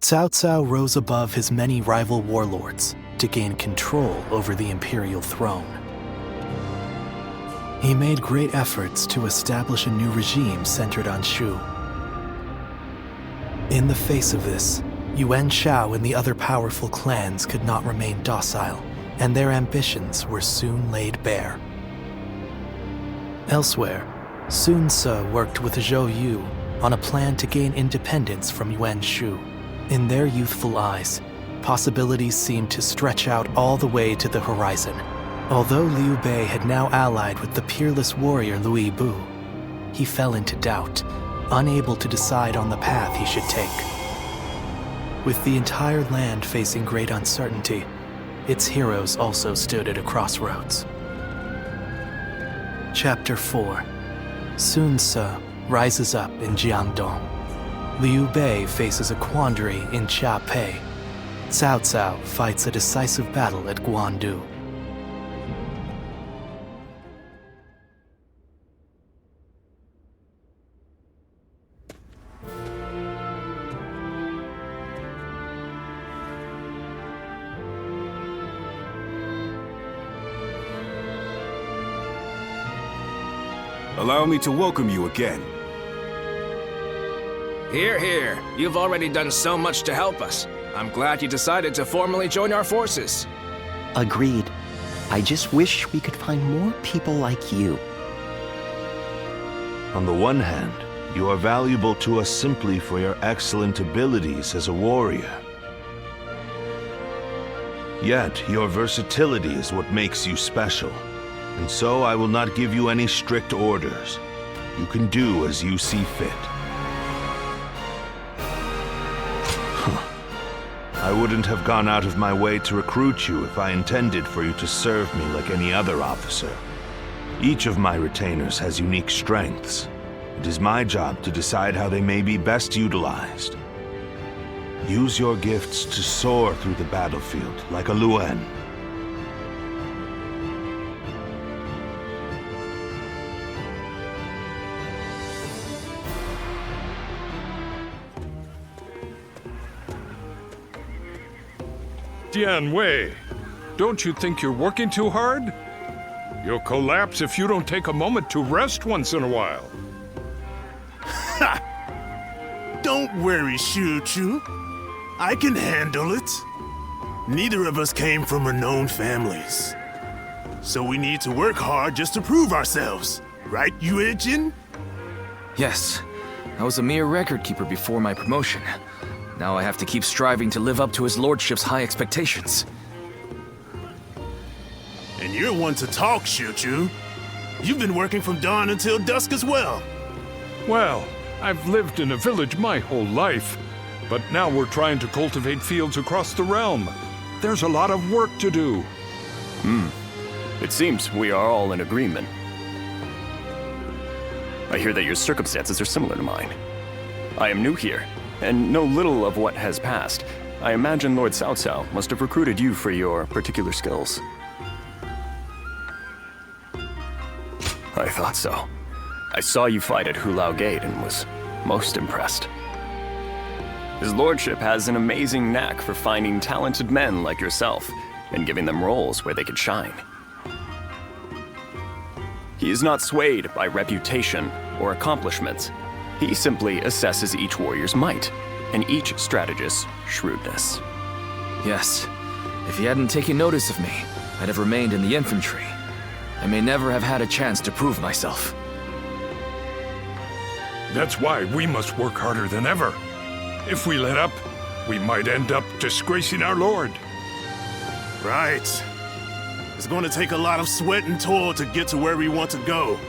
Cao Cao rose above his many rival warlords to gain control over the imperial throne. He made great efforts to establish a new regime centered on Shu. In the face of this, Yuan Shao and the other powerful clans could not remain docile, and their ambitions were soon laid bare. Elsewhere, Sun Ce worked with Zhou Yu on a plan to gain independence from Yuan Shu. In their youthful eyes, possibilities seemed to stretch out all the way to the horizon. Although Liu Bei had now allied with the peerless warrior Louis Bu, he fell into doubt, unable to decide on the path he should take. With the entire land facing great uncertainty, its heroes also stood at a crossroads. Chapter 4. Sun Ce rises up in Jiangdong. Liu Bei faces a quandary in Xiaopei. Cao Cao fights a decisive battle at Guandu. Allow me to welcome you again. Hear, hear. You've already done so much to help us. I'm glad you decided to formally join our forces. Agreed. I just wish we could find more people like you. On the one hand, you are valuable to us simply for your excellent abilities as a warrior. Yet, your versatility is what makes you special. And so I will not give you any strict orders. You can do as you see fit. I wouldn't have gone out of my way to recruit you if I intended for you to serve me like any other officer. Each of my retainers has unique strengths. It is my job to decide how they may be best utilized. Use your gifts to soar through the battlefield like a Luan. Dian Wei, don't you think you're working too hard? You'll collapse if you don't take a moment to rest once in a while. Ha! Don't worry, Shu Chu. I can handle it. Neither of us came from renowned families. So we need to work hard just to prove ourselves. Right, Yanjin? Yes. I was a mere record keeper before my promotion. Now I have to keep striving to live up to his lordship's high expectations. And you're one to talk, Shu Chu. You've been working from dawn until dusk as well. Well, I've lived in a village my whole life, but now we're trying to cultivate fields across the realm. There's a lot of work to do. It seems we are all in agreement. I hear that your circumstances are similar to mine. I am new here, and know little of what has passed. I imagine Lord Cao Cao must have recruited you for your particular skills. I thought so. I saw you fight at Hulao Gate and was most impressed. His lordship has an amazing knack for finding talented men like yourself and giving them roles where they could shine. He is not swayed by reputation or accomplishments. He simply assesses each warrior's might, and each strategist's shrewdness. Yes. If he hadn't taken notice of me, I'd have remained in the infantry. I may never have had a chance to prove myself. That's why we must work harder than ever. If we let up, we might end up disgracing our lord. Right. It's going to take a lot of sweat and toil to get to where we want to go.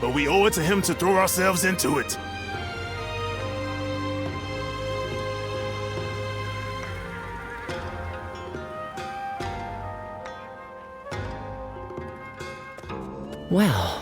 But we owe it to him to throw ourselves into it. Well,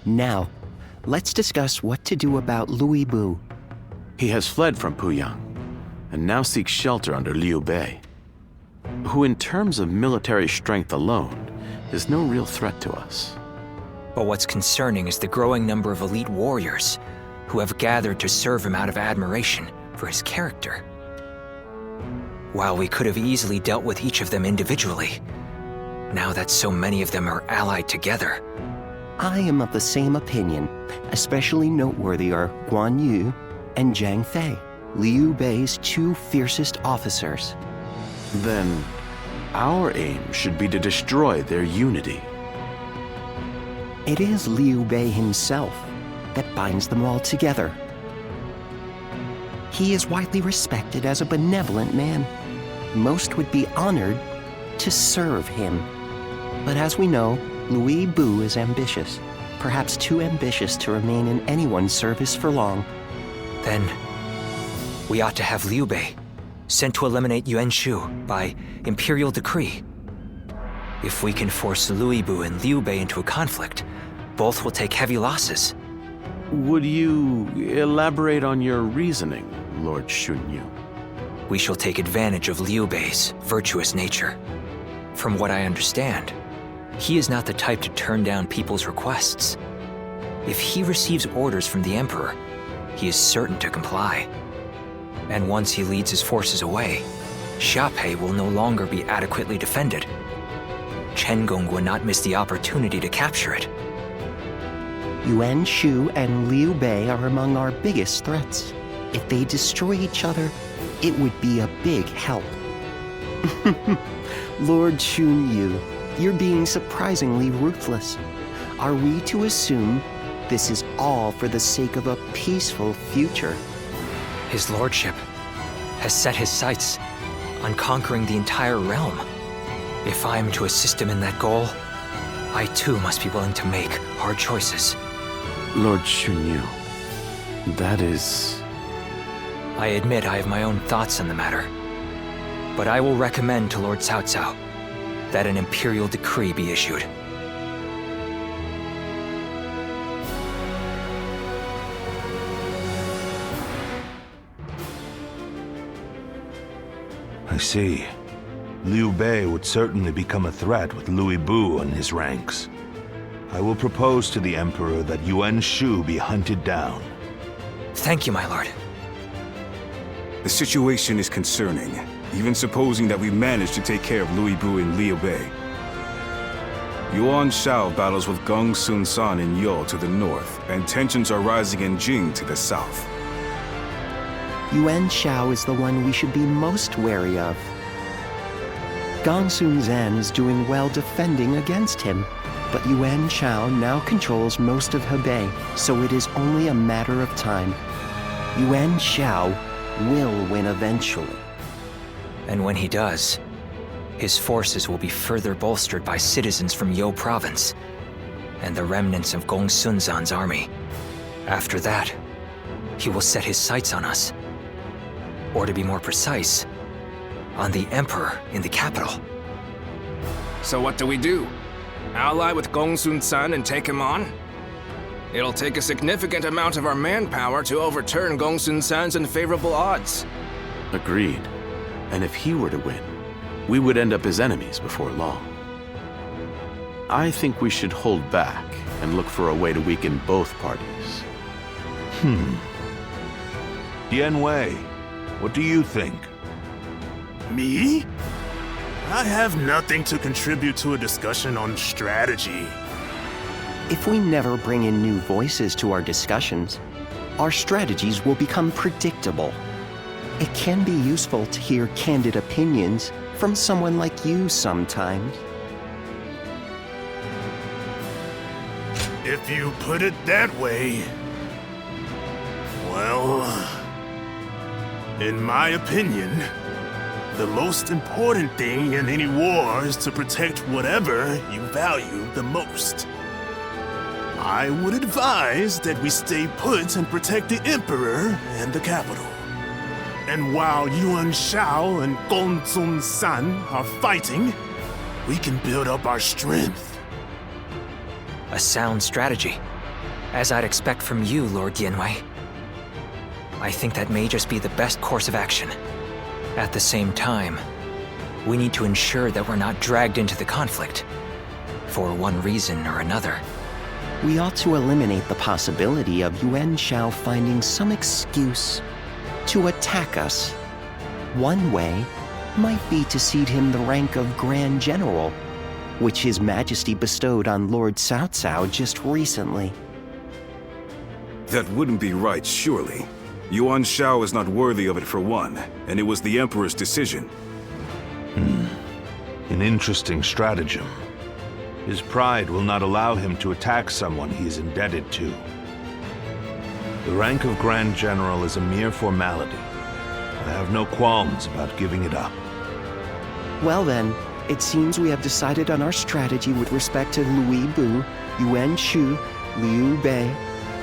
Now, let's discuss what to do about Louis Bu. He has fled from Puyang, and now seeks shelter under Liu Bei, who in terms of military strength alone is no real threat to us. But what's concerning is the growing number of elite warriors who have gathered to serve him out of admiration for his character. While we could have easily dealt with each of them individually, now that so many of them are allied together. I am of the same opinion. Especially noteworthy are Guandu and Zhang Fei, Liu Bei's two fiercest officers. Then, our aim should be to destroy their unity. It is Liu Bei himself that binds them all together. He is widely respected as a benevolent man. Most would be honored to serve him. But as we know, Louis Bu is ambitious, perhaps too ambitious to remain in anyone's service for long. Then, we ought to have Liu Bei sent to eliminate Yuan Shao by imperial decree. If we can force Louis Bu and Liu Bei into a conflict, both will take heavy losses. Would you elaborate on your reasoning, Lord Shunyu? We shall take advantage of Liu Bei's virtuous nature. From what I understand, he is not the type to turn down people's requests. If he receives orders from the Emperor, he is certain to comply. And once he leads his forces away, Xiapi will no longer be adequately defended. Chenggong will not miss the opportunity to capture it. Yuan Shao and Liu Bei are among our biggest threats. If they destroy each other, it would be a big help. Lord Shunyu, you're being surprisingly ruthless. Are we to assume this is all for the sake of a peaceful future? His lordship has set his sights on conquering the entire realm. If I am to assist him in that goal, I too must be willing to make hard choices. Lord Shunyu, that is... I admit I have my own thoughts on the matter, but I will recommend to Lord Cao Cao that an imperial decree be issued. I see. Liu Bei would certainly become a threat with Louis Bu in his ranks. I will propose to the Emperor that Yuan Shao be hunted down. Thank you, my lord. The situation is concerning, even supposing that we manage to take care of Louis Bu and Liu Bei. Yuan Shao battles with Gong Sun San in Yo to the north, and tensions are rising in Jing to the south. Yuan Shao is the one we should be most wary of. Gong Sun Zan is doing well defending against him, but Yuan Shao now controls most of Hebei, so it is only a matter of time. Yuan Shao will win eventually. And when he does, his forces will be further bolstered by citizens from Yo province and the remnants of Gong Sun Zan's army. After that, he will set his sights on us. Or to be more precise, on the Emperor in the capital. So what do we do? Ally with Gong Sun San and take him on? It'll take a significant amount of our manpower to overturn Gong Sun San's unfavorable odds. Agreed. And if he were to win, we would end up as enemies before long. I think we should hold back and look for a way to weaken both parties. Yan Wei, what do you think? Me? I have nothing to contribute to a discussion on strategy. If we never bring in new voices to our discussions, our strategies will become predictable. It can be useful to hear candid opinions from someone like you sometimes. If you put it that way, well, in my opinion, the most important thing in any war is to protect whatever you value the most. I would advise that we stay put and protect the Emperor and the capital. And while Yuan Shao and Gong Sun San are fighting, we can build up our strength. A sound strategy. As I'd expect from you, Lord Yanwei. I think that may just be the best course of action. At the same time, we need to ensure that we're not dragged into the conflict, for one reason or another. We ought to eliminate the possibility of Yuan Shao finding some excuse to attack us. One way might be to cede him the rank of Grand General, which His Majesty bestowed on Lord Cao Cao just recently. That wouldn't be right, surely. Yuan Shao is not worthy of it for one, and it was the Emperor's decision. An interesting stratagem. His pride will not allow him to attack someone he is indebted to. The rank of Grand General is a mere formality. I have no qualms about giving it up. Well then, it seems we have decided on our strategy with respect to Louis Bu, Yuan Shu, Liu Bei,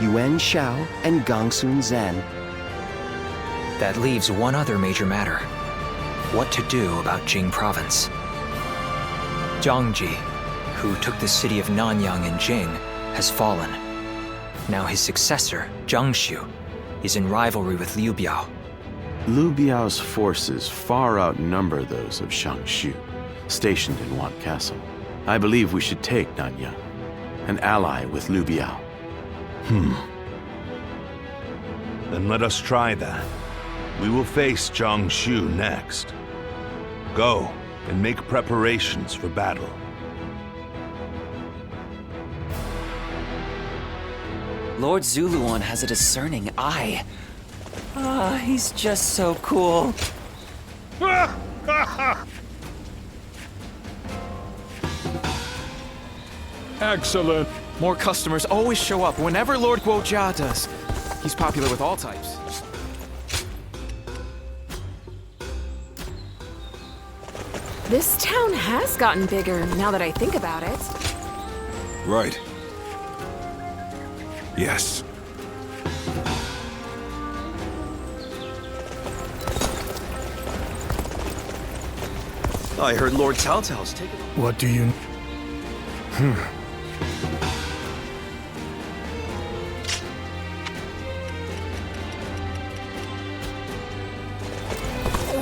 Yuan Shao, and Gongsun Zhen. That leaves one other major matter. What to do about Qing province. Zhang Ji, who took the city of Nanyang in Jing, has fallen. Now his successor, Zhang Xiu, is in rivalry with Liu Biao. Liu Biao's forces far outnumber those of Shang Xu, stationed in Wan Castle. I believe we should take Nanyang, an ally with Liu Biao. Then let us try that. We will face Zhang Xu next. Go and make preparations for battle. Lord Zuluan has a discerning eye. He's just so cool. Excellent. More customers always show up whenever Lord Guojia does. He's popular with all types. This town has gotten bigger, now that I think about it. Right. Yes. I heard Lord Cao Cao's taken. What do you...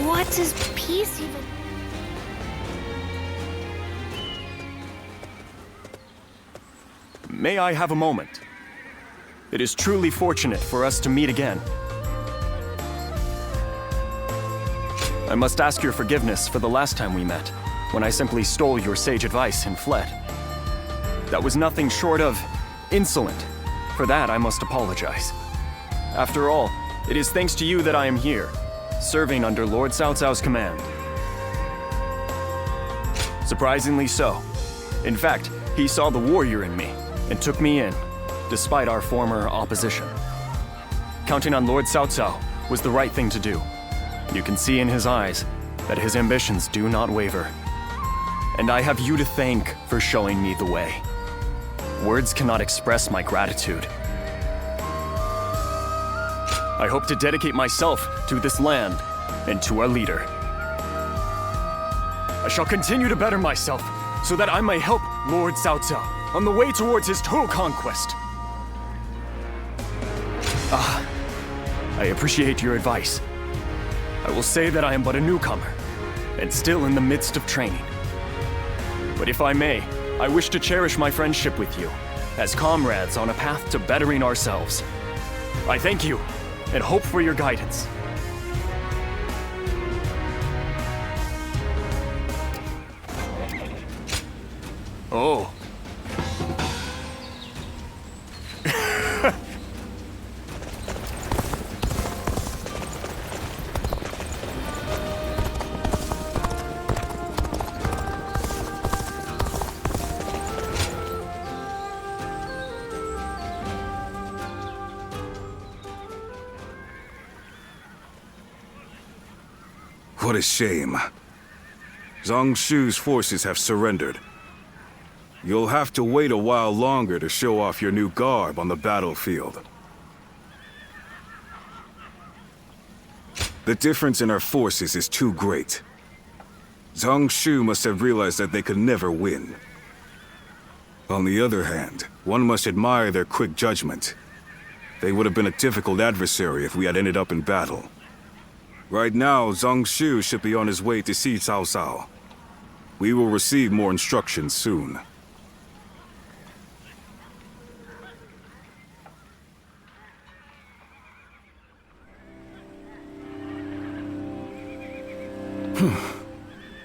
What does peace even... May I have a moment? It is truly fortunate for us to meet again. I must ask your forgiveness for the last time we met, when I simply stole your sage advice and fled. That was nothing short of insolent. For that, I must apologize. After all, it is thanks to you that I am here, serving under Lord Cao Cao's command. Surprisingly so. In fact, he saw the warrior in me and took me in, despite our former opposition. Counting on Lord Cao Cao was the right thing to do. You can see in his eyes that his ambitions do not waver. And I have you to thank for showing me the way. Words cannot express my gratitude. I hope to dedicate myself to this land and to our leader. I shall continue to better myself so that I may help Lord Cao Cao on the way towards his total conquest. I appreciate your advice. I will say that I am but a newcomer, and still in the midst of training. But if I may, I wish to cherish my friendship with you, as comrades on a path to bettering ourselves. I thank you, and hope for your guidance. Oh. What a shame. Zhang Shu's forces have surrendered. You'll have to wait a while longer to show off your new garb on the battlefield. The difference in our forces is too great. Zhang Shu must have realized that they could never win. On the other hand, one must admire their quick judgment. They would have been a difficult adversary if we had ended up in battle. Right now, Zhang Shu should be on his way to see Cao Cao. We will receive more instructions soon.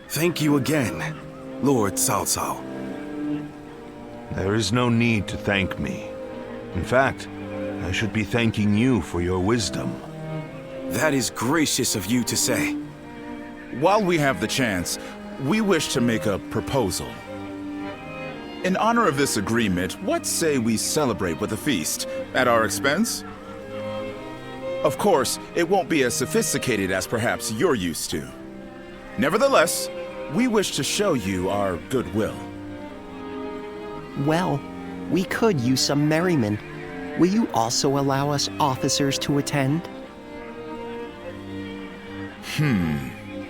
Thank you again, Lord Cao Cao. There is no need to thank me. In fact, I should be thanking you for your wisdom. That is gracious of you to say. While we have the chance, we wish to make a proposal. In honor of this agreement, what say we celebrate with a feast at our expense? Of course, it won't be as sophisticated as perhaps you're used to. Nevertheless, we wish to show you our goodwill. Well, we could use some merriment. Will you also allow us officers to attend?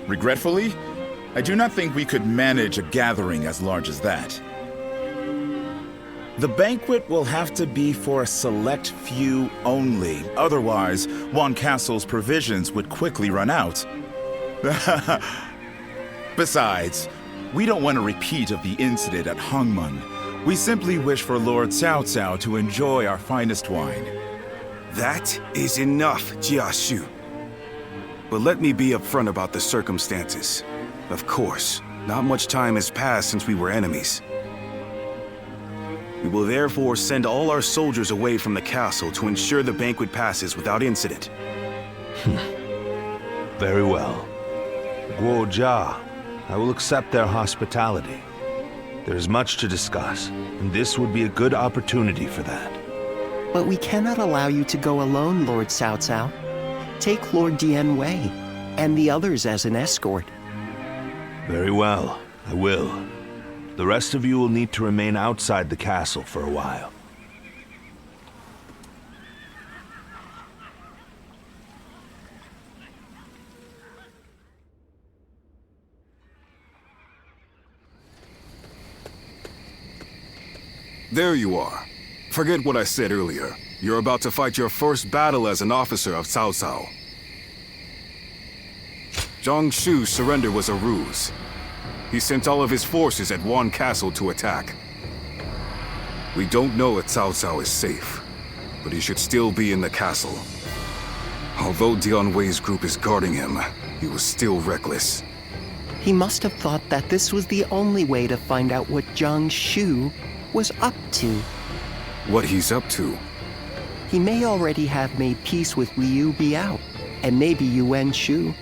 Regretfully, I do not think we could manage a gathering as large as that. The banquet will have to be for a select few only. Otherwise, Wan Castle's provisions would quickly run out. Besides, we don't want a repeat of the incident at Hongmen. We simply wish for Lord Cao Cao to enjoy our finest wine. That is enough, Jia Shu. But let me be upfront about the circumstances. Of course, not much time has passed since we were enemies. We will therefore send all our soldiers away from the castle to ensure the banquet passes without incident. Very well. Guo Jia, I will accept their hospitality. There is much to discuss, and this would be a good opportunity for that. But we cannot allow you to go alone, Lord Cao Cao. Take Lord Dian Wei and the others as an escort. Very well, I will. The rest of you will need to remain outside the castle for a while. There you are. Forget what I said earlier. You're about to fight your first battle as an officer of Cao Cao. Zhang Shu's surrender was a ruse. He sent all of his forces at Wan Castle to attack. We don't know if Cao Cao is safe, but he should still be in the castle. Although Dian Wei's group is guarding him, he was still reckless. He must have thought that this was the only way to find out what Zhang Shu was up to. What he's up to? He may already have made peace with Liu Biao, and maybe Yuan Shu,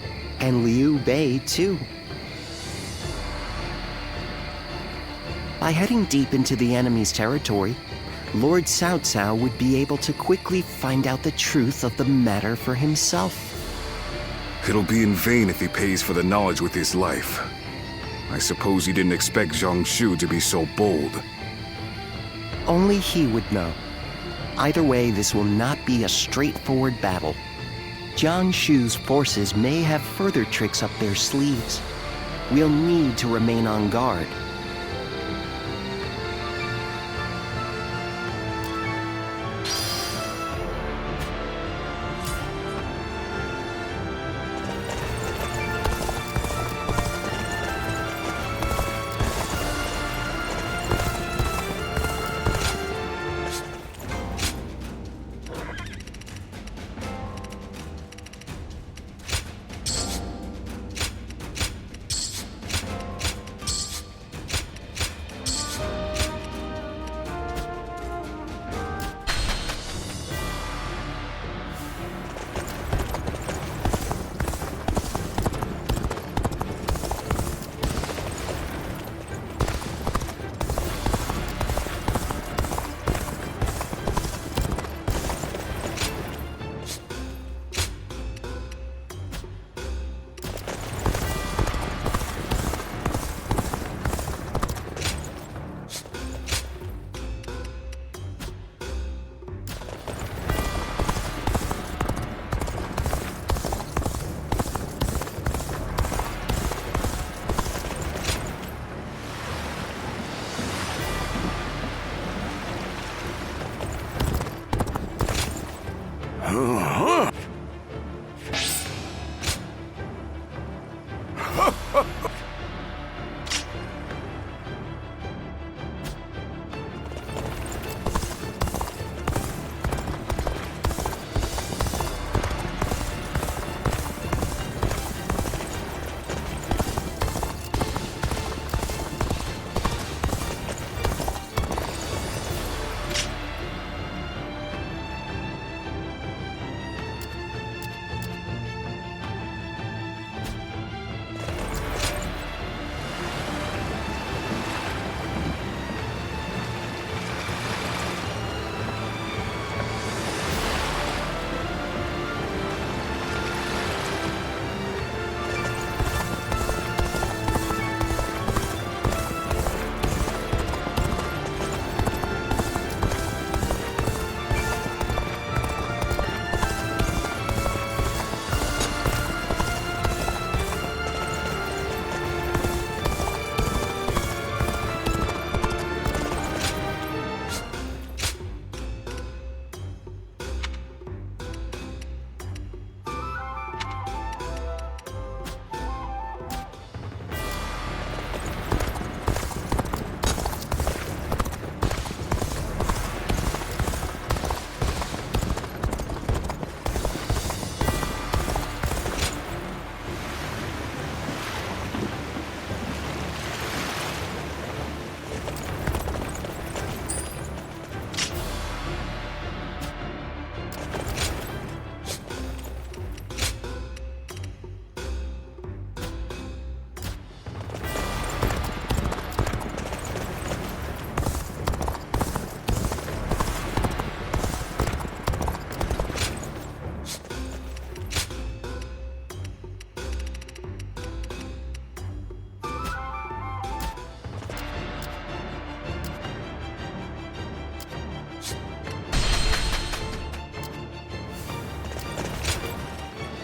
and Liu Bei too. By heading deep into the enemy's territory, Lord Cao Cao would be able to quickly find out the truth of the matter for himself. It'll be in vain if he pays for the knowledge with his life. I suppose he didn't expect Zhang Shu to be so bold. Only he would know. Either way, this will not be a straightforward battle. Zhang Shu's forces may have further tricks up their sleeves. We'll need to remain on guard.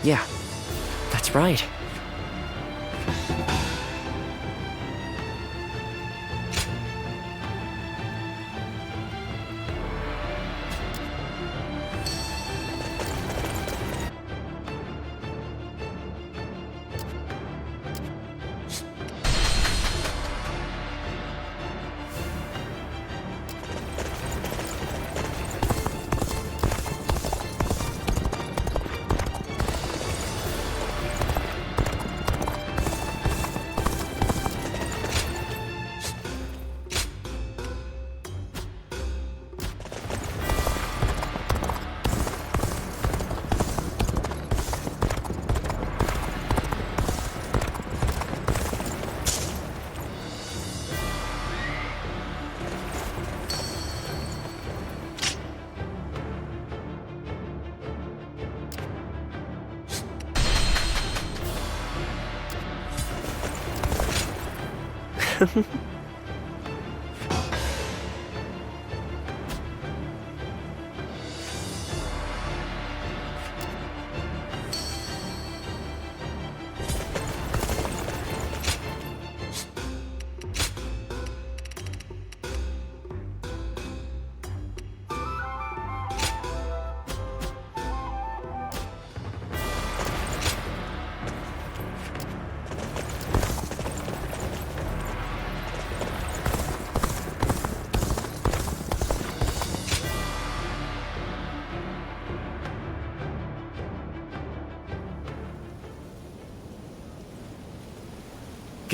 Yeah, that's right.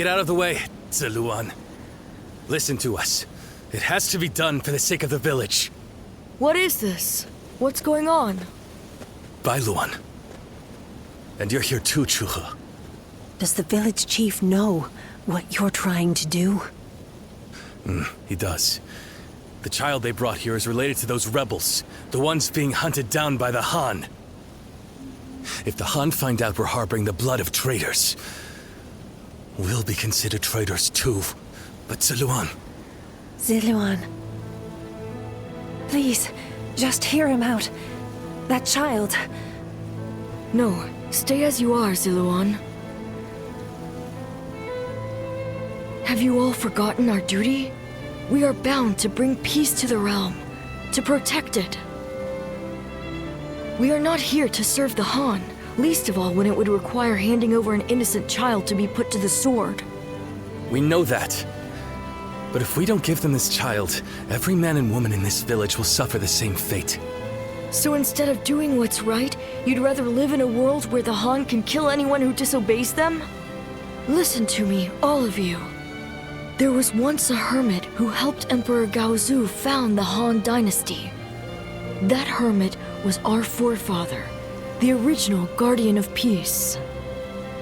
Get out of the way, Ziluan. Listen to us. It has to be done for the sake of the village. What is this? What's going on? Bailuan. And you're here too, Chuhe. Does the village chief know what you're trying to do? He does. The child they brought here is related to those rebels, the ones being hunted down by the Han. If the Han find out we're harboring the blood of traitors, we'll be considered traitors too. But Ziluan... Ziluan. Please, just hear him out. That child... No, stay as you are, Ziluan. Have you all forgotten our duty? We are bound to bring peace to the realm, to protect it. We are not here to serve the Han, least of all when it would require handing over an innocent child to be put to the sword. We know that. But if we don't give them this child, every man and woman in this village will suffer the same fate. So instead of doing what's right, you'd rather live in a world where the Han can kill anyone who disobeys them? Listen to me, all of you. There was once a hermit who helped Emperor Gaozu found the Han Dynasty. That hermit was our forefather, the original Guardian of Peace.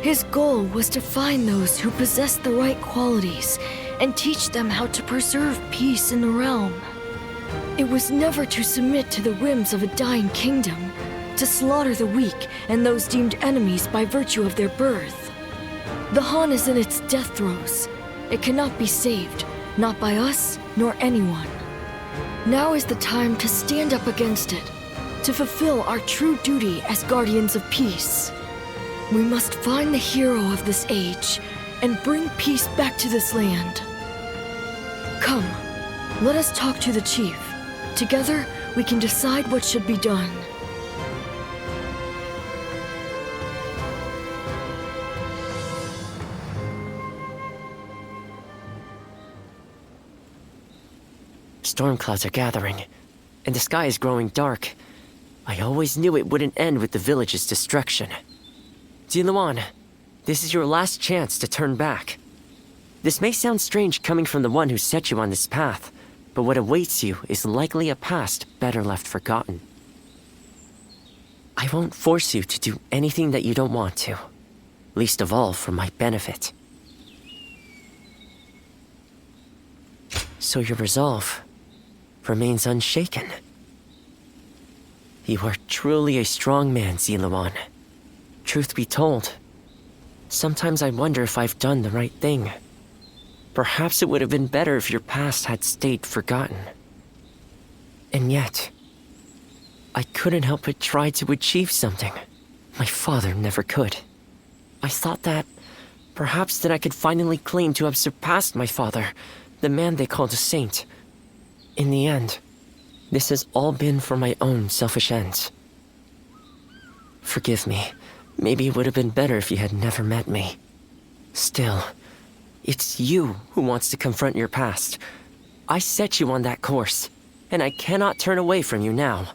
His goal was to find those who possessed the right qualities and teach them how to preserve peace in the realm. It was never to submit to the whims of a dying kingdom, to slaughter the weak and those deemed enemies by virtue of their birth. The Han is in its death throes. It cannot be saved, not by us nor anyone. Now is the time to stand up against it, to fulfill our true duty as guardians of peace. We must find the hero of this age and bring peace back to this land. Come, let us talk to the chief. Together, we can decide what should be done. Storm clouds are gathering, and the sky is growing dark. I always knew it wouldn't end with the village's destruction. Ziluan, this is your last chance to turn back. This may sound strange coming from the one who set you on this path, but what awaits you is likely a past better left forgotten. I won't force you to do anything that you don't want to, least of all for my benefit. So your resolve remains unshaken. You are truly a strong man, Ziluan. Truth be told, sometimes I wonder if I've done the right thing. Perhaps it would have been better if your past had stayed forgotten. And yet, I couldn't help but try to achieve something my father never could. I thought that perhaps that I could finally claim to have surpassed my father, the man they called a saint. In the end, this has all been for my own selfish ends. Forgive me. Maybe it would have been better if you had never met me. Still, it's you who wants to confront your past. I set you on that course, and I cannot turn away from you now.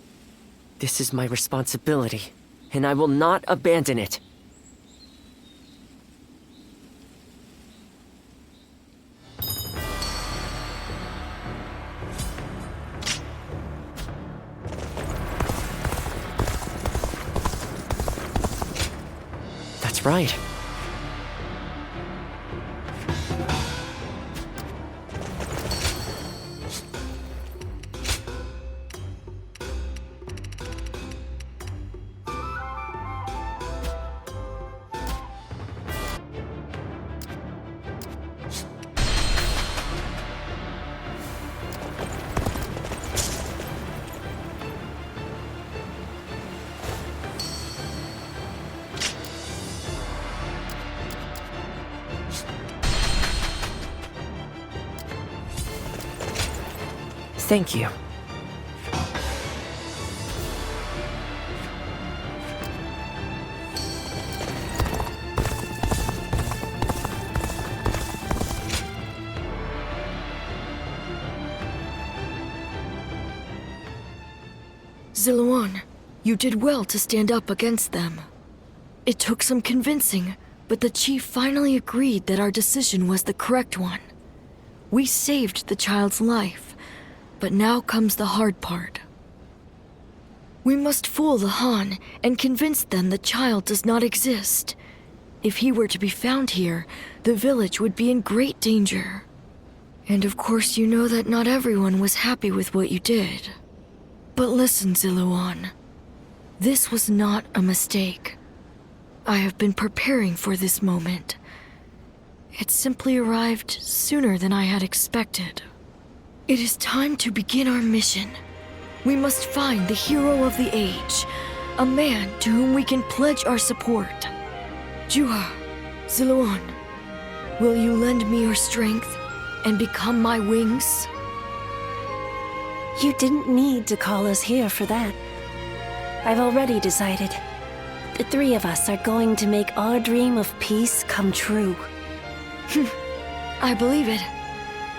This is my responsibility, and I will not abandon it. That's right. Thank you. Ziluan, you did well to stand up against them. It took some convincing, but the chief finally agreed that our decision was the correct one. We saved the child's life. But now comes the hard part. We must fool the Han and convince them the child does not exist. If he were to be found here, the village would be in great danger. And of course you know that not everyone was happy with what you did. But listen, Ziluan. This was not a mistake. I have been preparing for this moment. It simply arrived sooner than I had expected. It is time to begin our mission. We must find the hero of the age, a man to whom we can pledge our support. Juha, Ziluan, will you lend me your strength and become my wings? You didn't need to call us here for that. I've already decided. The three of us are going to make our dream of peace come true. I believe it.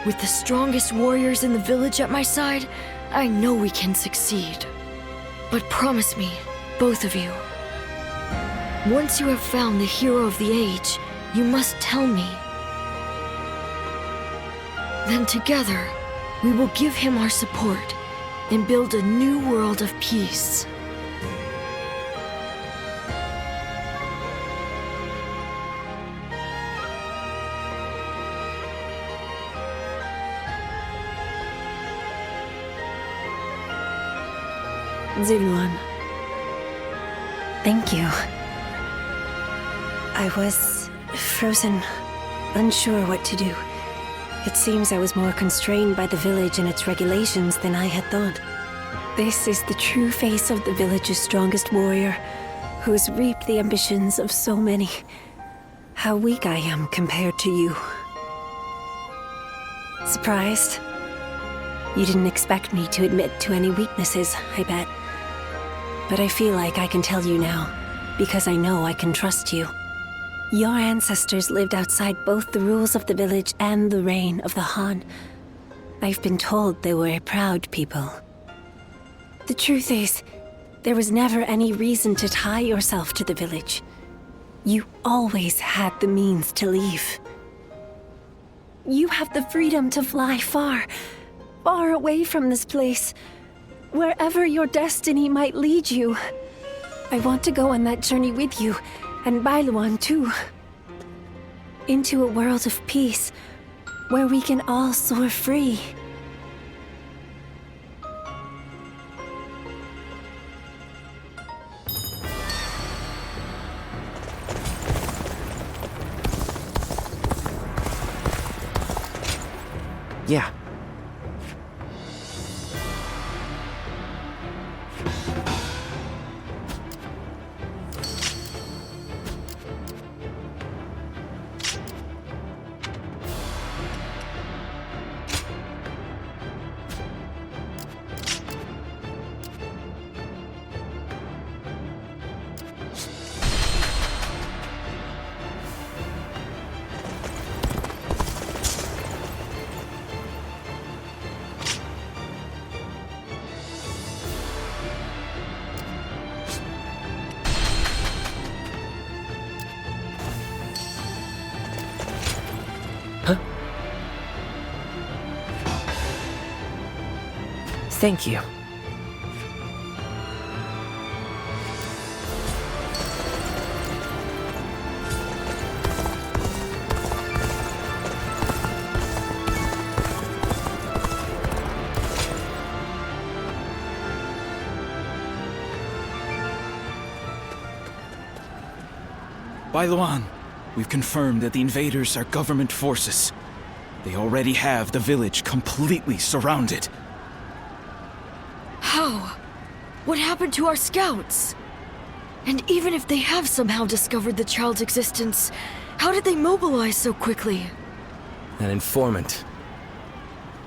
With the strongest warriors in the village at my side, I know we can succeed. But promise me, both of you. Once you have found the hero of the age, you must tell me. Then together, we will give him our support and build a new world of peace. Zuluan. Thank you. I was frozen, unsure what to do. It seems I was more constrained by the village and its regulations than I had thought. This is the true face of the village's strongest warrior, who has reaped the ambitions of so many. How weak I am compared to you. Surprised? You didn't expect me to admit to any weaknesses, I bet. But I feel like I can tell you now, because I know I can trust you. Your ancestors lived outside both the rules of the village and the reign of the Han. I've been told they were a proud people. The truth is, there was never any reason to tie yourself to the village. You always had the means to leave. You have the freedom to fly far, far away from this place. Wherever your destiny might lead you. I want to go on that journey with you, and Bailuan too. Into a world of peace, where we can all soar free. Yeah. Thank you. Bailuan, we've confirmed that the invaders are government forces. They already have the village completely surrounded. How? What happened to our scouts? And even if they have somehow discovered the child's existence, how did they mobilize so quickly? An informant.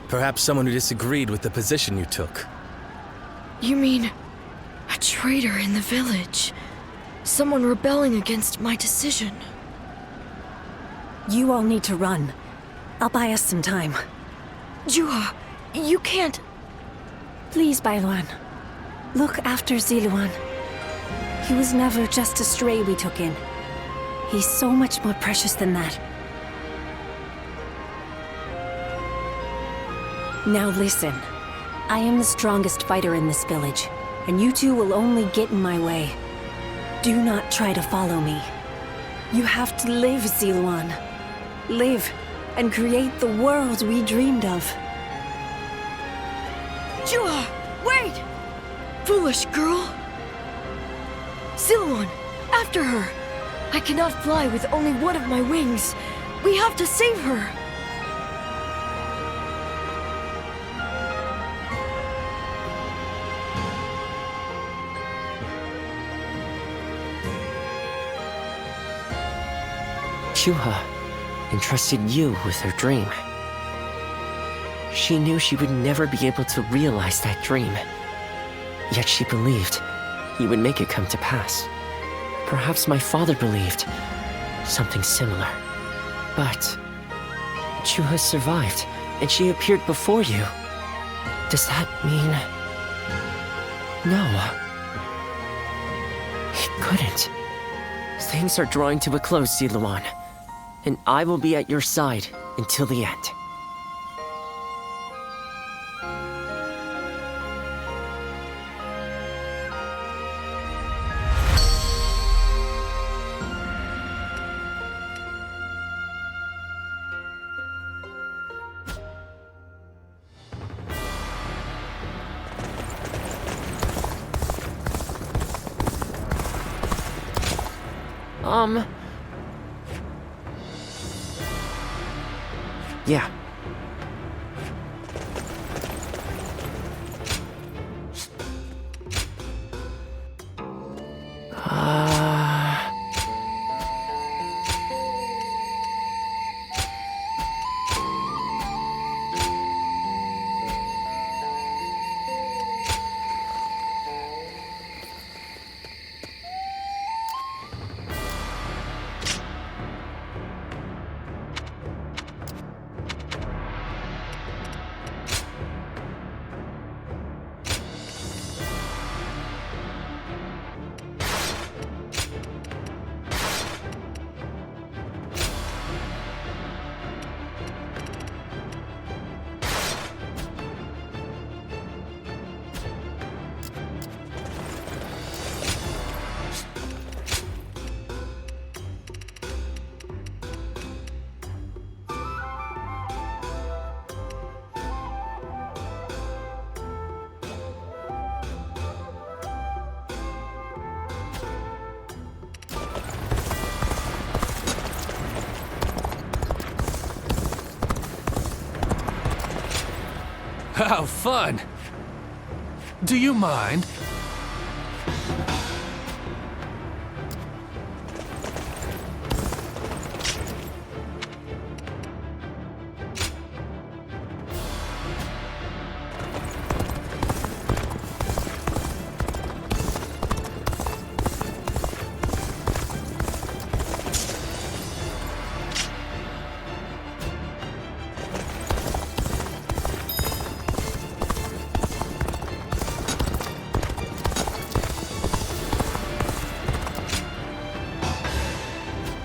Perhaps someone who disagreed with the position you took. You mean a traitor in the village? Someone rebelling against my decision? You all need to run. I'll buy us some time. Juha, you can't... Please, Bailuan. Look after Ziluan. He was never just a stray we took in. He's so much more precious than that. Now listen. I am the strongest fighter in this village, and you two will only get in my way. Do not try to follow me. You have to live, Ziluan. Live, and create the world we dreamed of. Juha, wait! Foolish girl! Ziluan, after her! I cannot fly with only one of my wings. We have to save her! Juha entrusted you with her dream. She knew she would never be able to realize that dream. Yet she believed he would make it come to pass. Perhaps my father believed something similar. But Chu has survived, and she appeared before you. Does that mean... No. It couldn't. Things are drawing to a close, Ziluan, and I will be at your side until the end. Yeah. How fun! Do you mind?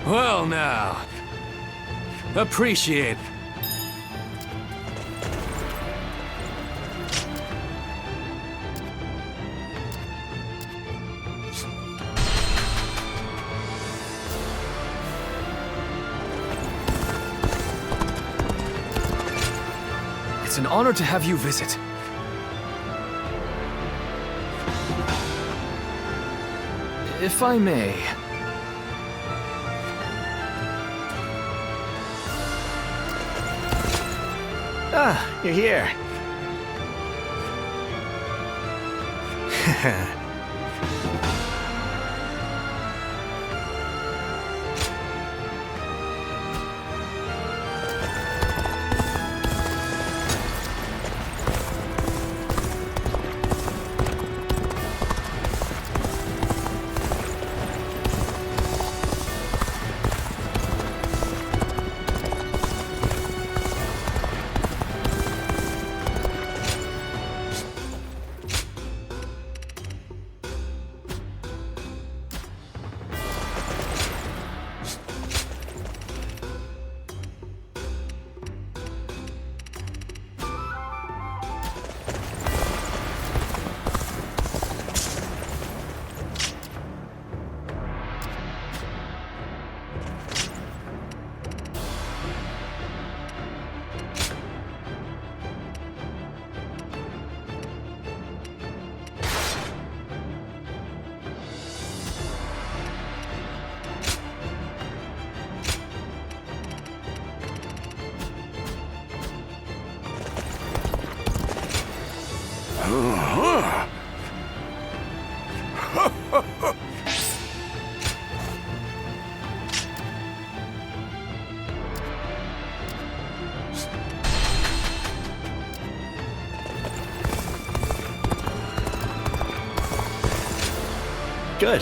Well now, appreciate it. It's an honor to have you visit. If I may. Ah, you're here. good.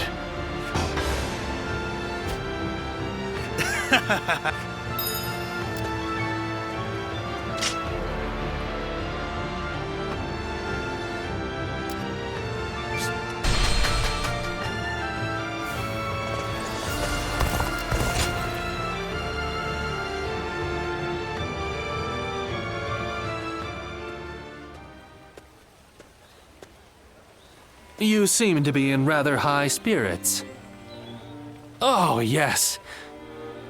You seem to be in rather high spirits. Oh, yes.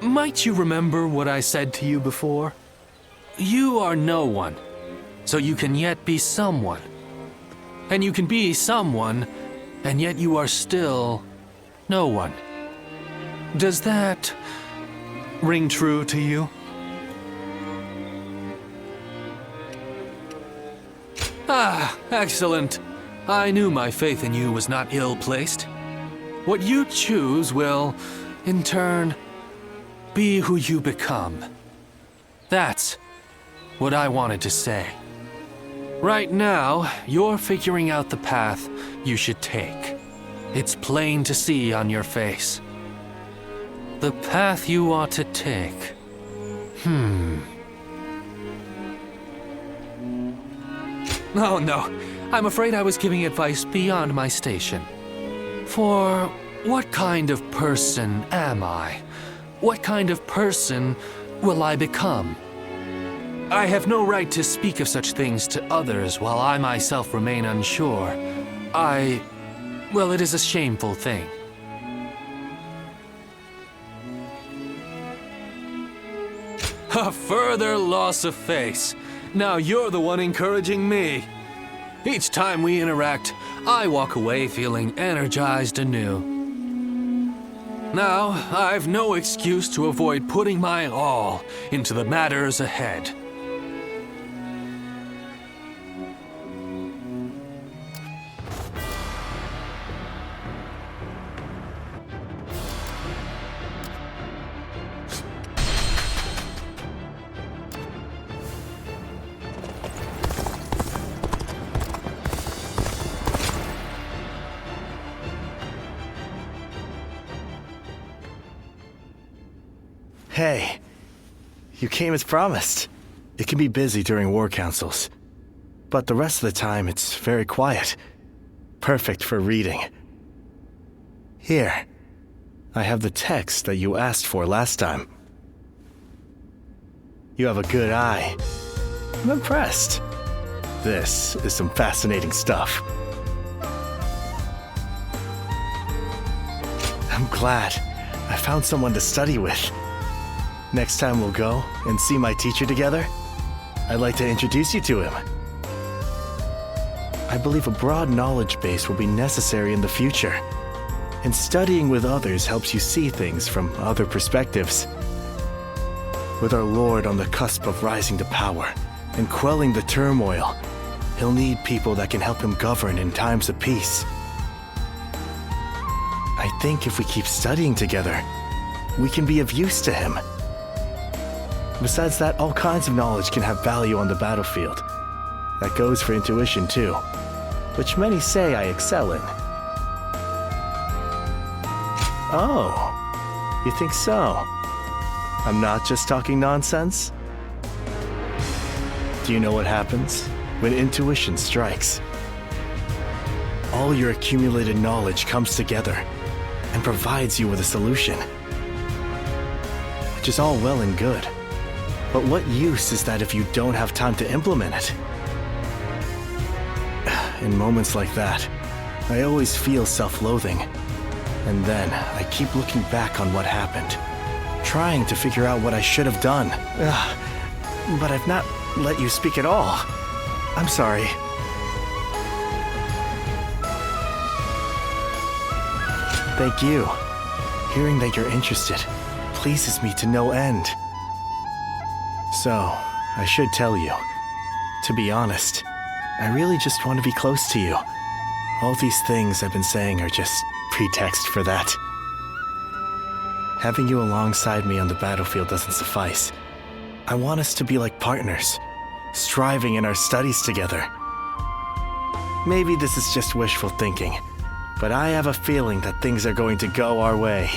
Might you remember what I said to you before? You are no one, so you can yet be someone. And you can be someone, and yet you are still no one. Does that ring true to you? Ah, excellent. I knew my faith in you was not ill-placed. What you choose will, in turn, be who you become. That's what I wanted to say. Right now, you're figuring out the path you should take. It's plain to see on your face. The path you ought to take. Oh no, I'm afraid I was giving advice beyond my station. For what kind of person am I? What kind of person will I become? I have no right to speak of such things to others while I myself remain unsure. Well, it is a shameful thing. A further loss of face. Now you're the one encouraging me. Each time we interact, I walk away feeling energized anew. Now, I've no excuse to avoid putting my all into the matters ahead. Hey, you came as promised. It can be busy during war councils, but the rest of the time it's very quiet. Perfect for reading. Here, I have the text that you asked for last time. You have a good eye. I'm impressed. This is some fascinating stuff. I'm glad I found someone to study with. Next time we'll go and see my teacher together, I'd like to introduce you to him. I believe a broad knowledge base will be necessary in the future, and studying with others helps you see things from other perspectives. With our Lord on the cusp of rising to power and quelling the turmoil, he'll need people that can help him govern in times of peace. I think if we keep studying together, we can be of use to him. Besides that, all kinds of knowledge can have value on the battlefield. That goes for intuition too, which many say I excel in. Oh, you think so? I'm not just talking nonsense? Do you know what happens when intuition strikes? All your accumulated knowledge comes together and provides you with a solution. Which is all well and good. But what use is that if you don't have time to implement it? In moments like that, I always feel self-loathing. And then I keep looking back on what happened, trying to figure out what I should have done. But I've not let you speak at all. I'm sorry. Thank you. Hearing that you're interested pleases me to no end. So, I should tell you, to be honest, I really just want to be close to you. All these things I've been saying are just pretext for that. Having you alongside me on the battlefield doesn't suffice. I want us to be like partners, striving in our studies together. Maybe this is just wishful thinking, but I have a feeling that things are going to go our way.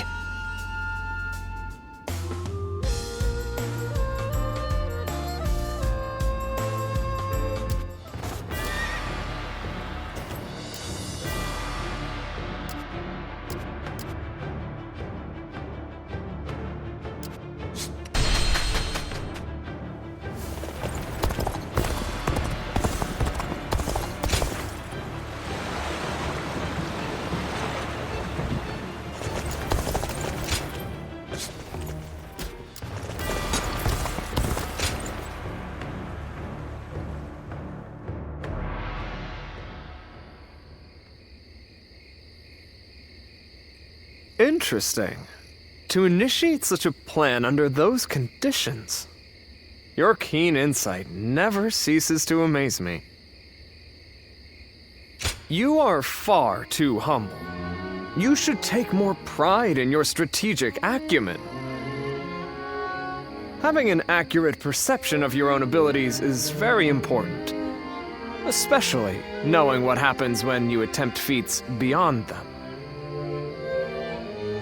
Interesting. To initiate such a plan under those conditions. Your keen insight never ceases to amaze me. You are far too humble. You should take more pride in your strategic acumen. Having an accurate perception of your own abilities is very important, especially knowing what happens when you attempt feats beyond them.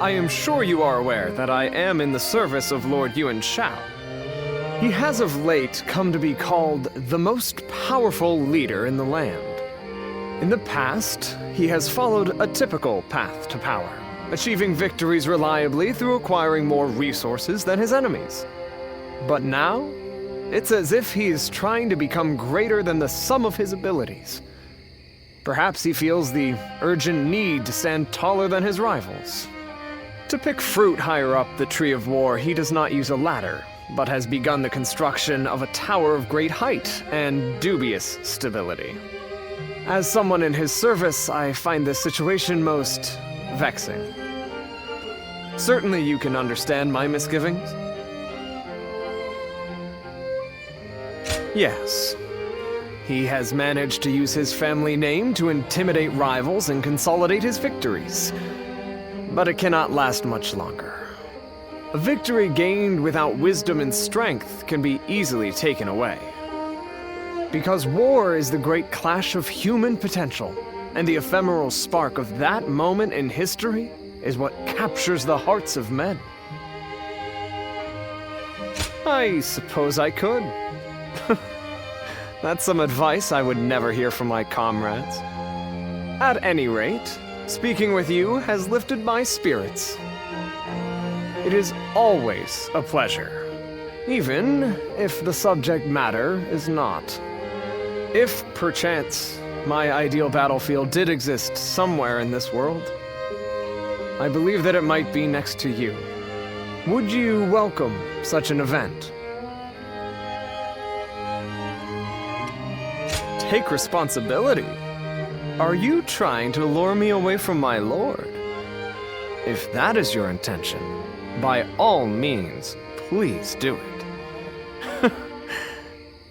I am sure you are aware that I am in the service of Lord Yuan Shao. He has of late come to be called the most powerful leader in the land. In the past, he has followed a typical path to power, achieving victories reliably through acquiring more resources than his enemies. But now, it's as if he is trying to become greater than the sum of his abilities. Perhaps he feels the urgent need to stand taller than his rivals. To pick fruit higher up the Tree of War, he does not use a ladder, but has begun the construction of a tower of great height and dubious stability. As someone in his service, I find this situation most vexing. Certainly you can understand my misgivings. Yes, he has managed to use his family name to intimidate rivals and consolidate his victories. But it cannot last much longer. A victory gained without wisdom and strength can be easily taken away. Because war is the great clash of human potential, and the ephemeral spark of that moment in history is what captures the hearts of men. I suppose I could. That's some advice I would never hear from my comrades. At any rate, speaking with you has lifted my spirits. It is always a pleasure, even if the subject matter is not. If, perchance, my ideal battlefield did exist somewhere in this world, I believe that it might be next to you. Would you welcome such an event? Take responsibility? Are you trying to lure me away from my lord? If that is your intention, by all means, please do it.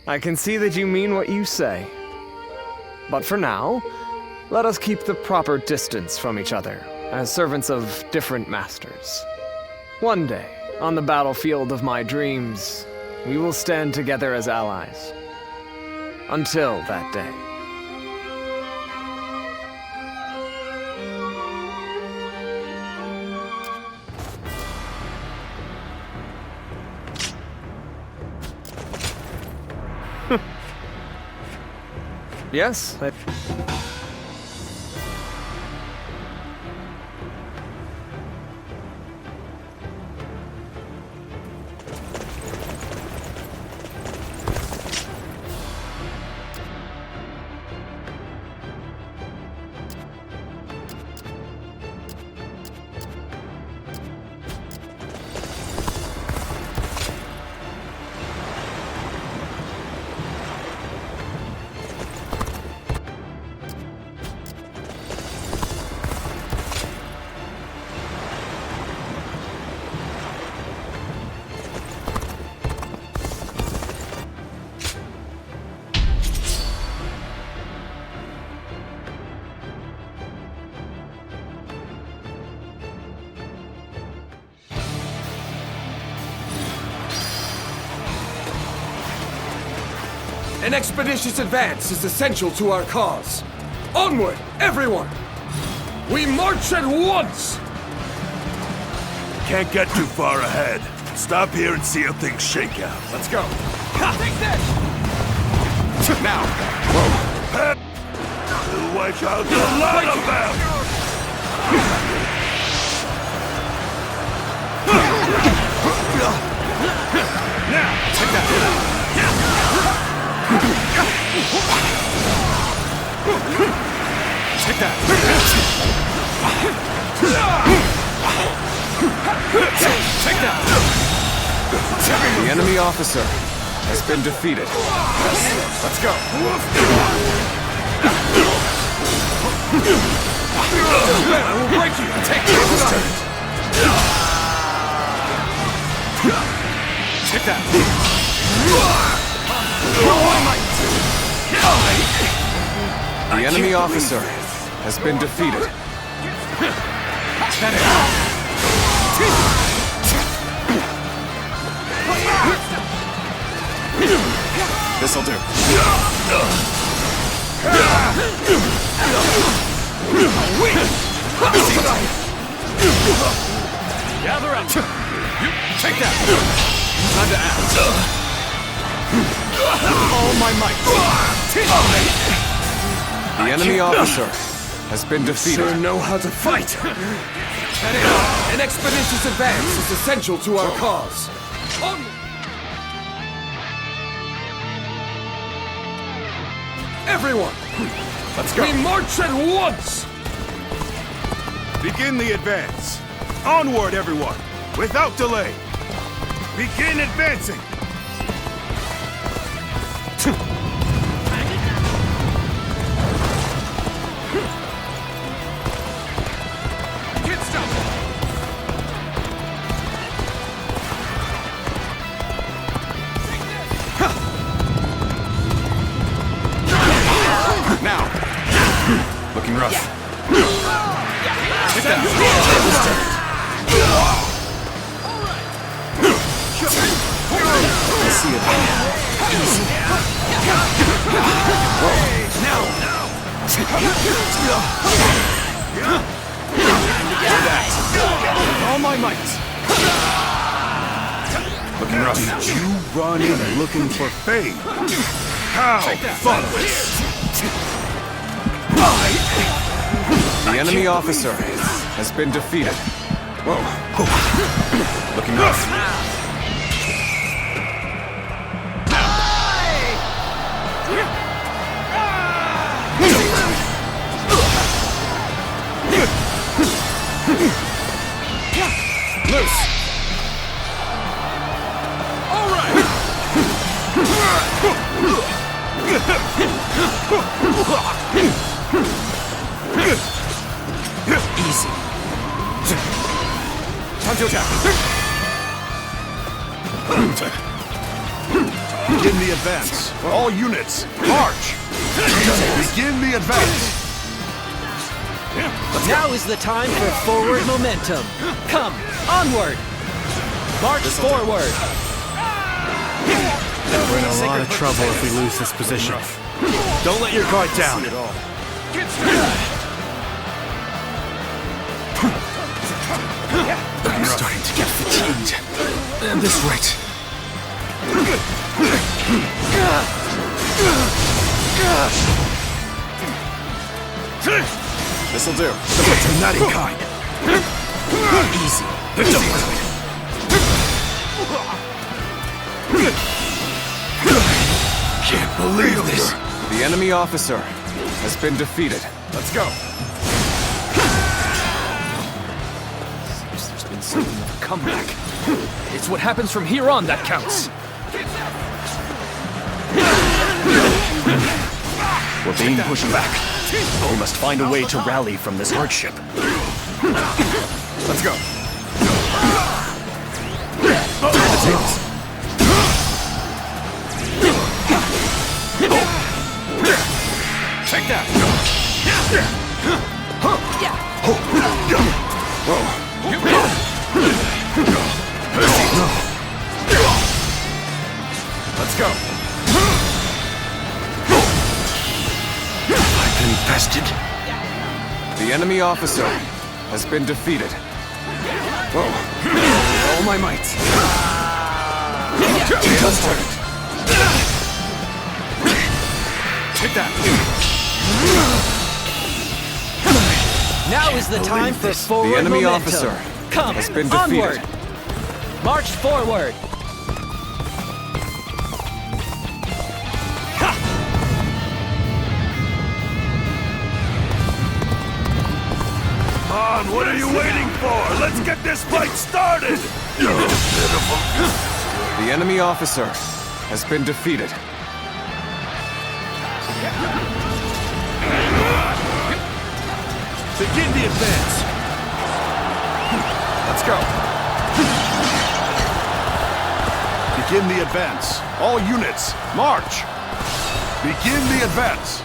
I can see that you mean what you say. But for now, let us keep the proper distance from each other, as servants of different masters. One day, on the battlefield of my dreams, we will stand together as allies. Until that day. Yes, An expeditious advance is essential to our cause. Onward, everyone! We march at once! Can't get too far ahead. Stop here and see how things shake out. Let's go. Take this! Now! Watch out, there's a lot of them! Now! Take that! Take that! Take that! The enemy officer has been defeated. Let's go! I will break you! Take this! Take that! The enemy officer has been defeated. This'll do. Gather up! Take that! Time to act. All my might. The enemy officer has been defeated. Sure know how to fight! An expeditious advance is essential to our cause. Everyone! Let's go! We march at once! Begin the advance. Onward, everyone, without delay. Begin advancing. Now! Looking rough. Take that! I see it. Easy. Now! All my might! Looking rough. Did you run in looking for fame? How thoughtless! The enemy officer has been defeated. Whoa. Looking rough. Loose. All right. Easy. Time to attack. Begin the advance. All units, march! Begin the advance! Now is the time for forward momentum. Come, onward! March forward! We're in a lot of trouble if we lose this position. Don't let your guard down. I'm starting to get fatigued. At this rate. This'll do. The nutty kind. Easy. Can't believe this. The enemy officer has been defeated. Let's go. Seems there's been something of a comeback. It's what happens from here on that counts. We're being pushed back. We must find a way to rally from this hardship. Let's go. Turn the tables. Take that! Let's go. I've been bested. The enemy officer has been defeated. Whoa. With all my might. Tails turned. Take that. Now is the time for forward The enemy momentum. officer Come, has been defeated. onward. March forward. On, what are you waiting for? Let's get this fight started! The enemy officer has been defeated. Begin the advance! Let's go. Begin the advance. All units, march! Begin the advance!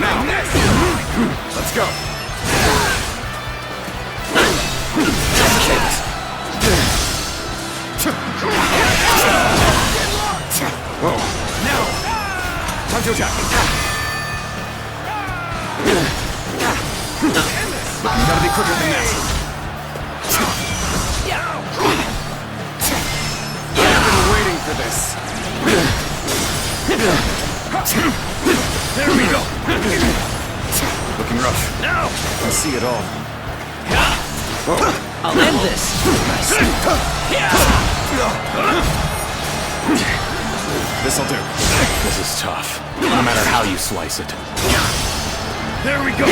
Now, let's go. Whoa. Now, time to attack. Look, you gotta be quicker than that. I've been waiting for this. There we go. Looking rough. Now I can see it all. Whoa. I'll end this. This'll do. This is tough. No matter how you slice it. There we go!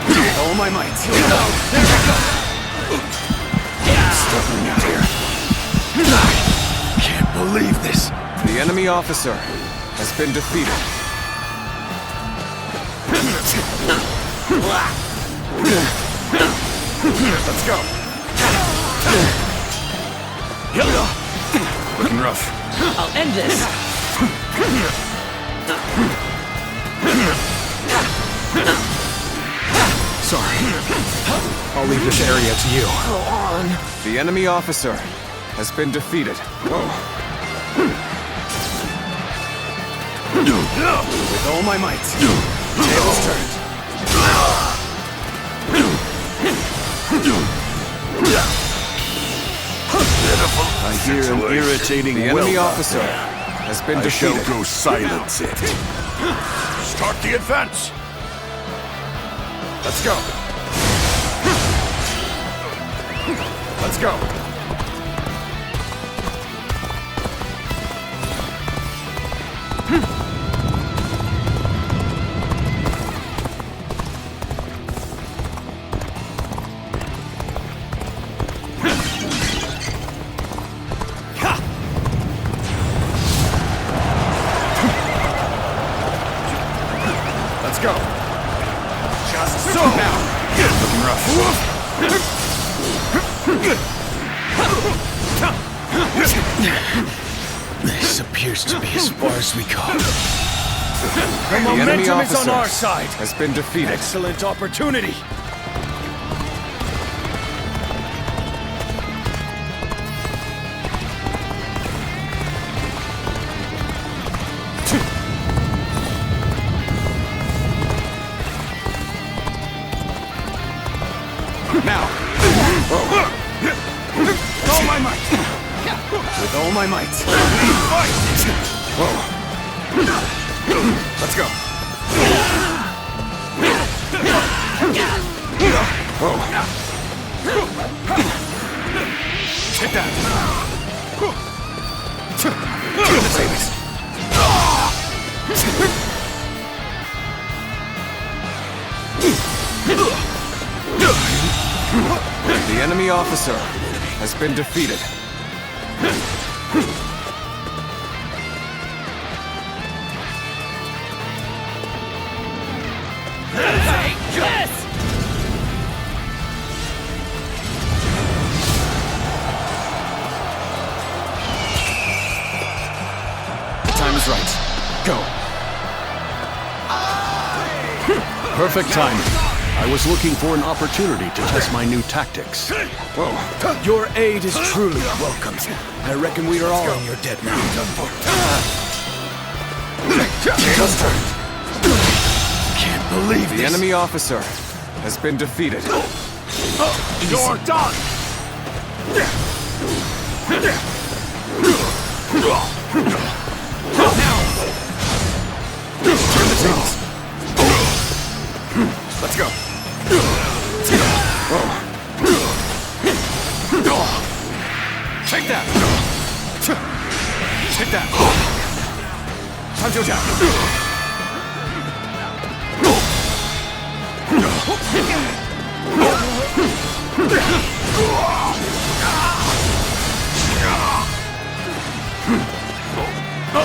With all my might. There we go! Struggling out here. Can't believe this! The enemy officer has been defeated. Let's go. Looking rough. I'll end this. Sorry. I'll leave this area to you. Go on. The enemy officer has been defeated. Whoa. With all my might. Tails turned. I hear an irritating The enemy will officer has been defeated. I shall go silence it. Start the advance! Let's go. Let's go. Let's go. Just so now. Looking rough. This appears to be as far as we go. The momentum is on our side! Has been defeated. Excellent opportunity! Now! Whoa. With all my might! With all my might! Whoa! Let's go! Whoa! Take that! Kill the babies! The enemy officer has been defeated. Yes! The time is right. Go. Perfect timing. I was looking for an opportunity to test my new tactics. Whoa. Your aid is truly welcome. I reckon we are all in your debt now. Can't believe the this. enemy officer has been defeated. You're done! Turn the tables. Let's go. Take that. Take that.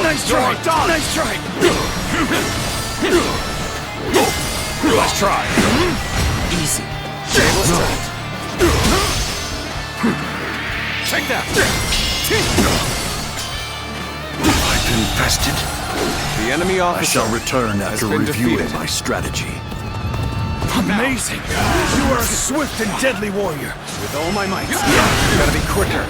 Nice try! Nice try! Let's try. Easy. Take that. I've invested. The enemy officer I shall return after reviewing my strategy. Amazing! You are a swift and deadly warrior. With all my might. You gotta be quicker.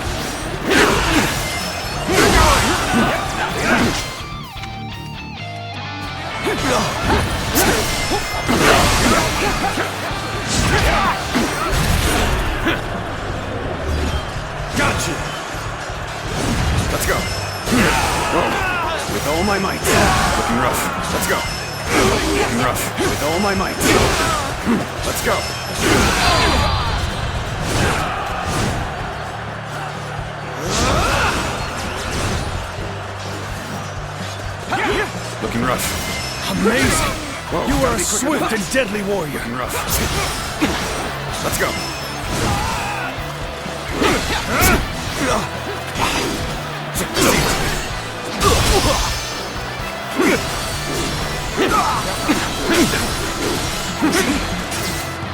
Got you! Let's go. Whoa. With all my might. Looking rough. Let's go. Looking rough. With all my might. Let's go. Looking rough. Amazing! Whoa, you are a quicker. swift and deadly warrior. Looking rough. Let's go.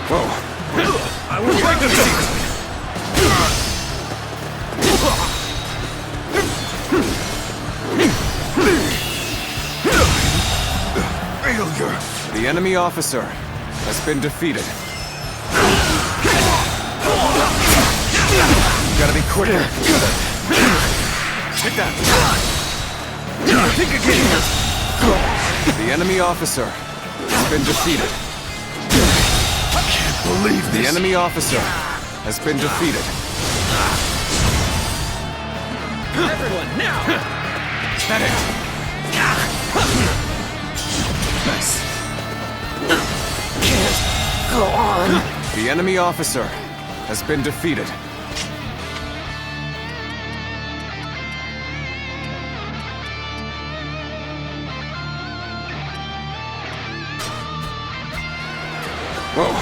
Whoa. I will break the secret. Failure. The enemy officer has been defeated. You gotta be quicker. Take that. Think again. The enemy officer has been defeated. I can't believe this. The enemy officer has been defeated. Everyone, now! That it. Nice. Can't go on. The enemy officer has been defeated. Whoa.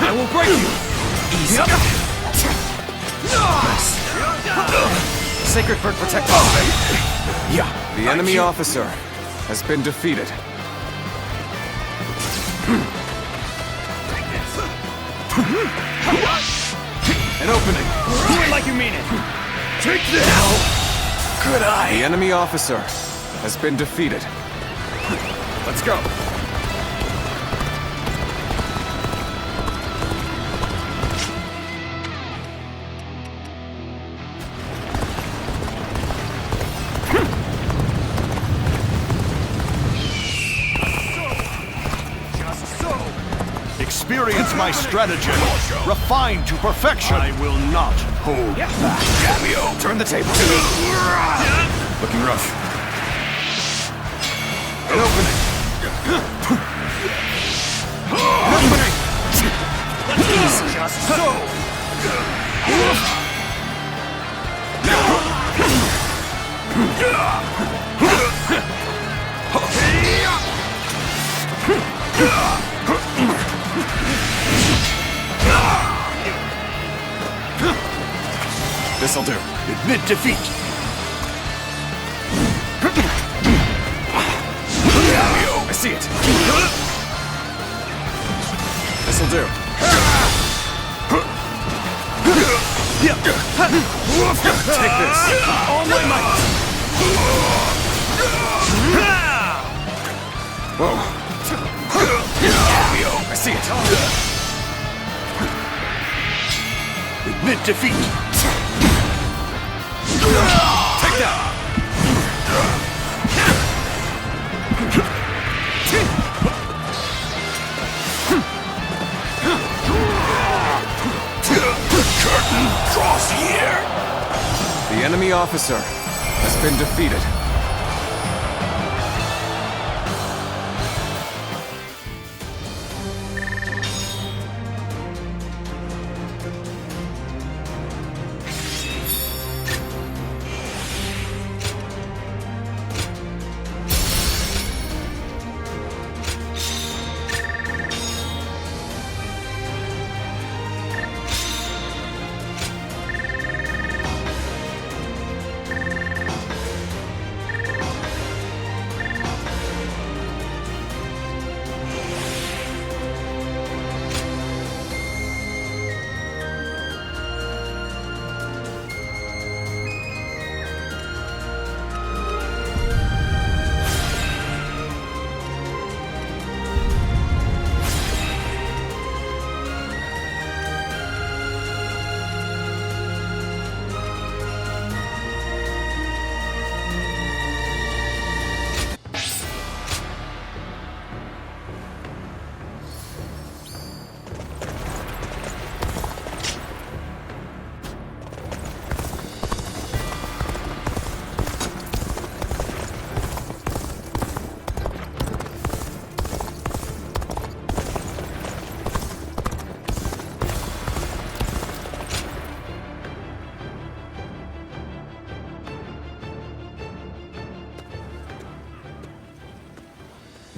I will break you. Easy. Nice. Sacred bird protect us. Yeah. The enemy officer has been defeated. An opening. Do it like you mean it. Take this. How could I? The enemy officer has been defeated. Let's go. Experience my strategy, refined to perfection. I will not hold back. Cameo. Turn the tables. Looking rough. An opening. An opening. Easy. Just so. This'll do. Admit defeat. I see it. This'll do. Take this. All my might. Whoa. Admit defeat! Take that! Curtain draws here! The enemy officer has been defeated.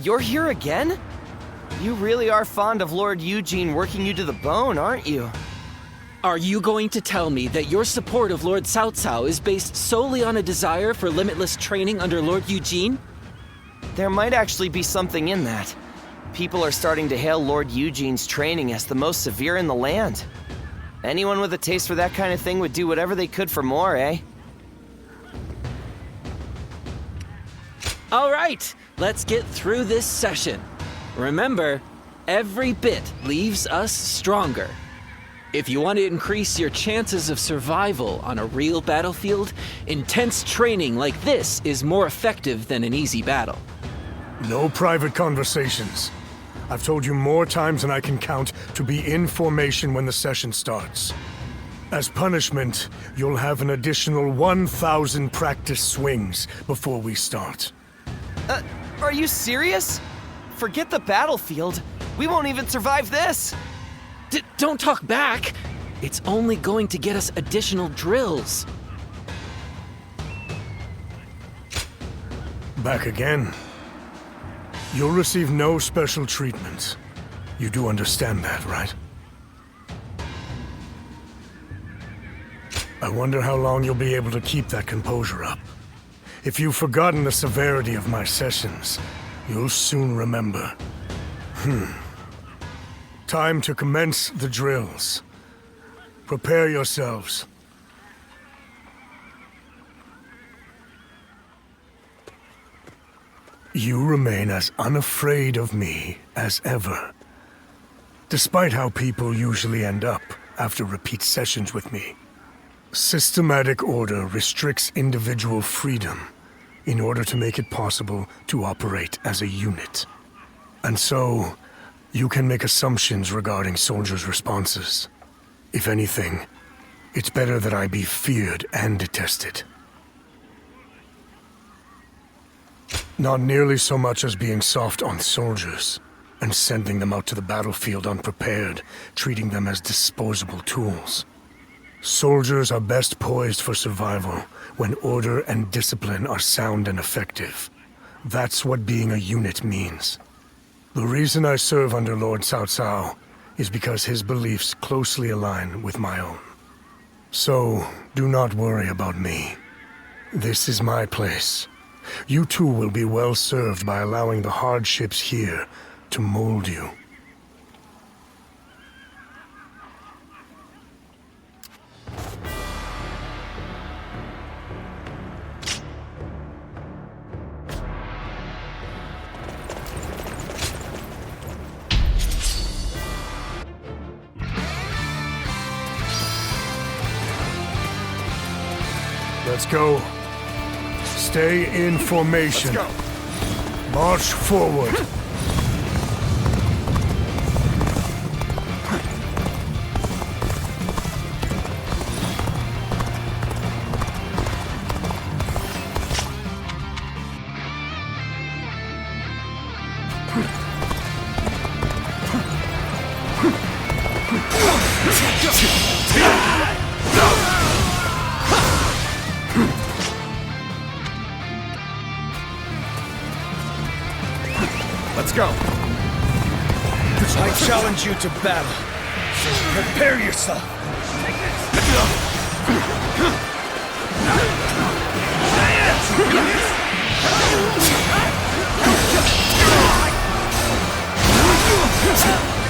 You're here again? You really are fond of Lord Eugene working you to the bone, aren't you? Are you going to tell me that your support of Lord Cao Cao is based solely on a desire for limitless training under Lord Eugene? There might actually be something in that. People are starting to hail Lord Eugene's training as the most severe in the land. Anyone with a taste for that kind of thing would do whatever they could for more, eh? All right, let's get through this session. Remember, every bit leaves us stronger. If you want to increase your chances of survival on a real battlefield, intense training like this is more effective than an easy battle. No private conversations. I've told you more times than I can count to be in formation when the session starts. As punishment, you'll have an additional 1,000 practice swings before we start. Are you serious? Forget the battlefield. We won't even survive this. Don't talk back. It's only going to get us additional drills. Back again. You'll receive no special treatment. You do understand that, right? I wonder how long you'll be able to keep that composure up. If you've forgotten the severity of my sessions, you'll soon remember. Time to commence the drills. Prepare yourselves. You remain as unafraid of me as ever. Despite how people usually end up after repeat sessions with me. Systematic order restricts individual freedom in order to make it possible to operate as a unit. And so, you can make assumptions regarding soldiers' responses. If anything, it's better that I be feared and detested. Not nearly so much as being soft on soldiers and sending them out to the battlefield unprepared, treating them as disposable tools. Soldiers are best poised for survival when order and discipline are sound and effective. That's what being a unit means. The reason I serve under Lord Cao Cao is because his beliefs closely align with my own. So, do not worry about me. This is my place. You too will be well served by allowing the hardships here to mold you. Let's go. Stay in formation. Let's go. March forward. Let's go. I challenge you to battle. Prepare yourself.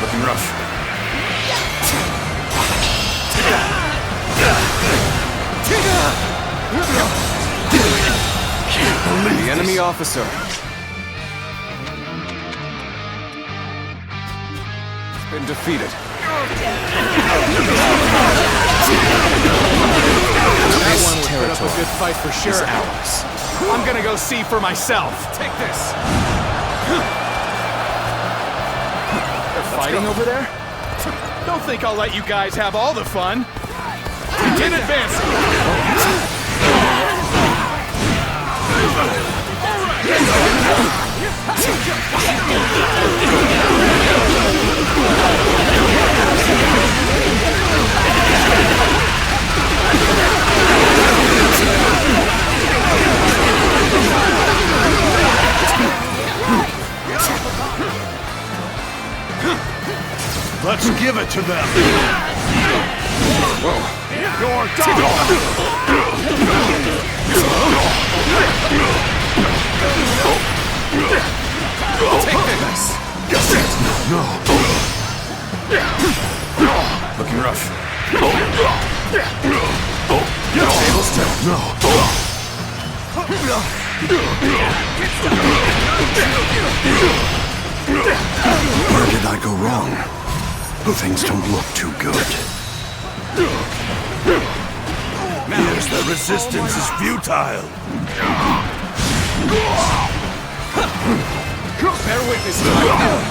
Looking rough. The enemy officer. Been defeated. That one would put up a good fight for sure. I'm gonna go see for myself. Take this. They're fighting over there? Don't think I'll let you guys have all the fun. Begin advancing. Let's give it to them. Whoa. You're Take this. No. Looking rough. Tables turn. No. Where did I go wrong? Things don't look too good. Here's the resistance is futile. Bear witness to my right.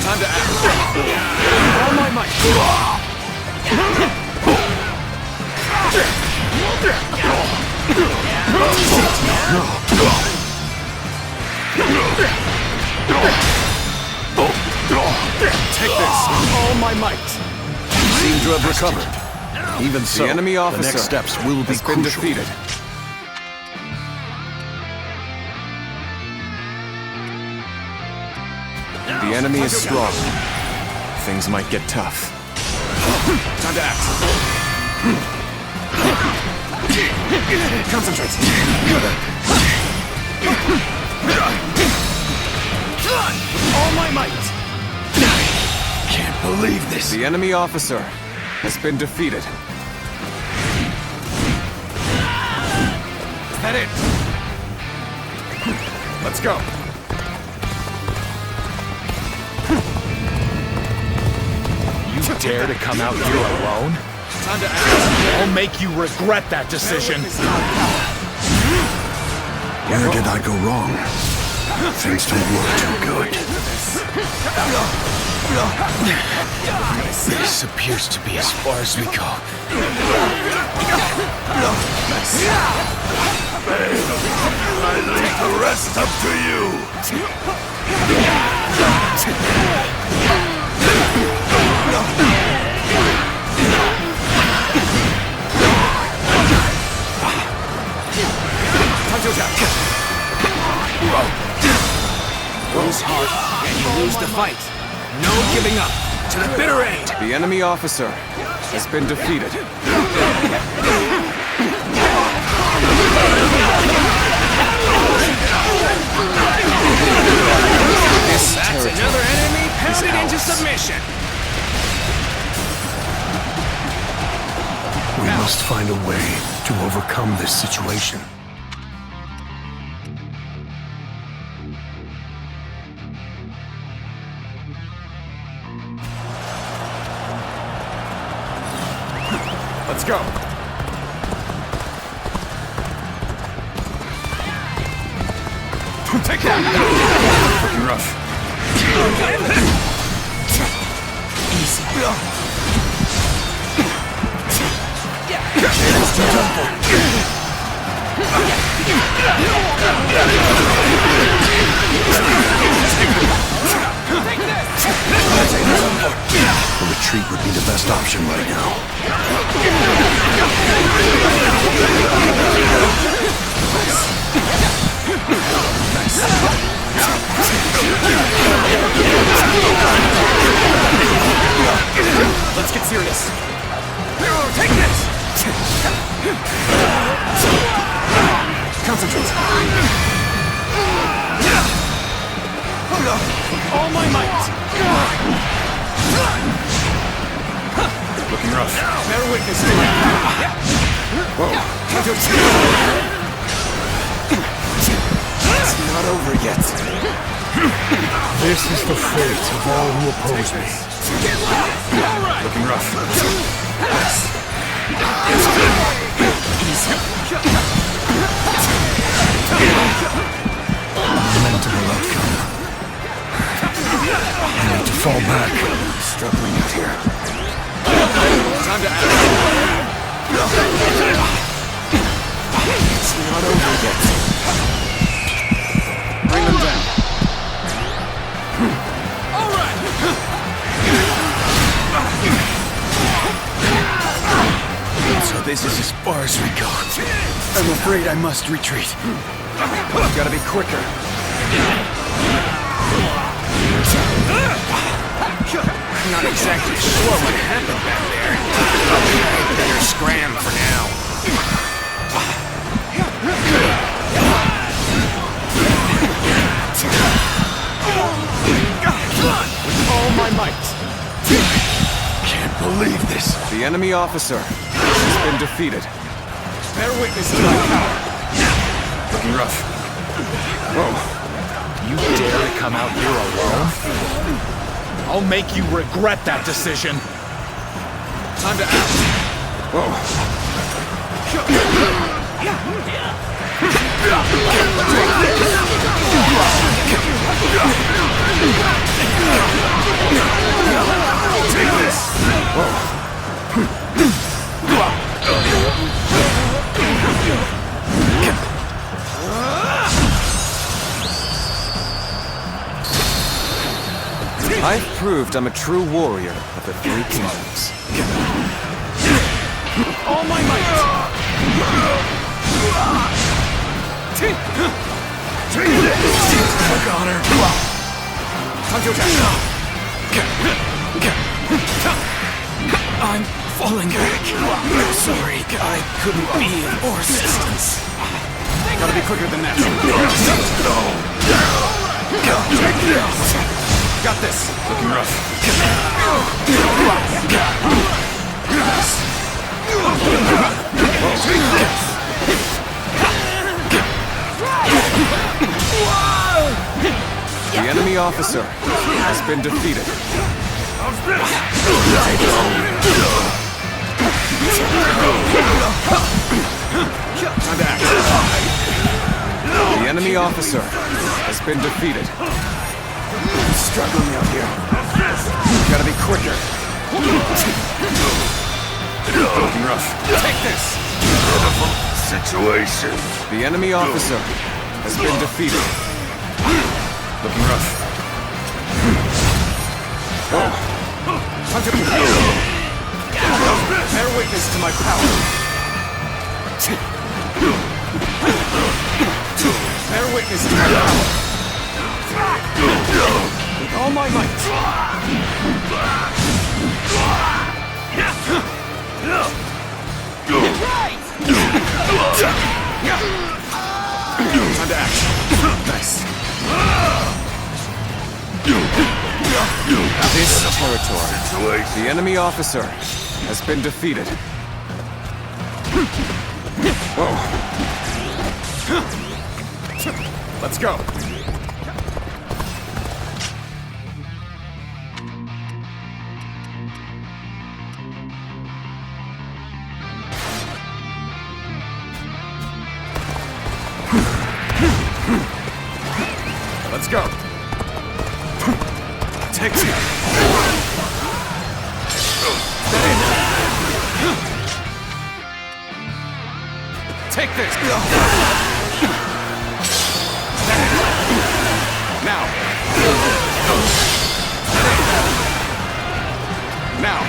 Time to act. All my might. Take this. All my might. You seem to have recovered. Even so, the enemy officer the next steps will be has been crucial. defeated. The enemy is strong. Things might get tough. Time to act. Concentrate. All my might. Can't believe this. The enemy officer has been defeated. Is that it? Let's go. You dare to come out here alone? Time to act. I'll make you regret that decision. Where did I go wrong? Things don't look too good. This appears to be as far as we go. I leave the rest up to you. Time to attack. Goes hard, and you lose the fight. No giving up. To the bitter end. The enemy officer has been defeated. That's another enemy pounded into submission. We must find a way to overcome this situation. Let's go. Take that! Looking rough. Easy. A retreat would be the best option right now. Let's get serious. Take this! Concentrate. All my might. Looking rough. Bear witness to it. Whoa. It's not over yet. This is the fate of all who oppose me. Looking rough. Lamentable outcome. I need to fall back. Struggling out here. Time to act. It's not over yet. Bring them down. All right. So this is as far as we go. I'm afraid I must retreat. Gotta be quicker. I'm not exactly sure what happened back there. Better scram for now. With all my might. Can't believe this. The enemy officer has been defeated. Bear witness to my power. Looking rough. Whoa. You dare to come out here alone? I'll make you regret that decision. Time to act. Whoa. Take this. Whoa. I've proved I'm a true warrior of the Three Kingdoms. All my might! Take this! Look on her! Time to attack! I'm falling back. Sorry, I couldn't be of more assistance. Gotta be quicker than that. Got this. Looking rough. The enemy officer has been defeated. Time to act. The enemy officer has been defeated. I'm struggling out here. Gotta be quicker. Looking rough. Take this! Pitiful situation. The enemy officer has been defeated. Looking rough. Whoa. Time to bear witness to my power. Bear witness to my power. With all my might. Time to act. Nice. This territory. The enemy officer has been defeated. Whoa. Let's go. Take it. Take this. Now. Now.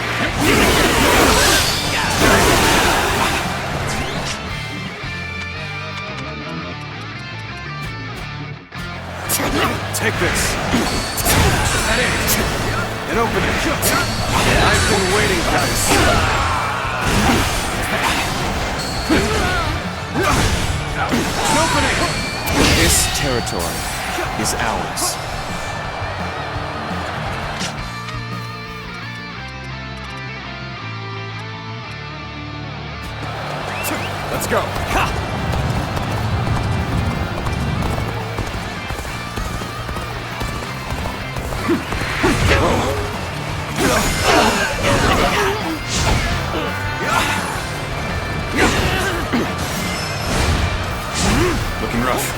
Take this. And open it. I've been waiting for this. An opening! This territory is ours. Let's go. Looking rough.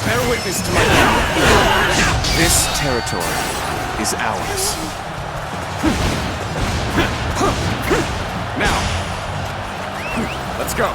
Bear witness to my power. This territory is ours. Now, let's go.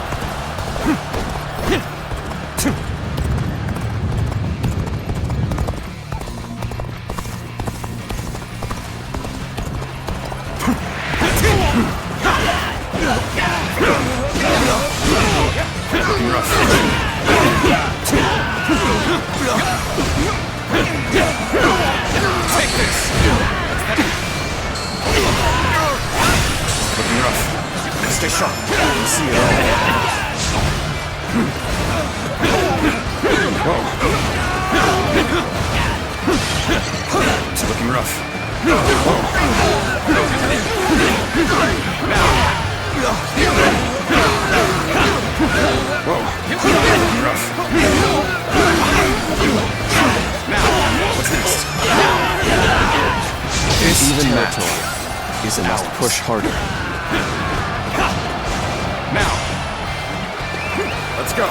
Take this! Looking rough. Stay sharp. We'll see it all. It's looking rough. What's next? This even territory is enough to push harder. Now, let's go.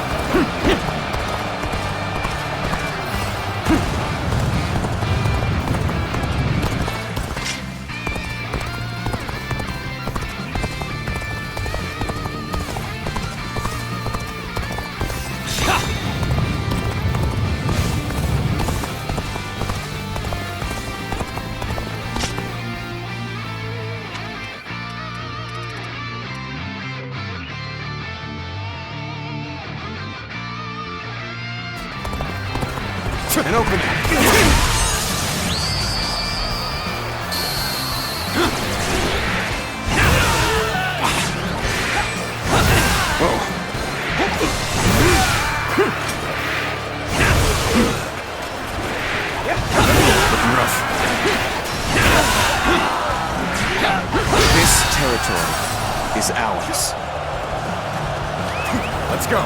And open it. Whoa. Looking rough. This territory is ours. Let's go.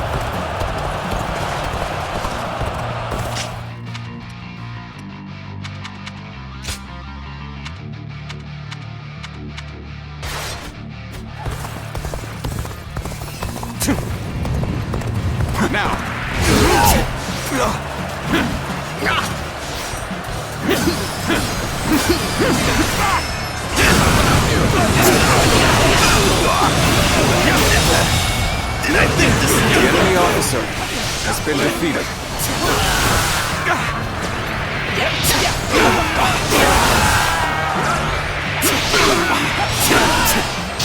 Now. Did I think this? The enemy officer has been defeated.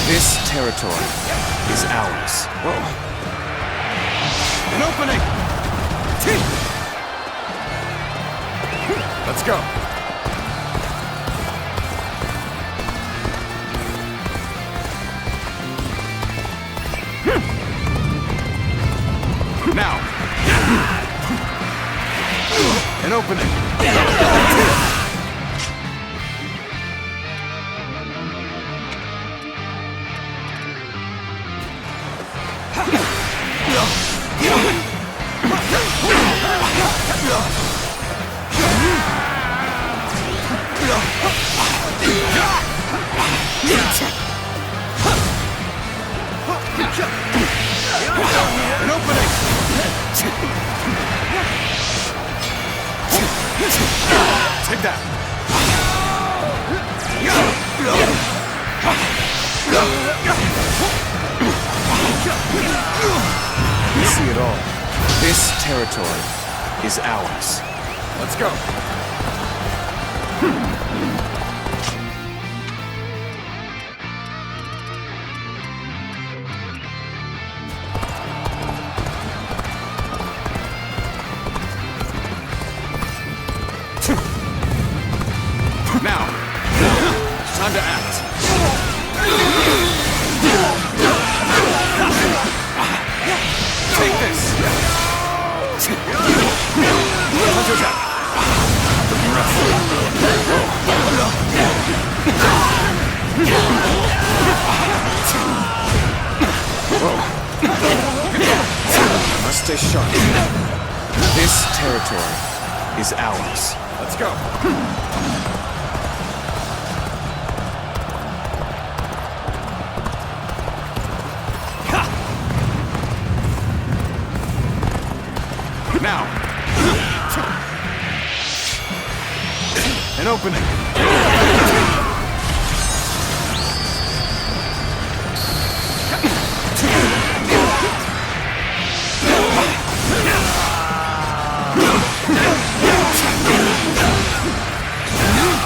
This territory is ours. Whoa. An opening! Let's go. Now. An opening. Take that! We see it all. This territory is ours. Let's go! Now, it's time to act. Take this. Touch your attack. Looking rough. Whoa. Must stay sharp. This territory is ours. Let's go. Now! An opening!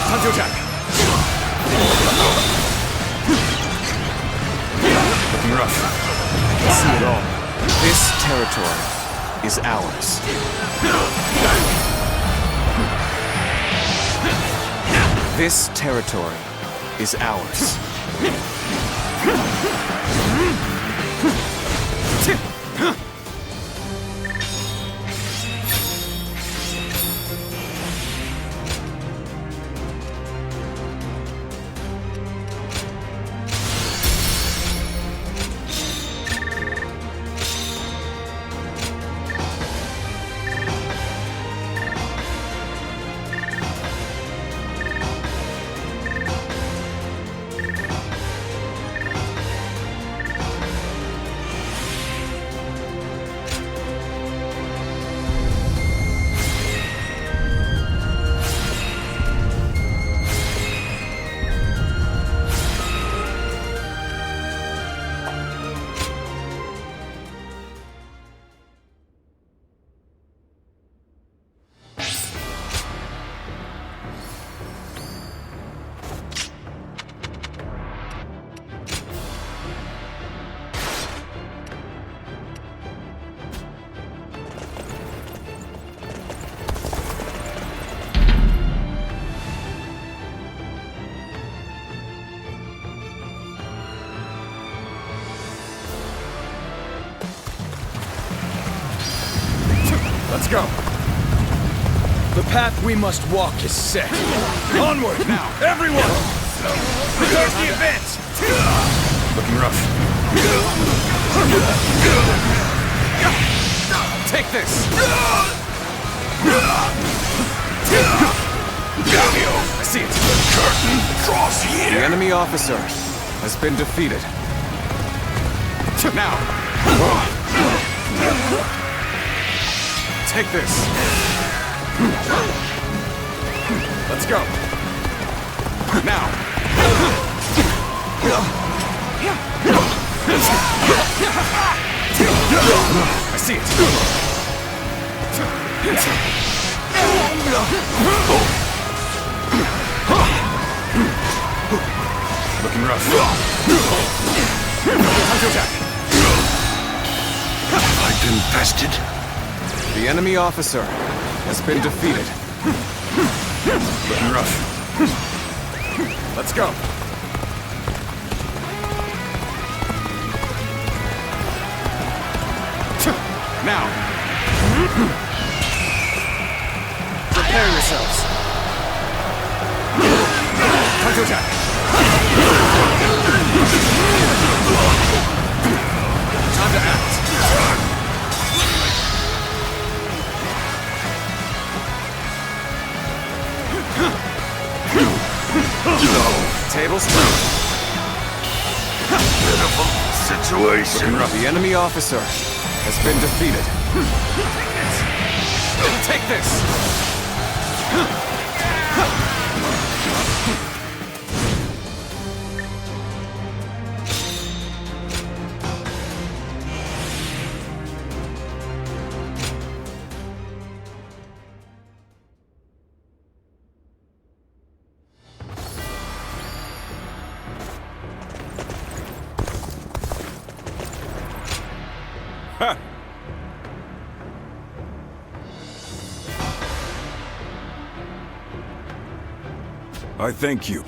Time to attack! Looking rough. I can see it all. This territory is ours. This territory is ours. Let's go. The path we must walk is set. Onward now, everyone! Start the advance! Looking rough. Take this! I see it. The curtain draws here. The enemy officer has been defeated. Now! Take this. Let's go. Now. I see it. Looking rough. Time to attack. I've been bested. The enemy officer has been defeated. Looking rough. Let's go. Now. Prepare yourselves. Time to attack. Time to act. Tables turned. Pitiful situation. The enemy officer has been defeated. Take this. I thank you.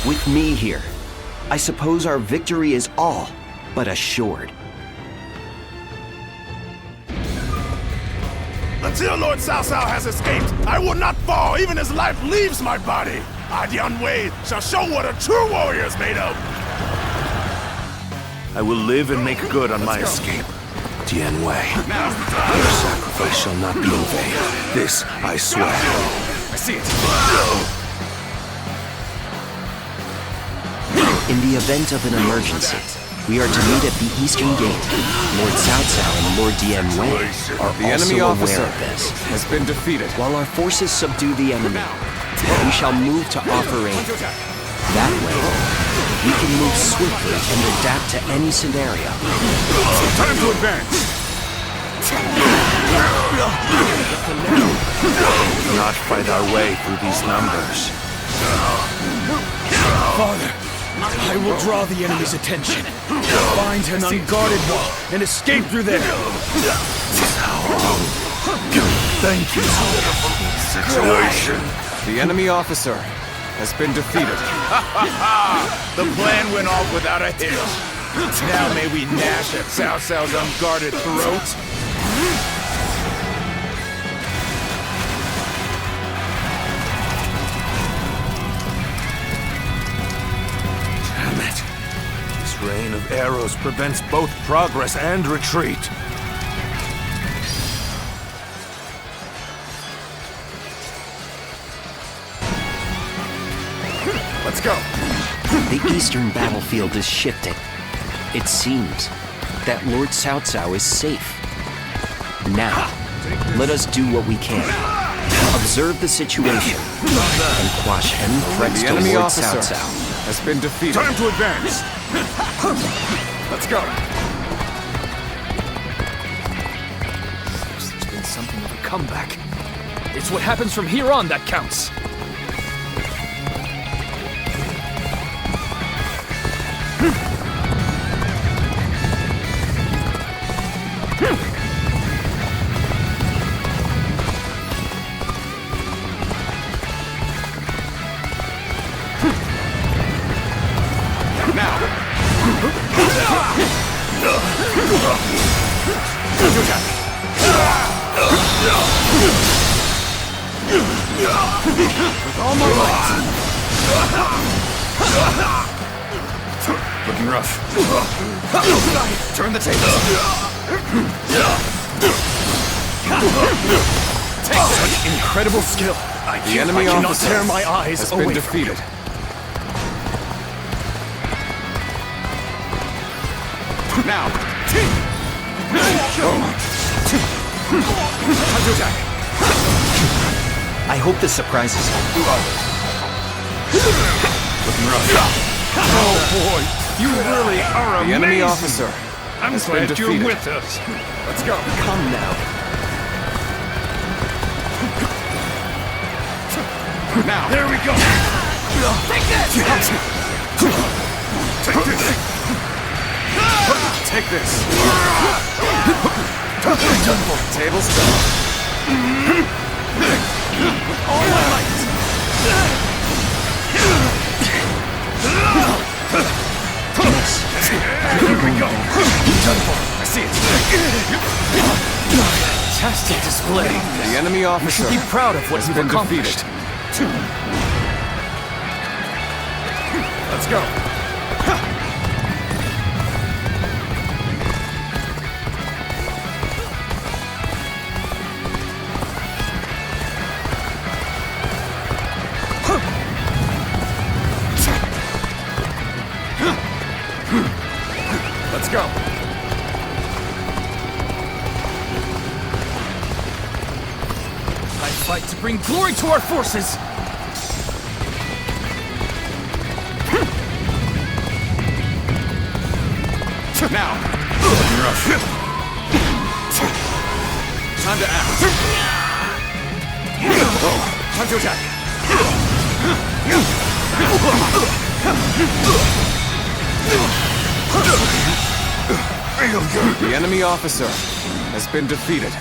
With me here, I suppose our victory is all but assured. Until Lord Cao has escaped, I will not fall even as life leaves my body. Yan Wei shall show what a true warrior is made of. I will live and make good on my escape. Tian Wei, your sacrifice shall not be in vain. This I swear. I see it. In the event of an emergency, we are to meet at the Eastern Gate. Lord Cao and Lord Dian Wei are The enemy also officer aware of this. has been defeated. While our forces subdue the enemy, we shall move to offer aid. That way, we can move swiftly and adapt to any scenario. Time to advance. Not fight our way through these numbers. Father, I will draw the enemy's attention. Find an unguarded wall and escape through there. Thank you. Situation. The enemy officer has been defeated. The plan went off without a hitch. Now may we gnash at Cao Cao's unguarded throat. This rain of arrows prevents both progress and retreat. Let's go. The eastern battlefield is shifting. It seems that Lord Cao is safe. Now, let us do what we can. Observe the situation and quash any threats The to enemy Lord officer Cao. has been defeated. Time to advance. Let's go. There's been something of a comeback. It's what happens from here on that counts. With all my might. Looking rough. Turn the tables. Such incredible skill. The enemy cannot officer tear my eyes has away been from you. defeated. Now. Time to attack. I hope this surprises you. Looking rough. Oh boy, you really are amazing. The enemy officer I'm has been glad you're defeated. with us. Let's go. Come now. Now. There we go. Take this. Take this. Take this. Tables turn. All my might. There we go. I see it. Fantastic display. The enemy You officer should be proud of what has you've been accomplished. defeated. Let's go. Let's go. I fight to bring glory to our forces! Now! Rough. Time to act. Oh, time to attack. The enemy officer has been defeated.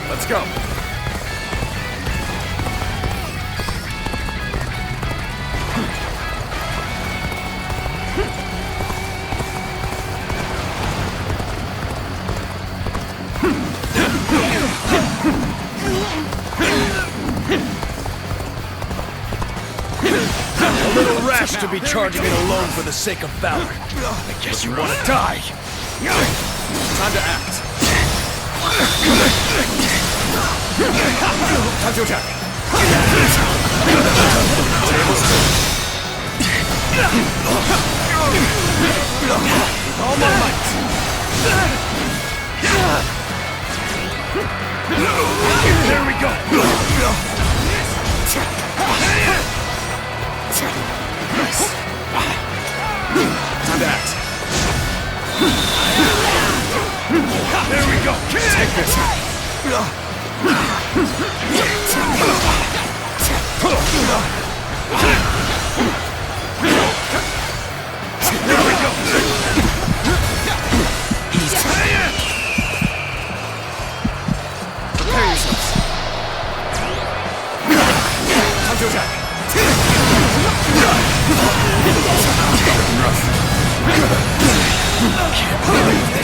Let's go. A little rash to be charging it alone for the sake of valor. I guess you want to die. Time to act. Time to attack. All my might. There we go. Time to act. There we go. Take this. There we go. Prepare yourselves. Time to attack.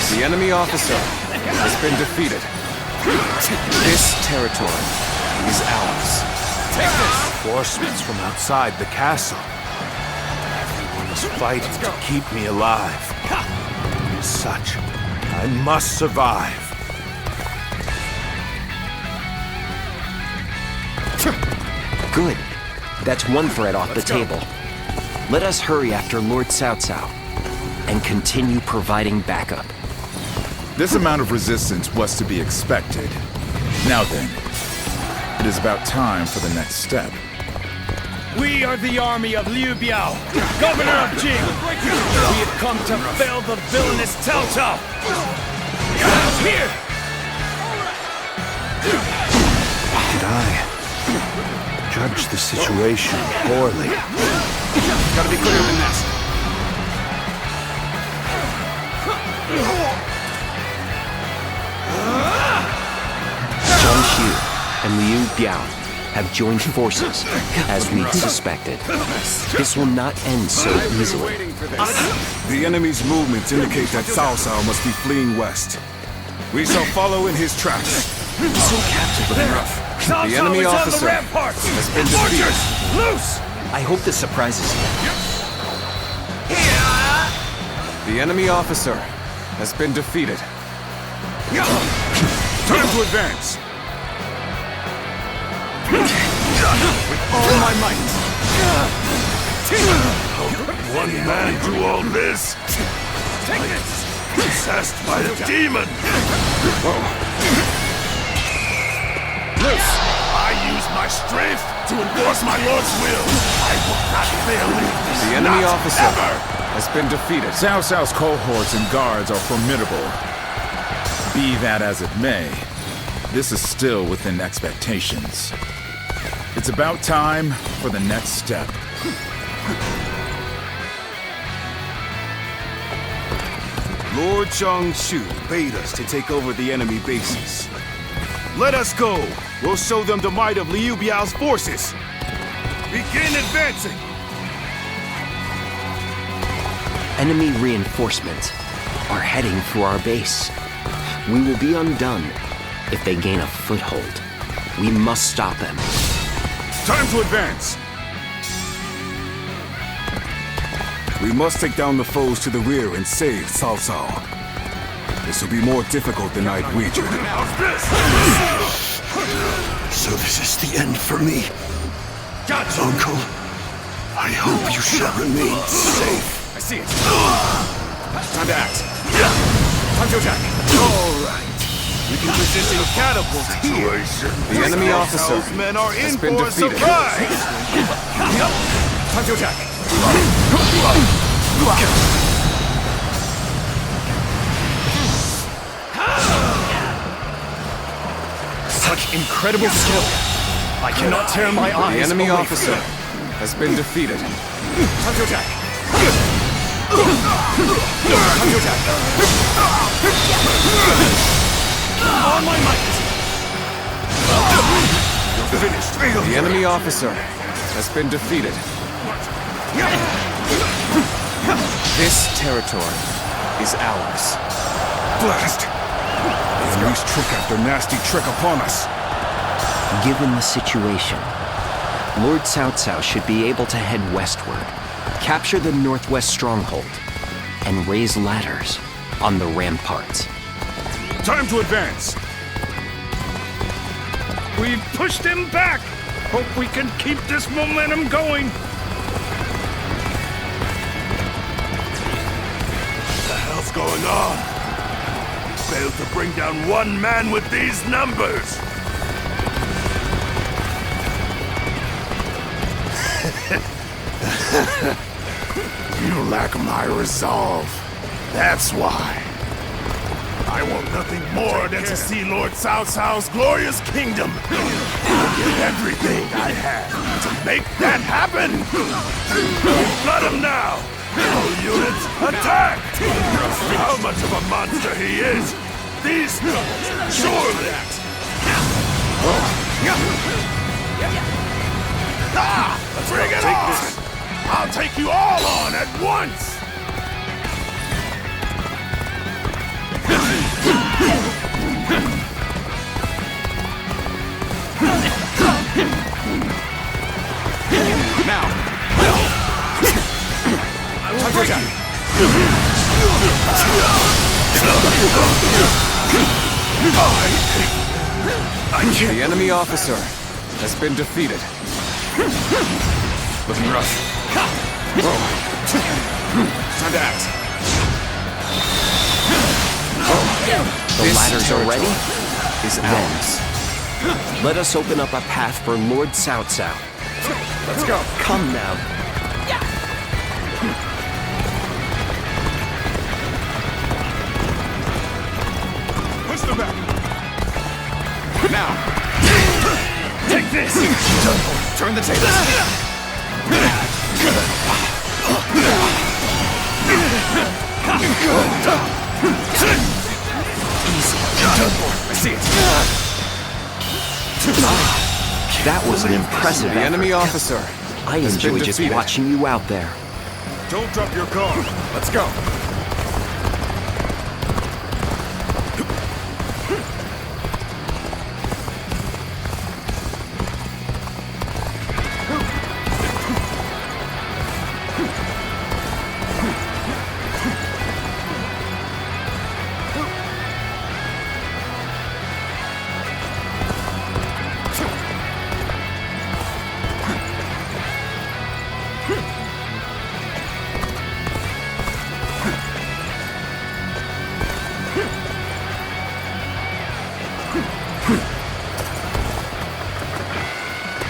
The enemy officer has been defeated. This territory is ours. Take this! Reinforcements from outside the castle. Everyone is fighting to keep me alive. As such, I must survive. Good. That's one threat off the table. Let us hurry after Lord Cao Cao and continue providing backup. This amount of resistance was to be expected. Now then, it is about time for the next step. We are the army of Liu Biao, governor of Qing. We have come to fell the villainous Cao Cao. Here! Did I judge the situation poorly? Gotta be clearer than that. Zhang Xu and Liu Biao have joined forces, as we suspected. This will not end so easily. The enemy's movements indicate that Cao Cao must be fleeing west. We shall follow in his tracks. So captive with rough. The enemy officer has been defeated. Loose! I hope this surprises you. The enemy officer has been defeated. Time to advance! With all my might! How could one man do all this? Take this! Possessed by a demon! Loose! I use my strength to enforce my lord's will. I will not fail you. The enemy Not officer ever. has been defeated. Cao Cao's cohorts and guards are formidable. Be that as it may, this is still within expectations. It's about time for the next step. Lord Shu bade us to take over the enemy bases. Let us go! We'll show them the might of Liu Biao's forces! Begin advancing! Enemy reinforcements are heading for our base. We will be undone if they gain a foothold. We must stop them. Time to advance! We must take down the foes to the rear and save Cao Cao. This will be more difficult than I'd wagered. So this is the end for me. Uncle, I hope you shall remain safe. I see it. Time to act. Time to attack. All right. We can position catapults here. The enemy officer Men are has in been for a defeated. surprise. Time to attack. Such incredible skill. I cannot tear my eyes. The enemy officer has been defeated. Time to attack. Time to attack. On my might. You're finished. The enemy officer has been defeated. This territory is ours. Blast! The enemy's trick after nasty trick upon us. Given the situation, Lord Cao Cao should be able to head westward, capture the northwest stronghold, and raise ladders on the ramparts. Time to advance. We've pushed him back. Hope we can keep this momentum going. What the hell's going on? Failed to bring down one man with these numbers. You lack my resolve. That's why. I want nothing more than to see Lord Cao Cao's glorious kingdom. I'll give everything I have to make that happen. Let him now. All units, attack! How much of a monster he is, these surely. Let's bring it on! I'll take you all on at once! Now! Time to attack! The enemy officer has been defeated. Looking rough. Time to act. The ladders are ready? Is ours. Let us open up a path for Lord Cao Cao. Let's go. Come now. Push them back. Now. Take this! Turn the tables. I see it. That was an impressive The effort. enemy officer I has enjoy been just defeated. watching you out there. Don't drop your guard. Let's go.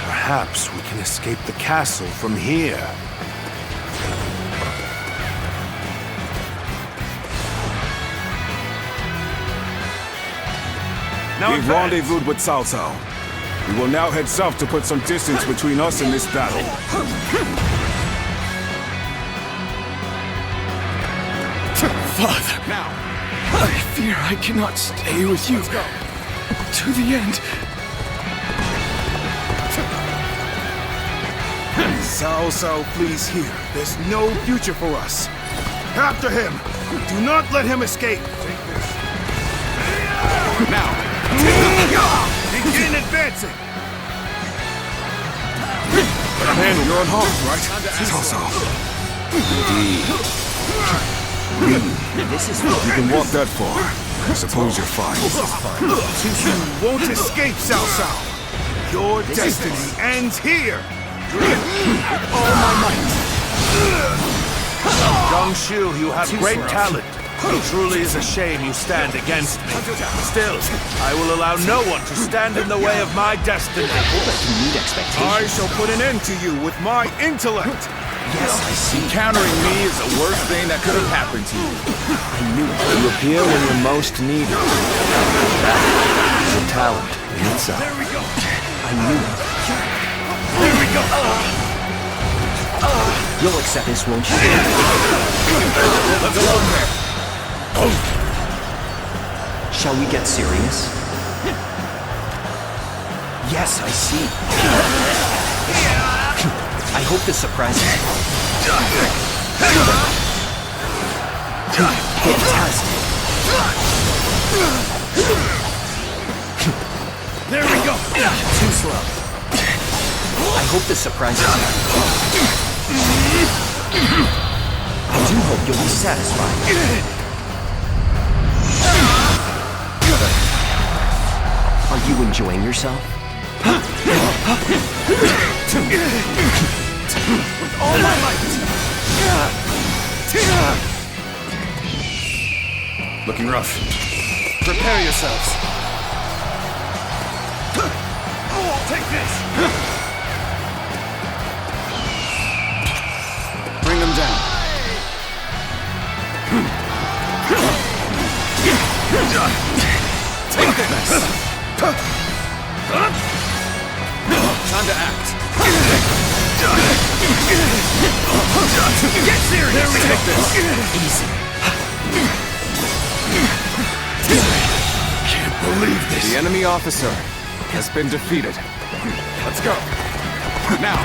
Perhaps we can escape the castle from here. We've rendezvoused with Cao Cao. We will now head south to put some distance between us and this battle. Father, Now. I fear I cannot stay with you to the end. Cao Cao, please hear. There's no future for us. After him. Do not let him escape. Now. Begin advancing. Man, you're unharmed, right? Cao Cao. This is You can walk that far. I suppose you're fine. You won't escape, Cao Cao. Your destiny ends here. With all my might. Shu, you have great talent. It truly is a shame you stand against me. Still, I will allow no one to stand in the way of my destiny. I shall put an end to you with my intellect. Yes, I see. Encountering me is the worst thing that could have happened to you. I knew it. You appear when you're most needed. That is a talent in itself. There we go. I knew it. There we go. You'll accept this, won't you? Let's go there. Shall we get serious? Yes, I see. I hope this surprises you. Fantastic. There we go. Too slow. I hope this surprises you. I do hope you'll be satisfied. Are you enjoying yourself? With all my might. Looking rough. Prepare yourselves. Take this. Bring them down. Take this. Time to act. Get serious. There we take this. Easy. Can't believe this. The enemy officer has been defeated. Let's go. Now.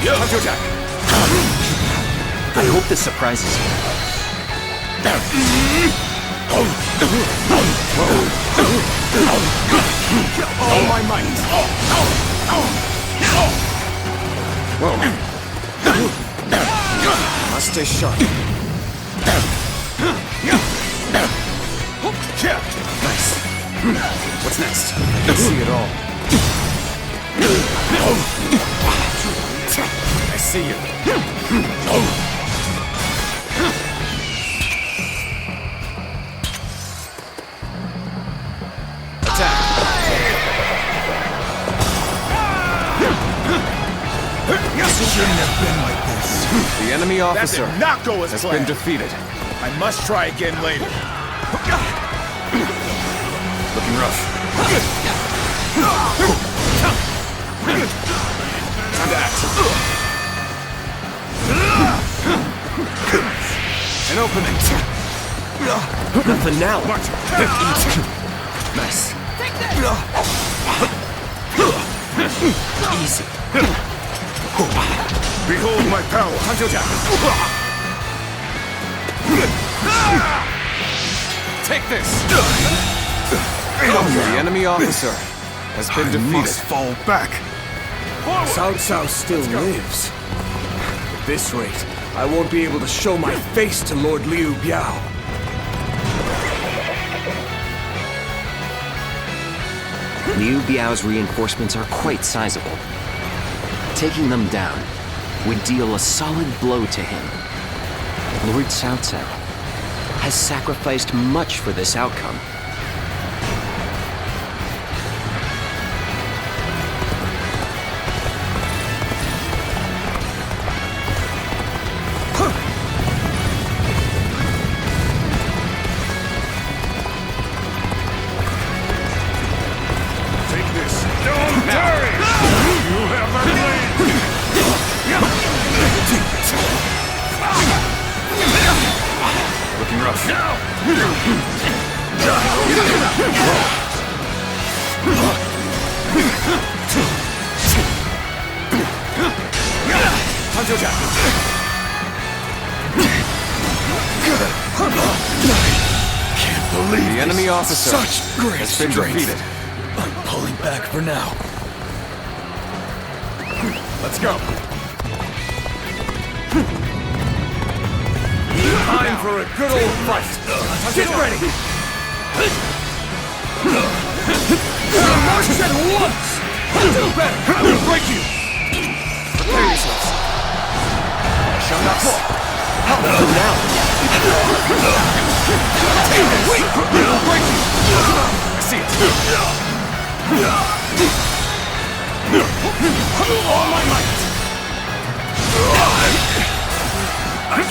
Time to attack. I hope this surprises you. All my might. Whoa. Must stay sharp. Nice. What's next? I can see it all. I see you. Shouldn't have been like this. The enemy officer That did not go as has planned. been defeated. I must try again later. Looking rough. Time to act. An opening. Nothing now. March. Nice. Easy. Behold my power. Time to attack. Take this. The enemy officer has been defeated. Must fall back. Cao Cao still lives. At this rate, I won't be able to show my face to Lord Liu Biao. Liu Biao's reinforcements are quite sizable. Taking them down would deal a solid blow to him. Lord Cao Cao has sacrificed much for this outcome. The enemy officer has been defeated. I'm pulling back for now. Let's go. Time for a good old fight. Get ready. March at once. Do better. I will break you. Prepare yourselves. I shall not fall. See it. All my might.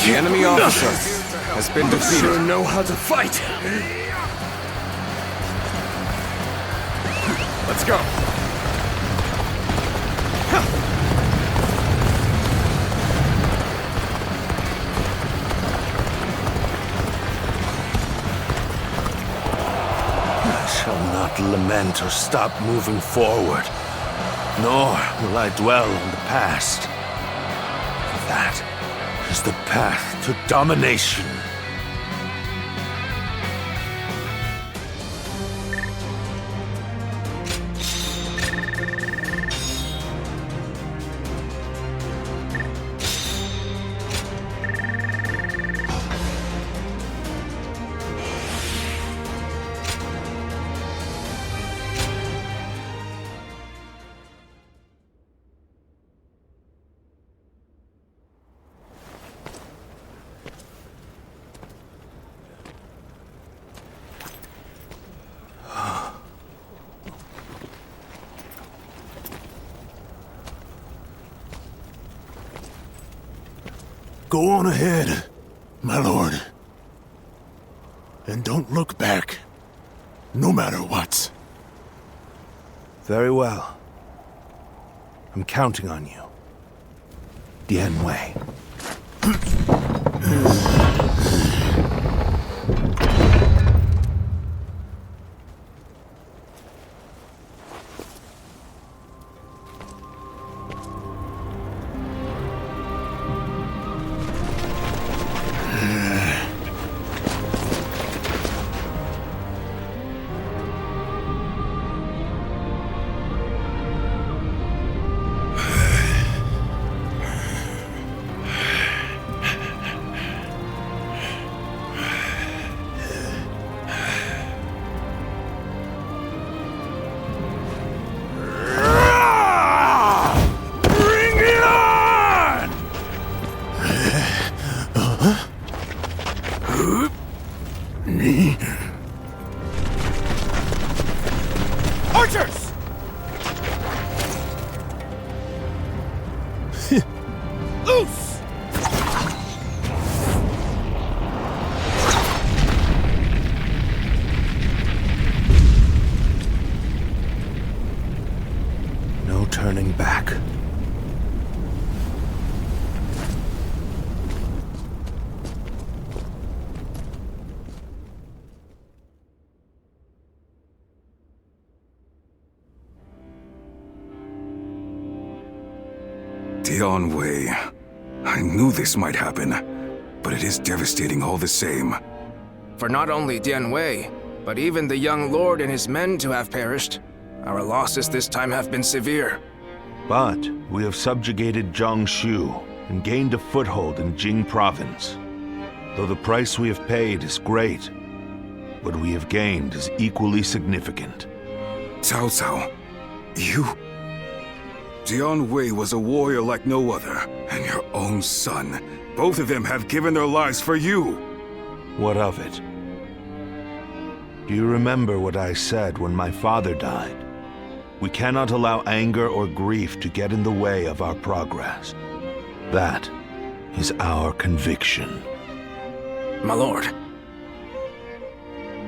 The enemy officer has been defeated. Sure know how to fight. Let's go. I shall not lament or stop moving forward, nor will I dwell on the past. For that is the path to domination. Go on ahead, my lord. And don't look back, no matter what. Very well. I'm counting on you. Dian Wei. Archers! Loose! No turning back. Dian Wei. I knew this might happen, but it is devastating all the same. For not only Dian Wei, but even the young lord and his men to have perished, our losses this time have been severe. But we have subjugated Jiangsu and gained a foothold in Jing province. Though the price we have paid is great, what we have gained is equally significant. Cao Cao, you... Dian Wei was a warrior like no other, and your own son. Both of them have given their lives for you. What of it? Do you remember what I said when my father died? We cannot allow anger or grief to get in the way of our progress. That is our conviction. My lord.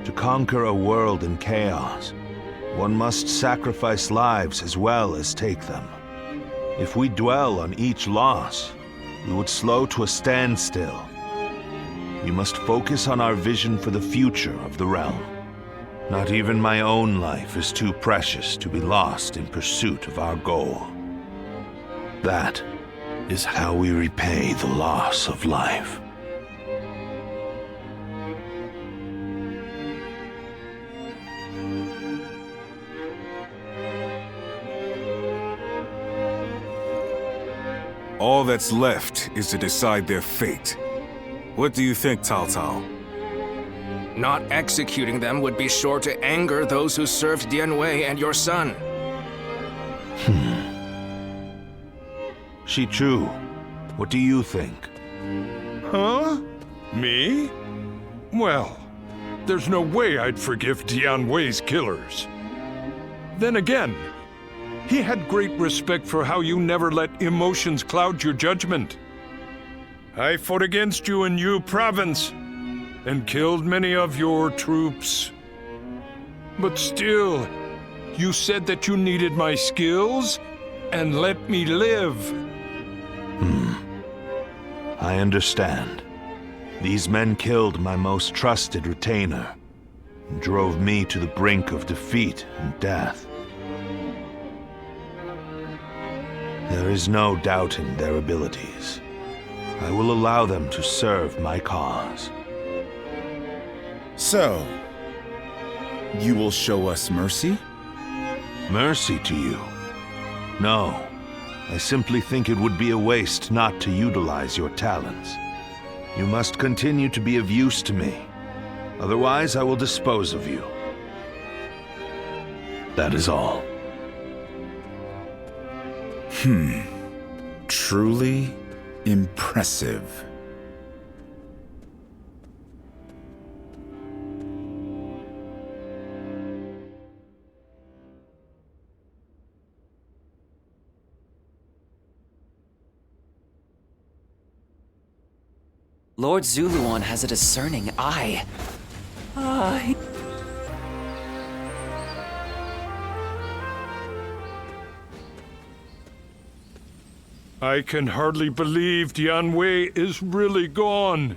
To conquer a world in chaos, one must sacrifice lives as well as take them. If we dwell on each loss, we would slow to a standstill. We must focus on our vision for the future of the realm. Not even my own life is too precious to be lost in pursuit of our goal. That is how we repay the loss of life. All that's left is to decide their fate. What do you think, Cao Cao? Not executing them would be sure to anger those who served Dian Wei and your son. Shi Chu, what do you think? Huh? Me? Well, there's no way I'd forgive Dian Wei's killers. Then again, he had great respect for how you never let emotions cloud your judgment. I fought against you in Yu Province and killed many of your troops. But still, you said that you needed my skills and let me live. I understand. These men killed my most trusted retainer and drove me to the brink of defeat and death. There is no doubting their abilities. I will allow them to serve my cause. So, you will show us mercy? Mercy to you? No. I simply think it would be a waste not to utilize your talents. You must continue to be of use to me. Otherwise, I will dispose of you. That is all. Truly impressive. Lord Zuluan has a discerning eye. I can hardly believe Dian Wei is really gone.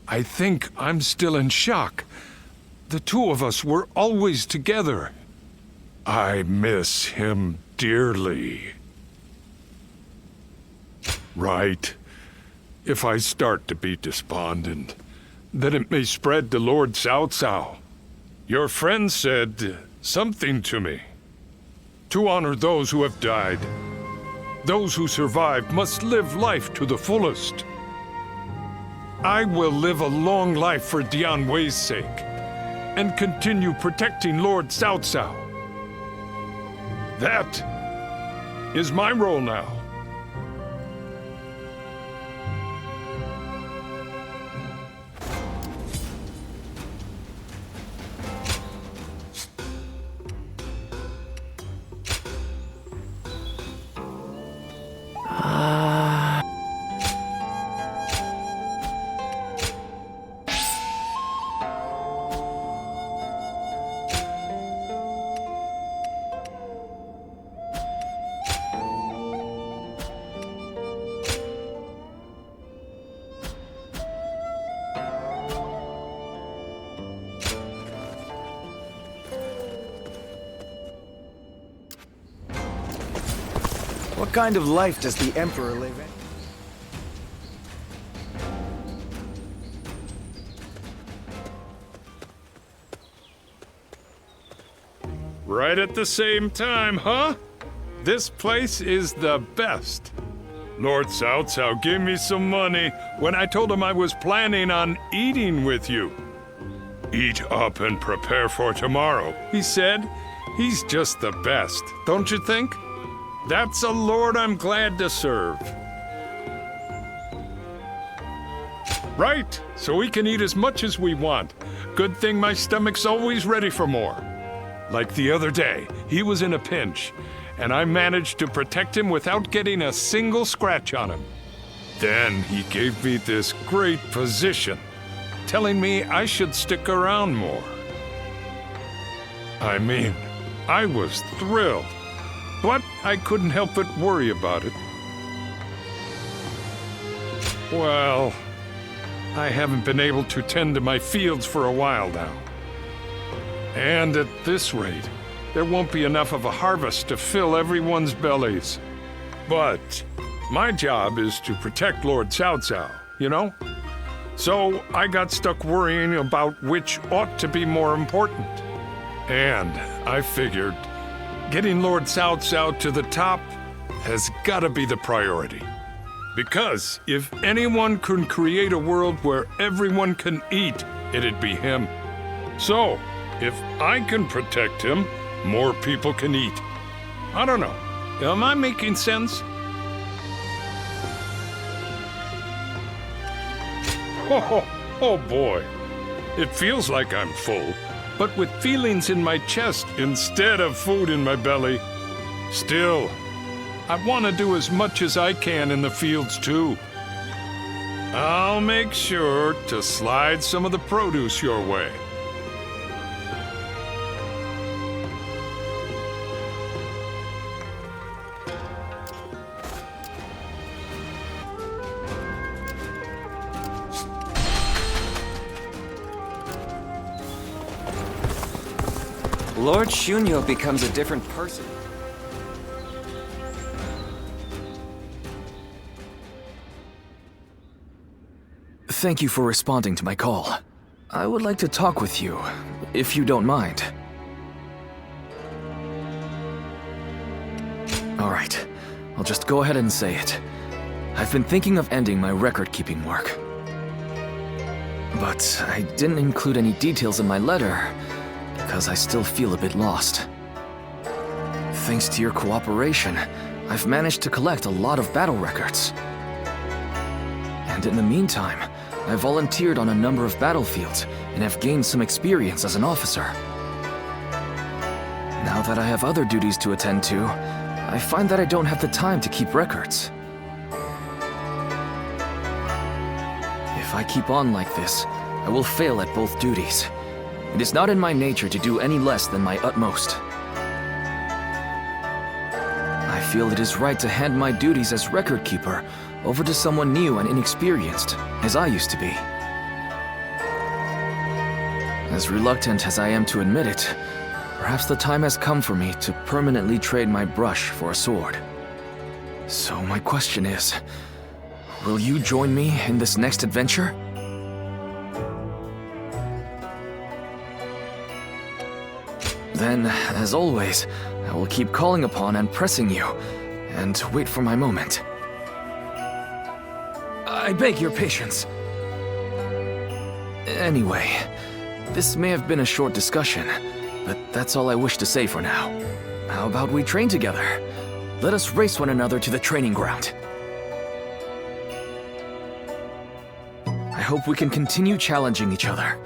I think I'm still in shock. The two of us were always together. I miss him dearly. Right. If I start to be despondent, then it may spread to Lord Cao Cao. Your friend said something to me. To honor those who have died. Those who survived must live life to the fullest. I will live a long life for Dian Wei's sake, and continue protecting Lord Cao Cao. That is my role now. What kind of life does the Emperor live in? Right at the same time, huh? This place is the best. Lord Cao Cao gave me some money when I told him I was planning on eating with you. Eat up and prepare for tomorrow, he said. He's just the best, don't you think? That's a lord I'm glad to serve. Right, so we can eat as much as we want. Good thing my stomach's always ready for more. Like the other day, he was in a pinch, and I managed to protect him without getting a single scratch on him. Then he gave me this great position, telling me I should stick around more. I mean, I was thrilled, but I couldn't help but worry about it. Well, I haven't been able to tend to my fields for a while now. And at this rate, there won't be enough of a harvest to fill everyone's bellies. But my job is to protect Lord Cao Cao, you know? So I got stuck worrying about which ought to be more important. And I figured getting Lord Cao Cao to the top has got to be the priority. Because if anyone can create a world where everyone can eat, it'd be him. So, if I can protect him, more people can eat. I don't know. Am I making sense? Oh boy. It feels like I'm full, but with feelings in my chest instead of food in my belly. Still, I want to do as much as I can in the fields too. I'll make sure to slide some of the produce your way. Lord Shunyo becomes a different person. Thank you for responding to my call. I would like to talk with you, if you don't mind. Alright, I'll just go ahead and say it. I've been thinking of ending my record-keeping work. But I didn't include any details in my letter, because I still feel a bit lost. Thanks to your cooperation, I've managed to collect a lot of battle records. And in the meantime, I volunteered on a number of battlefields and have gained some experience as an officer. Now that I have other duties to attend to, I find that I don't have the time to keep records. If I keep on like this, I will fail at both duties. It is not in my nature to do any less than my utmost. I feel it is right to hand my duties as record keeper over to someone new and inexperienced, as I used to be. As reluctant as I am to admit it, perhaps the time has come for me to permanently trade my brush for a sword. So my question is, will you join me in this next adventure? Then, as always, I will keep calling upon and pressing you, and wait for my moment. I beg your patience. Anyway, this may have been a short discussion, but that's all I wish to say for now. How about we train together? Let us race one another to the training ground. I hope we can continue challenging each other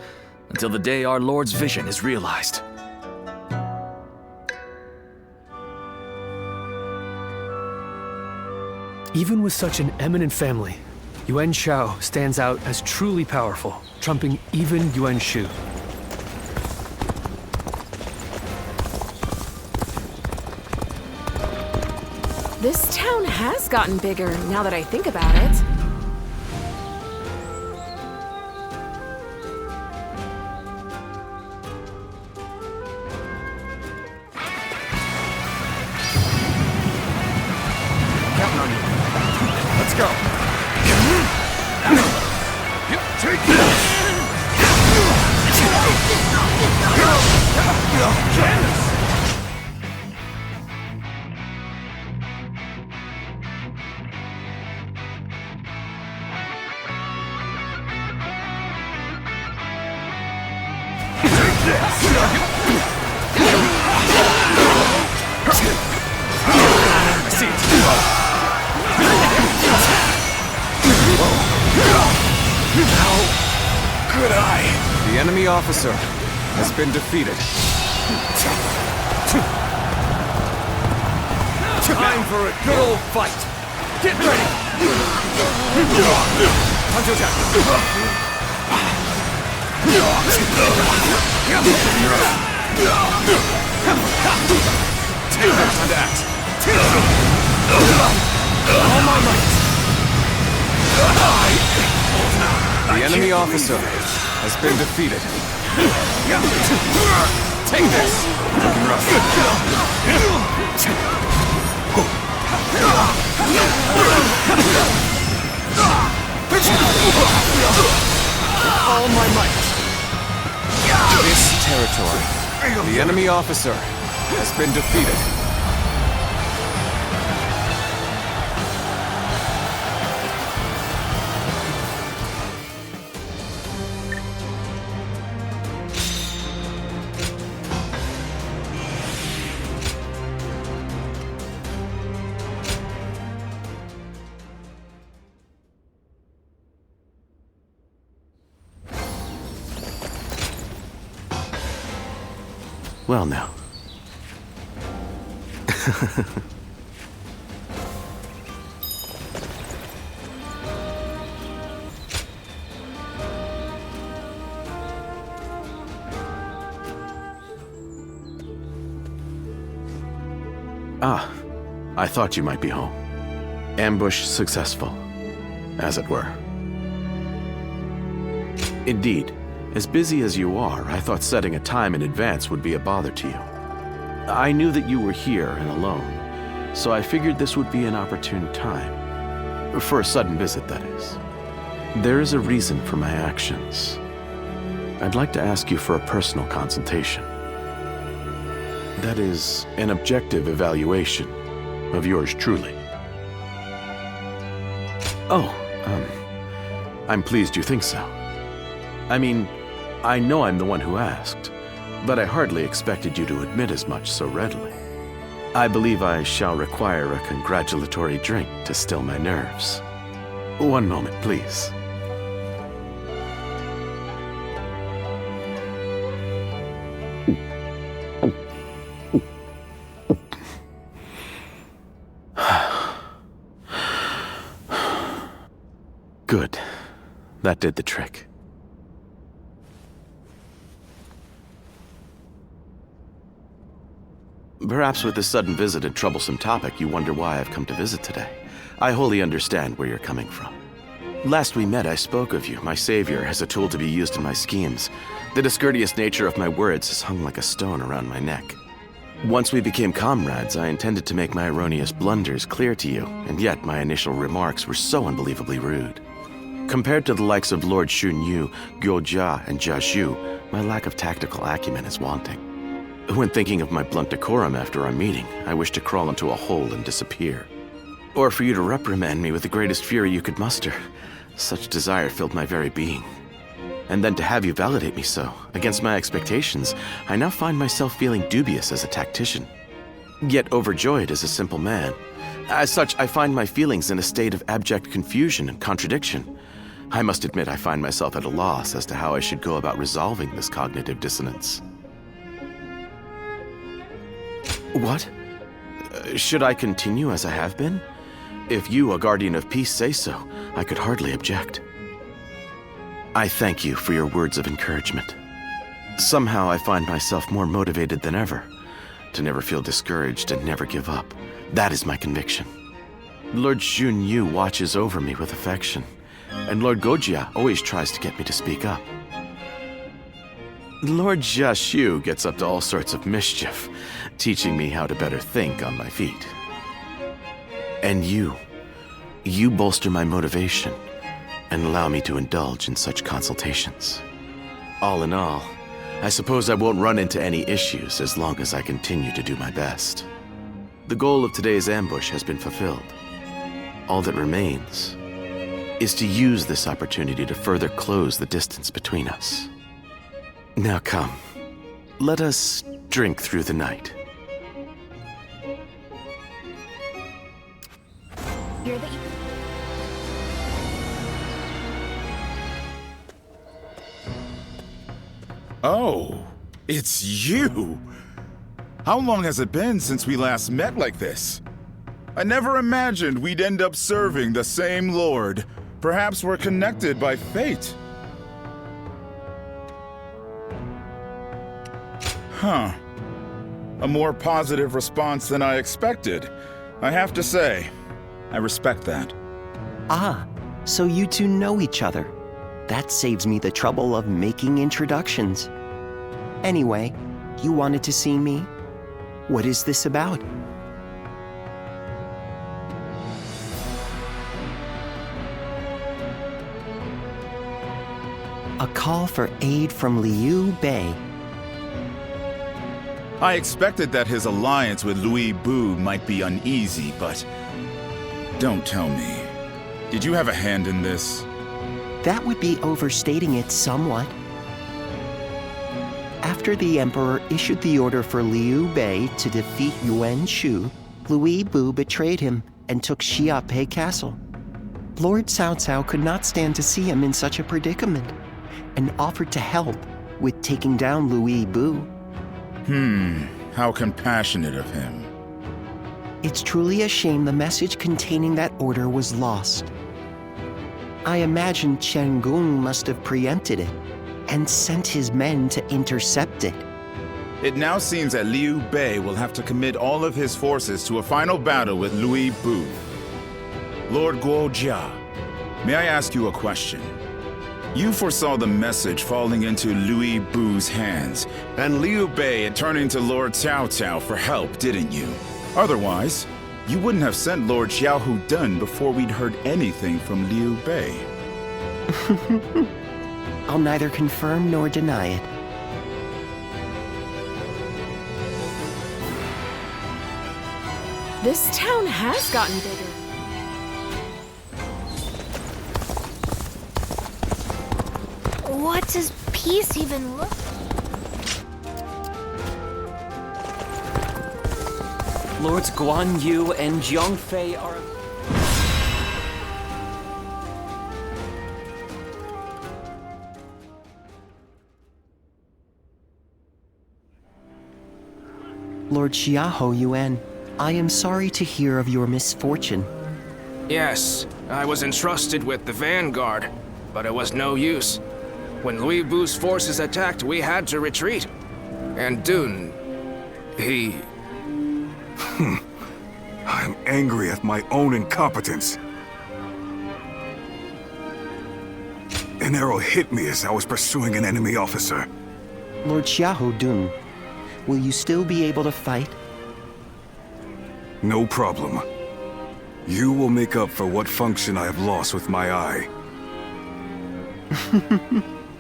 until the day our Lord's vision is realized. Even with such an eminent family, Yuan Shao stands out as truly powerful, trumping even Yuan Shu. This town has gotten bigger now that I think about it. Counting on you. Let's go. Take The enemy officer has been defeated. Time for a good old fight. Get ready. Punch attack. Take that time to act. All my might. The enemy officer has been defeated. Take this! Looking rough. All my might. This territory, the enemy officer has been defeated. Well now. Ah, I thought you might be home. Ambush successful, as it were. Indeed, as busy as you are, I thought setting a time in advance would be a bother to you. I knew that you were here and alone, so I figured this would be an opportune time. For a sudden visit, that is. There is a reason for my actions. I'd like to ask you for a personal consultation. That is, an objective evaluation of yours truly. Oh, I'm pleased you think so. I mean, I know I'm the one who asked, but I hardly expected you to admit as much so readily. I believe I shall require a congratulatory drink to still my nerves. One moment, please. Good. That did the trick. Perhaps with this sudden visit and troublesome topic, you wonder why I've come to visit today. I wholly understand where you're coming from. Last we met, I spoke of you, my savior, as a tool to be used in my schemes. The discourteous nature of my words has hung like a stone around my neck. Once we became comrades, I intended to make my erroneous blunders clear to you, and yet my initial remarks were so unbelievably rude. Compared to the likes of Lord Xunyu, Guojia, and Jia Xu, my lack of tactical acumen is wanting. When thinking of my blunt decorum after our meeting, I wish to crawl into a hole and disappear. Or for you to reprimand me with the greatest fury you could muster. Such desire filled my very being. And then to have you validate me so, against my expectations, I now find myself feeling dubious as a tactician. Yet overjoyed as a simple man. As such, I find my feelings in a state of abject confusion and contradiction. I must admit I find myself at a loss as to how I should go about resolving this cognitive dissonance. What? Should I continue as I have been? If you, a guardian of peace, say so, I could hardly object. I thank you for your words of encouragement. Somehow I find myself more motivated than ever, to never feel discouraged and never give up. That is my conviction. Lord Xunyu watches over me with affection, and Lord Guojia always tries to get me to speak up. Lord Jia Xu gets up to all sorts of mischief, teaching me how to better think on my feet. And you bolster my motivation and allow me to indulge in such consultations. All in all, I suppose I won't run into any issues as long as I continue to do my best. The goal of today's ambush has been fulfilled. All that remains is to use this opportunity to further close the distance between us. Now come, let us drink through the night. Oh, it's you! How long has it been since we last met like this? I never imagined we'd end up serving the same lord. Perhaps we're connected by fate. Huh. A more positive response than I expected. I have to say, I respect that. Ah, so you two know each other. That saves me the trouble of making introductions. Anyway, you wanted to see me? What is this about? A call for aid from Liu Bei. I expected that his alliance with Louis Bu might be uneasy, but don't tell me. Did you have a hand in this? That would be overstating it somewhat. After the Emperor issued the order for Liu Bei to defeat Yuan Shao, Louis Bu betrayed him and took Xiaopei Castle. Lord Cao Cao could not stand to see him in such a predicament and offered to help with taking down Louis Bu. How compassionate of him. It's truly a shame the message containing that order was lost. I imagine Chen Gong must have preempted it and sent his men to intercept it. It now seems that Liu Bei will have to commit all of his forces to a final battle with Liu Bu. Lord Guojia, may I ask you a question? You foresaw the message falling into Liu Bu's hands, and Liu Bei turning to Lord Cao Cao for help, didn't you? Otherwise, you wouldn't have sent Lord Xiao Dun before we'd heard anything from Liu Bei. I'll neither confirm nor deny it. This town has gotten bigger. What does peace even look like? Lords Guandu and Zhongfei are... Lord Xiahou Yuan, I am sorry to hear of your misfortune. Yes, I was entrusted with the vanguard, but it was no use. When Liu Bu's forces attacked, we had to retreat. And Dun, he... I'm angry at my own incompetence. An arrow hit me as I was pursuing an enemy officer. Lord Xiahou Dun, will you still be able to fight? No problem. You will make up for what function I have lost with my eye.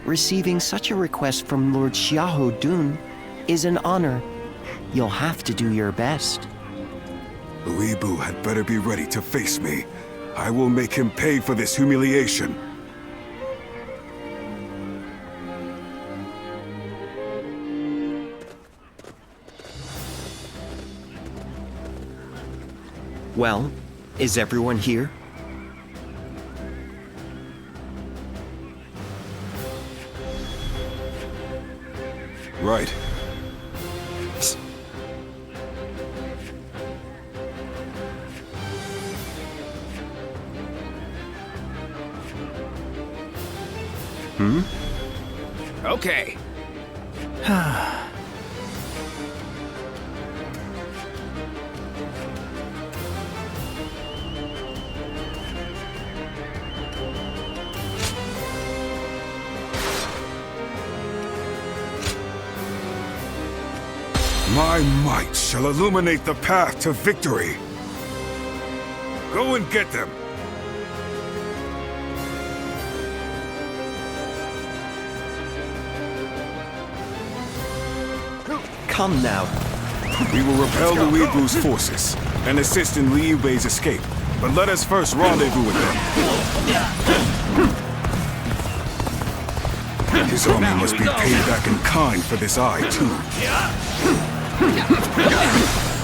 Receiving such a request from Lord Xiahou Dun is an honor. You'll have to do your best. Liu Bu had better be ready to face me. I will make him pay for this humiliation. Well, is everyone here? Right. Okay. My might shall illuminate the path to victory. Go and get them. Come now. We will repel Liu Bu's forces and assist in Liu Bei's escape. But let us first rendezvous with them. His army must be paid back in kind for this eye, too.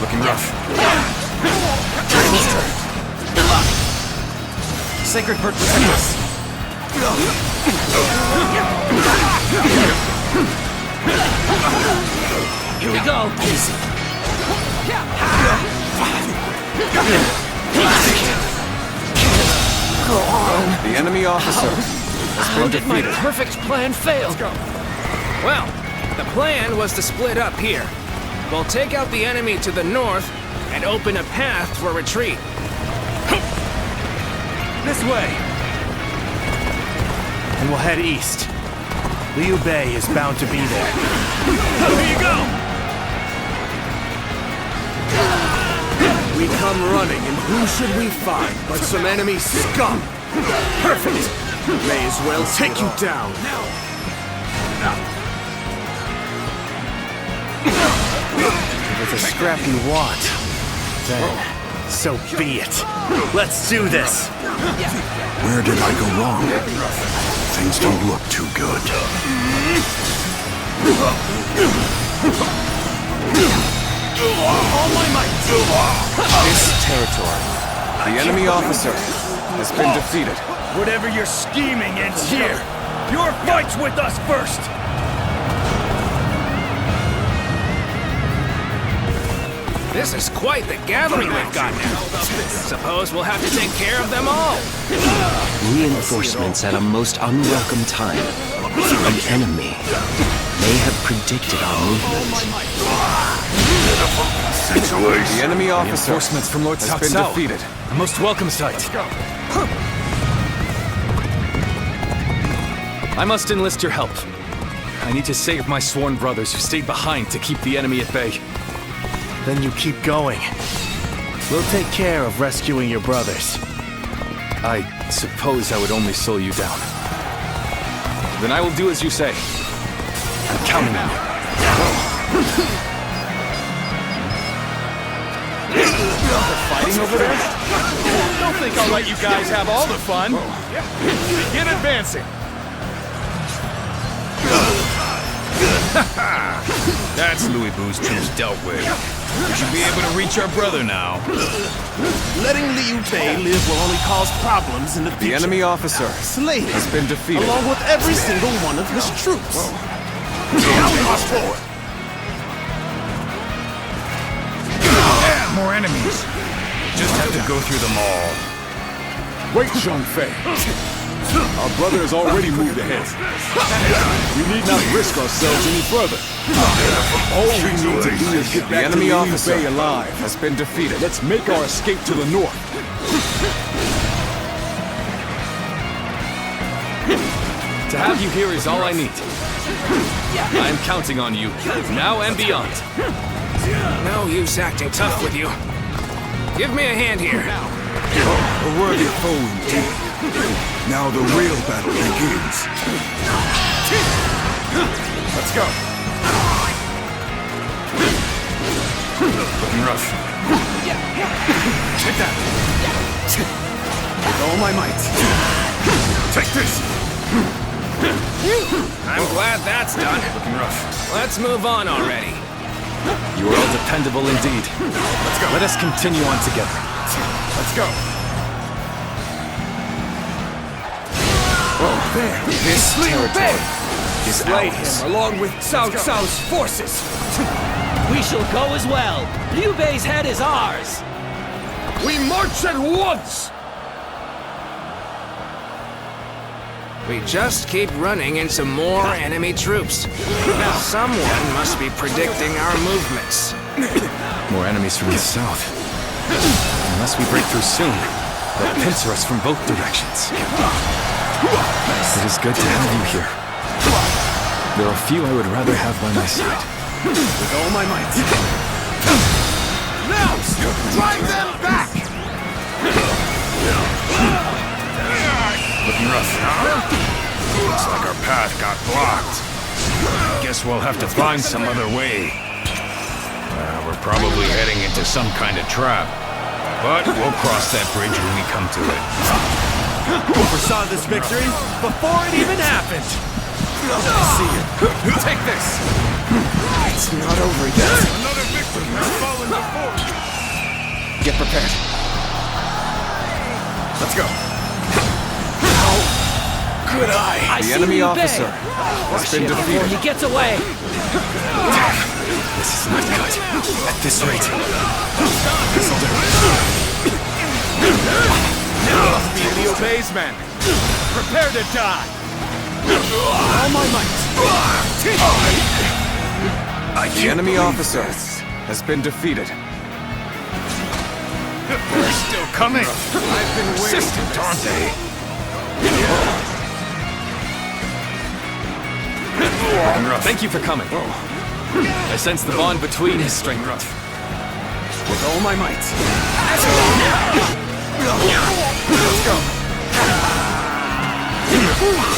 Looking rough. Sacred Bird, protect us! Here we go! Easy. The enemy officer has How been did my defeated. perfect plan fail? Well, the plan was to split up here. We'll take out the enemy to the north and open a path for retreat. This way! And we'll head east. Liu Bei is bound to be there. Here you go! We come running, and who should we find but some enemy scum? Perfect! May as well take you down. If it's a scrap you want, then so be it. Let's do this! Where did I go wrong? Things don't look too good. All my might! This territory, the enemy officer has been defeated. Whatever you're scheming ends here. Your fight's with us first! This is quite the gathering we've got now. Suppose we'll have to take care of them all. Reinforcements at a most unwelcome time. An enemy may have predicted our movement. The enemy officer Reinforcements from Lord has Cao been Cao. defeated. A most welcome sight. I must enlist your help. I need to save my sworn brothers who stayed behind to keep the enemy at bay. Then you keep going. We'll take care of rescuing your brothers. I suppose I would only slow you down. Then I will do as you say. I'm counting on you. Fighting over there? Don't think I'll let you guys have all the fun. Begin advancing. That's Louis Vu's troops dealt with. We should be able to reach our brother now. Letting Liu Bei live will only cause problems in the future. The enemy officer Slay him, has been defeated. along with every single one of his troops. Now we must forward. More enemies. Just have to go through them all. Wait, Xiaopei. Our brother has already moved ahead. We need not risk ourselves any further. All we need to do is get The back to enemy Liu officer Bei alive. has been defeated. Let's make our escape to the north. To have you here is all I need. I am counting on you, now and beyond. No use acting tough with you. Give me a hand here. A worthy foe indeed. Now the real battle begins. Let's go. Looking rough. Take that. With all my might. Take this. I'm glad that's done. Looking rough. Let's move on already. You are all dependable indeed. Let's go. Let us continue on together. Let's go. Oh, there. This territory is Slay ours. him along with Cao Cao's forces. We shall go as well. Liu Bei's head is ours. We march at once. We just keep running into more enemy troops. Someone must be predicting our movements. More enemies from the south. Unless we break through soon, they'll pincer us from both directions. It is good to have you here. There are few I would rather have by my side. With all my might. Now, drive them back. Looking rough. Looks like our path got blocked. Guess we'll have to find some other way. We're probably heading into some kind of trap. But we'll cross that bridge when we come to it. Who foresaw this victory before it even happened? I see you. Take this. It's not over yet. Another victim has fallen before you. Get prepared. Let's go. Good eye. I The see enemy Liu officer Bei. has Watch been him before defeated. he gets away. This is not good. At this rate, this'll do. Must be Liu Bei's men. Prepare to die. All my might. The enemy officer has been defeated. They're still coming. I've been waiting. Persistent, aren't they? Thank you for coming. I sense the bond between is strengthened. With all my might. Let's go.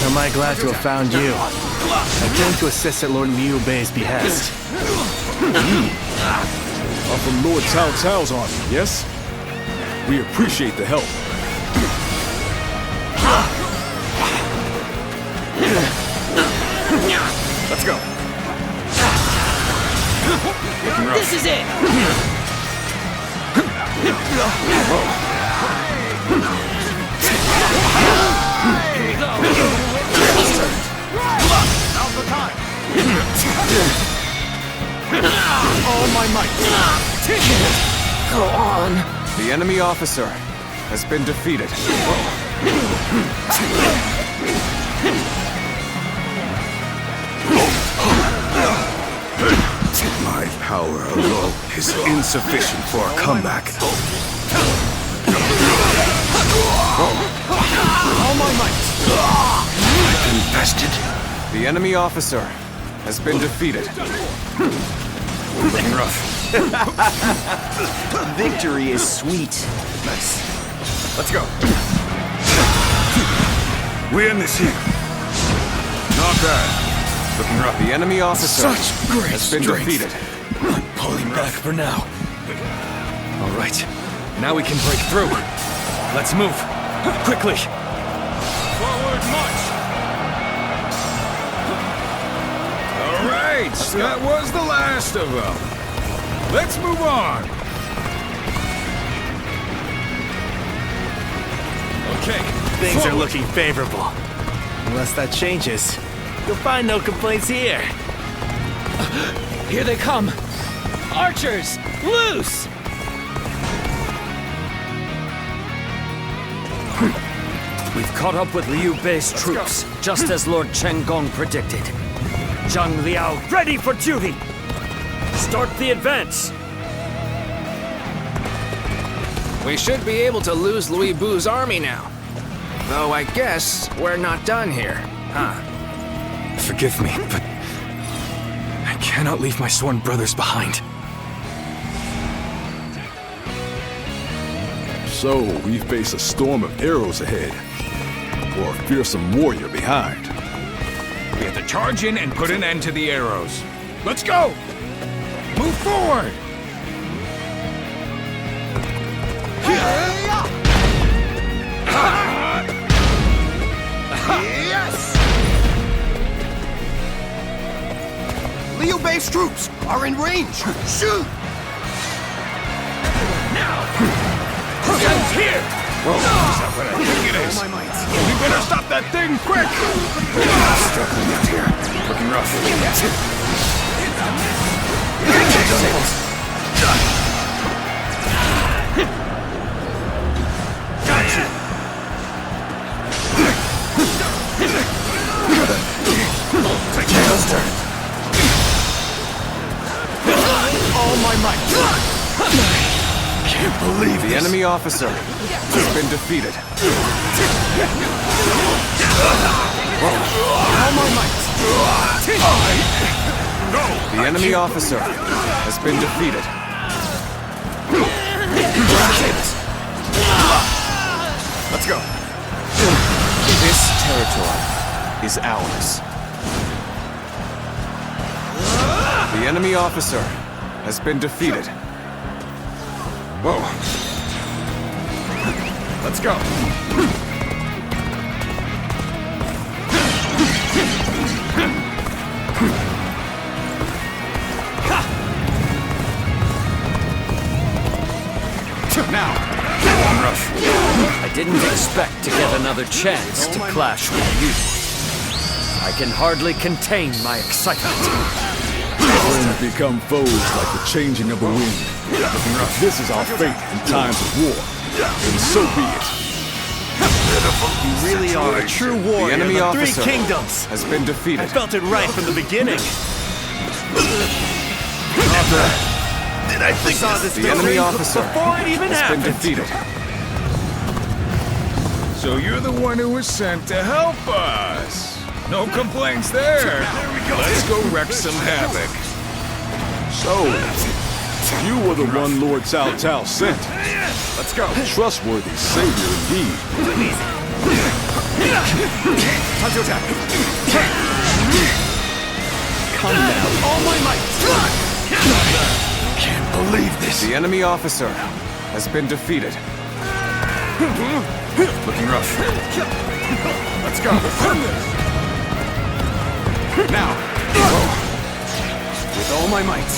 Am I glad to have found you? I came to assist at Lord Liu Bei's behest. Are from Lord Cao Cao's army, yes? We appreciate the help. Let's go. This is it. Here we go. Now's the time. All my might. Go on. The enemy officer has been defeated. My power alone is insufficient for a comeback. All my might. Infested. The enemy officer has been defeated. Looking rough. Victory is sweet. Nice. Let's go. We end this here. Not bad. Looking rough. The enemy officer Such great has been strength. defeated. I'm pulling back for now. All right, now we can break through. Let's move. Quickly. Forward march. All right, that was the last of them. Let's move on. Okay, things are looking favorable. Unless that changes, you'll find no complaints here. Here they come! Archers! Loose! We've caught up with Liu Bei's troops, just as Lord Chenggong predicted. Zhang Liao ready for duty! Start the advance! We should be able to lose Louis Bu's army now. Though I guess we're not done here, huh? Forgive me, but I cannot leave my sworn brothers behind. So, we face a storm of arrows ahead. Or a fearsome warrior behind. We have to charge in and put an end to the arrows. Let's go! Move forward! Yes! Liu Bei's troops are in range! Shoot! Now! It's here! Whoa, is that what I think it is? Oh, my might. We better stop that thing, quick! Struggling out here. Looking rough. Gotcha! Tails turn. All my might. Can't believe the enemy officer has been defeated. All my might. The enemy officer has been defeated. Let's go. This territory is ours. The enemy officer has been defeated. Whoa. Let's go. Now. Rough. I didn't expect to get another chance to clash with you. I can hardly contain my excitement. Friends become foes like the changing of the wind. This is our fate in times of war, and so be it. You really are a true warrior The enemy of the officer Three Kingdoms. has been defeated. I felt it right from the beginning. Did I think saw this The enemy officer before it even has been happened? defeated. So you're the one who was sent to help us. No complaints there. Let's go wreak some havoc. So, you were the one Lord Cao Cao sent. Let's go. Trustworthy savior indeed. Time to attack. Come now. All my might. Can't believe this. The enemy officer has been defeated. Looking rough. Let's go. Now. Whoa. With all my might.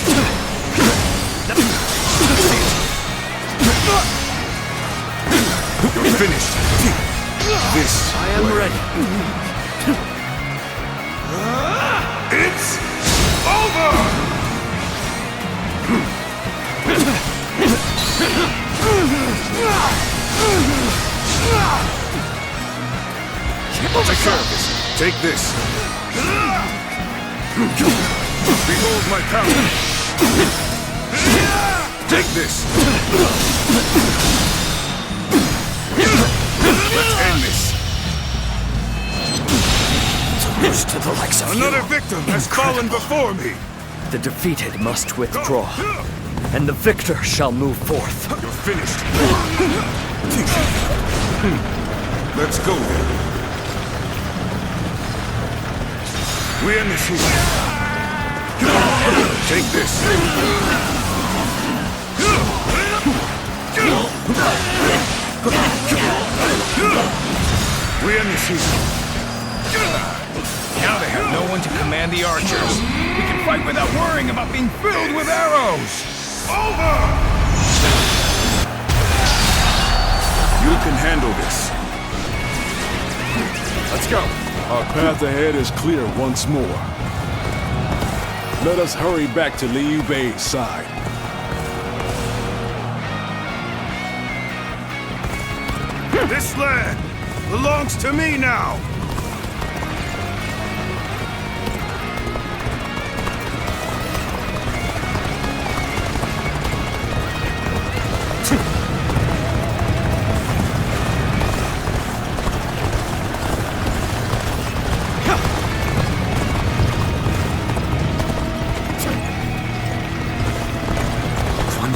You're finished. This I am ready. It's over! I'll take care of this. Take this. Behold my power. Take this. Let's end this. Lose to the likes of Another you. victim has fallen before me. The defeated must withdraw, and the victor shall move forth. You're finished. Let's go then. We end this here. Take this. We end this here. Now they have no one to command the archers. We can fight without worrying about being filled with arrows. Over! You can handle this. Let's go. Our path ahead is clear once more. Let us hurry back to Liu Bei's side. This land belongs to me now.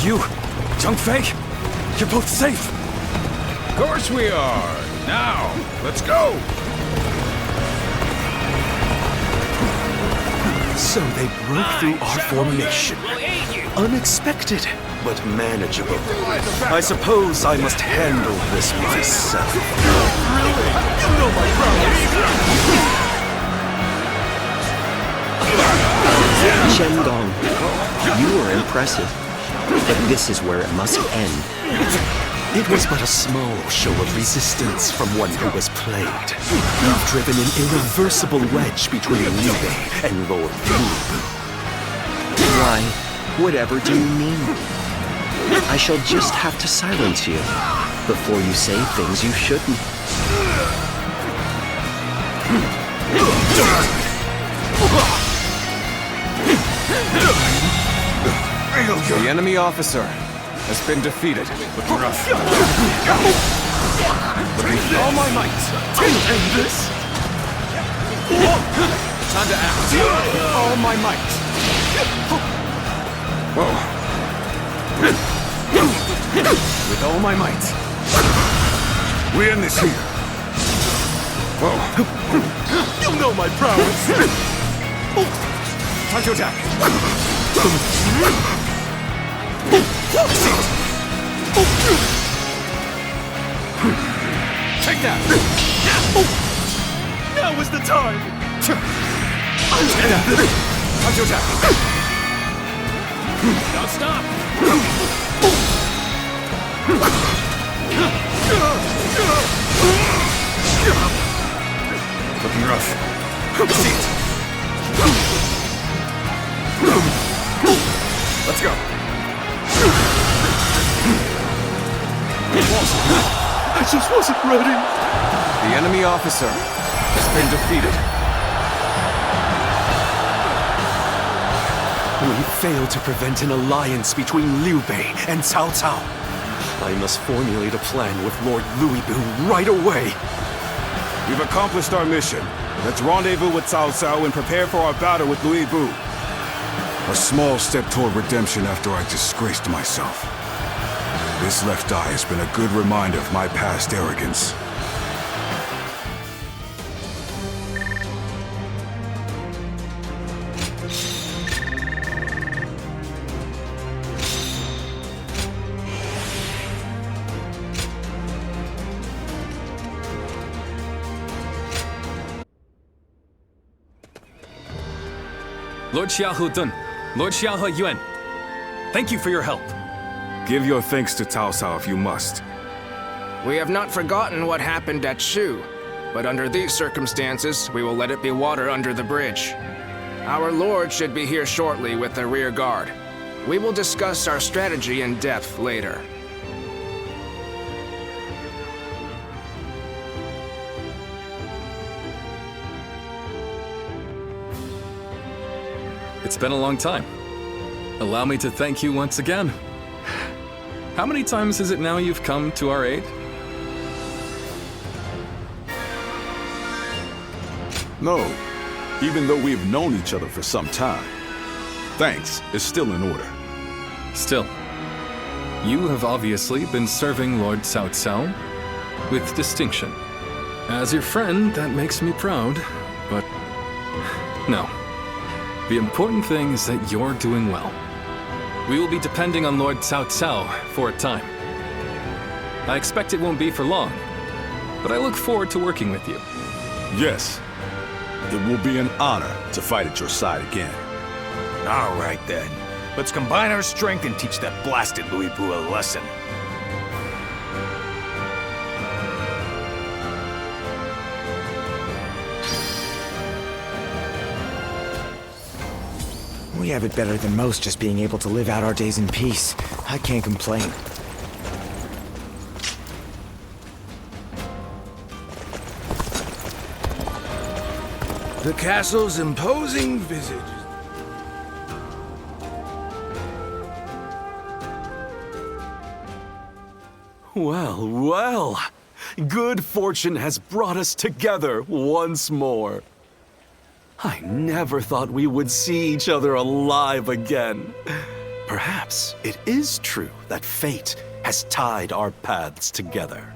You, Zhang Fei, you're both safe. Of course we are. Now, let's go. So they broke through our formation. Unexpected, but manageable. I suppose I must handle this myself. Shendong, you were impressive. But this is where it must end. It was but a small show of resistance from one who was played. You've driven an irreversible wedge between Liu Bei and Lord Wu. Why, whatever do you mean? I shall just have to silence you before you say things you shouldn't. The enemy officer has been defeated. Looking rough. With all my might. To end this. Time to act. All my might. Whoa. With all my might. We end this here. Whoa. You know my prowess. Time to attack. Take that! Now is the time! Time to attack! Don't stop! Looking rough. Let's go. I just wasn't ready. The enemy officer has been defeated. We failed to prevent an alliance between Liu Bei and Cao Cao. I must formulate a plan with Lord Louis Bu right away. We've accomplished our mission. Let's rendezvous with Cao Cao and prepare for our battle with Louis Bu. A small step toward redemption after I disgraced myself. This left eye has been a good reminder of my past arrogance. Lord Xiaohu Dun, Lord Xiaohu Yuan, thank you for your help. Give your thanks to Cao Cao if you must. We have not forgotten what happened at Shu, but under these circumstances, we will let it be water under the bridge. Our lord should be here shortly with the rear guard. We will discuss our strategy in depth later. It's been a long time. Allow me to thank you once again. How many times is it now you've come to our aid? No, even though we've known each other for some time. Thanks is still in order. Still, you have obviously been serving Lord Cao Cao with distinction. As your friend, that makes me proud, but no. The important thing is that you're doing well. We will be depending on Lord Cao Cao for a time. I expect it won't be for long, but I look forward to working with you. Yes. It will be an honor to fight at your side again. All right then. Let's combine our strength and teach that blasted Louis Bu a lesson. We have it better than most, just being able to live out our days in peace. I can't complain. The castle's imposing visage. Well, well. Good fortune has brought us together once more. I never thought we would see each other alive again. Perhaps it is true that fate has tied our paths together.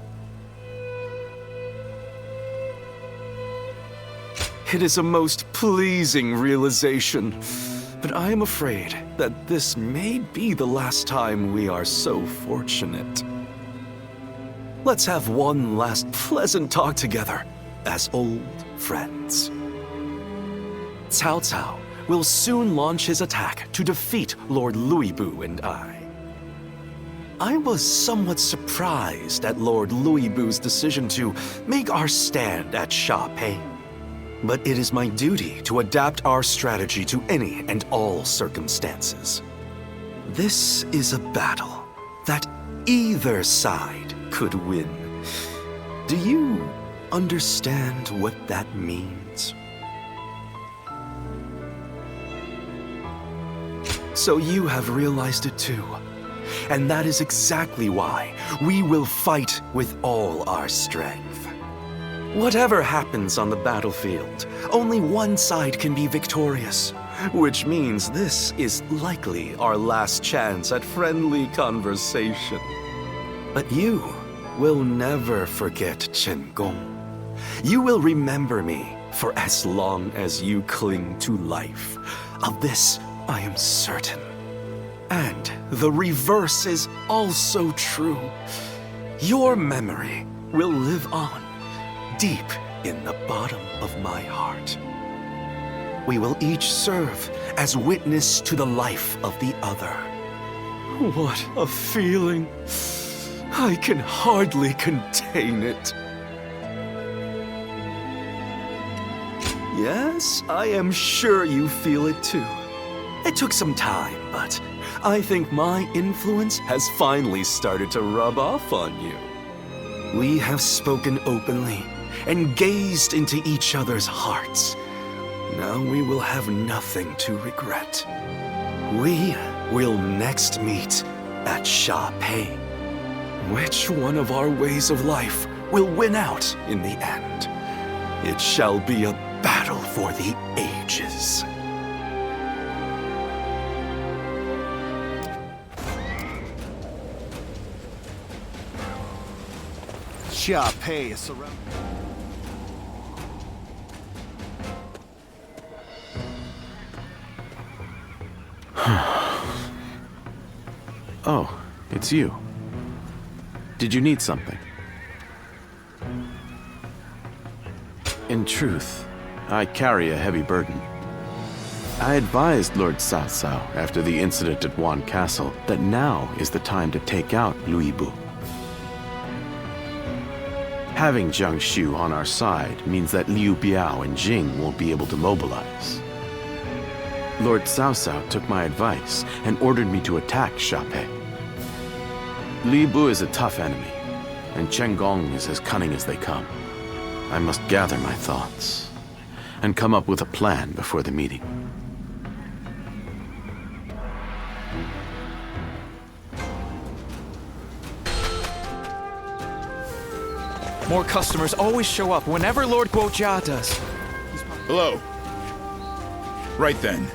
It is a most pleasing realization, but I am afraid that this may be the last time we are so fortunate. Let's have one last pleasant talk together as old friends. Cao Cao will soon launch his attack to defeat Lord Louis Bu and I. I was somewhat surprised at Lord Louis Bu's decision to make our stand at Xiaopei. But it is my duty to adapt our strategy to any and all circumstances. This is a battle that either side could win. Do you understand what that means? So you have realized it too. And that is exactly why we will fight with all our strength. Whatever happens on the battlefield, only one side can be victorious, which means this is likely our last chance at friendly conversation. But you will never forget Chen Gong. You will remember me for as long as you cling to life. Of this, I am certain. And the reverse is also true. Your memory will live on, deep in the bottom of my heart. We will each serve as witness to the life of the other. What a feeling. I can hardly contain it. Yes, I am sure you feel it too. It took some time, but I think my influence has finally started to rub off on you. We have spoken openly and gazed into each other's hearts. Now we will have nothing to regret. We will next meet at Xiapi. Which one of our ways of life will win out in the end? It shall be a battle for the ages. Xiaopei is surrounded. Oh, it's you. Did you need something? In truth, I carry a heavy burden. I advised Lord Cao Cao after the incident at Wan Castle that now is the time to take out Louis Bu. Having Jiang Shu on our side means that Liu Biao and Jing won't be able to mobilize. Lord Cao Cao took my advice and ordered me to attack Xiapi. Li Bu is a tough enemy, and Chen Gong is as cunning as they come. I must gather my thoughts and come up with a plan before the meeting. More customers always show up whenever Lord Guojia does. Hello. Right then.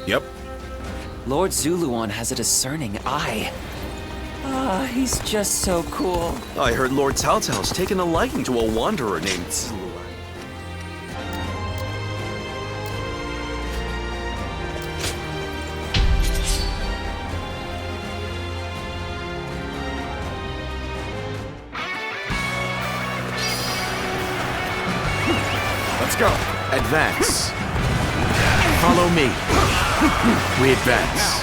Yep. Lord Zuluan has a discerning eye. Ah, he's just so cool. I heard Lord Cao Cao's taken a liking to a wanderer named Zuluan. Let's go. Advance. Follow me. We advance.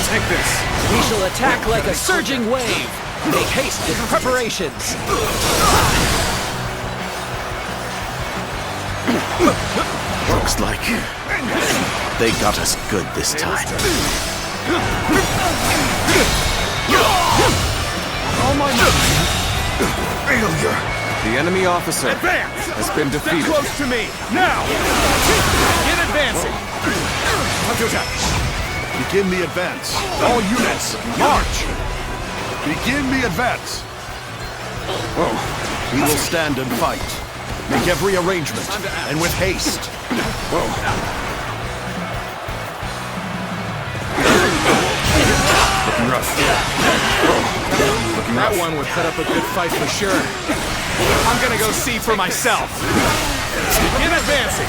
Take this. We shall attack like a surging wave. Make haste with preparations. Looks like they got us good this time. All my failure. The enemy officer has been defeated. Stay close to me, now! Get advancing! Begin the advance. All units, march! Begin the advance. We will stand and fight. Make every arrangement, and with haste. Looking rough. That one would put up a good fight for sure. I'm gonna go see for myself. Begin advancing.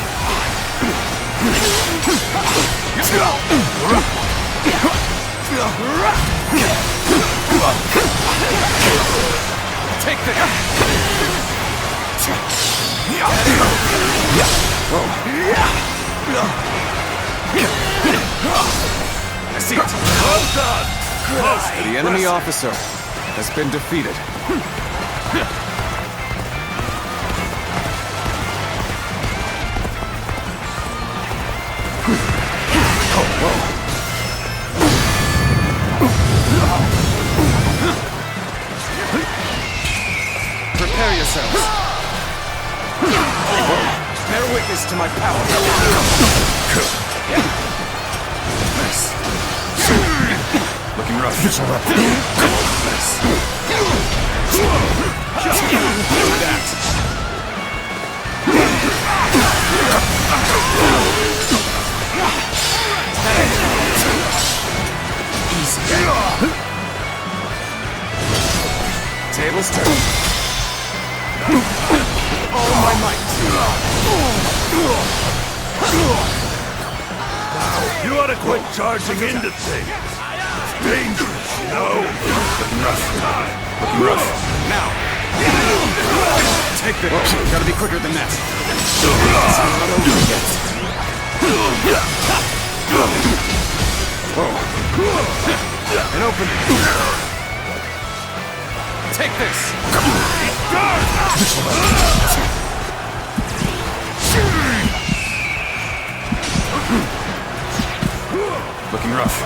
Take this. I see it. Well done. The enemy officer has been defeated. Prepare yourselves. Bear witness to my power. Nice. Looking rough. That. Easy. Tables turn. All my might. You ought to quit charging into things. It's dangerous, you know? Looking rough. Looking rough. Now. Take this. Gotta be quicker than that. It's not over yet. An opening. Take this. Looking rough.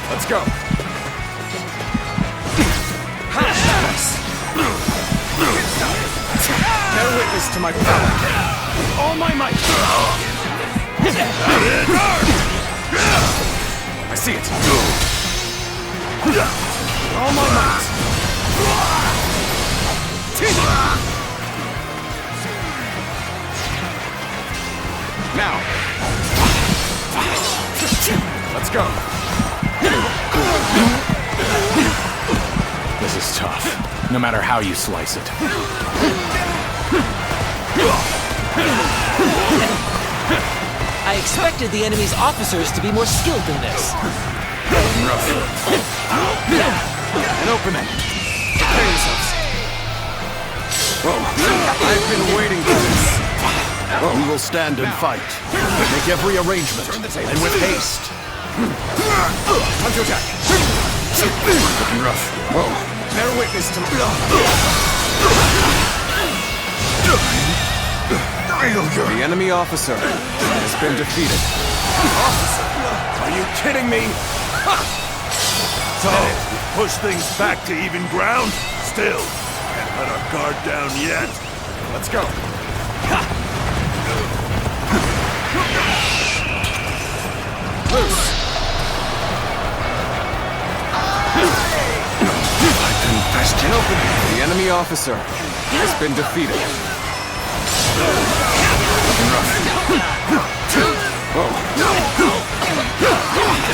Let's go. Bear witness to my power. All my might. I see it. All my might. Now. Let's go. This is tough, no matter how you slice it. I expected the enemy's officers to be more skilled than this. Rough. An opening. Prepare yourselves. I've been waiting for this. We will stand and fight. Make every arrangement, and with haste. Time to attack. Looking rough. Bear witness to The enemy officer has been defeated. Officer, are you kidding me? So, push things back to even ground? Still, can't let our guard down yet. Let's go. Loose! An opening. The enemy officer has been defeated. Looking rough. Whoa.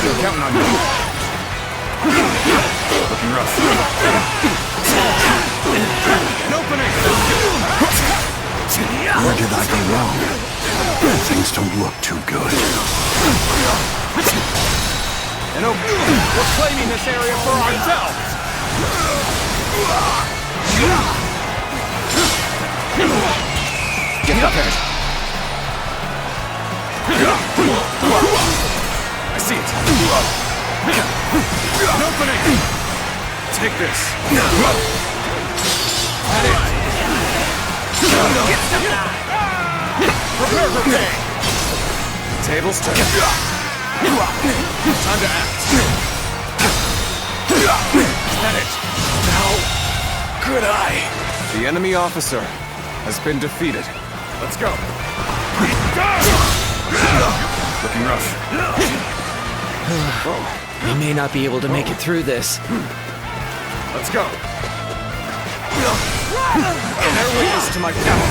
They're counting on you. Looking rough. An opening! Where did I go wrong? Things don't look too good. An opening! We're claiming this area for ourselves! Get prepared. I see it. An opening! Take this. At it. Prepare for pain. Tables turn. Time to act. At it. Now, could I? The enemy officer has been defeated. Let's go. Looking rough. We may not be able to make it through this. Let's go. Bear witness to my power.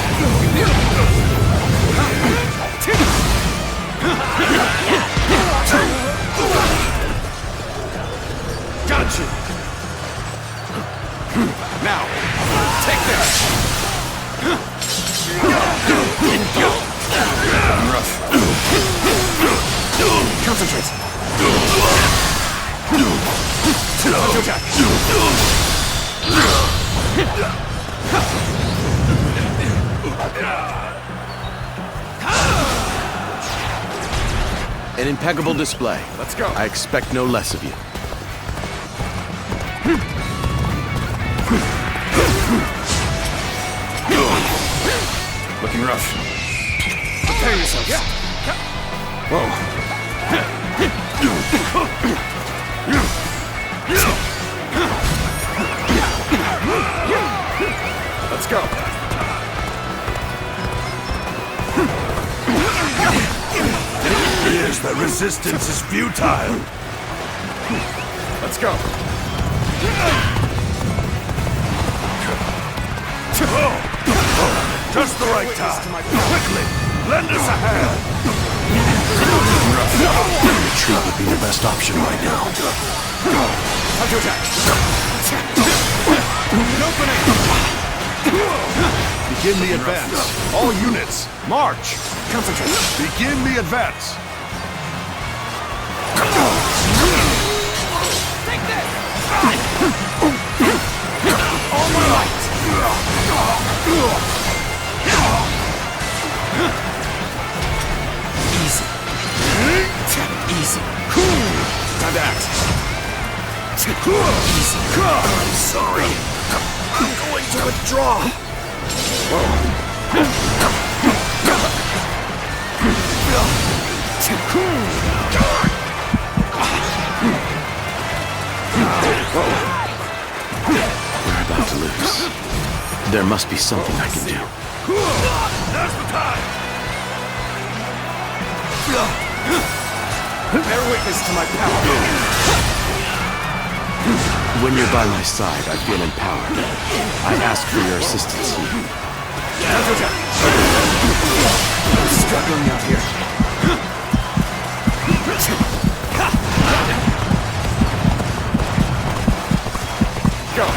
Got you. Now, take this. Rough. Concentrate. Attack. An impeccable display. Let's go. I expect no less of you. Looking rough. Prepare yourselves. Whoa. Let's go. Here's the resistance is futile. Let's go. Just the right time. Quickly, lend us a hand. Retreat would be the best option right now. Time to attack. An opening. Begin the advance. All units, march. Concentrate. Begin the advance. Take this. All my might. Easy. Easy. Time to act. Easy. I'm sorry. I'm going to withdraw. We're about to lose. There must be something I can do. Now's the time. Bear witness to my power. When you're by my side, I feel empowered. I ask for your assistance here. I'm struggling out here. Go.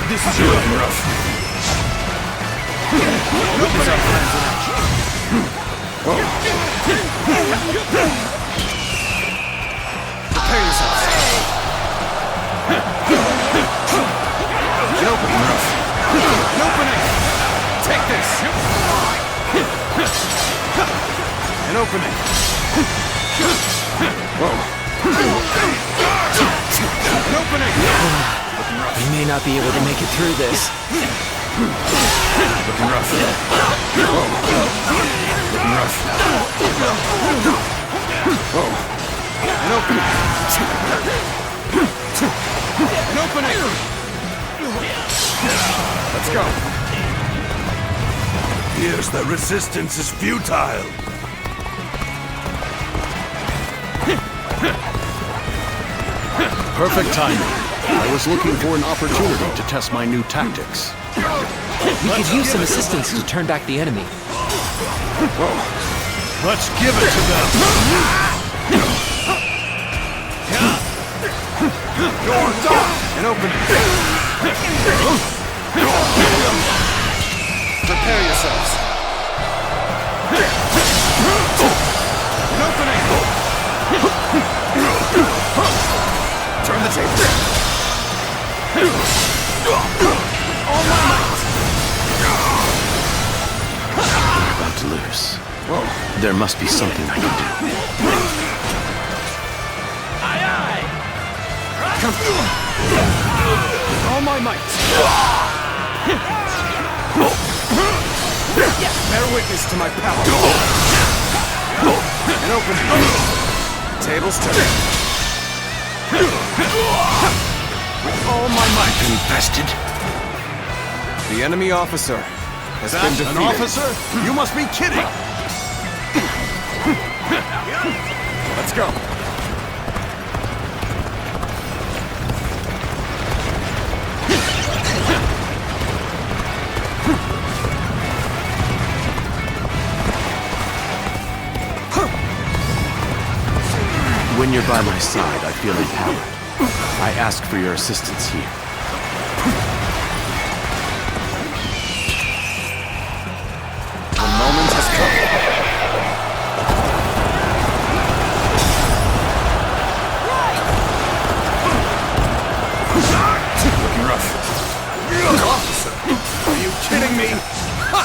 This is your rough. Witness our plans in action. Prepare yourselves. An opening, rough. An opening. Take this. An opening. Whoa. An opening. We may not be able to make it through this. Looking rough. Whoa. Looking rough. Whoa. An opening. An opening. Let's go. Here's the resistance is futile. Perfect timing. I was looking for an opportunity to test my new tactics. We could use some assistance to turn back the enemy. Let's give it to them! Doors up and open. Prepare yourselves. An opening. Turn the table. All my might. We're about to lose. There must be something I can do. Aye, aye! All my might. Bear witness to my power. And open. Tables turn. With all my might. Infested? The enemy officer has been defeated. An officer? You must be kidding! Let's go. When you're by my side, I feel empowered. I ask for your assistance here. The moment has come. Looking rough. Officer, are you kidding me? Ha!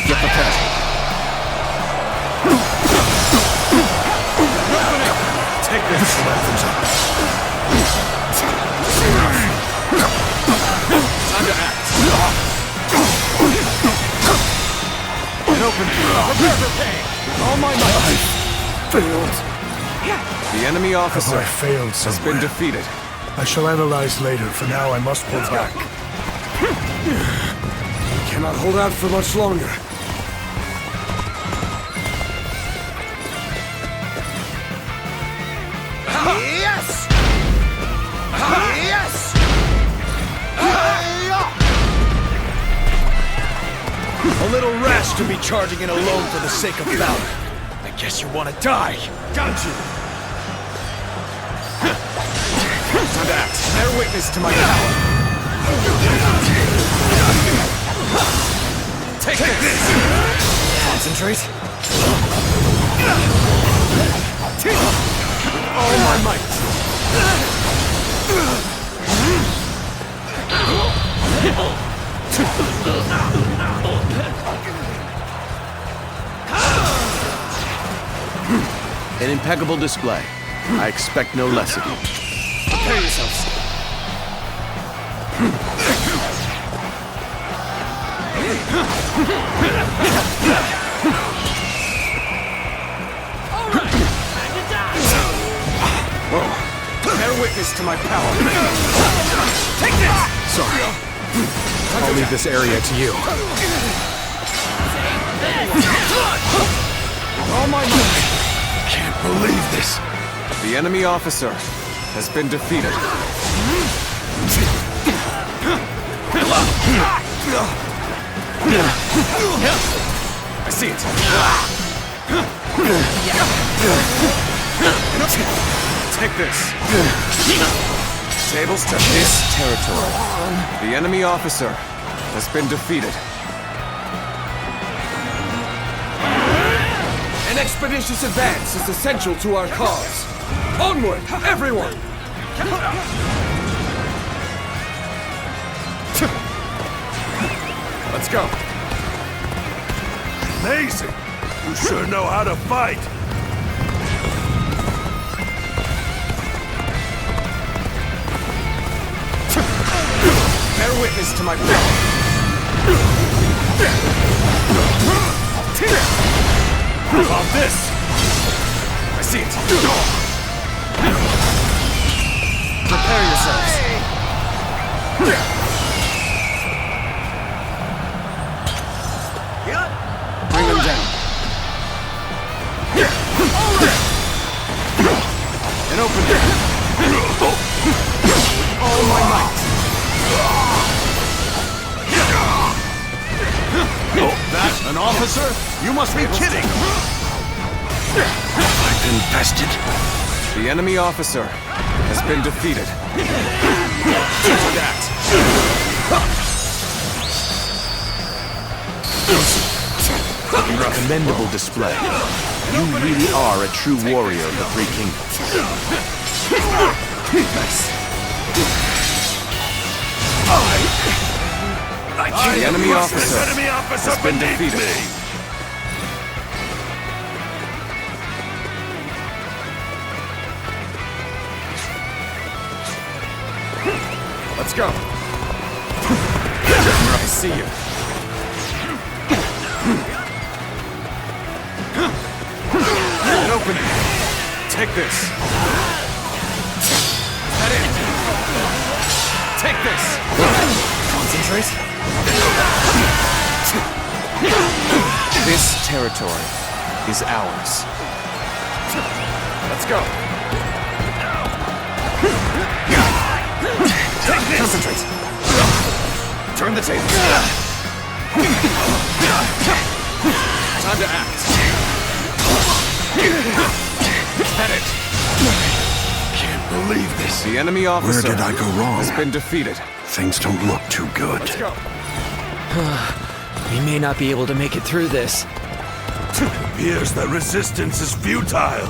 Get prepared. Take this. Time to act. An open field. All my might. Failed. The enemy officer I failed has been defeated. I shall analyze later. For now, I must pull back. We cannot hold out for much longer. Yes! Yes! A little rash to be charging in alone for the sake of valor. I guess you want to die. Got you! Time to act. Bear witness to my power. Take this! Concentrate. With all my might. An impeccable display. I expect no less of you. Prepare yourselves. Bear witness to my power. Take this! Sorry. I'll leave this area to you. All my might. Can't believe this. The enemy officer has been defeated. I see it. Take this. Tables to this territory. The enemy officer has been defeated. An expeditious advance is essential to our cause. Onward, everyone! Let's go. Amazing! You sure know how to fight! Bear witness to my power. How about this? I see it. Prepare yourselves. Bring them down. officer? You must be kidding! I've been bested. The enemy officer has been defeated. A commendable display. You really are a true warrior of the Three Kingdoms. The enemy officer has been defeated. Let's go. I see you. An opening. Take this. Is that it? Take this. Concentrate. This territory is ours. Let's go. Concentrate. Turn the table. Time to act. At it. Can't believe this. The enemy officer Where did I go wrong? has been defeated. Things don't look too good. Let's go. We may not be able to make it through this. Appears that resistance is futile.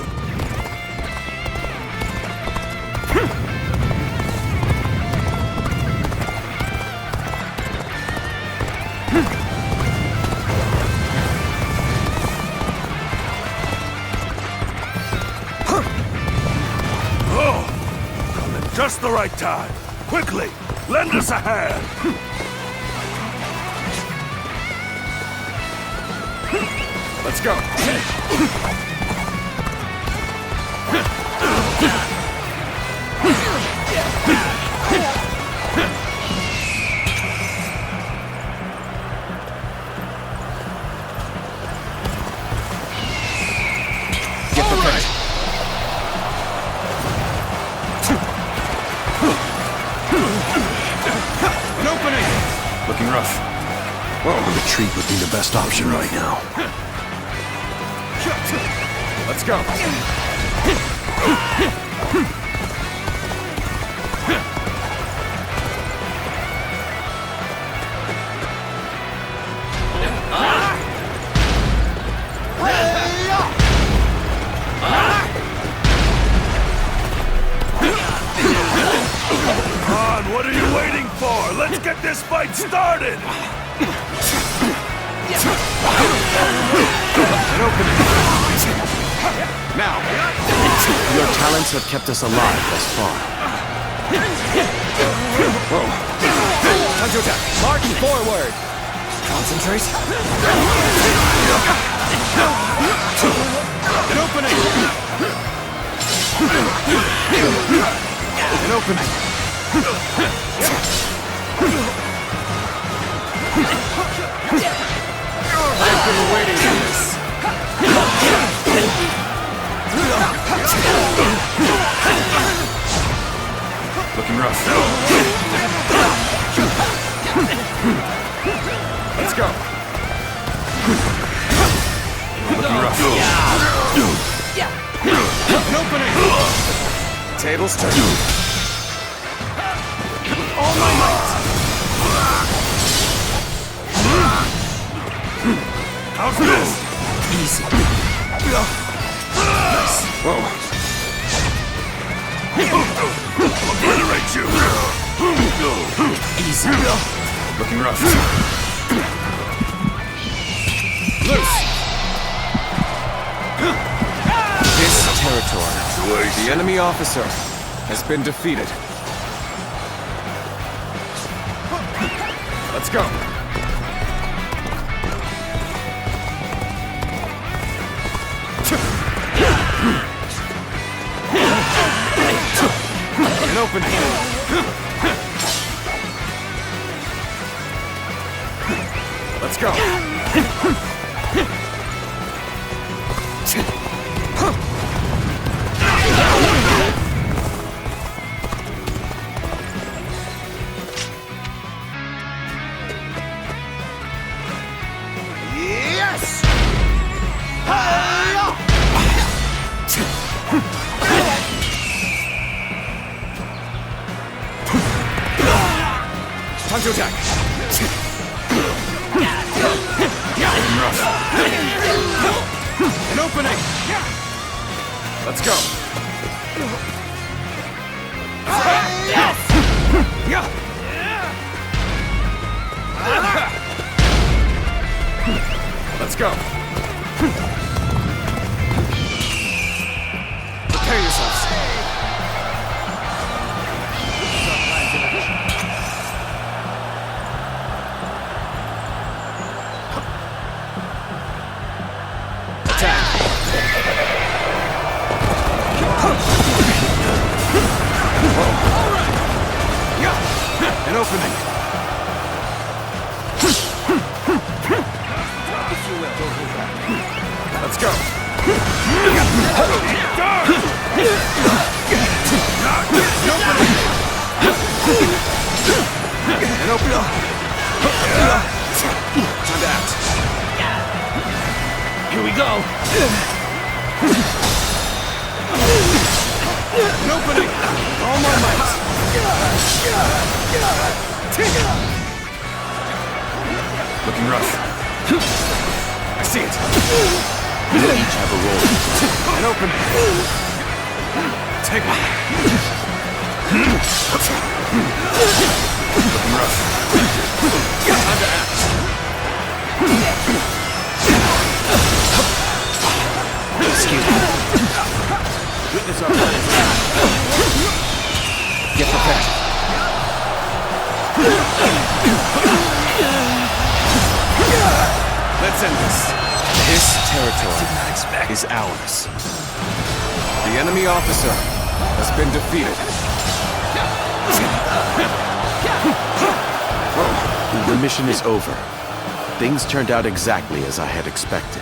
Just the right time. Quickly, lend us a hand. Let's go. Get prepared. An opening! Looking rough. Well, a retreat would be the best option right now. Let's go. Come on, what are you waiting for? Let's get this fight started! An opening. Now. Your talents have kept us alive thus far. Whoa. Time to attack. March forward. Concentrate. An opening. An opening. I've been waiting for this. Looking rough. Let's go. Looking rough. An opening. Tables turn. All my might. How's this? Easy. Nice. Whoa. Obliterate you. Easy. Looking rough. Loose. This territory, the enemy officer has been defeated. Let's go. An opening. Let's go. Yes! Time to attack! An opening! Let's go! Let's go! Prepare yourselves! An opening. Let's go. An opening. Time to act. Here we go. An opening. All my might. Looking rough. I see it. We'll each have a role. And open. Take one. Looking rough. Time to act. Excuse me. Witness our plans. Get prepared. Let's end this. This territory is ours. The enemy officer has been defeated. The mission is over. Things turned out exactly as I had expected.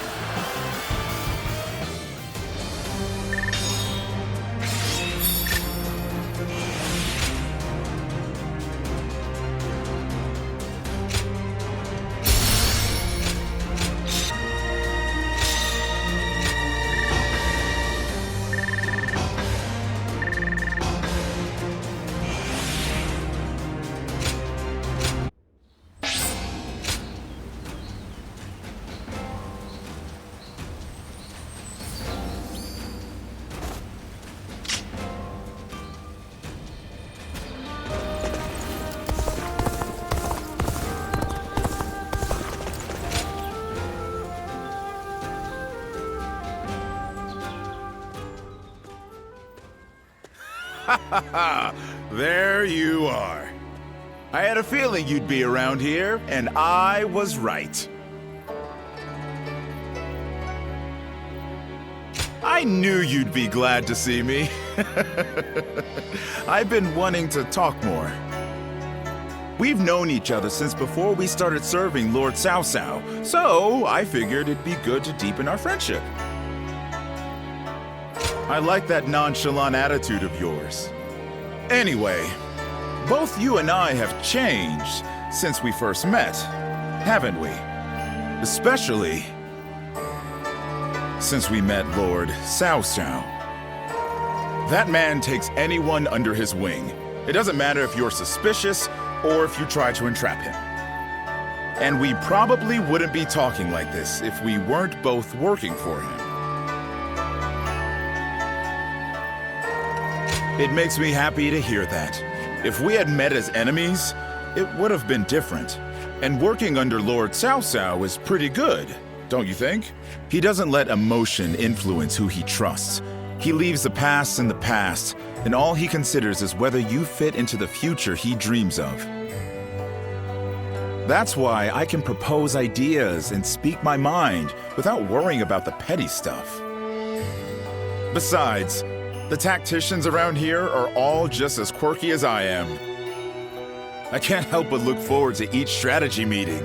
There you are. I had a feeling you'd be around here, and I was right. I knew you'd be glad to see me. I've been wanting to talk more. We've known each other since before we started serving Lord Cao Cao, so I figured it'd be good to deepen our friendship. I like that nonchalant attitude of yours. Anyway, both you and I have changed since we first met, haven't we? Especially since we met Lord Cao Cao. That man takes anyone under his wing. It doesn't matter if you're suspicious or if you try to entrap him. And we probably wouldn't be talking like this if we weren't both working for him. It makes me happy to hear that. If we had met as enemies, it would have been different. And working under Lord Cao Cao is pretty good, don't you think? He doesn't let emotion influence who he trusts. He leaves the past in the past, and all he considers is whether you fit into the future he dreams of. That's why I can propose ideas and speak my mind without worrying about the petty stuff. Besides, the tacticians around here are all just as quirky as I am. I can't help but look forward to each strategy meeting.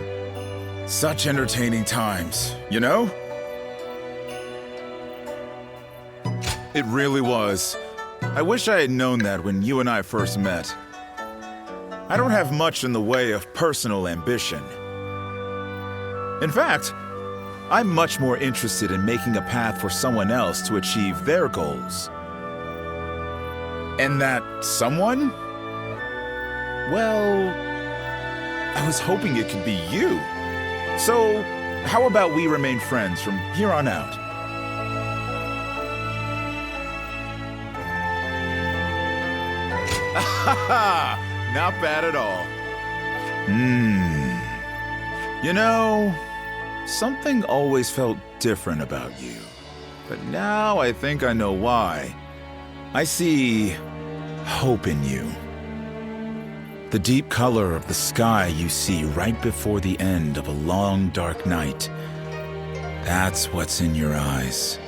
Such entertaining times, you know? It really was. I wish I had known that when you and I first met. I don't have much in the way of personal ambition. In fact, I'm much more interested in making a path for someone else to achieve their goals. And that someone? Well, I was hoping it could be you. So, how about we remain friends from here on out? Not bad at all. You know, something always felt different about you. But now I think I know why. I see hope in you. The deep color of the sky you see right before the end of a long, dark night. That's what's in your eyes.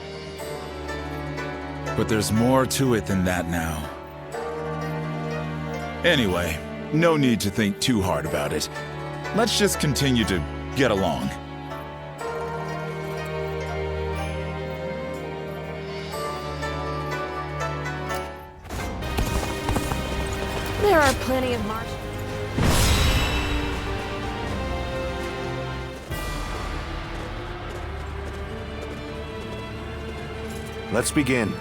But there's more to it than that now. Anyway, no need to think too hard about it. Let's just continue to get along. There are plenty of Martians. Let's begin.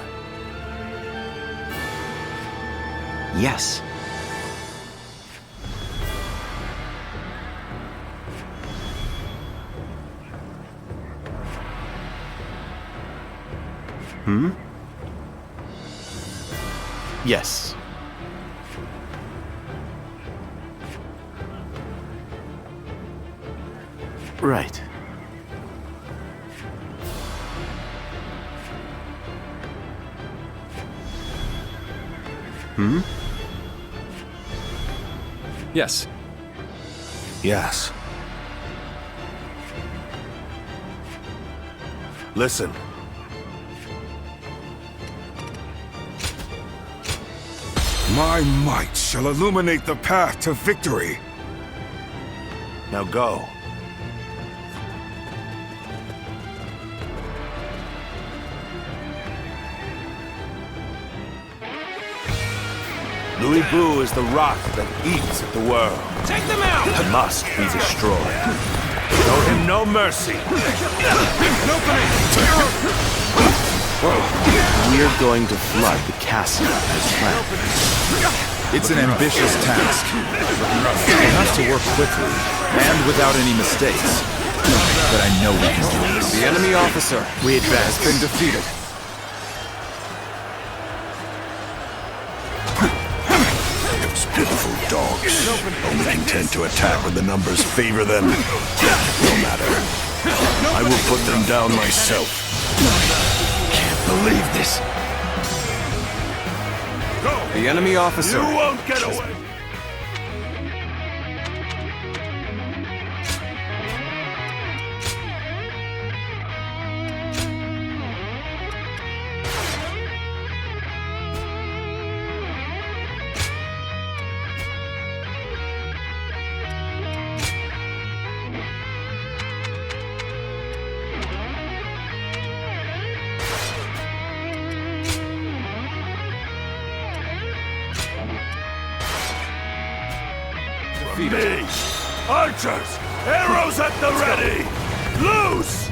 Yes. Yes. Right. Yes. Yes. Listen. My might shall illuminate the path to victory. Now go. Louis Bu is the rock that eats at the world. Take them out! It must be destroyed. Show him no mercy. We're going to flood the castle as planned. It's an ambitious task. We have to work quickly, and without any mistakes. But I know we can do this. The enemy officer, we advance, has been defeated. Those pitiful dogs, only content to attack when the numbers favor them. No matter. I will put them down myself. Can't believe this. The enemy officer. You won't get away. Me! Archers! Arrows at the ready! Loose!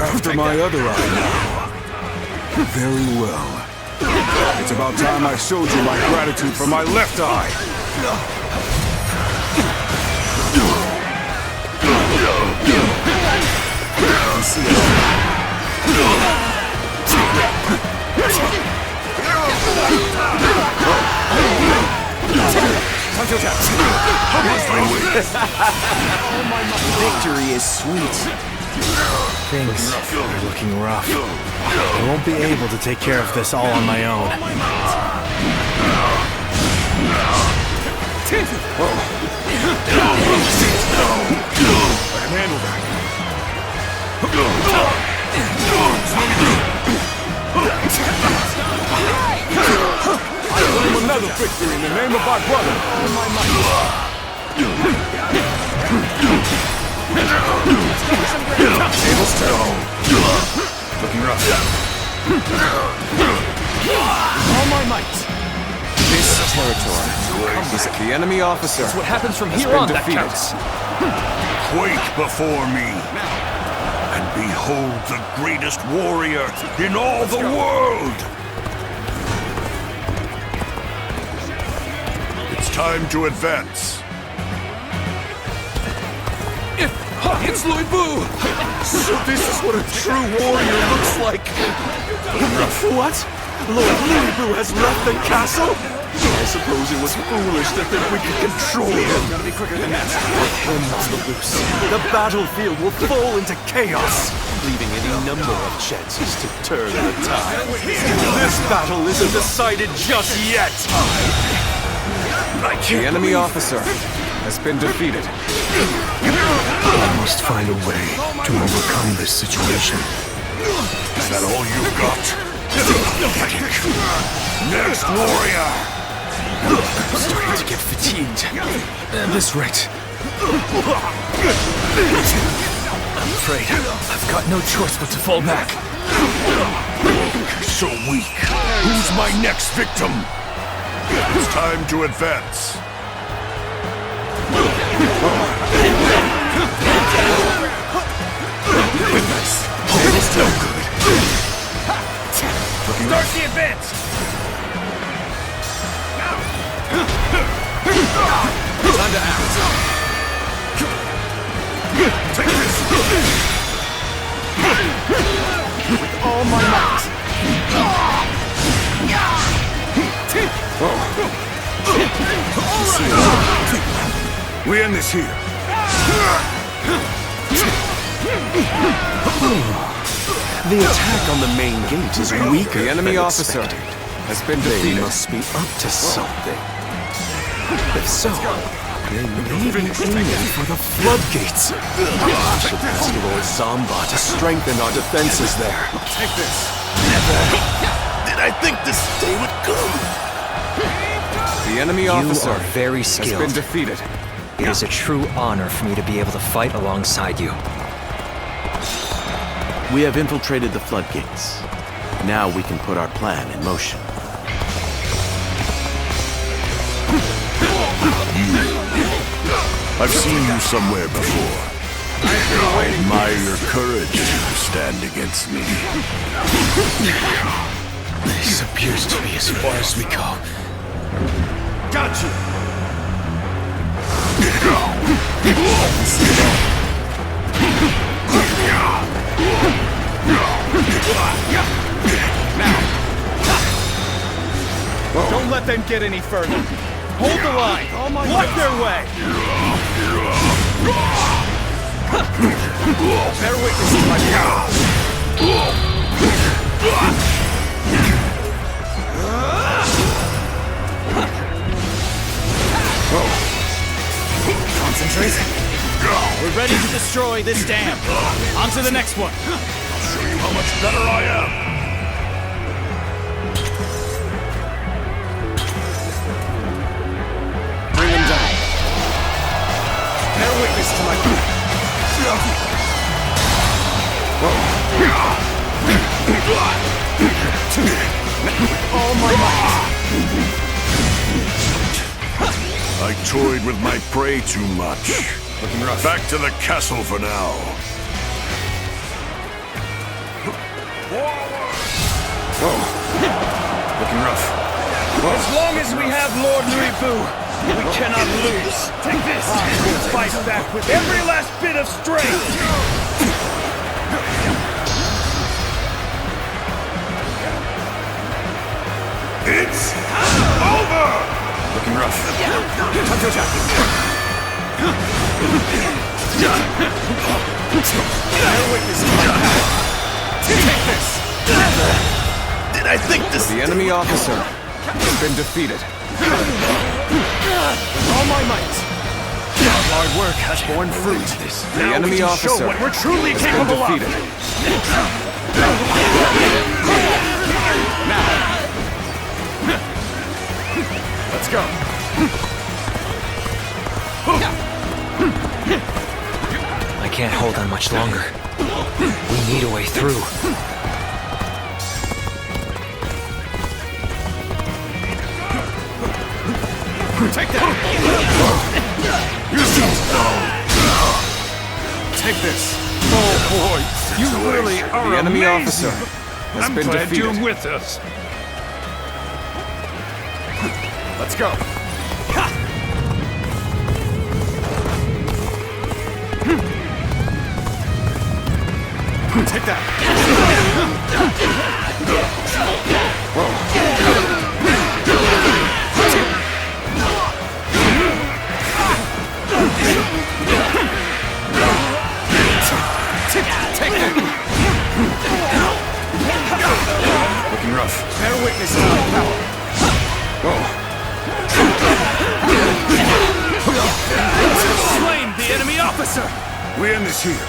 After my other eye now. Very well. It's about time I showed you my gratitude for my left eye. Victory is sweet. Things are looking rough. I won't be able to take care of this all on my own. I can handle that. I claim another victory in the name of our brother. Tables turn. Looking rough. All my might. This territory is the enemy officer. It's what happens from here on that counts. Quake before me, and behold the greatest warrior in all the world! It's time to advance. It's Lui Bu! So this is what a true warrior looks like! What? Lord Lui Bu has left the castle? I suppose it was foolish to think we could control him. Gotta be quicker than that. With him on the loose, the battlefield will fall into chaos, leaving any number of chances to turn the tide. This battle isn't decided just yet! The enemy officer has been defeated. I must find a way to overcome this situation. Is that all you've got? Next warrior! I'm starting to get fatigued. At this rate. I'm afraid I've got no choice but to fall back. So weak. Who's my next victim? It's time to advance. It's no good. Start the advance! Time to act. Take this! With all my might. We end this here. The attack on the main gate is weaker. The enemy than officer expected. has been They defeated. must be up to something. If so, they may be aiming for the floodgates. I should ask Lord Zamba to strengthen our defenses there. Take this. Never did I think this day would come. The enemy officer You are very has skilled. been defeated. It is a true honor for me to be able to fight alongside you. We have infiltrated the floodgates. Now we can put our plan in motion. I've seen you somewhere before. I admire your courage to stand against me. This appears to be as far as we go. Got you! Now! Don't let them get any further. Hold the line! Block their way! Bear witness to my power! Concentrate. We're ready to destroy this dam. On to the next one. I'll show you how much better I am. Bring him down. Bear witness to my power. All my might. I toyed with my prey too much. Looking rough. Back to the castle for now. Looking rough. As long as we have Lord Lui Bu, we cannot lose. Take this! We'll fight back with every last bit of strength! It's over! Looking rough. Time to attack. Bear witness to my power. Take this! Did I think this? The enemy officer has been defeated. With all my might. Our hard work has borne fruit. The Now enemy we can officer show what we're truly has been capable of. defeated. Let's go. I can't hold on much longer. We need a way through. Take that! Take this! Oh boy, you really are The enemy amazing. officer has been glad defeated. you're with us. Let's go. Take that! Take that! Looking rough. Bear witness to my power. Whoa. Slain the enemy officer! We end this here.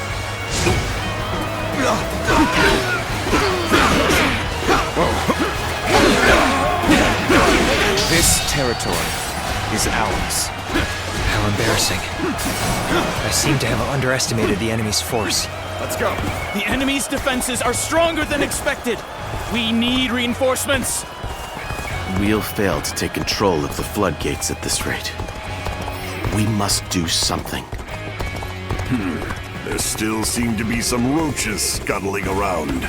This territory is ours. How embarrassing. I seem to have underestimated the enemy's force. Let's go. The enemy's defenses are stronger than expected. We need reinforcements. We'll fail to take control of the floodgates at this rate. We must do something. There still seem to be some roaches scuttling around.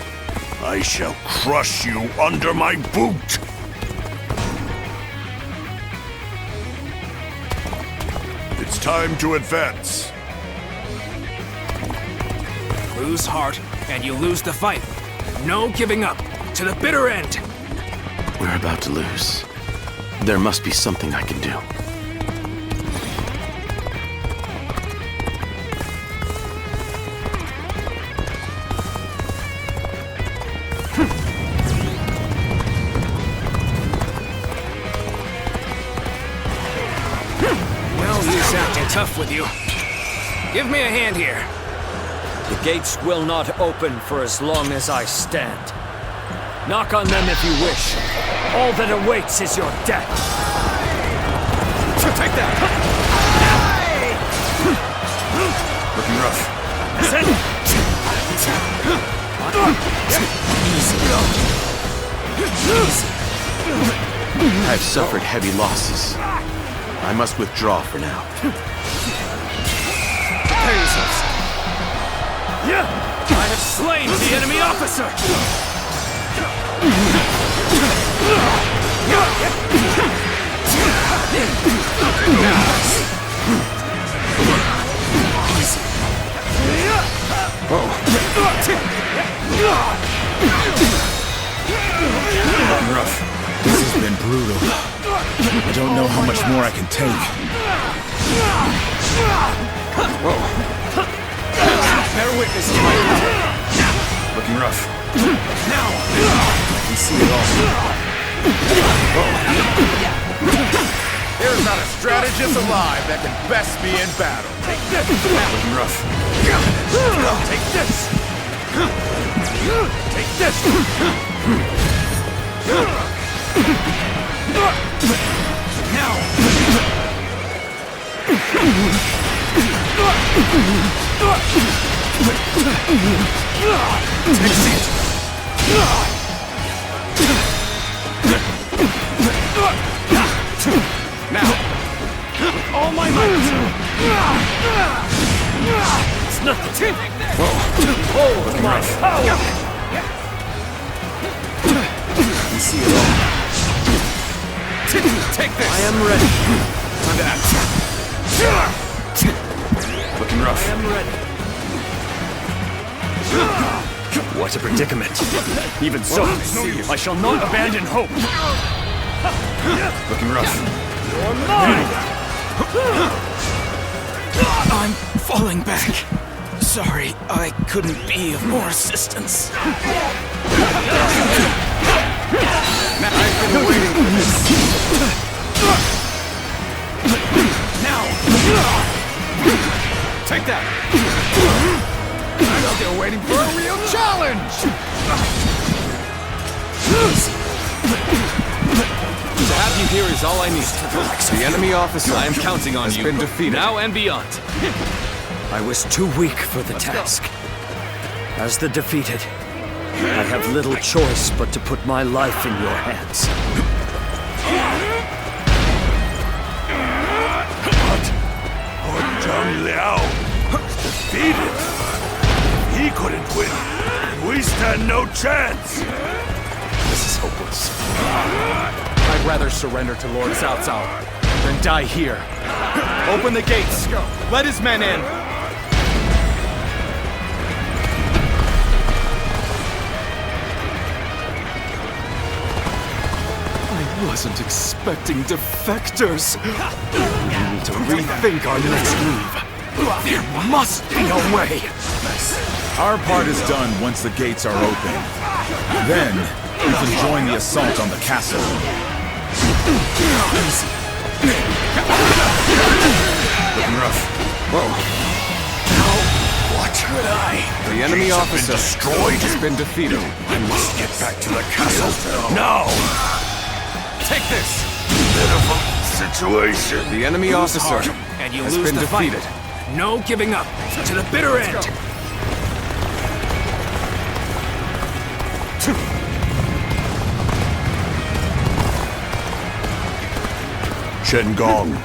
I shall crush you under my boot! It's time to advance. Lose heart, and you lose the fight. No giving up. To the bitter end. We're about to lose. There must be something I can do. Well, he's acting tough with you. Give me a hand here. The gates will not open for as long as I stand. Knock on them if you wish. All that awaits is your death. Take that! Looking rough. I've suffered heavy losses. I must withdraw for now. Prepare yourselves. I have slain the enemy officer! Rough. This has been brutal. I don't know how much more I can take. Whoa. Bear witness to my power. Looking rough. Now! I can see it all. Whoa. There's not a strategist alive that can best be in battle. Take this! Looking rough. Take this! Take this! Now! Take it! Now! With all my might! It's nothing! Whoa! Oh, my power! You see it all. Take this! I am ready. Time to act. Looking rough. I am ready. What a predicament. Even so, I shall not abandon hope. Looking rough. You're mine! I'm falling back. Sorry, I couldn't be of more assistance. I've been waiting for this. Now! Take that! I'm still waiting for a real challenge! To have you here is all I need. The enemy officer I am counting on has been defeated. Now and beyond. I was too weak for the task. As the defeated, I have little choice but to put my life in your hands. Lord Zhang Liao is defeated. He couldn't win. We stand no chance. This is hopeless. I'd rather surrender to Lord Cao Cao than die here. Open the gates. Let his men in. Wasn't expecting defectors. We need to rethink our next move. There must be a way. Our part is done once the gates are open. Then, we can join the assault on the castle. Looking rough. Whoa. What could I? The enemy officer destroyed. Has been defeated. I must get back to the castle now. Take this. Pitiful situation. The enemy officer And you has lose been the defeated. fight. No giving up. To the bitter end. Shen Gong,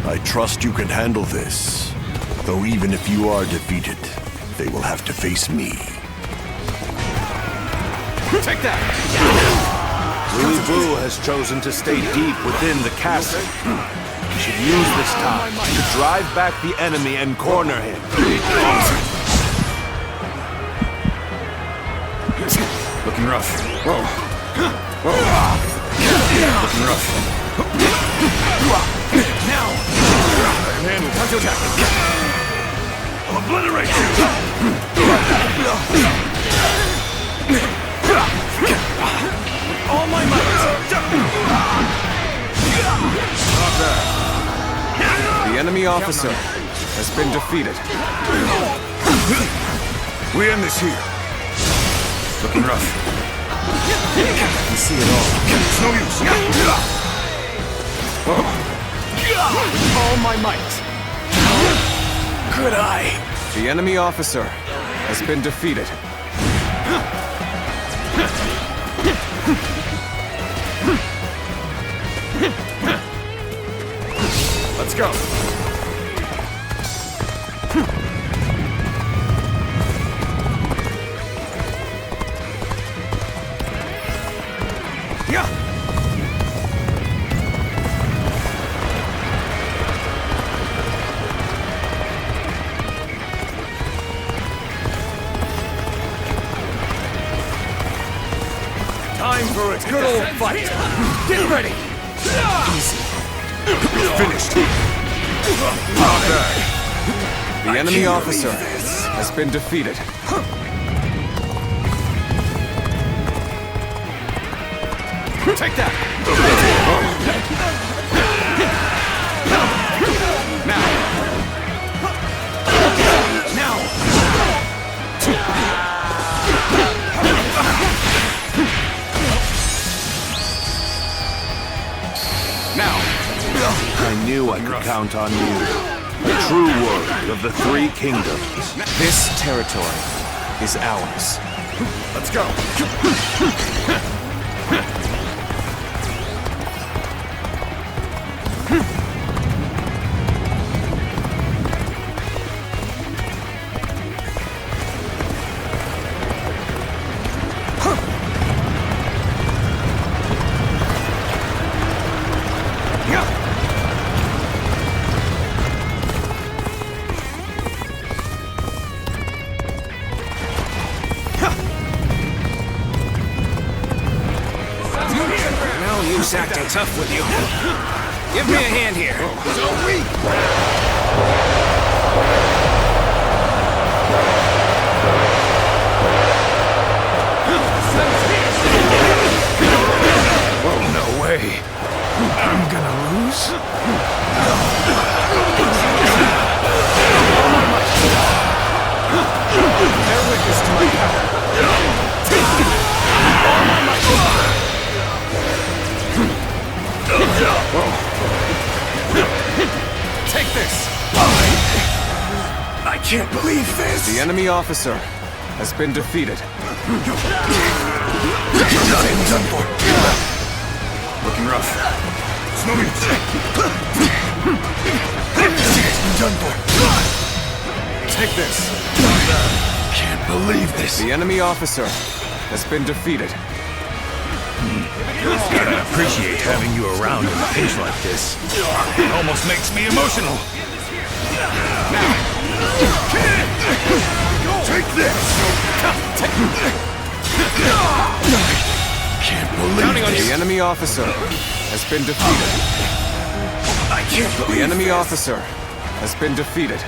I trust you can handle this. Though even if you are defeated, they will have to face me. Take that. Li Bu has chosen to stay deep within the castle. We should use this time to drive back the enemy and corner him. Looking rough. Whoa. Whoa. Looking rough. Now! Counterattack. I'll obliterate you! All my might! Not bad. The enemy officer has been defeated. We end this here. Looking rough. I can see it all. It's no use. All my might! Could I? The enemy officer has been defeated. Let's go. Yeah! Time for a good old fight. Get ready. Easy. Finished. Not bad. The enemy officer has been defeated. Take that! Now! Now! I knew I could count on you. A true warrior of the Three Kingdoms. This territory is ours. Let's go. Acting tough with you. Give me a hand here. So weak. Whoa, no way. I'm gonna lose? Bear witness to my power. Take this! I can't believe this! The enemy officer has been defeated. Done for. Looking rough. It's no use. Done for. Take this! Can't believe this! The enemy officer has been defeated. Gotta appreciate having you around in a pinch like this. It almost makes me emotional. Take this! can't believe this. The enemy officer has been defeated. I can't believe The enemy this. officer has been defeated.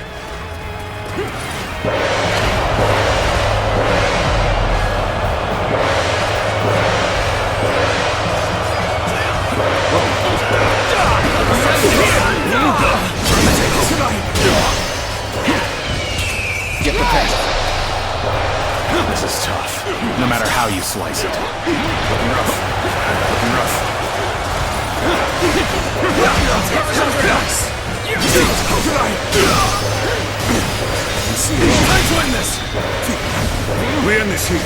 Get prepared. This is tough, no matter how you slice it. Looking rough. Looking rough. Let's win this! We end this here.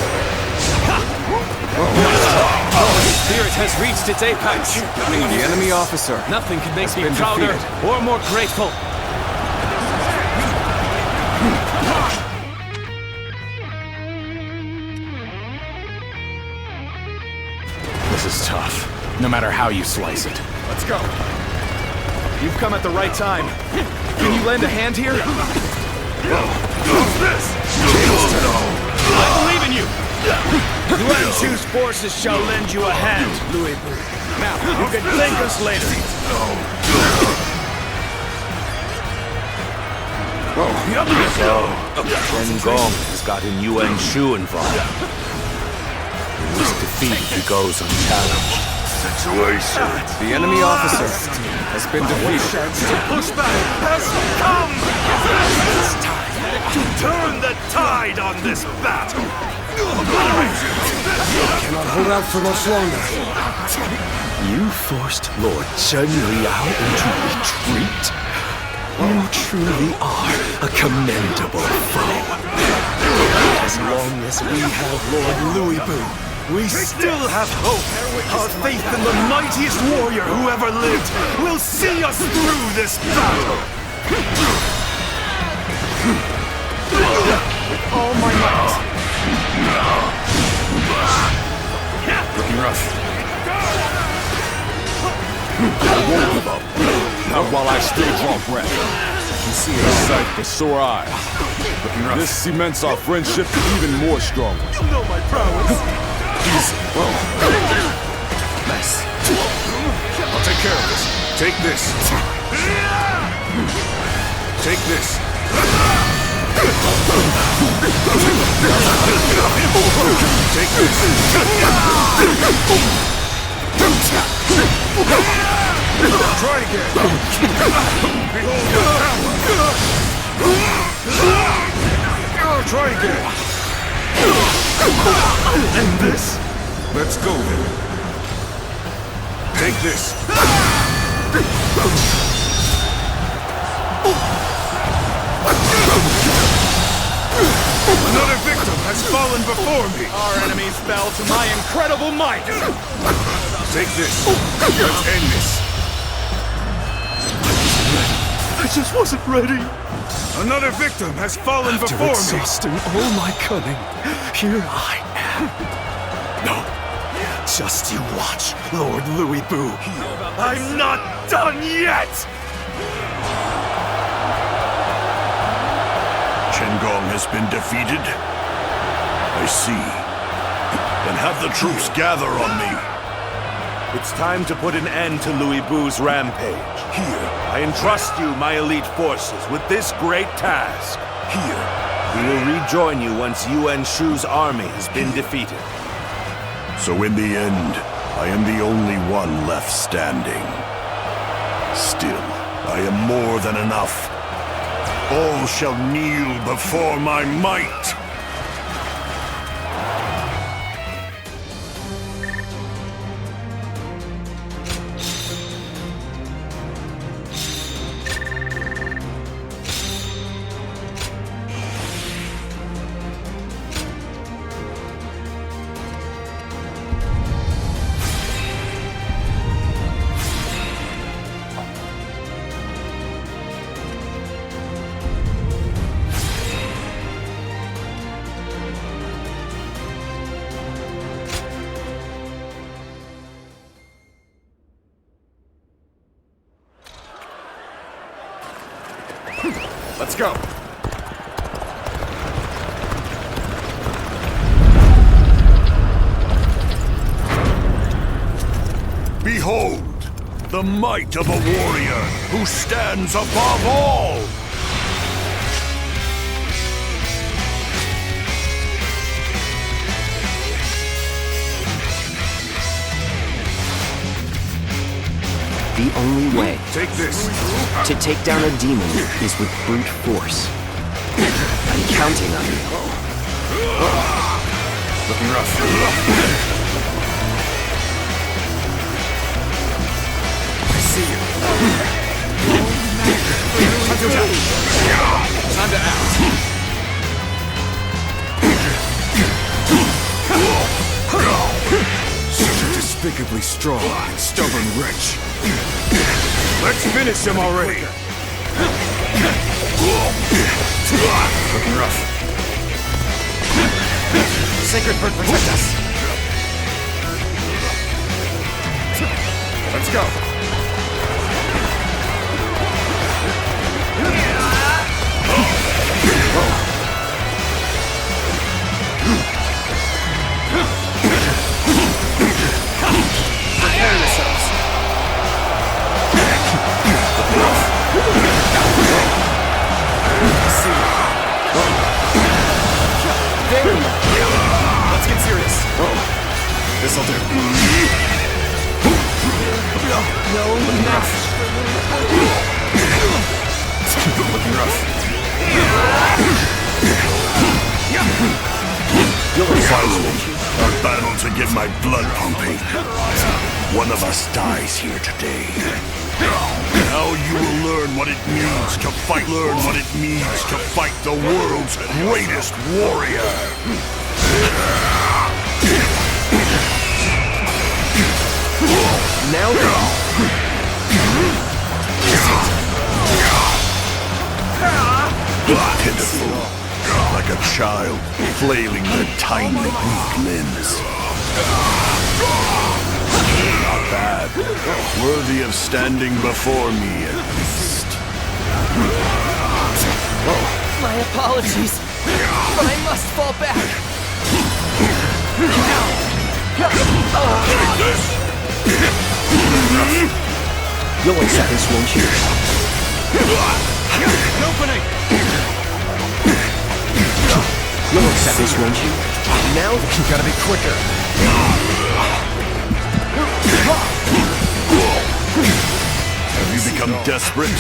The spirit has reached its apex. The enemy officer. Nothing can make has me been prouder defeated. or more grateful. This is tough, no matter how you slice it. Let's go. You've come at the right time. Can you lend a hand here? Who's this? I believe in you! Yuan Shao's forces shall lend you a hand, Louis Bu. Now, you can thank us later. Chen Gong has gotten Yuan Shao involved. In this defeat, he goes unchallenged. Situation. The enemy officer has been defeated. Pushback has come! It's time to turn the tide on this battle! Cannot hold out for much longer. You forced Lord Chen Liao into retreat? You truly are a commendable foe. As long as we have Lord Louis Bu, we still have hope. Our faith in the mightiest warrior who ever lived will see us through this battle. With all my might. Looking rough. I won't give up. Not while I still draw breath. I can see a sight for sore eyes. Looking rough. This cements our friendship even more strongly. You know my prowess. Easy. Nice. I'll take care of this. Take this. Take this. Take Try again. Behold your power. Try again. And this. Let's go then. Take this. Another victim has fallen before me. Our enemies fell to my incredible might. Take this. Let's end this. I just wasn't ready. Another victim has fallen After before exhausting all my cunning, here I am. No, just you watch, Lord Louis Bu. I'm not done yet! Chen Gong has been defeated? I see. Then have the troops gather on me. It's time to put an end to Louis Bu's rampage. Here. I entrust you, my elite forces, with this great task. Here. We will rejoin you once Yuan Shao's army has been defeated. So in the end, I am the only one left standing. Still, I am more than enough. All shall kneel before my might. Let's go. Behold, the might of a warrior who stands above all! The only way Take this. to take down a demon is with brute force. I'm counting on you. Looking rough. I see you. Time to act. Such a despicably strong and stubborn wretch. Let's finish him already. Looking rough. Sacred bird, protect us. Let's go. Prepare yourselves. Let's get serious. This'll do. No match. Looking rough. Finally, a battle to get my blood pumping. One of us dies here today. Now you will learn what it means to fight. Learn what it means to fight the world's greatest warrior. Now then. Pitiful, like a child flailing their tiny weak limbs. Not bad. Worthy of standing before me, at least. My apologies, but I must fall back. Take this! You'll accept this, won't you? An opening! You'll accept this, won't you? Now, You gotta be quicker. Have you become desperate?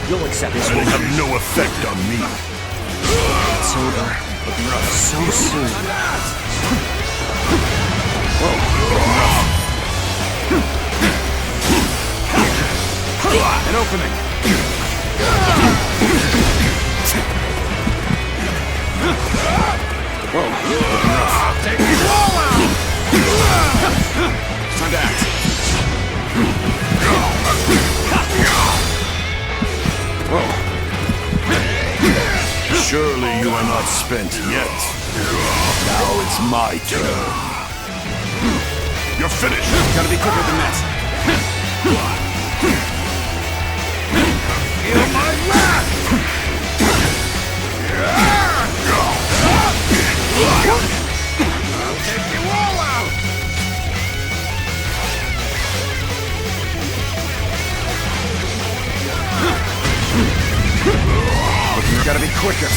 you'll accept this, It'll won't you? have no effect on me. It's over. So soon. An opening! Take me all out! Time to act. Surely you are not spent yet. Now it's my turn. You're finished. Gotta be quicker than that. Feel my wrath! I'll take you all out! You gotta be quicker.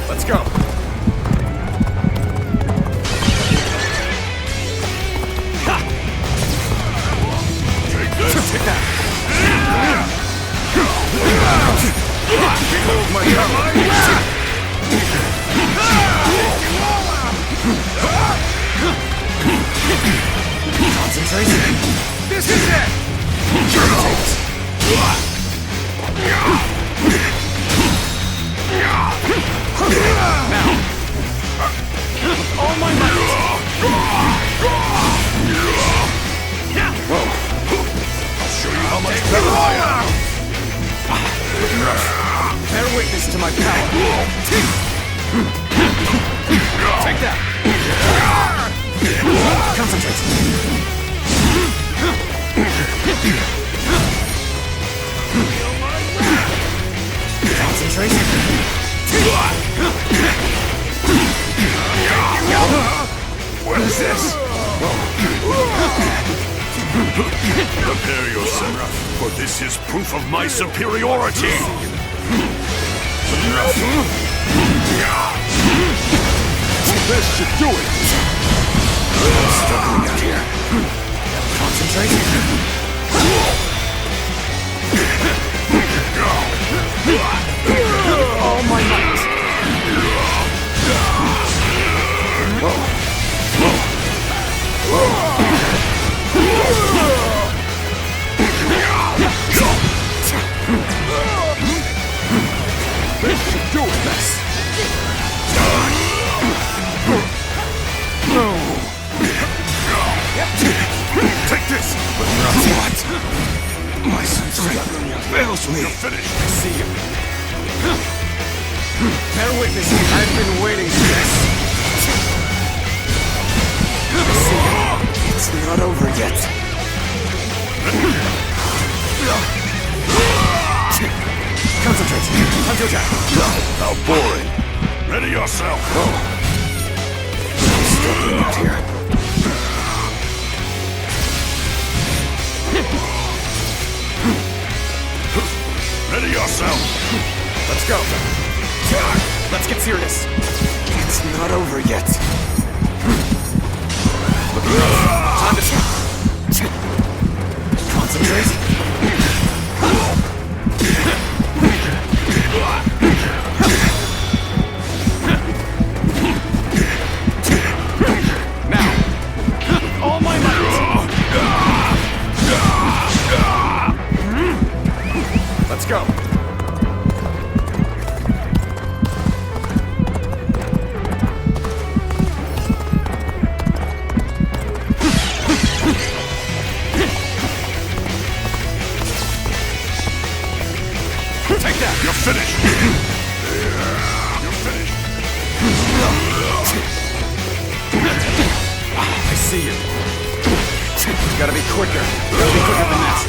Let's go. Take this. Take that. Behold my power. Concentration! This is it! Now. All my might! I'll show you how much better I am. Looking rough. Bear witness to my power! Take that. Concentrate! Concentration! What is this? Prepare yourself, for this is proof of my superiority! This should do it! I'm struggling out here. Concentrate. All my might. This should do it! Take this! What? My strength fails me. You're finished. I see you. Bear witness, I've been waiting for this. I see you. It's not over yet. Concentrate. Time to attack. How boring. Ready yourself. I'm struggling out here. Ready yourself. Let's go. Let's get serious. It's not over yet. Time to concentrate. Now, with all my might. Let's go. Take that. You're finished. You're finished. I see you. Gotta be quicker. Gotta be quicker than that.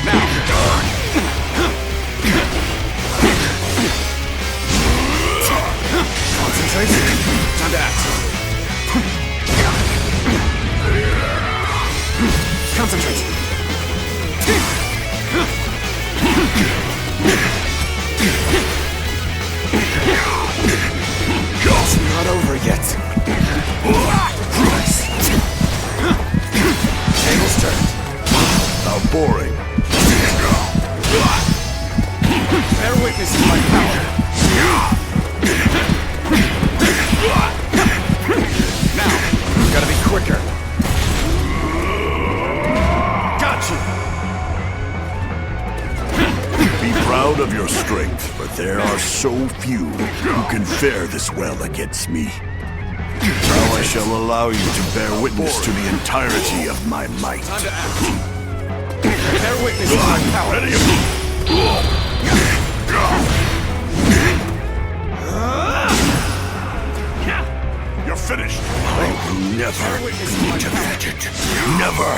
Now. Concentrate. Time to act. Concentrate. It's not over yet. Tables turned. How boring. Bear witness to my power. Now, gotta be quicker. Got you. Be proud of your strength, for there are so few who can fare this well against me. Now I shall allow you to bear witness to the entirety of my might. Time to act. Bear witness to my power. Ready? You're finished. I will never be defeated. Never.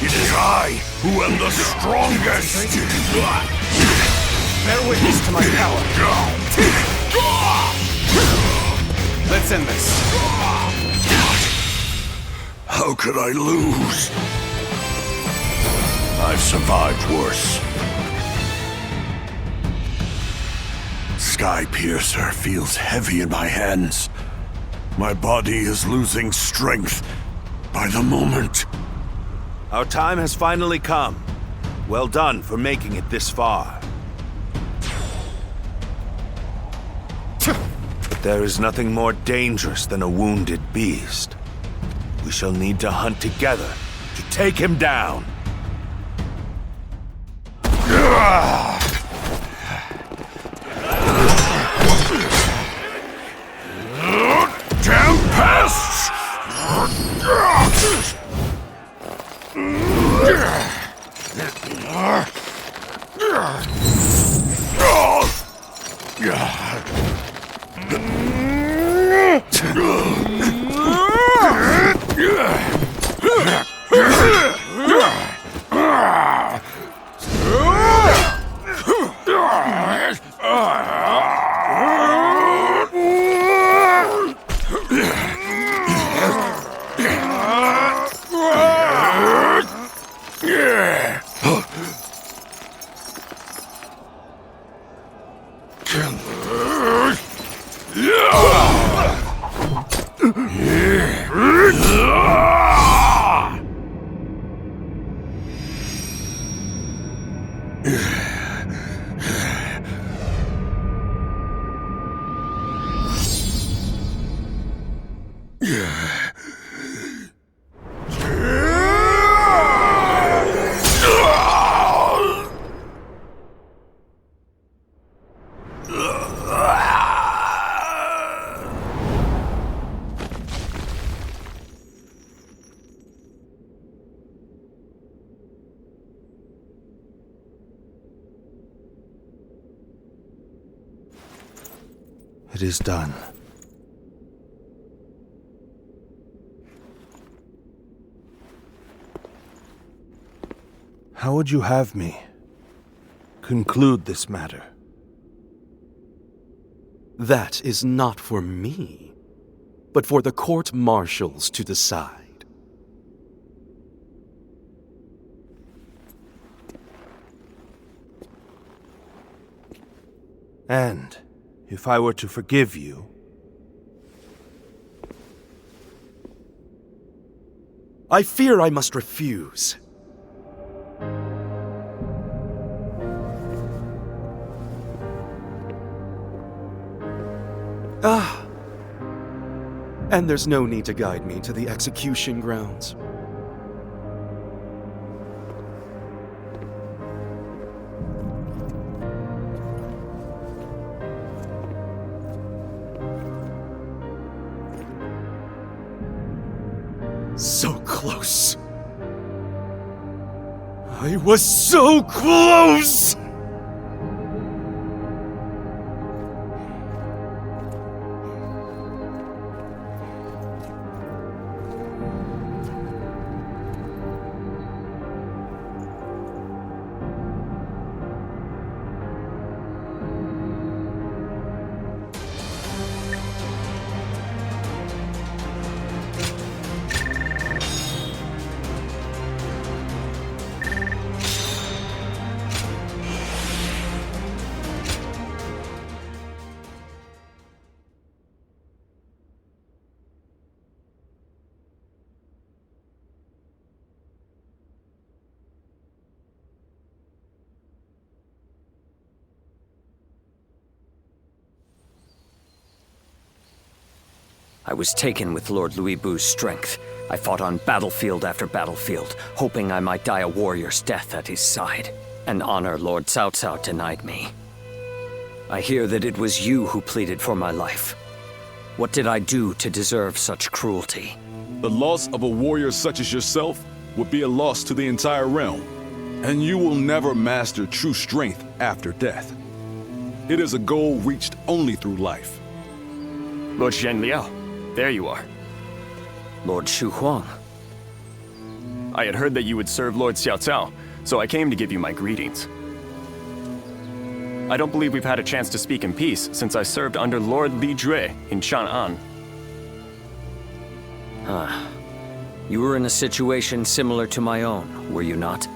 It is I who am the strongest. Bear witness to my power. Let's end this. How could I lose? I've survived worse. Sky Piercer feels heavy in my hands. My body is losing strength by the moment. Our time has finally come. Well done for making it this far. But there is nothing more dangerous than a wounded beast. We shall need to hunt together to take him down. Damn pests! It is done. How would you have me conclude this matter? That is not for me, but for the court-martials to decide. And if I were to forgive you, I fear I must refuse. And there's no need to guide me to the execution grounds. So close. I was so close! I was taken with Lord Louis Bu's strength. I fought on battlefield after battlefield, hoping I might die a warrior's death at his side. An honor Lord Cao Cao denied me. I hear that it was you who pleaded for my life. What did I do to deserve such cruelty? The loss of a warrior such as yourself would be a loss to the entire realm, and you will never master true strength after death. It is a goal reached only through life. Lord Zhenliao, there you are. Lord Shu Huang. I had heard that you would serve Lord Xiao Cao, so I came to give you my greetings. I don't believe we've had a chance to speak in peace since I served under Lord Li Jue in Chang'an. You were in a situation similar to my own, were you not?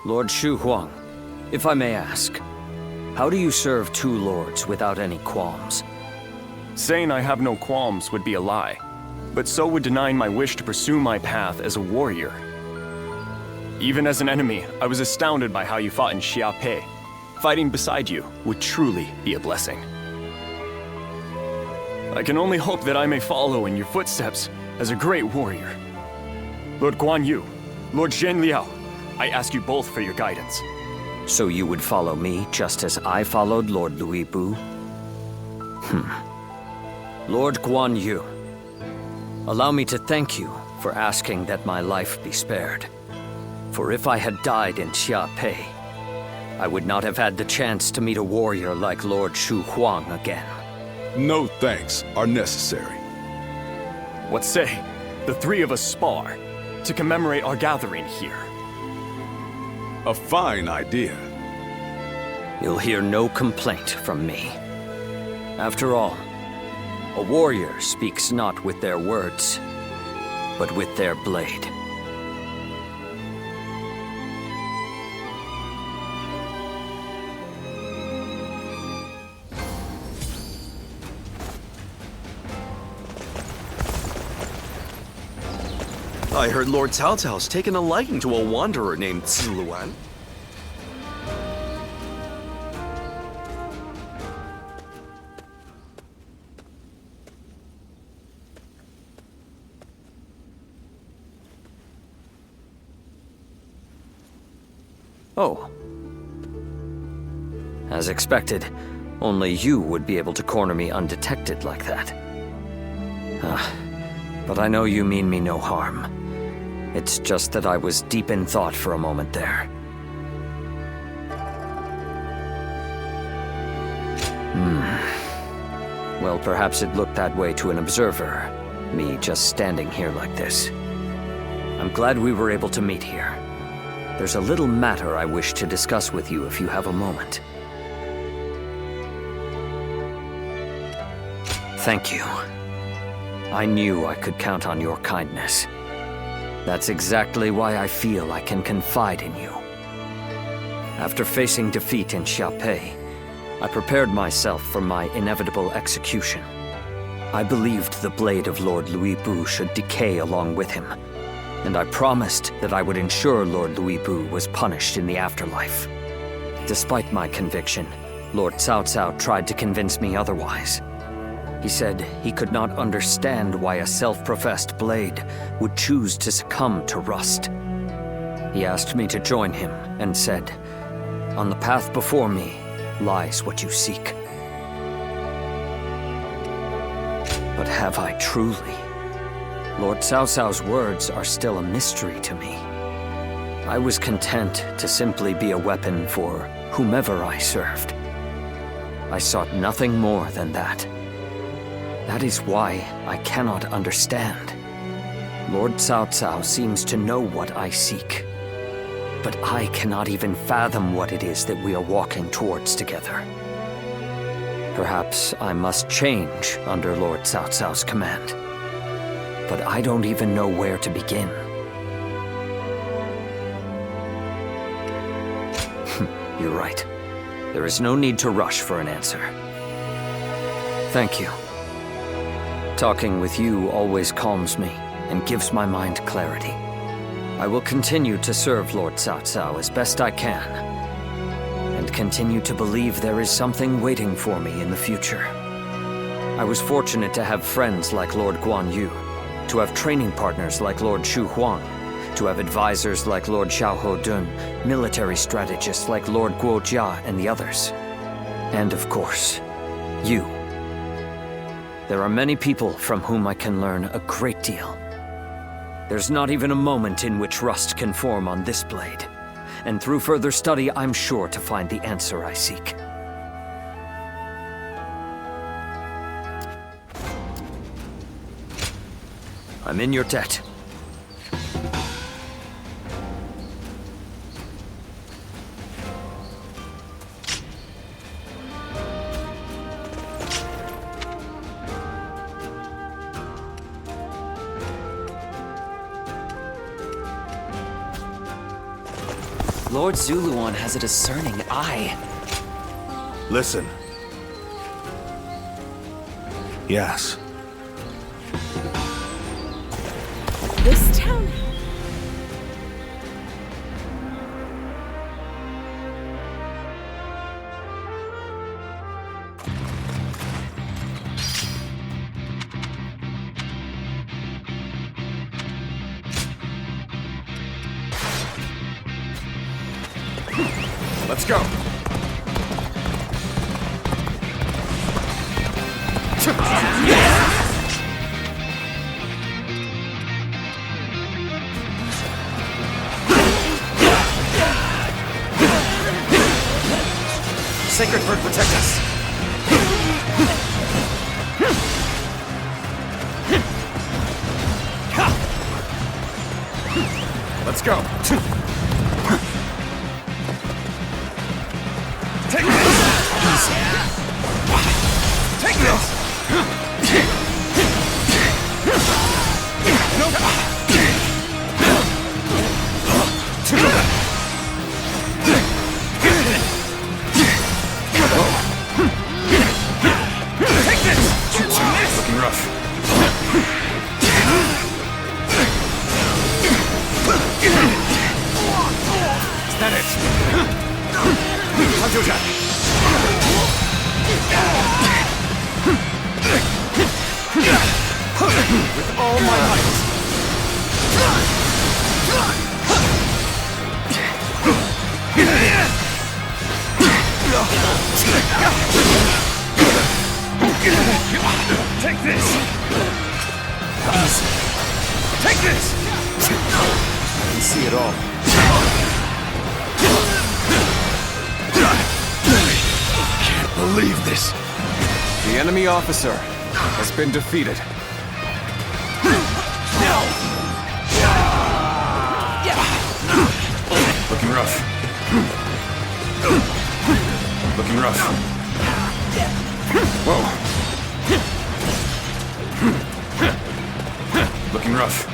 Lord Shu Huang, if I may ask, how do you serve two lords without any qualms? Saying I have no qualms would be a lie, but so would denying my wish to pursue my path as a warrior. Even as an enemy, I was astounded by how you fought in Xiaopei. Fighting beside you would truly be a blessing. I can only hope that I may follow in your footsteps as a great warrior. Lord Guanyu, Lord Zhenliao, I ask you both for your guidance. So you would follow me just as I followed Lord Louis Bu? Lord Guanyu, allow me to thank you for asking that my life be spared. For if I had died in Xiaopei, I would not have had the chance to meet a warrior like Lord Shu Huang again. No thanks are necessary. What say the three of us spar to commemorate our gathering here? A fine idea. You'll hear no complaint from me. After all, a warrior speaks not with their words, but with their blade. I heard Lord Cao Cao's taken a liking to a wanderer named Zuluan. Oh. As expected, only you would be able to corner me undetected like that. But I know you mean me no harm. It's just that I was deep in thought for a moment there. Well, perhaps it looked that way to an observer, me just standing here like this. I'm glad we were able to meet here. There's a little matter I wish to discuss with you if you have a moment. Thank you. I knew I could count on your kindness. That's exactly why I feel I can confide in you. After facing defeat in Xiaopei, I prepared myself for my inevitable execution. I believed the blade of Lord Louis Bu should decay along with him, and I promised that I would ensure Lord Louis Bu was punished in the afterlife. Despite my conviction, Lord Cao Cao tried to convince me otherwise. He said he could not understand why a self-professed blade would choose to succumb to rust. He asked me to join him and said, "On the path before me lies what you seek." But have I truly? Lord Cao Cao's words are still a mystery to me. I was content to simply be a weapon for whomever I served. I sought nothing more than that. That is why I cannot understand. Lord Cao Cao seems to know what I seek, but I cannot even fathom what it is that we are walking towards together. Perhaps I must change under Lord Cao Cao's command, but I don't even know where to begin. You're right. There is no need to rush for an answer. Thank you. Talking with you always calms me and gives my mind clarity. I will continue to serve Lord Cao Cao as best I can, and continue to believe there is something waiting for me in the future. I was fortunate to have friends like Lord Guandu, to have training partners like Lord Shu Huang, to have advisors like Lord Xiahou Dun, military strategists like Lord Guo Jia and the others. And of course, you. There are many people from whom I can learn a great deal. There's not even a moment in which rust can form on this blade, and through further study, I'm sure to find the answer I seek. I'm in your debt. Lord Zuluan has a discerning eye. Listen. Yes. This town. Let's go. Sacred Bird, protect us. Let's go. Take this! Take this! Nope. Take this! Looking rough. I can see it all. Can't believe this. The enemy officer has been defeated. Looking rough. Looking rough. Whoa. Looking rough.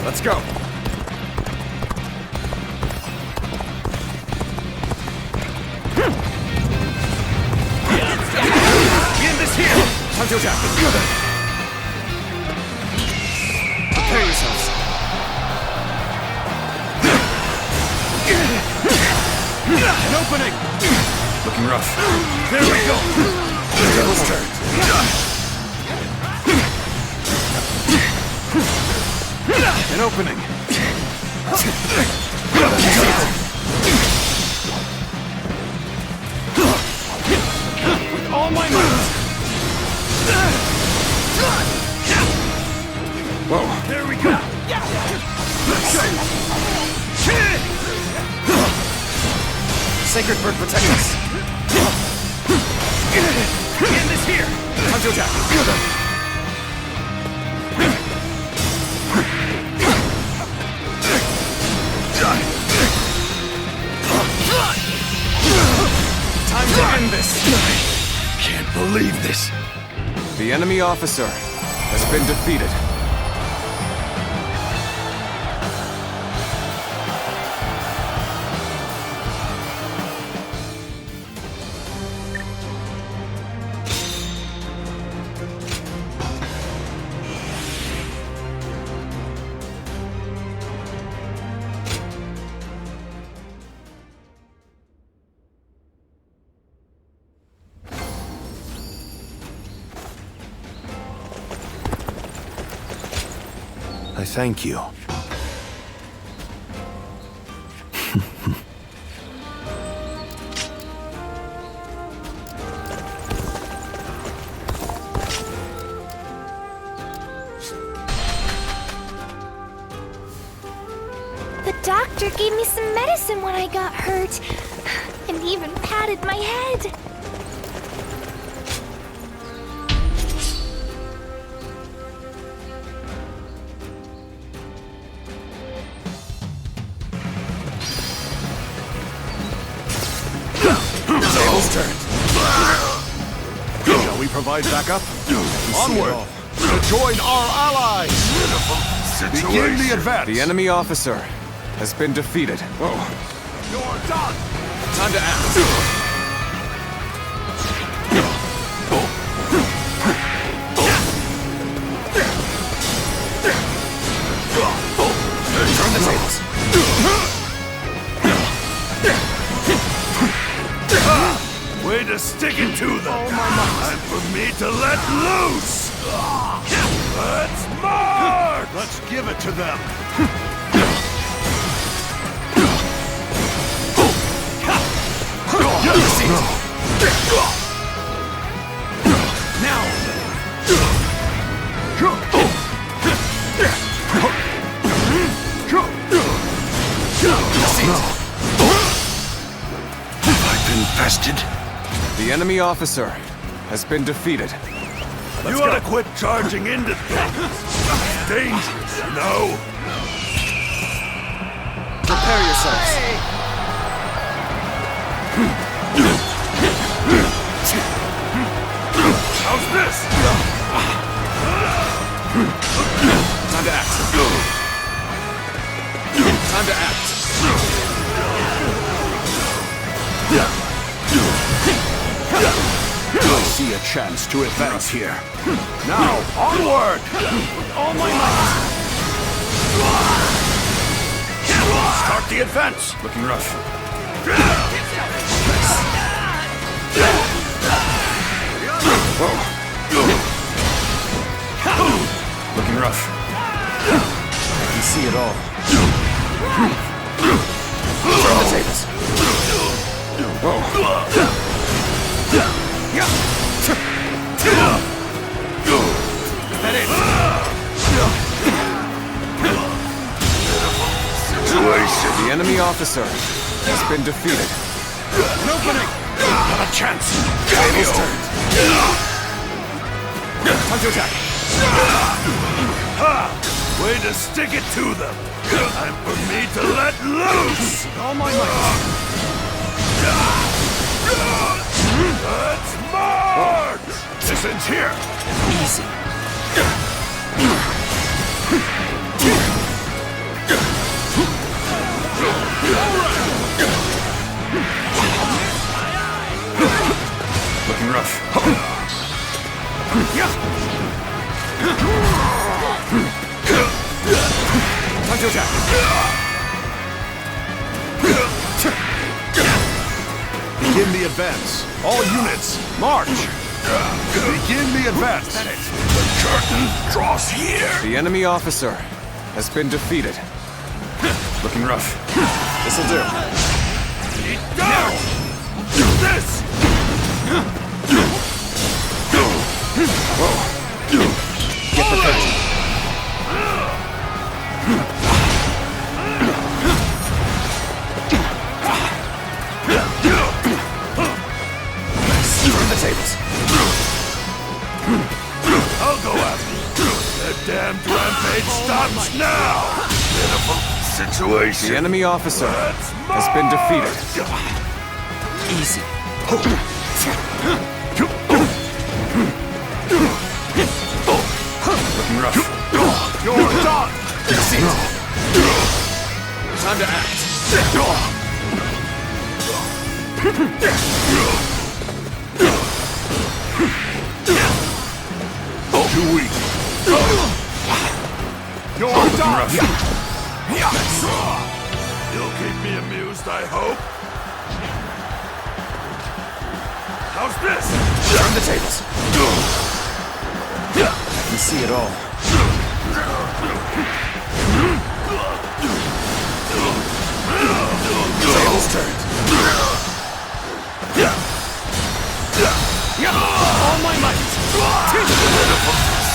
Let's go. End this here! Prepare yourselves. An opening! Looking rough. There we go! Tables turned. An opening! With all my might! Whoa. There we go! Sacred Bird, protect us. End this here! Time to attack. Time to end this. Can't believe this. The enemy officer has been defeated. I thank you. The doctor gave me some medicine when I got hurt, and even patted my head. Tables turned. Shall we provide backup? Onward! To join our allies! Begin the advance! The enemy officer has been defeated. Whoa. You're done! Time to act. Turn the tables. Way to stick it to them! Time for me to let loose! Let's march! Let's give it to them! Have I been bested? The enemy officer has been defeated. You ought to quit charging into things. It's dangerous, you know? Prepare yourselves. How's this? Time to act. Time to act. I see a chance to advance here. Now, onward! With all my might! Start the advance! Looking rough. Whoa. Looking rough. I can see it all. Turn the tables. Whoa. Is that it? The enemy officer has been defeated. An opening! Not a chance! Tables turned. Time to attack. Ha! Way to stick it to them! Time for me to let loose! All my might. Let's march! This ends here! Easy. Looking rough. Time to attack. Begin the advance. All units, march! Begin the advance. The curtain draws here! The enemy officer has been defeated. Looking rough. This'll do. Eat down! Do this! Whoa. Get prepared. Turn the tables. I'll go after you. The damned rampage stops now! Pitiful situation. The enemy officer has been defeated. Easy. Looking rough. You're done! Time to act. Too weak. You're done! You'll keep me amused, I hope. How's this? Turn the tables. I can see it all. Tables turned. All my might.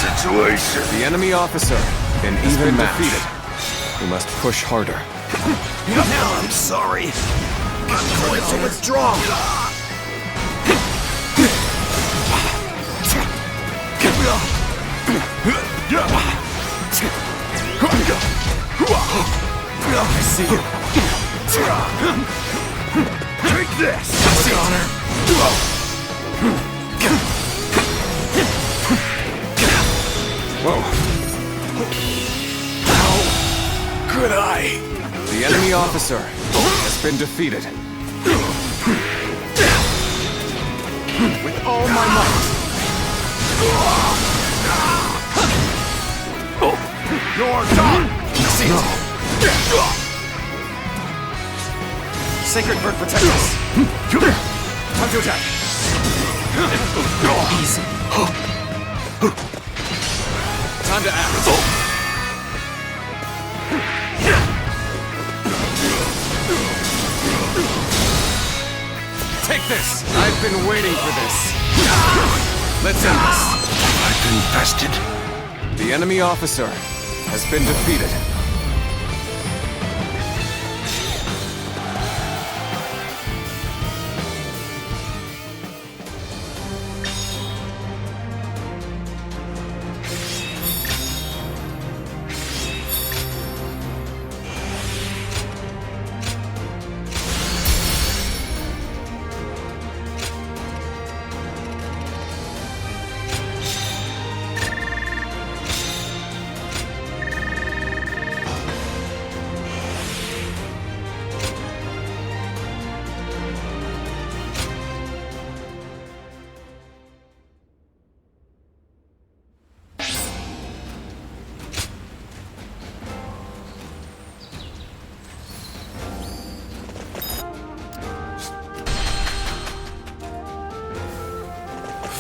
Situation. The enemy officer in even defeated. We must push harder. Now I'm sorry. I'm going to withdraw. I see you. Take this! With honor. Whoa. How could I? The enemy officer has been defeated. With all my might. You're done! No. Sacred bird, protect us. Time to attack. Easy. Time to act. Take this. I've been waiting for this. Let's end this. I've been bested. The enemy officer has been defeated.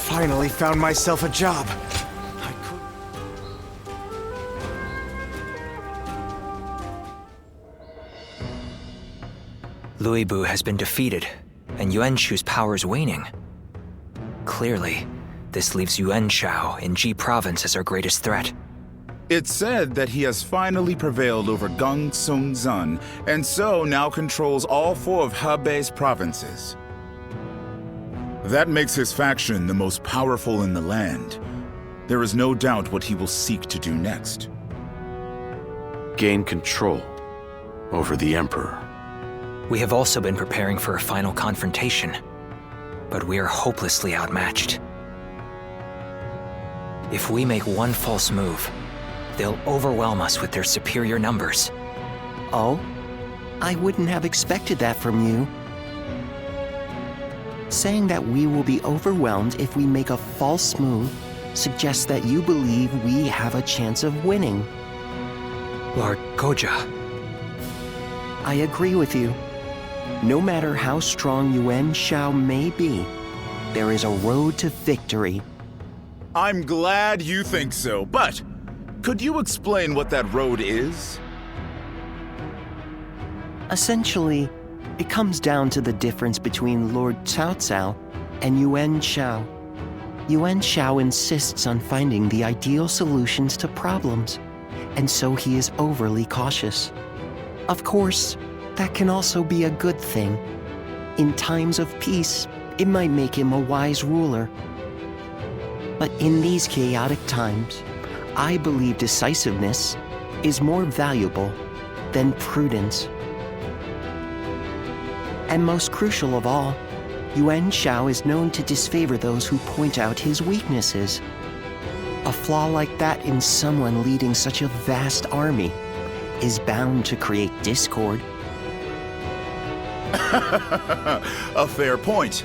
Finally found myself a job. Louis Bu has been defeated, and Yuan Shu's power is waning. Clearly, this leaves Yuan Shao in Ji Province as our greatest threat. It's said that he has finally prevailed over Gongsun Zun, and so now controls all 4 of Hebei's provinces. That makes his faction the most powerful in the land. There is no doubt what he will seek to do next. Gain control over the Emperor. We have also been preparing for a final confrontation, but we are hopelessly outmatched. If we make one false move, they'll overwhelm us with their superior numbers. Oh? I wouldn't have expected that from you. Saying that we will be overwhelmed if we make a false move suggests that you believe we have a chance of winning. Lord Goja. I agree with you. No matter how strong Yuan Shao may be, there is a road to victory. I'm glad you think so, but could you explain what that road is? Essentially, it comes down to the difference between Lord Cao Cao and Yuan Shao. Yuan Shao insists on finding the ideal solutions to problems, and so he is overly cautious. Of course, that can also be a good thing. In times of peace, it might make him a wise ruler. But in these chaotic times, I believe decisiveness is more valuable than prudence. And most crucial of all, Yuan Shao is known to disfavor those who point out his weaknesses. A flaw like that in someone leading such a vast army is bound to create discord. A fair point.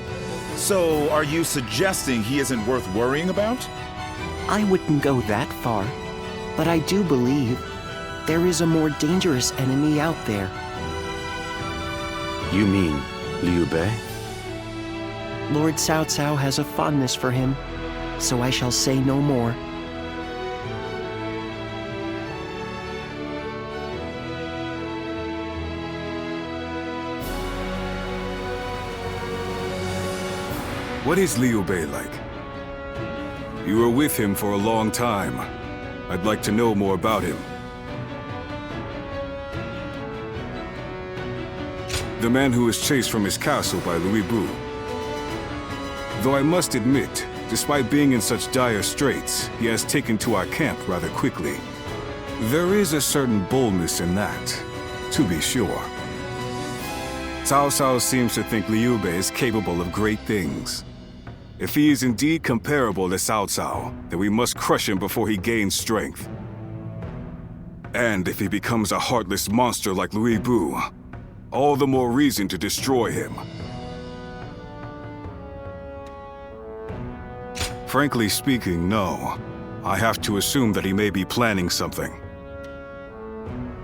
So, are you suggesting he isn't worth worrying about? I wouldn't go that far, but I do believe there is a more dangerous enemy out there. You mean Liu Bei? Lord Cao Cao has a fondness for him, so I shall say no more. What is Liu Bei like? You were with him for a long time. I'd like to know more about him. The man who was chased from his castle by Louis Bu. Though I must admit, despite being in such dire straits, he has taken to our camp rather quickly. There is a certain boldness in that, to be sure. Cao Cao seems to think Liu Bei is capable of great things. If he is indeed comparable to Cao Cao, then we must crush him before he gains strength. And if he becomes a heartless monster like Louis Bu, all the more reason to destroy him. Frankly speaking, no. I have to assume that he may be planning something.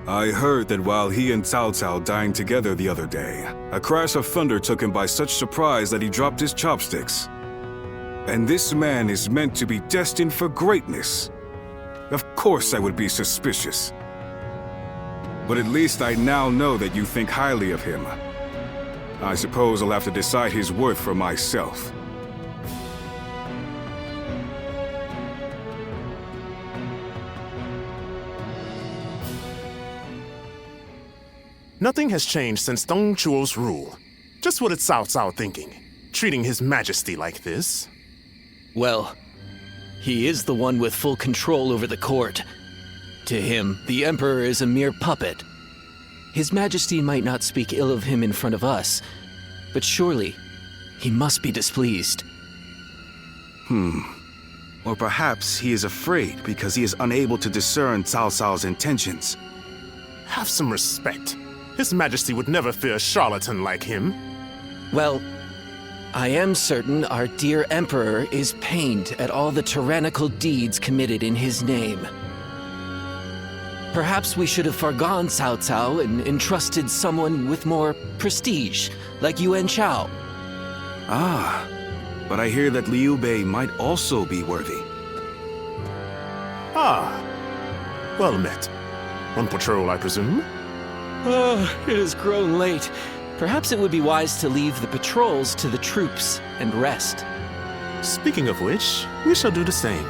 I heard that while he and Cao Cao dined together the other day, a crash of thunder took him by such surprise that he dropped his chopsticks. And this man is meant to be destined for greatness. Of course I would be suspicious. But at least I now know that you think highly of him. I suppose I'll have to decide his worth for myself. Nothing has changed since Dong Chuo's rule. Just what is Cao Cao thinking? Treating His Majesty like this? Well, he is the one with full control over the court. To him, the Emperor is a mere puppet. His Majesty might not speak ill of him in front of us, but surely he must be displeased. Or perhaps he is afraid because he is unable to discern Cao Cao's intentions. Have some respect. His Majesty would never fear a charlatan like him. Well, I am certain our dear Emperor is pained at all the tyrannical deeds committed in his name. Perhaps we should have forgone Cao Cao and entrusted someone with more prestige, like Yuan Shao. Ah, but I hear that Liu Bei might also be worthy. Ah, well met. On patrol, I presume? It has grown late. Perhaps it would be wise to leave the patrols to the troops and rest. Speaking of which, we shall do the same.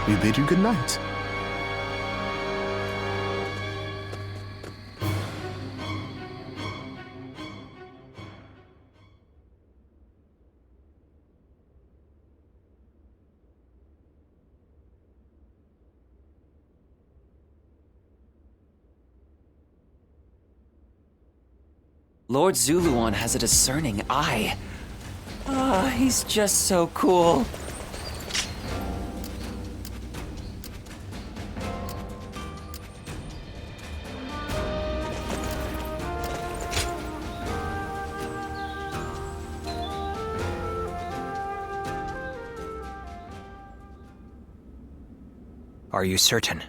We bid you good night. Lord Zuluan has a discerning eye. Ah, he's just so cool. Are you certain,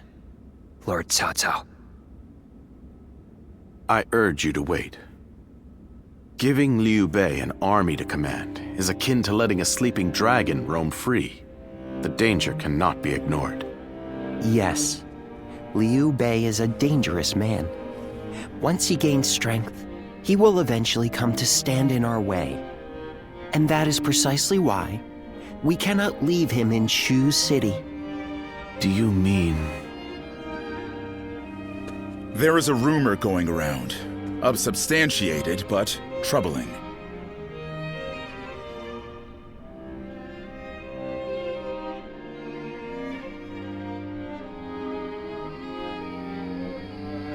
Lord Cao Cao? I urge you to wait. Giving Liu Bei an army to command is akin to letting a sleeping dragon roam free. The danger cannot be ignored. Yes, Liu Bei is a dangerous man. Once he gains strength, he will eventually come to stand in our way. And that is precisely why we cannot leave him in Shu City. Do you mean... There is a rumor going around. Unsubstantiated, but troubling.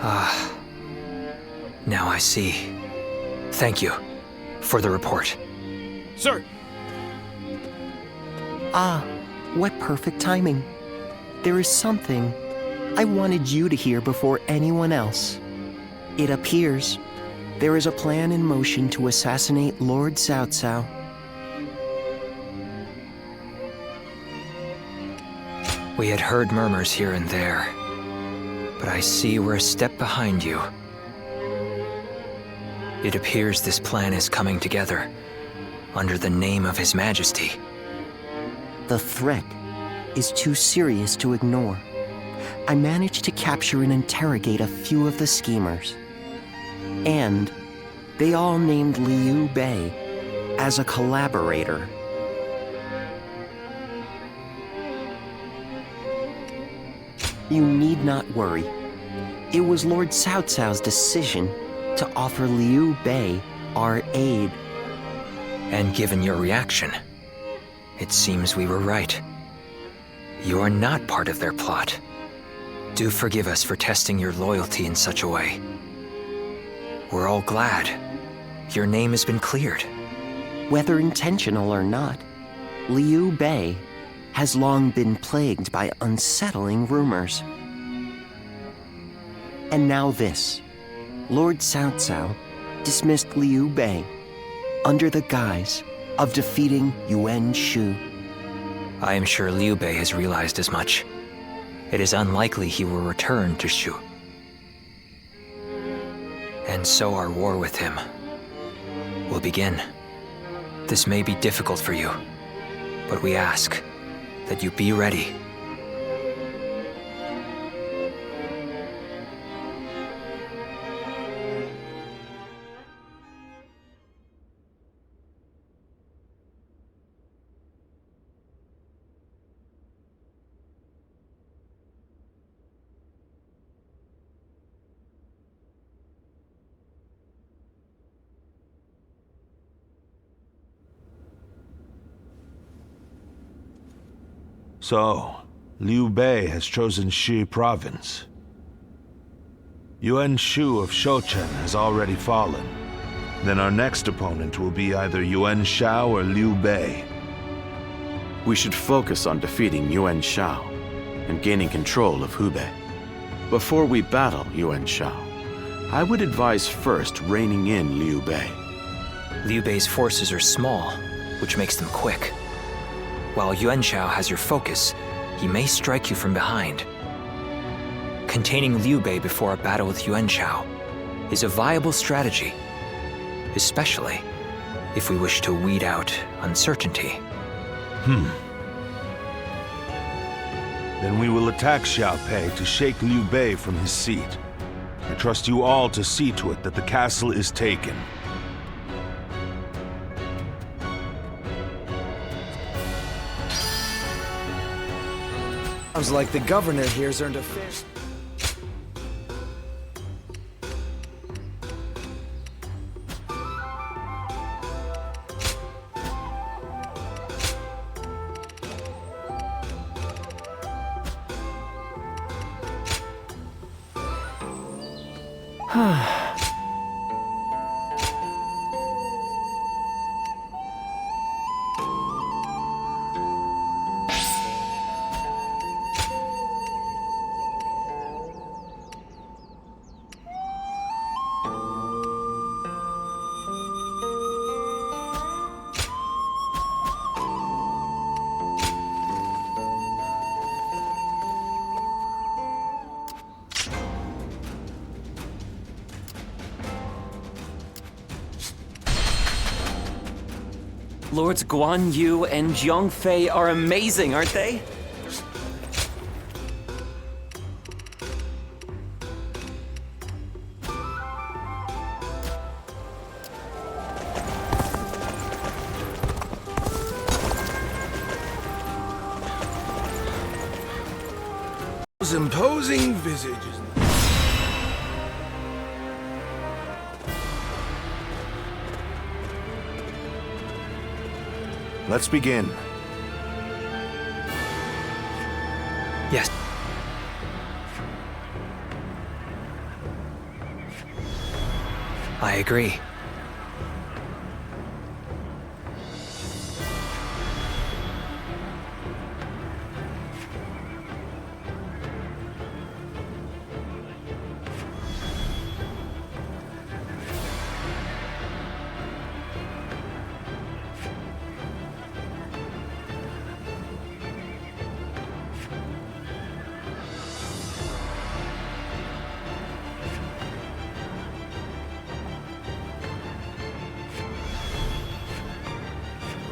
Ah. Now I see. Thank you for the report. Sir! Ah, what perfect timing. There is something I wanted you to hear before anyone else. It appears there is a plan in motion to assassinate Lord Cao Cao. We had heard murmurs here and there, but I see we're a step behind you. It appears this plan is coming together under the name of His Majesty. The threat is too serious to ignore. I managed to capture and interrogate a few of the schemers. And they all named Liu Bei as a collaborator. You need not worry. It was Lord Cao Cao's decision to offer Liu Bei our aid. And given your reaction, it seems we were right. You are not part of their plot. Do forgive us for testing your loyalty in such a way. We're all glad your name has been cleared. Whether intentional or not, Liu Bei has long been plagued by unsettling rumors. And now this. Lord Cao Cao dismissed Liu Bei under the guise of defeating Yuan Shao. I am sure Liu Bei has realized as much. It is unlikely he will return to Shu. And so our war with him will begin. This may be difficult for you, but we ask that you be ready. So, Liu Bei has chosen Shi province. Yuan Shao of Shouchen has already fallen. Then our next opponent will be either Yuan Shao or Liu Bei. We should focus on defeating Yuan Shao and gaining control of Hubei. Before we battle Yuan Shao, I would advise first reining in Liu Bei. Liu Bei's forces are small, which makes them quick. While Yuan Shao has your focus, he may strike you from behind. Containing Liu Bei before a battle with Yuan Shao is a viable strategy, especially if we wish to weed out uncertainty. Then we will attack Xiaopei to shake Liu Bei from his seat. I trust you all to see to it that the castle is taken. Sounds like the governor here's earned a fair... Lords Guandu and Zhongfei are amazing, aren't they? Those imposing visages. Let's begin. Yes. I agree.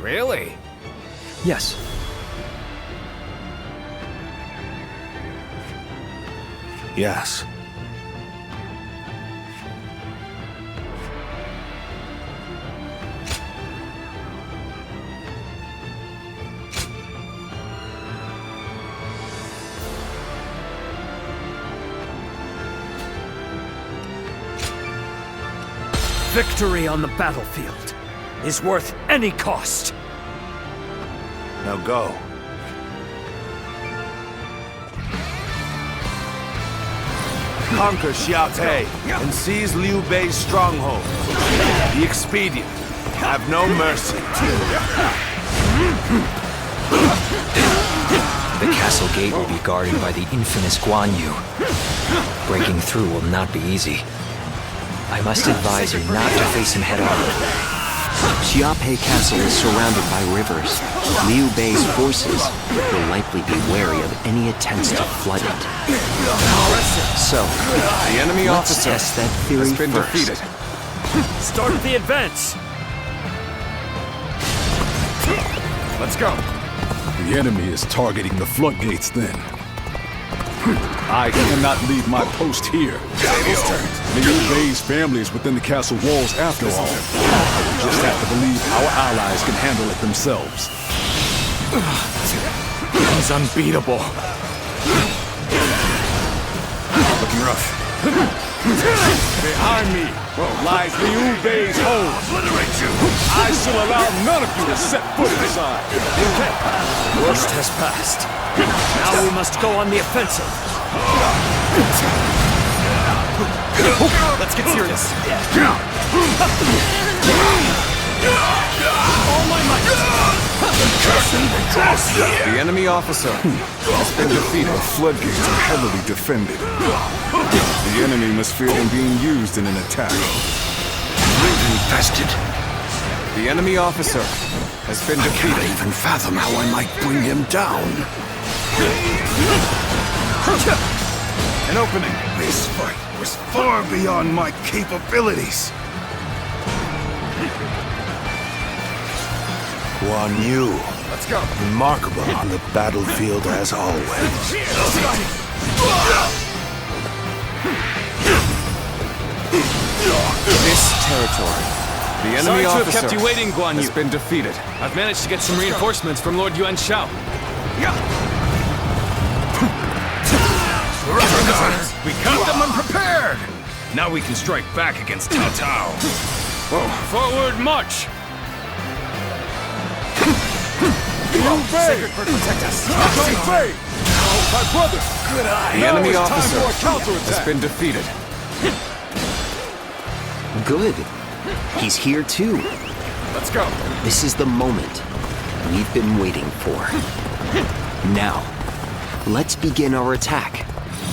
Really? Yes. Yes. Victory on the battlefield is worth any cost. Now go. Conquer Xiaopei and seize Liu Bei's stronghold. Be expedient. Have no mercy. The castle gate will be guarded by the infamous Guandu. Breaking through will not be easy. I must advise you not to face him head-on. Xiapi Castle is surrounded by rivers. Liu Bei's forces will likely be wary of any attempts to flood it. So, the enemy let's officer test that theory has been first. defeated. Start the advance! Let's go. The enemy is targeting the floodgates then. I cannot leave my post here. Liu Bei's family is within the castle walls after all. We just have to believe our allies can handle it themselves. He's unbeatable. Looking rough. Behind me lies Liu Bei's home. I shall allow none of you to set foot inside. Worst has passed. Now we must go on the offensive. Let's get serious. All my might! The enemy officer has been defeated. The floodgates are heavily defended. The enemy must fear them being used in an attack. Infested. The enemy officer has been I defeated. can't even fathom how I might bring him down. An opening. This fight was far beyond my capabilities. Guandu. Let's go. Remarkable on the battlefield as always. This territory. The enemy Sorry to have officer kept you waiting, Guandu. has been defeated. I've managed to get some reinforcements from Lord Yuan Shao. We caught them unprepared! Now we can strike back against Cao Cao. Forward march! Liu Bei! Protect us! Bei! My brother! Good eye! The enemy it's time officer for a counterattack. has been defeated. Good. He's here too. Let's go. This is the moment we've been waiting for. Now, let's begin our attack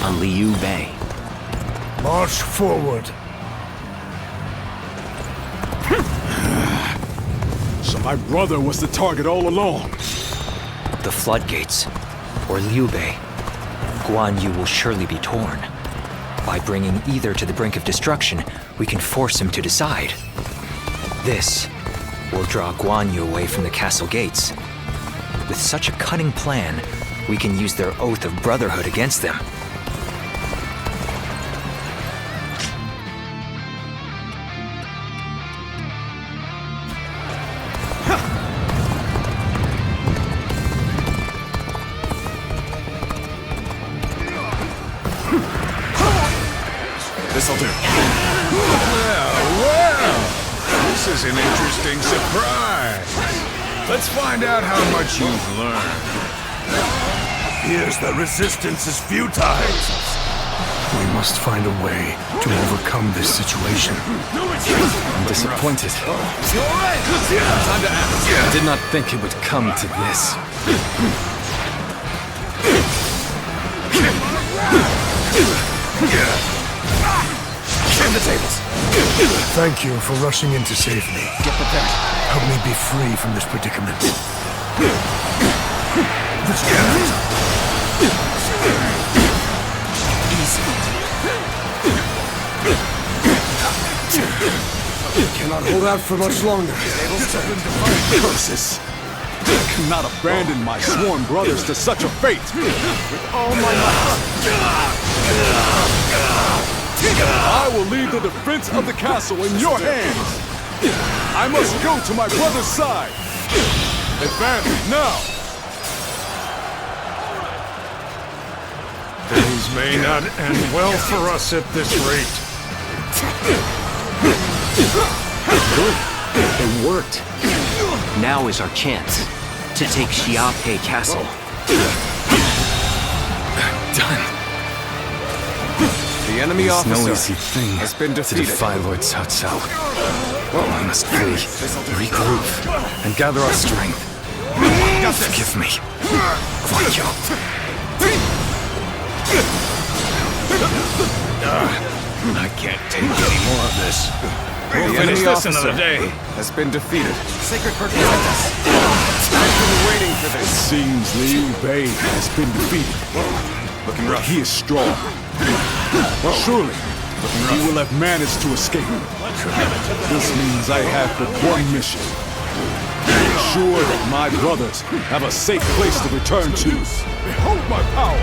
on Liu Bei. March forward. So my brother was the target all along. The floodgates, or Liu Bei, Guanyu will surely be torn. By bringing either to the brink of destruction, we can force him to decide. This We'll draw Guanyu away from the castle gates. With such a cunning plan, we can use their oath of brotherhood against them. This'll do. Well, this is an interesting surprise. Let's find out how much you've learned. Appears the resistance is futile. We must find a way to overcome this situation. I'm disappointed. Time to act. I did not think it would come to this. Turn the tables. Thank you for rushing in to save me. Get prepared. Help me be free from this predicament. I cannot hold out for much longer. Curses! I cannot abandon my sworn brothers to such a fate! With all my might! I will leave the defense of the castle in your hands! I must go to my brother's side! Advance now! Things may not end well for us at this rate. Good. It worked. Now is our chance to take Xiapi Castle. Done. The enemy It's officer no easy thing has been to defeated. defy Lord Cao Cao. I must flee, regroup, and gather our strength. Forgive me. Guanyu. I can't take any more of this. The We'll enemy finish this officer another day. has been defeated. Sacred protect us. I've been waiting for It this. seems Liu Bei has been defeated. Looking But rough. he is strong. Surely, he will have managed to escape. This means I have but one mission. Ensure that my brothers have a safe place to return to. Behold my power!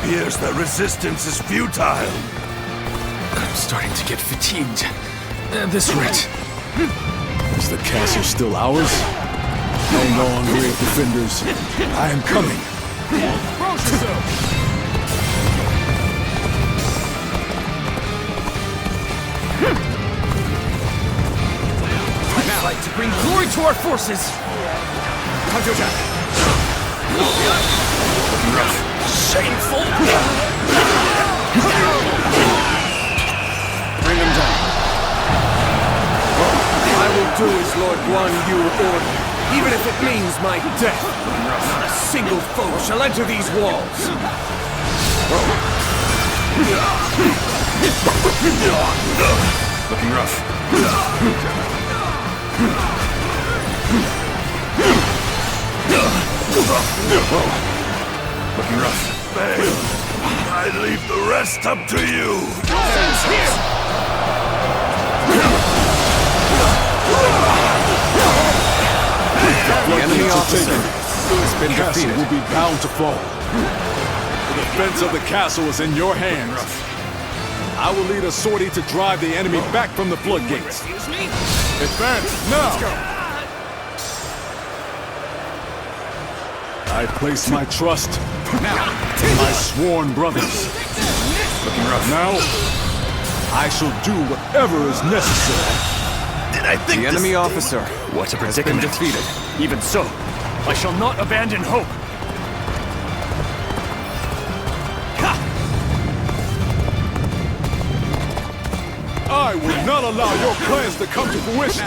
Appears the resistance is futile. I'm starting to get fatigued. At this rate. Is the castle still ours? Hang on, brave defenders. I am coming. Now, like to bring glory to our forces. Time to attack. Looking rough. Shameful. Bring them down. I will do as Lord Guandu ordered, even if it means my death. Not a single foe shall enter these walls. Looking rough. Looking rough. I leave the rest up to you. The enemy officer has been The castle defeated. will be bound to fall. The defense of the castle is in your hands. I will lead a sortie to drive the enemy back from the floodgates. Advance now! I place my trust in my sworn brothers. Looking rough. Now, I shall do whatever is necessary. Did I think The enemy officer What a has been predicament. defeated. Even so, I shall not abandon hope. I will not allow your plans to come to fruition.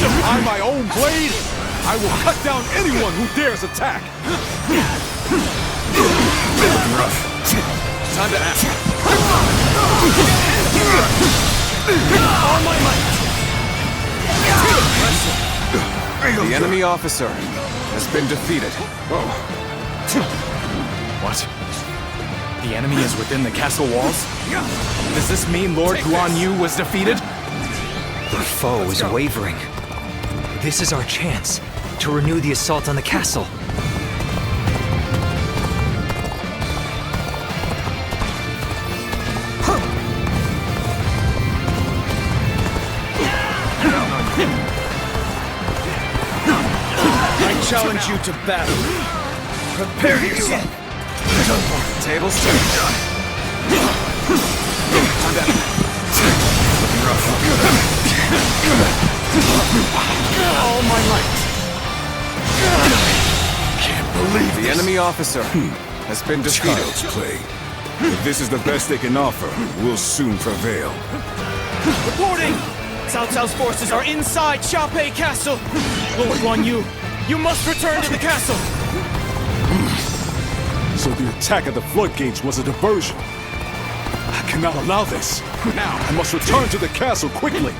Behind my own blade, I will cut down anyone who dares attack. Looking rough. Time to act. All my might. The enemy officer has been defeated. What? The enemy is within the castle walls? Does this mean Lord Guandu was defeated? The foe is wavering. This is our chance to renew the assault on the castle. I challenge you to battle. Prepare yourself. Tables turned. I'm down. Looking rough. All my might. Can't believe The enemy officer has been defeated. Child's play. If this is the best they can offer, we'll soon prevail. Reporting! Cao Cao's forces are inside Xiaopei Castle! Lord Guandu, you must return to the castle! So the attack at the floodgates was a diversion. I cannot allow this. Now, I must return to the castle quickly.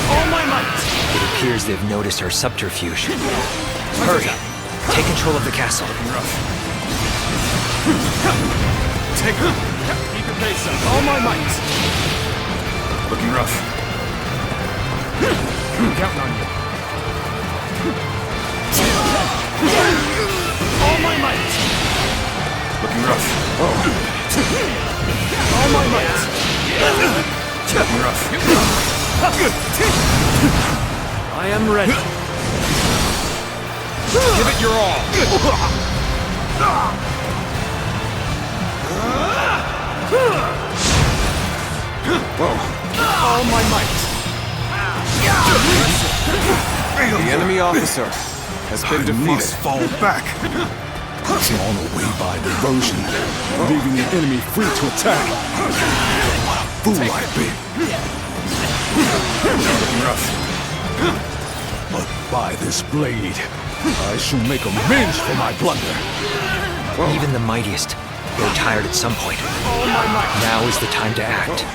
All my might! It appears they've noticed our subterfuge. Hurry! Take control of the castle. Take it. Keep your pace up. All my might! Looking rough. Counting on you. All my might! Looking rough. All my might! Looking rough. I am ready. Give it your all. All my might! The enemy officer has been defeated. Must fall back. Drawn away by diversion, leaving the enemy free to attack. What a fool I've been. Looking rough. But by this blade, I shall make amends for my blunder. Even the mightiest grow tired at some point. All my might! Now is the time to act,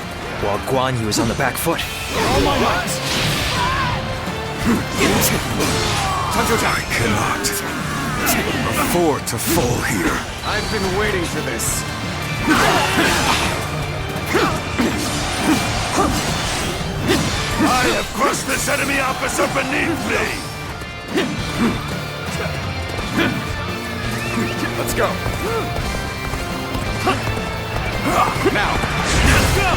while Guanyu is on the back foot. All my might! I cannot afford to fall here. I've been waiting for this. I have crushed this enemy officer beneath me! Let's go. Now. Let's go!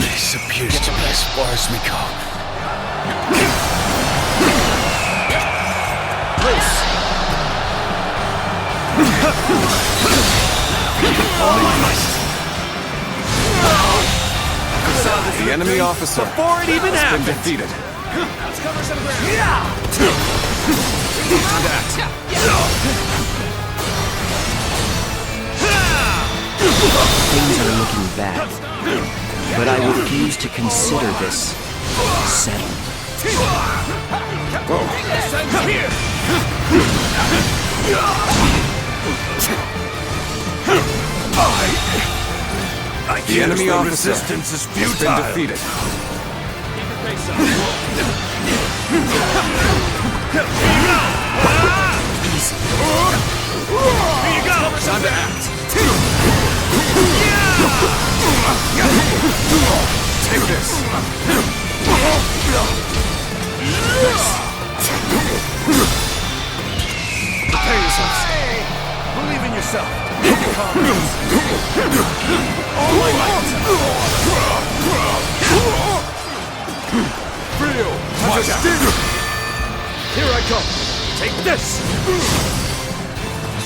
This appears to be as far as we go. The enemy officer Before it even has been happens. defeated. Let's cover some ground. Things are looking bad, but I refuse to consider this settled. The enemy officer resistance is has been futile. defeated. Here you go! Time to act. Take this. Prepare yourselves. Believe in yourself. All my might! Feel my sting! Here I come. Take this!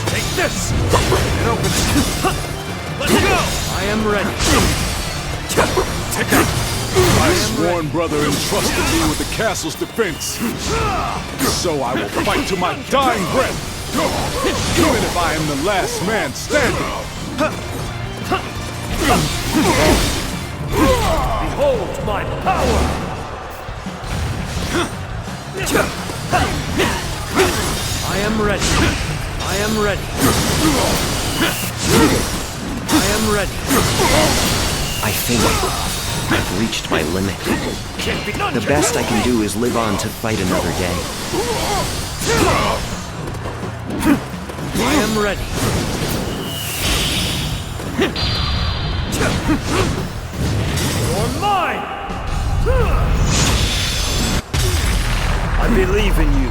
Take this! It opens. Let's go! I am ready. Take that! My sworn brother entrusted me with the castle's defense. So I will fight to my dying breath. Even if I am the last man standing. Behold my power! I am ready. I am ready. I am ready. I think I've reached my limit. The best I can do is live on to fight another day. I am ready. You're mine! I believe in you.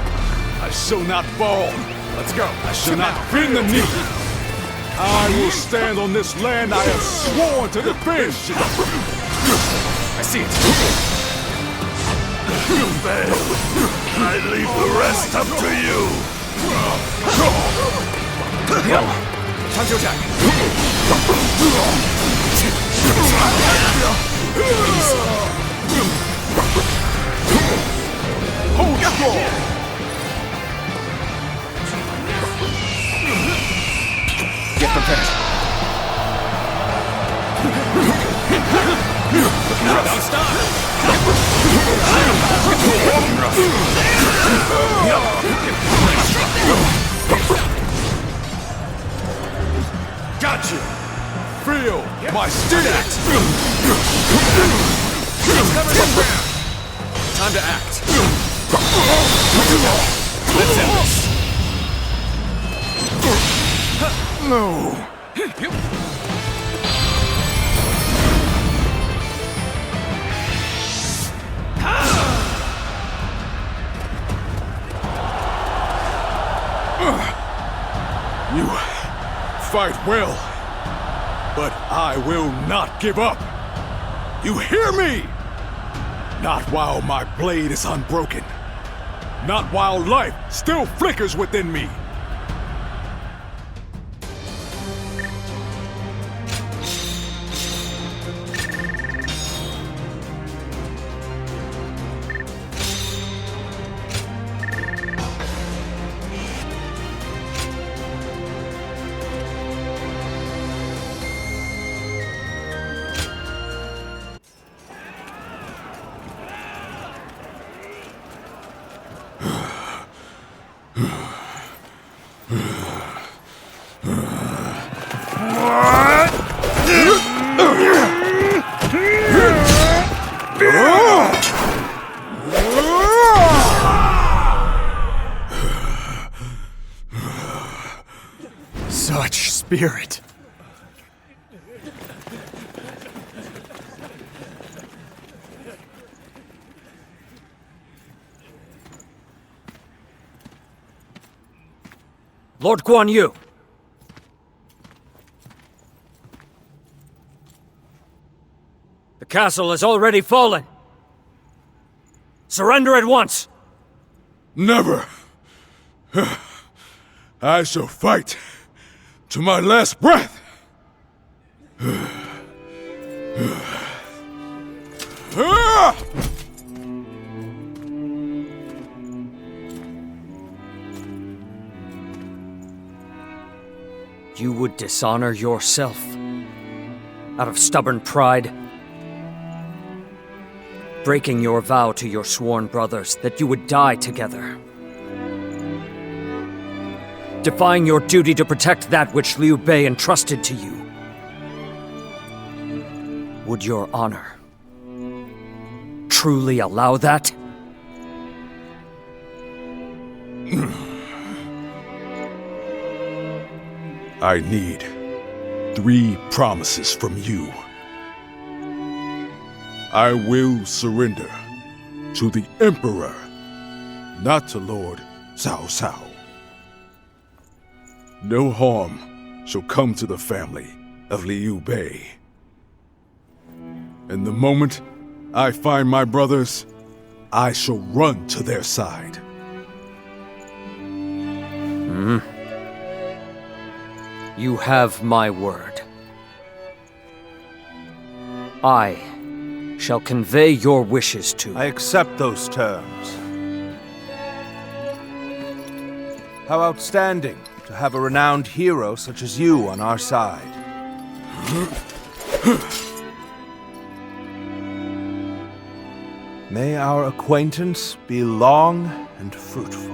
I shall not fall. Let's go. I shall not bend the knee. I will stand on this land I have sworn to defend. I see it. You fail. I leave the rest up to you. Time to attack. Hold strong. Get prepared. Looking rough. Don't stop! Looking rough. Got you. Feel my steel. Time to act. Let's end this. No. You fight well, but I will not give up. You hear me? Not while my blade is unbroken. Not while life still flickers within me. Such spirit. Lord Guandu! The castle has already fallen! Surrender at once! Never! I shall fight to my last breath! You would dishonor yourself out of stubborn pride, breaking your vow to your sworn brothers that you would die together, defying your duty to protect that which Liu Bei entrusted to you. Would your honor truly allow that? I need 3 promises from you. I will surrender to the Emperor, not to Lord Cao. No harm shall come to the family of Liu Bei. And the moment I find my brothers, I shall run to their side. You have my word. I shall convey your wishes to... I accept those terms. How outstanding to have a renowned hero such as you on our side. May our acquaintance be long and fruitful.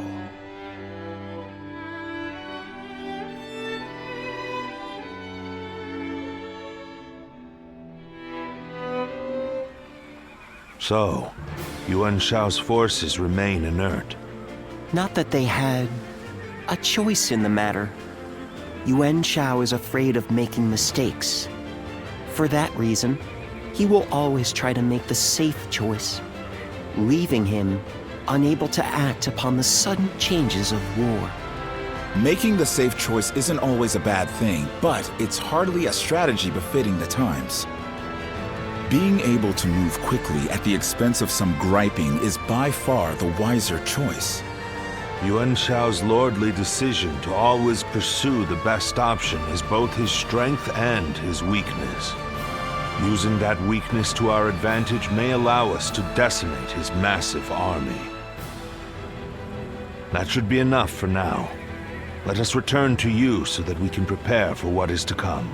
So, Yuan Shao's forces remain inert. Not that they had a choice in the matter. Yuan Shao is afraid of making mistakes. For that reason, he will always try to make the safe choice, leaving him unable to act upon the sudden changes of war. Making the safe choice isn't always a bad thing, but it's hardly a strategy befitting the times. Being able to move quickly at the expense of some griping is by far the wiser choice. Yuan Shao's lordly decision to always pursue the best option is both his strength and his weakness. Using that weakness to our advantage may allow us to decimate his massive army. That should be enough for now. Let us return to you so that we can prepare for what is to come.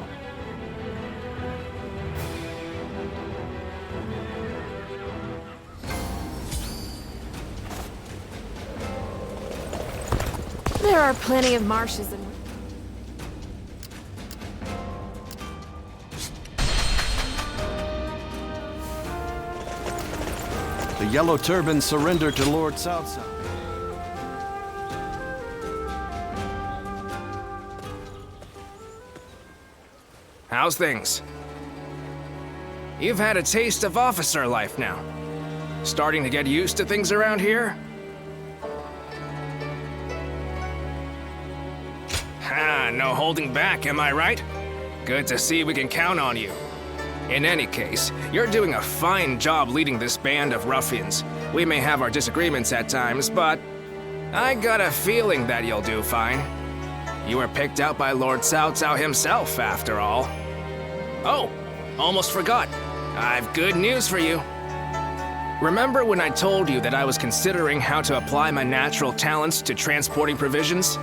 There are plenty of marshes and... The Yellow Turban surrendered to Lord Cao Cao. How's things? You've had a taste of officer life now. Starting to get used to things around here? No holding back, am I right? Good to see we can count on you. In any case, you're doing a fine job leading this band of ruffians. We may have our disagreements at times, but I got a feeling that you'll do fine. You were picked out by Lord Cao Cao himself, after all. Oh, almost forgot. I've good news for you. Remember when I told you that I was considering how to apply my natural talents to transporting provisions?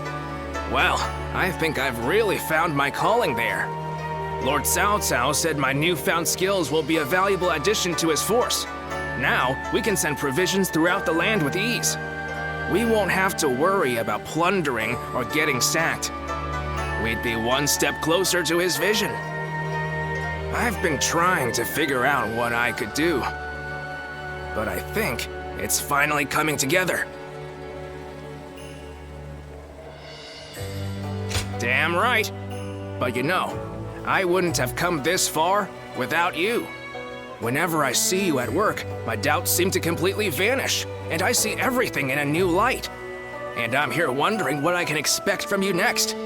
Well, I think I've really found my calling there. Lord Cao Cao said my newfound skills will be a valuable addition to his force. Now, we can send provisions throughout the land with ease. We won't have to worry about plundering or getting sacked. We'd be one step closer to his vision. I've been trying to figure out what I could do, but I think it's finally coming together. Damn right. But you know, I wouldn't have come this far without you. Whenever I see you at work, my doubts seem to completely vanish, and I see everything in a new light. And I'm here wondering what I can expect from you next.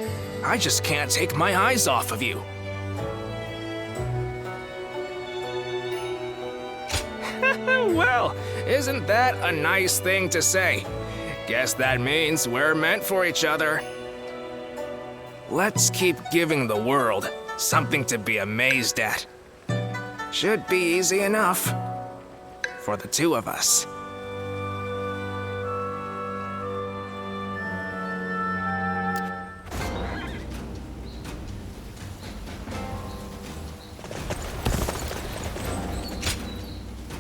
I just can't take my eyes off of you. Well, isn't that a nice thing to say? Guess that means we're meant for each other. Let's keep giving the world something to be amazed at. Should be easy enough for the two of us.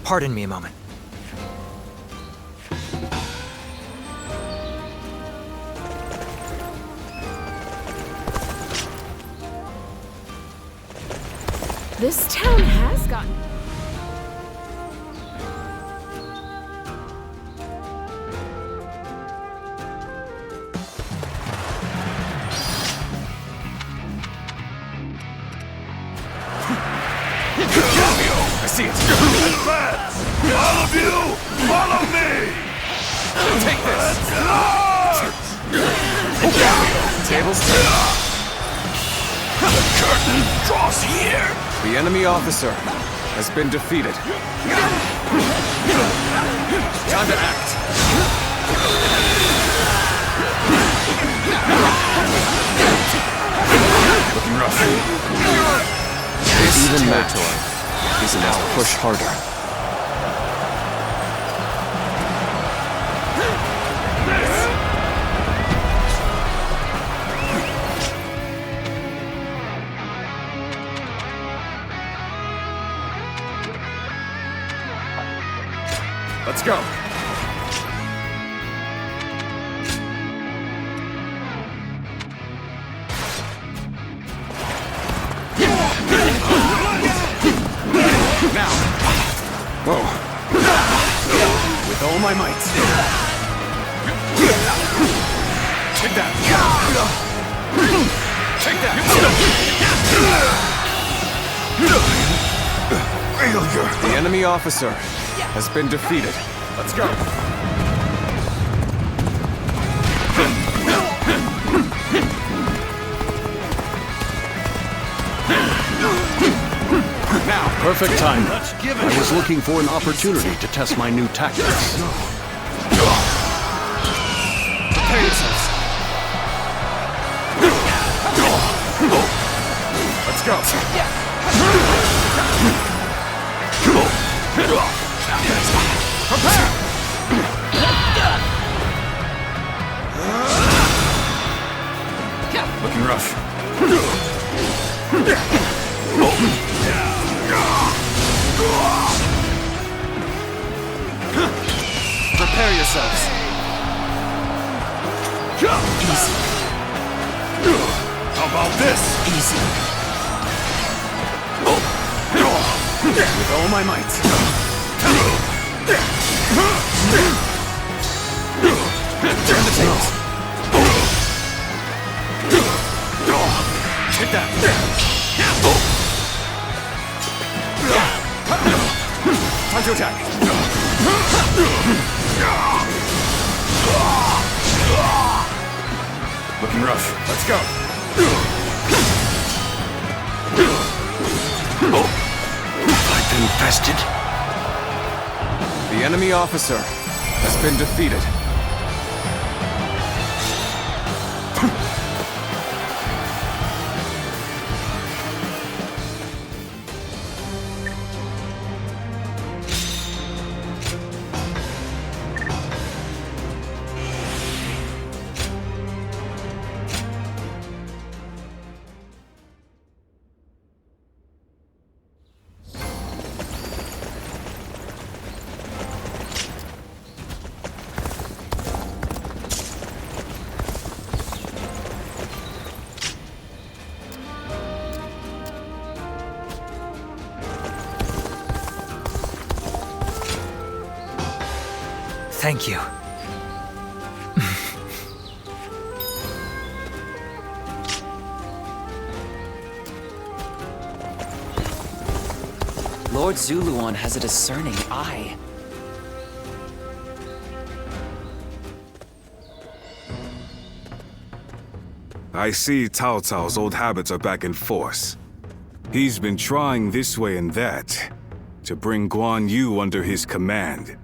Pardon me a moment. This town has gotten... I see it. Advance! All of you, follow me! Take this! Tables turn. The curtain draws here! The enemy officer has been defeated. Time to act! Looking rough. This even match is now push harder. Let's go. Now. Whoa. all my might. Take that! Take that! Failure! The enemy officer has been defeated. Let's go! Now, perfect time. I was looking for an opportunity to test my new tactics. Prepare yourselves. Let's go. Prepare! Looking rough. Prepare yourselves. Easy. How about this? Easy. With all my might. Turn the tables. Take that! Time to attack. Looking rough. Let's go. I've been bested. The enemy officer has been defeated. Thank you. Lord Zuluan has a discerning eye. I see Cao Cao's old habits are back in force. He's been trying this way and that to bring Guan Yu under his command.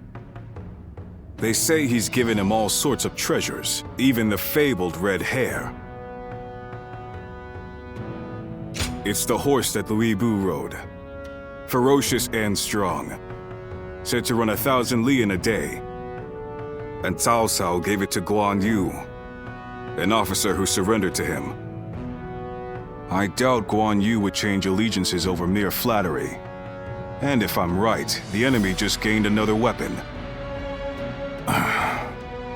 They say he's given him all sorts of treasures, even the fabled red hair. It's the horse that Louis Bu rode. Ferocious and strong. Said to run 1,000 li in a day. And Cao Cao gave it to Guan Yu, an officer who surrendered to him. I doubt Guan Yu would change allegiances over mere flattery. And if I'm right, the enemy just gained another weapon.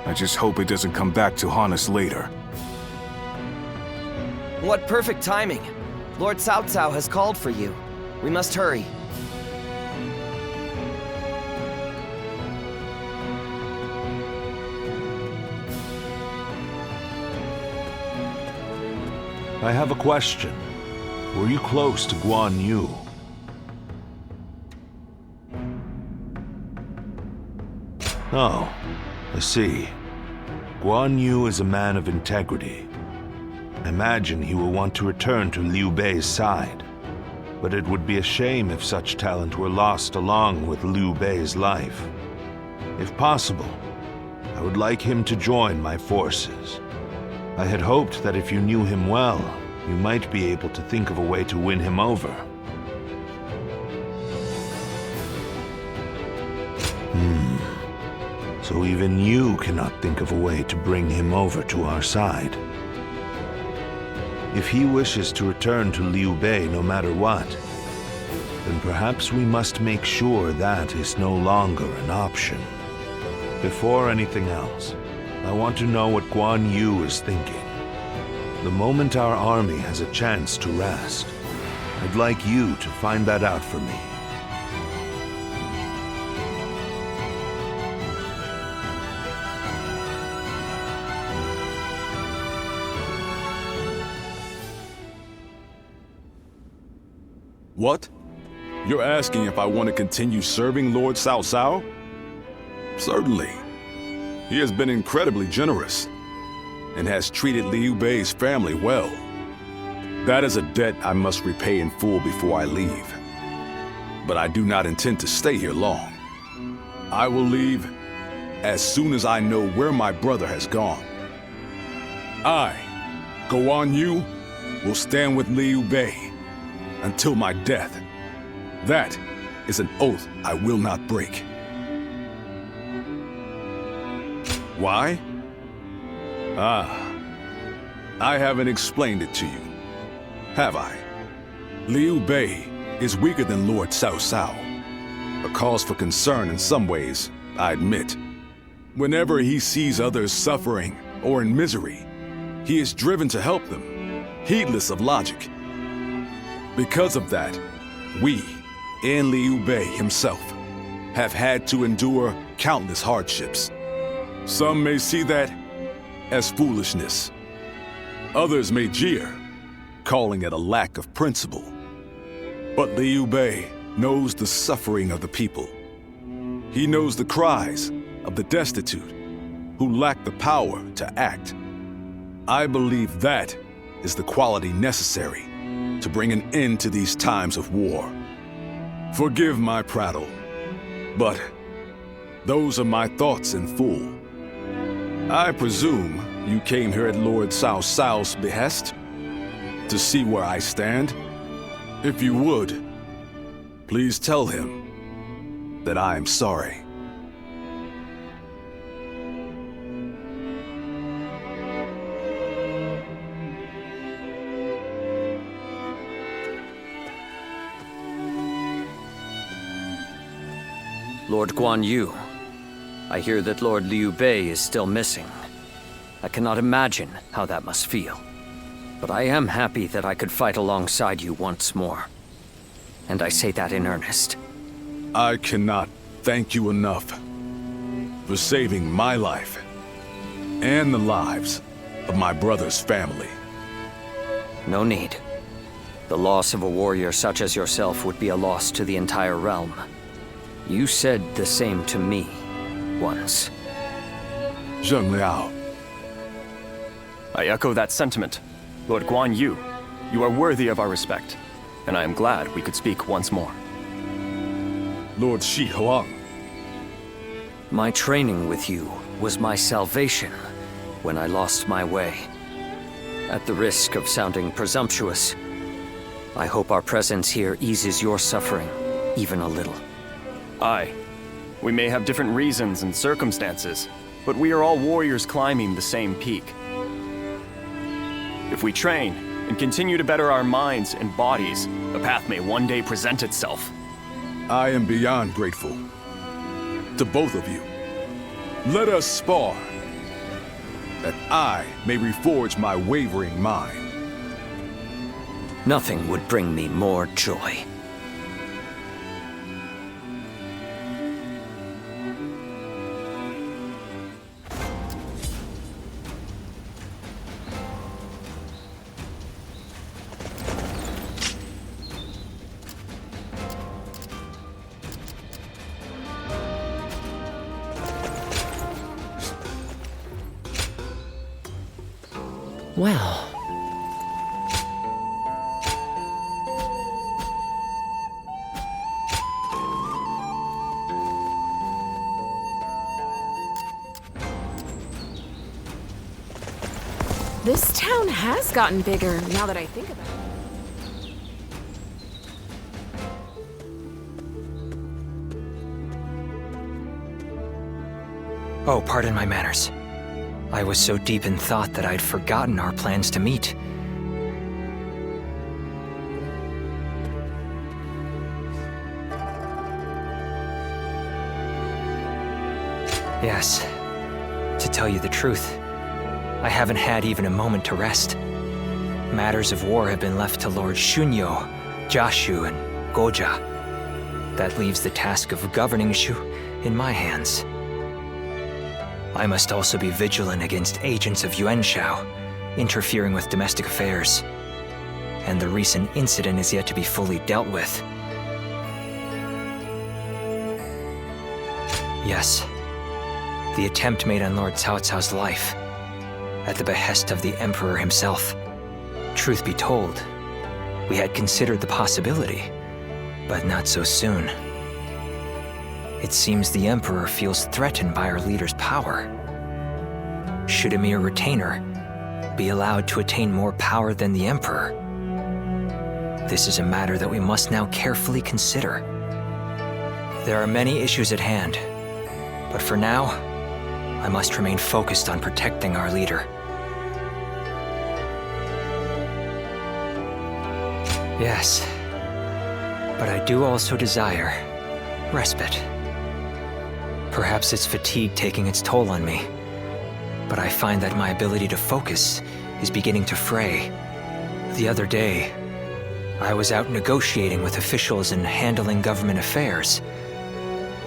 I just hope it doesn't come back to haunt us later. What perfect timing. Lord Cao Cao has called for you. We must hurry. I have a question. Were you close to Guan Yu? Oh, I see. Guan Yu is a man of integrity. I imagine he will want to return to Liu Bei's side. But it would be a shame if such talent were lost along with Liu Bei's life. If possible, I would like him to join my forces. I had hoped that if you knew him well, you might be able to think of a way to win him over. So even you cannot think of a way to bring him over to our side. If he wishes to return to Liu Bei no matter what, then perhaps we must make sure that is no longer an option. Before anything else, I want to know what Guan Yu is thinking. The moment our army has a chance to rest, I'd like you to find that out for me. What? You're asking if I want to continue serving Lord Cao Cao? Certainly. He has been incredibly generous and has treated Liu Bei's family well. That is a debt I must repay in full before I leave. But I do not intend to stay here long. I will leave as soon as I know where my brother has gone. I, Guandu, will stand with Liu Bei until my death. That is an oath I will not break. Why? I haven't explained it to you, have I? Liu Bei is weaker than Lord Cao Cao. A cause for concern in some ways, I admit. Whenever he sees others suffering or in misery, he is driven to help them, heedless of logic. Because of that, we, and Liu Bei himself, have had to endure countless hardships. Some may see that as foolishness. Others may jeer, calling it a lack of principle. But Liu Bei knows the suffering of the people. He knows the cries of the destitute who lack the power to act. I believe that is the quality necessary to bring an end to these times of war. Forgive my prattle, but those are my thoughts in full. I presume you came here at Lord Cao Cao's behest to see where I stand. If you would, please tell him that I am sorry. Lord Guandu, I hear that Lord Liu Bei is still missing. I cannot imagine how that must feel. But I am happy that I could fight alongside you once more. And I say that in earnest. I cannot thank you enough for saving my life and the lives of my brother's family. No need. The loss of a warrior such as yourself would be a loss to the entire realm. You said the same to me once. Zheng Liao. I echo that sentiment. Lord Guandu, you are worthy of our respect, and I am glad we could speak once more. Lord Shi Huang. My training with you was my salvation when I lost my way. At the risk of sounding presumptuous, I hope our presence here eases your suffering even a little. Aye. We may have different reasons and circumstances, but we are all warriors climbing the same peak. If we train and continue to better our minds and bodies, a path may one day present itself. I am beyond grateful to both of you. Let us spar, that I may reforge my wavering mind. Nothing would bring me more joy. Well. This town has gotten bigger, now that I think about it. Oh, pardon my manners. I was so deep in thought that I'd forgotten our plans to meet. Yes, to tell you the truth, I haven't had even a moment to rest. Matters of war have been left to Lord Shunyo, Jashu, and Goja. That leaves the task of governing Shu in my hands. I must also be vigilant against agents of Yuan Shao, interfering with domestic affairs. and the recent incident is yet to be fully dealt with. Yes, the attempt made on Lord Cao Cao's life, at the behest of the Emperor himself. Truth be told, we had considered the possibility, but not so soon. It seems the Emperor feels threatened by our leader's power. Should a mere retainer be allowed to attain more power than the Emperor? This is a matter that we must now carefully consider. There are many issues at hand, but for now, I must remain focused on protecting our leader. Yes, but I do also desire respite. Perhaps it's fatigue taking its toll on me, but I find that my ability to focus is beginning to fray. The other day, I was out negotiating with officials and handling government affairs,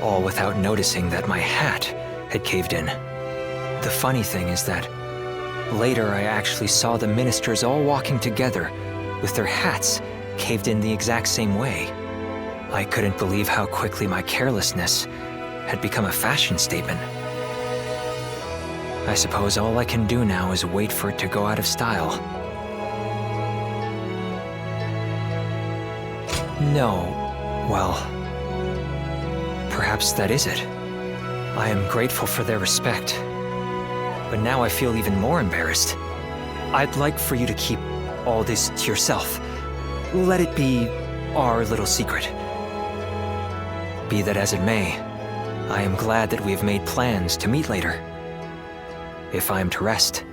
all without noticing that my hat had caved in. The funny thing is that later I actually saw the ministers all walking together with their hats caved in the exact same way. I couldn't believe how quickly my carelessness had become a fashion statement. I suppose all I can do now is wait for it to go out of style. No, well, perhaps that is it. I am grateful for their respect, but now I feel even more embarrassed. I'd like for you to keep all this to yourself. Let it be our little secret. Be that as it may, I am glad that we have made plans to meet later. If I am to rest,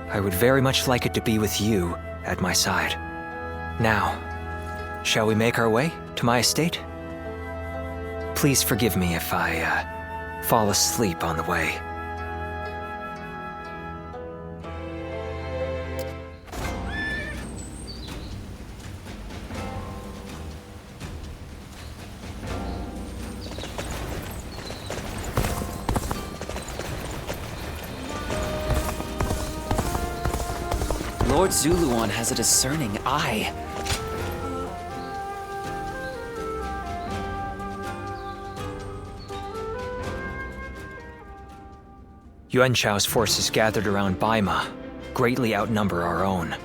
I would very much like it to be with you at my side. Now, shall we make our way to my estate? Please forgive me if I fall asleep on the way. Lord Zuluan has a discerning eye. Yuan Shao's forces gathered around Baima greatly outnumber our own.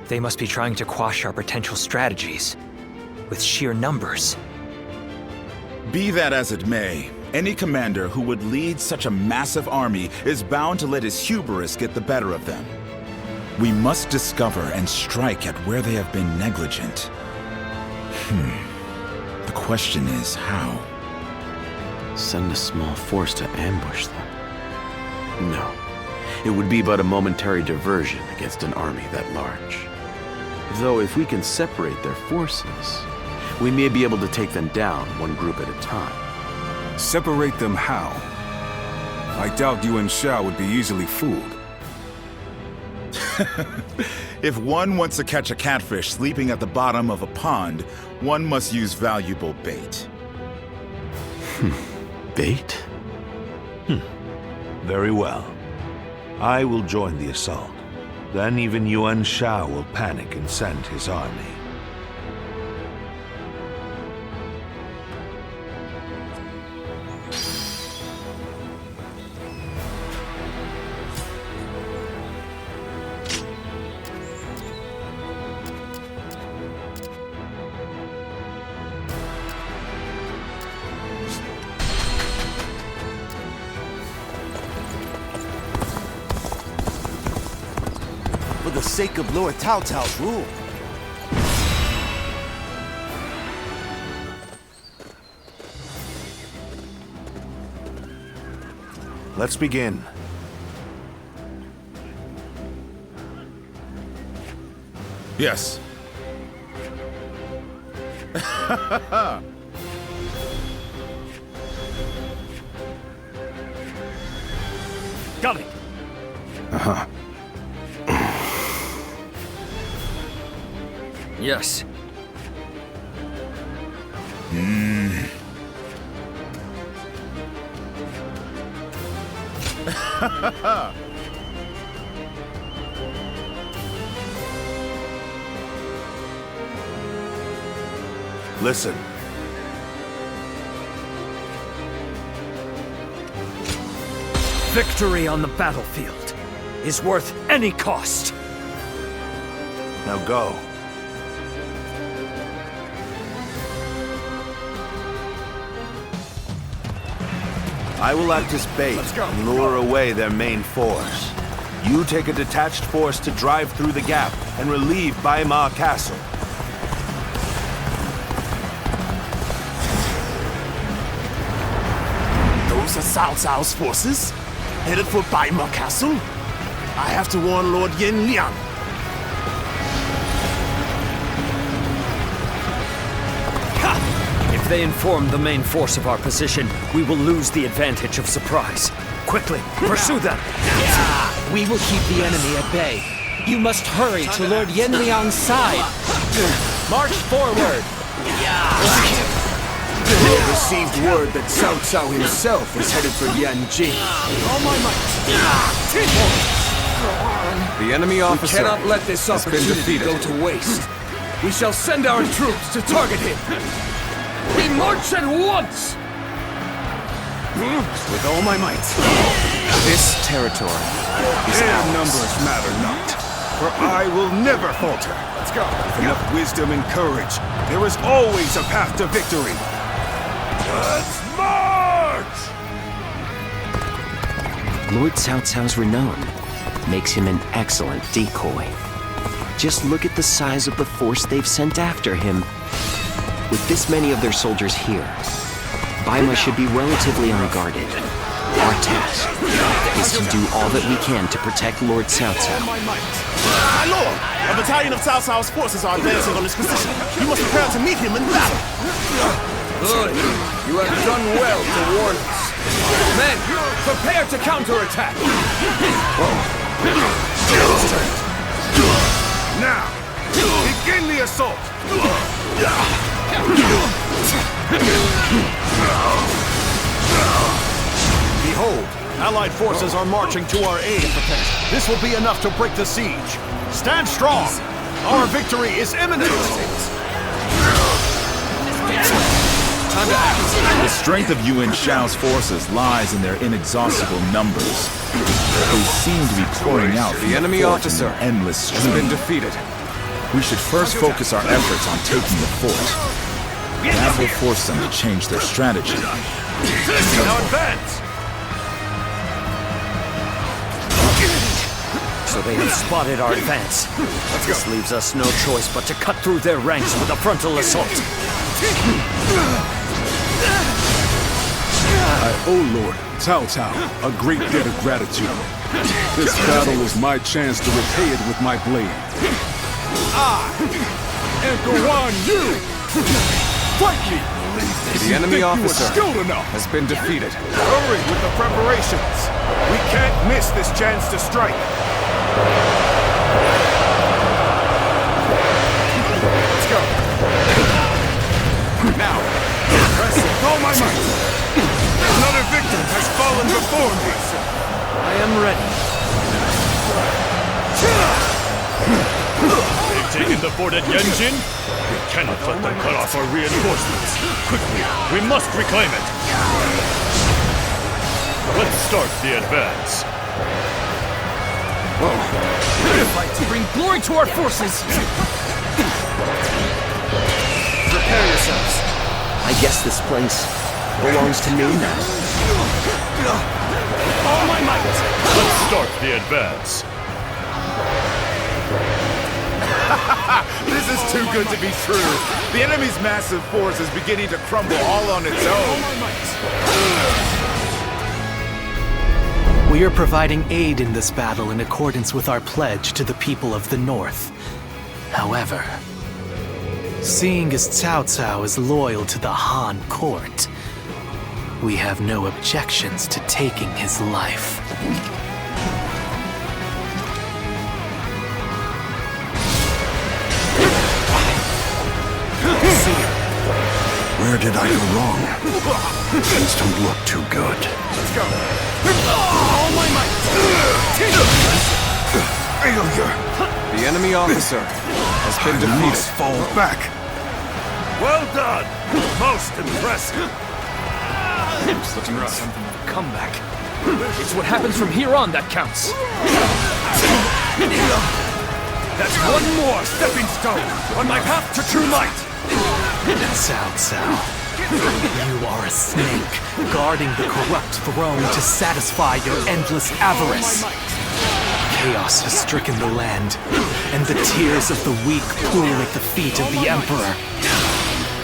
They must be trying to quash our potential strategies with sheer numbers. Be that as it may, any commander who would lead such a massive army is bound to let his hubris get the better of them. We must discover and strike at where they have been negligent. The question is how? Send a small force to ambush them? No. It would be but a momentary diversion against an army that large. Though if we can separate their forces, we may be able to take them down one group at a time. Separate them how? I doubt Yuan Shao would be easily fooled. If one wants to catch a catfish sleeping at the bottom of a pond, one must use valuable bait. Bait? Very well. I will join the assault. Then even Yuan Shao will panic and send his army. For the sake of Lord Cao Cao's rule. Let's begin. Yes. Coming. Yes. Listen. Victory on the battlefield is worth any cost. Now go. I will act as bait and lure away their main force. You take a detached force to drive through the gap and relieve Baima Castle. Those are Cao Cao's forces, headed for Baima Castle. I have to warn Lord Yanjin. If they inform the main force of our position, we will lose the advantage of surprise. Quickly, pursue them! We will keep the enemy at bay. You must hurry to Lord Yanliang's side. March forward! We have received word that Cao Cao himself is headed for Yanjin. All my might! The enemy officer We cannot let this has been opportunity defeated. go to waste. We shall send our troops to target him. We march at once! With all my might. This territory is Their numbers matter not, for I will never falter. Let's go. With enough wisdom and courage, there is always a path to victory. Let's march! Lord Cao Cao's renown makes him an excellent decoy. Just look at the size of the force they've sent after him. With this many of their soldiers here, Baima should be relatively unguarded. Our task is to do all that we can to protect Lord Cao Cao. My lord, a battalion of Cao Cao's forces are advancing on this position. You must prepare to meet him in battle. Good. You have done well to warn us. Men, prepare to counterattack. Now, begin the assault! Behold, Allied forces are marching to our aid. This will be enough to break the siege. Stand strong! Our victory is imminent! Time to act. The strength of Yuan Shao's forces lies in their inexhaustible numbers. They seem to be pouring out from The enemy fort officer in an endless has stream. been defeated. We should first focus our efforts on taking the fort. That will force them to change their strategy. Now advance! So they have spotted our advance. This leaves us no choice but to cut through their ranks with a frontal assault. I owe Lord Cao Cao a great debt of gratitude. This battle is my chance to repay it with my blade. And Guandu! Fight me! The enemy officer skilled enough. has been defeated. Hurry with the preparations. We can't miss this chance to strike. Let's go. Now, press with all my might. Another victim has fallen before me. I am ready. They've taken the fort at Yanjin. We cannot let them cut off our reinforcements. Quickly, we must reclaim it. Let's start the advance. Fight to bring glory to our forces. Prepare yourselves. I guess this place belongs to me now. All my might. Let's start the advance. This is too good to be true. The enemy's massive force is beginning to crumble all on its own. We are providing aid in this battle in accordance with our pledge to the people of the North. However, seeing as Cao Cao is loyal to the Han court, we have no objections to taking his life. Where did I go wrong? Things don't look too good. Let's go. All my might. Failure. The enemy officer has been I defeated. must fall back. Well done! Most impressive! It's looking rough. Something of a comeback. It's what happens from here on that counts. That's one more stepping stone on my path to true might! Cao Cao, you are a snake, guarding the corrupt throne to satisfy your endless avarice. Chaos has stricken the land, and the tears of the weak pool at the feet of the Emperor.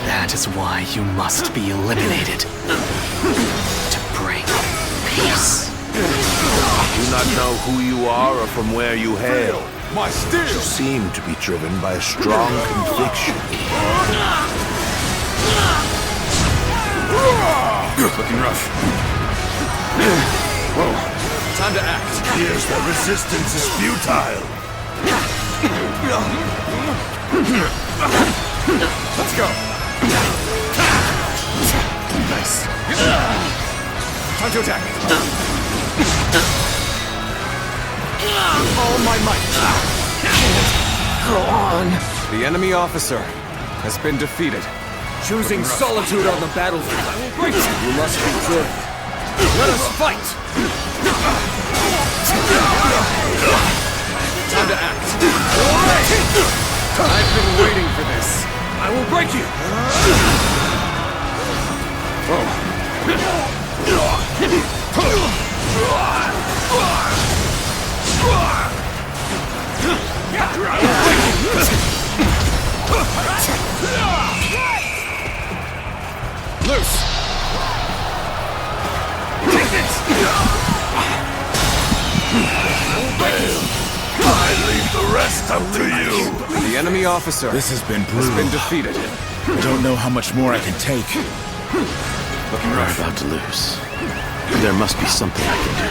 That is why you must be eliminated. To bring peace. Do not know who you are or from where you hail. My steel! You seem to be driven by a strong conviction. Looking rough. Whoa. Time to act. Here's the resistance is futile. Let's go. Nice. Time to attack. All my might. Go on. The enemy officer has been defeated. Choosing solitude on the battlefield, I will break you. You must be good. Let us fight! Time to act. I've been waiting for this. I will break you! Loose! Take this! I leave the rest up to you. The enemy officer This has been has brutal. been defeated. Don't know how much more I can take. Looking We're rough. about to lose. There must be something I can do.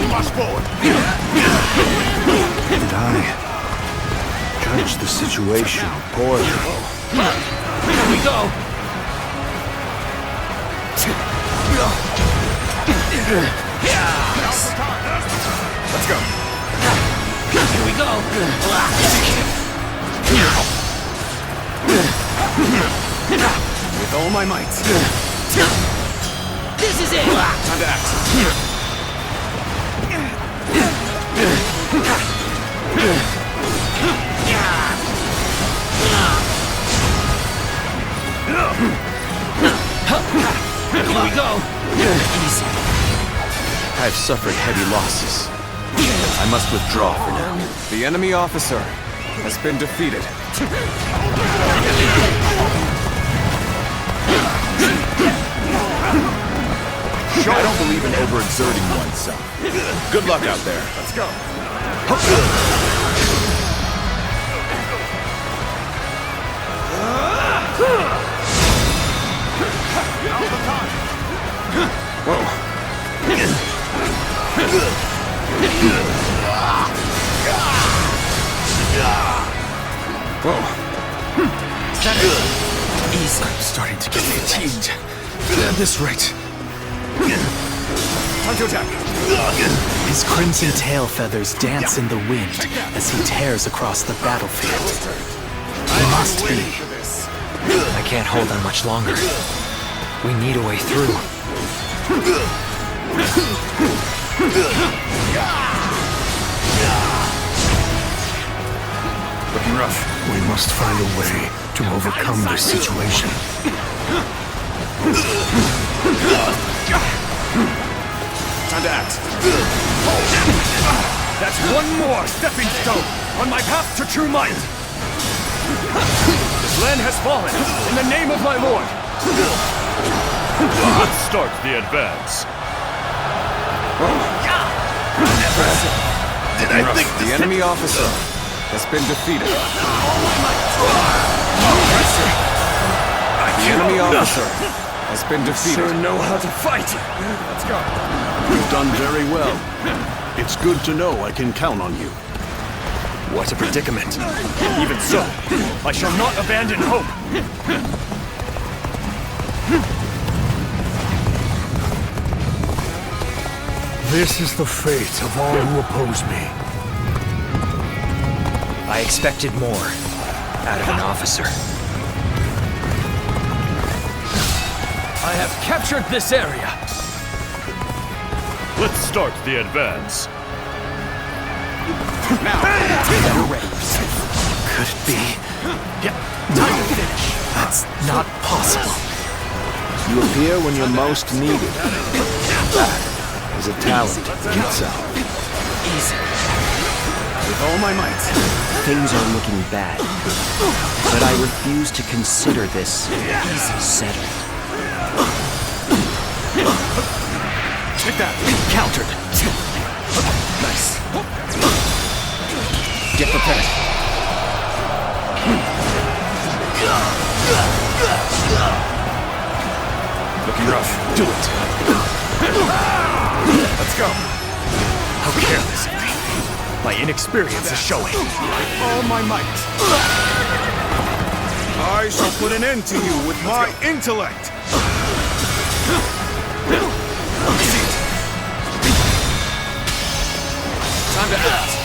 March forward. Did I judge the situation poorly? Here we go! Let's go. Here we go! With all my might. This is it! Time to act. Here we go! Easy. I've suffered heavy losses. I must withdraw for now. The enemy officer has been defeated. I don't believe in overexerting oneself. Good luck out there. Let's go. Easy. I'm starting to get fatigued. At this rate. Time to attack. His crimson tail feathers dance in the wind as he tears across the battlefield. He must be. I can't hold on much longer. We need a way through. Looking rough. We must find a way to overcome this situation. Time to act. That's one more stepping stone on my path to true might. This land has fallen in the name of my lord. Let's start the advance. Did I think the enemy officer has been defeated? The enemy officer has been defeated. Sure know how to fight! Let's go. You've done very well. It's good to know I can count on you. What a predicament. Even so, I shall not abandon hope. This is the fate of all who oppose me. I expected more out of an officer. I have captured this area. Let's start the advance. Now, You're ready. Could it be? Yeah, time to finish. That's not possible. You appear when you're most needed. That is a talent itself. Easy. With all my might. Things are looking bad. But I refuse to consider this easy settled. Take that. Countered. Nice. Get prepared. Looking rough. Do it. Let's go. How careless of me. My inexperience is showing. All my might. I shall put an end to you with my intellect. Time to act.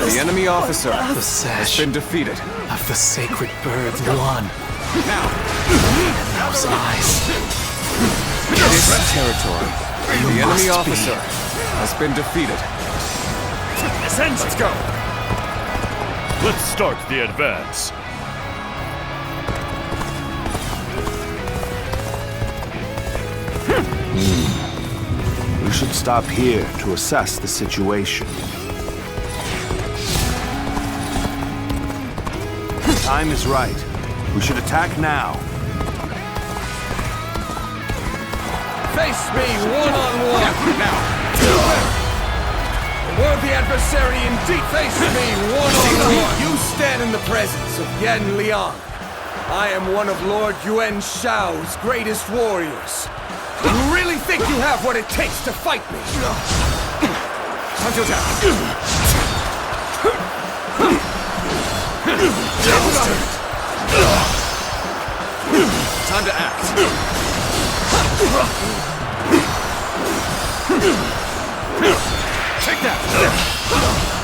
The enemy officer The has sash been defeated. of the sacred bird, Yuan. Now, And those eyes. This territory. the enemy must officer has been defeated. Let's go. Let's start the advance. We should stop here to assess the situation. Time is right. We should attack now. Face me one-on-one. Now, A worthy adversary indeed. Face me one-on-one. You stand in the presence of Yan Liang. I am one of Lord Yuan Shao's greatest warriors. You really think you have what it takes to fight me? time to attack. Time to act. Take that!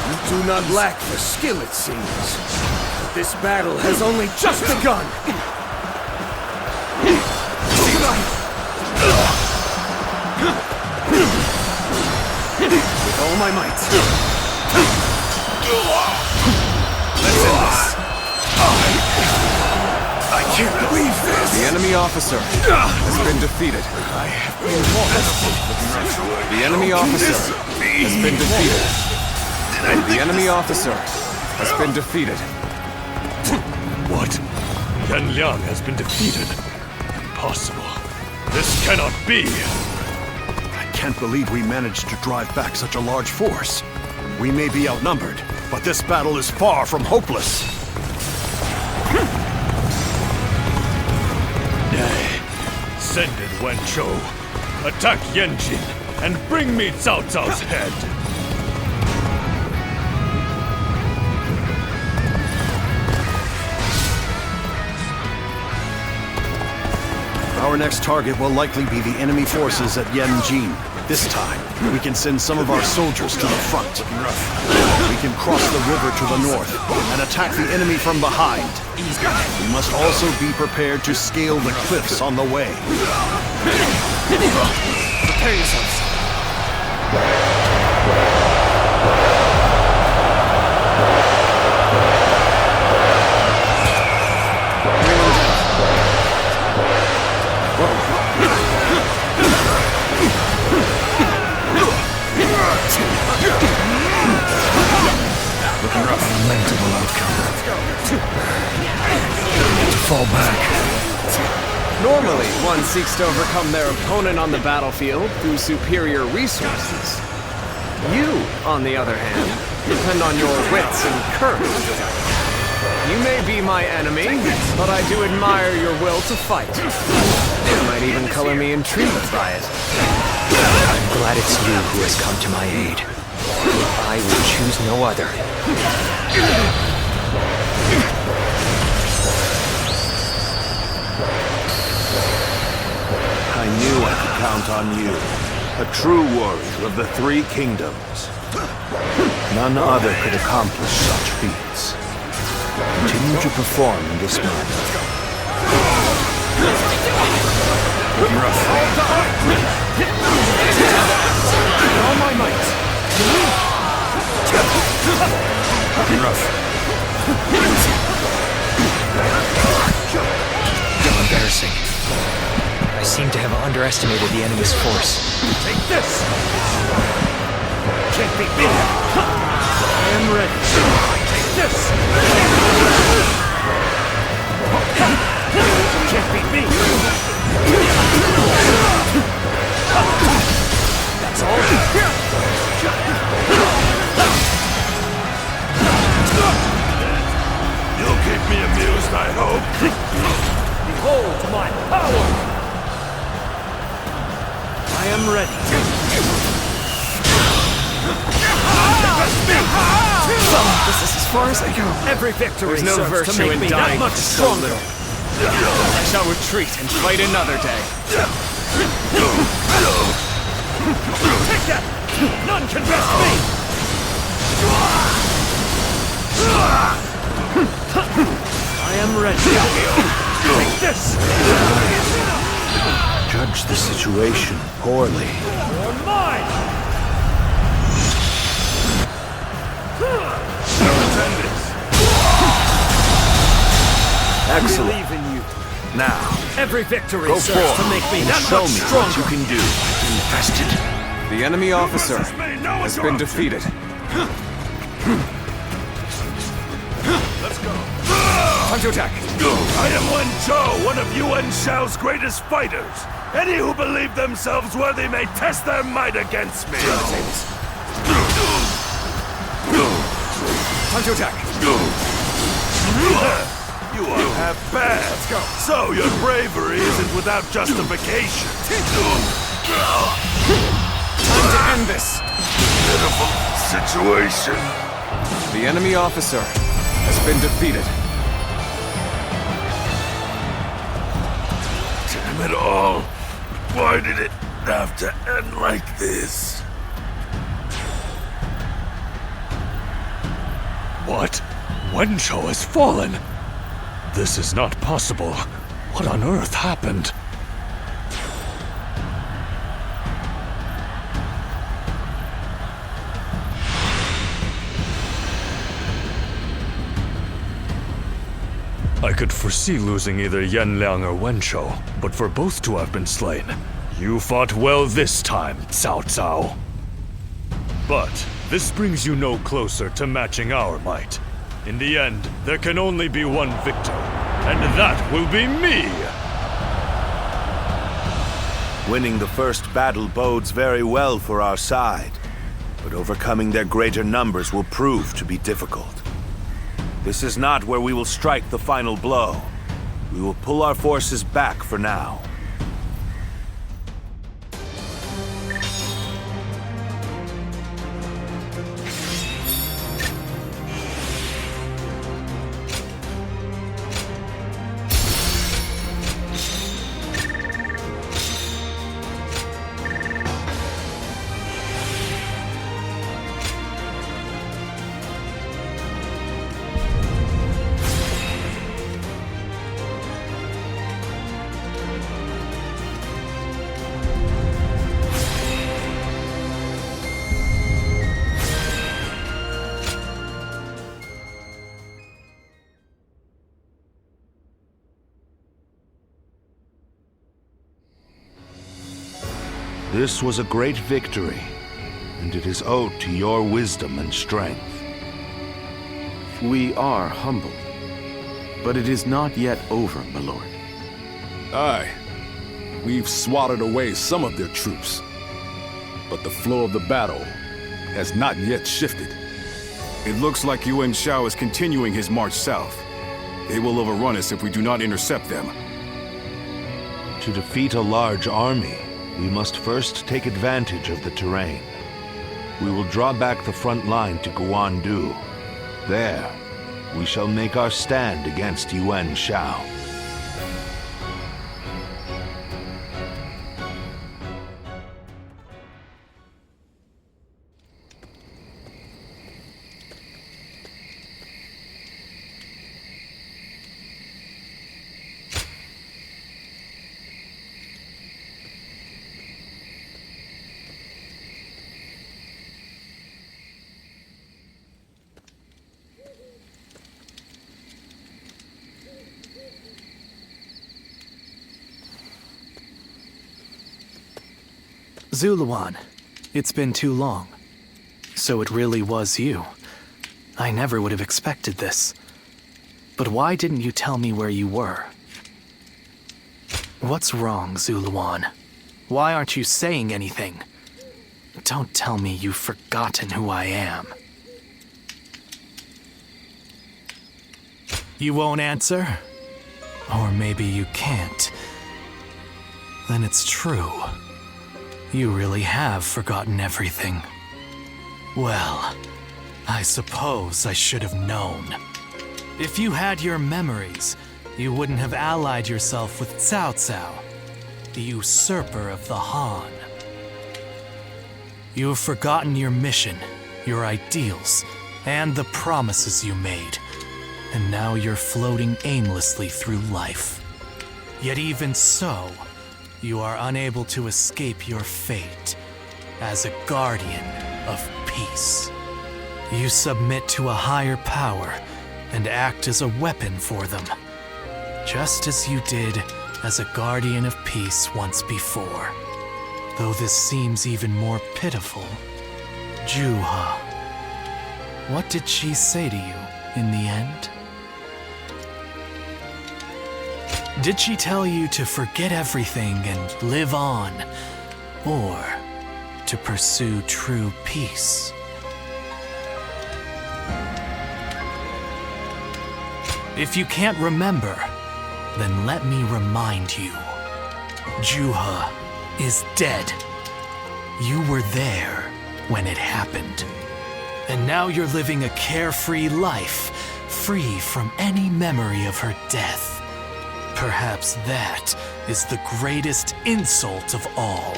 You do not lack for skill, it seems. But this battle has only just begun! With all my might. Let's end this. I can't believe this. The enemy officer has been defeated. I have been lost. The enemy officer has been defeated. The enemy officer has been defeated. What? Yan Liang has been defeated. Impossible. This cannot be. I can't believe we managed to drive back such a large force. We may be outnumbered, but this battle is far from hopeless. Send in Yuan Shao. Attack Yanjin and bring me Cao Cao's head. Our next target will likely be the enemy forces at Yanjin. This time, we can send some of our soldiers to the front. We can cross the river to the north and attack the enemy from behind. We must also be prepared to scale the cliffs on the way. Prepare yourselves. Looking rough. Lamentable outcome. To fall back. Normally, one seeks to overcome their opponent on the battlefield through superior resources. You, on the other hand, depend on your wits and courage. You may be my enemy, but I do admire your will to fight. You might even color me intrigued by it. I'm glad it's you who has come to my aid. I will choose no other. I knew I could count on you. A true warrior of the three kingdoms. None other could accomplish such feats. Continue to perform in this manner. All my might. Embarrassing. I seem to have underestimated the enemy's force. Take this! Can't beat me! I am ready. Take this! Can't beat me! That's all? You'll keep me amused, I hope. Behold my power! I am ready. This is as far as I go. Every victory There's no serves to virtue make in me dying that much for so stronger. little. I shall retreat and fight another day. Take that! None can best me! I am ready. Take this! Judge the situation poorly. You're mine! Excellent. I believe in you. Now, Every victory go serves forth to make me and that show much me stronger. what you can do. Infested. The enemy officer has been defeated. Let's go. Time to attack. I am Yuan Shao, one of Yuan Shao's greatest fighters. Any who believe themselves worthy may test their might against me. Time to attack. You are half bad. Let's go. So your bravery isn't without justification. Time to end this. Pitiful situation. The enemy officer has been defeated. Damn it all. Why did it have to end like this? What? Yuan Shao has fallen? This is not possible. What on earth happened? I could foresee losing either Yanliang or Yuan Shao, but for both to have been slain, you fought well this time, Cao Cao. But this brings you no closer to matching our might. In the end, there can only be one victor, and that will be me! Winning the first battle bodes very well for our side, but overcoming their greater numbers will prove to be difficult. This is not where we will strike the final blow. We will pull our forces back for now. This was a great victory, and it is owed to your wisdom and strength. We are humbled, but it is not yet over, my lord. Aye. We've swatted away some of their troops, but the flow of the battle has not yet shifted. It looks like Yuan Shao is continuing his march south. They will overrun us if we do not intercept them. To defeat a large army, we must first take advantage of the terrain. We will draw back the front line to Guandu. There, we shall make our stand against Yuan Shao. Zuluan, it's been too long. So it really was you. I never would have expected this. But why didn't you tell me where you were? What's wrong, Zuluan? Why aren't you saying anything? Don't tell me you've forgotten who I am. You won't answer? Or maybe you can't. Then it's true. You really have forgotten everything. Well, I suppose I should have known. If you had your memories, you wouldn't have allied yourself with Cao Cao, the usurper of the Han. You have forgotten your mission, your ideals, and the promises you made, and now you're floating aimlessly through life. Yet even so, you are unable to escape your fate as a guardian of peace. You submit to a higher power and act as a weapon for them, just as you did as a guardian of peace once before. Though this seems even more pitiful, Juha, what did she say to you in the end? Did she tell you to forget everything and live on, or to pursue true peace? If you can't remember, then let me remind you. Juha is dead. You were there when it happened. And now you're living a carefree life, free from any memory of her death. Perhaps that is the greatest insult of all.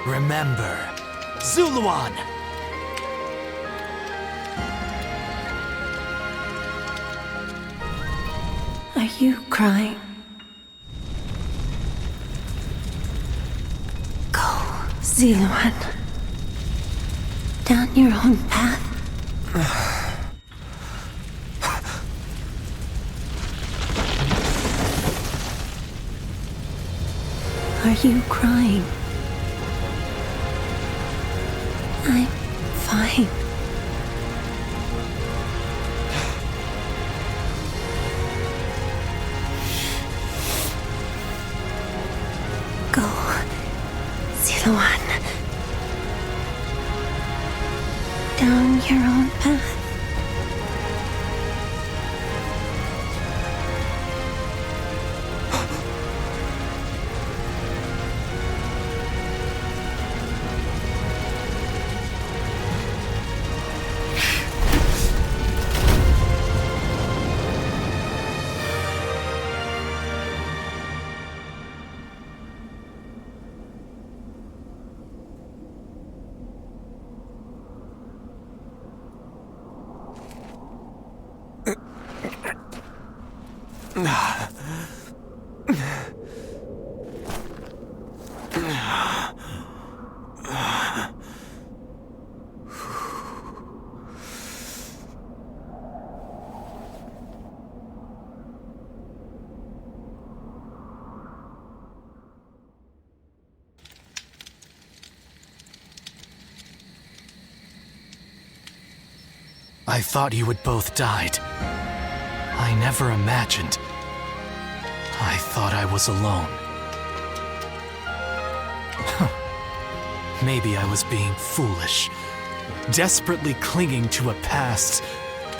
Remember, Zuluan! Are you crying? Go, Zuluan. Down your own path. Are you crying? I'm fine. Go, Zuluan. Down your own path. I thought you had both died. I never imagined. I thought I was alone. Maybe I was being foolish, desperately clinging to a past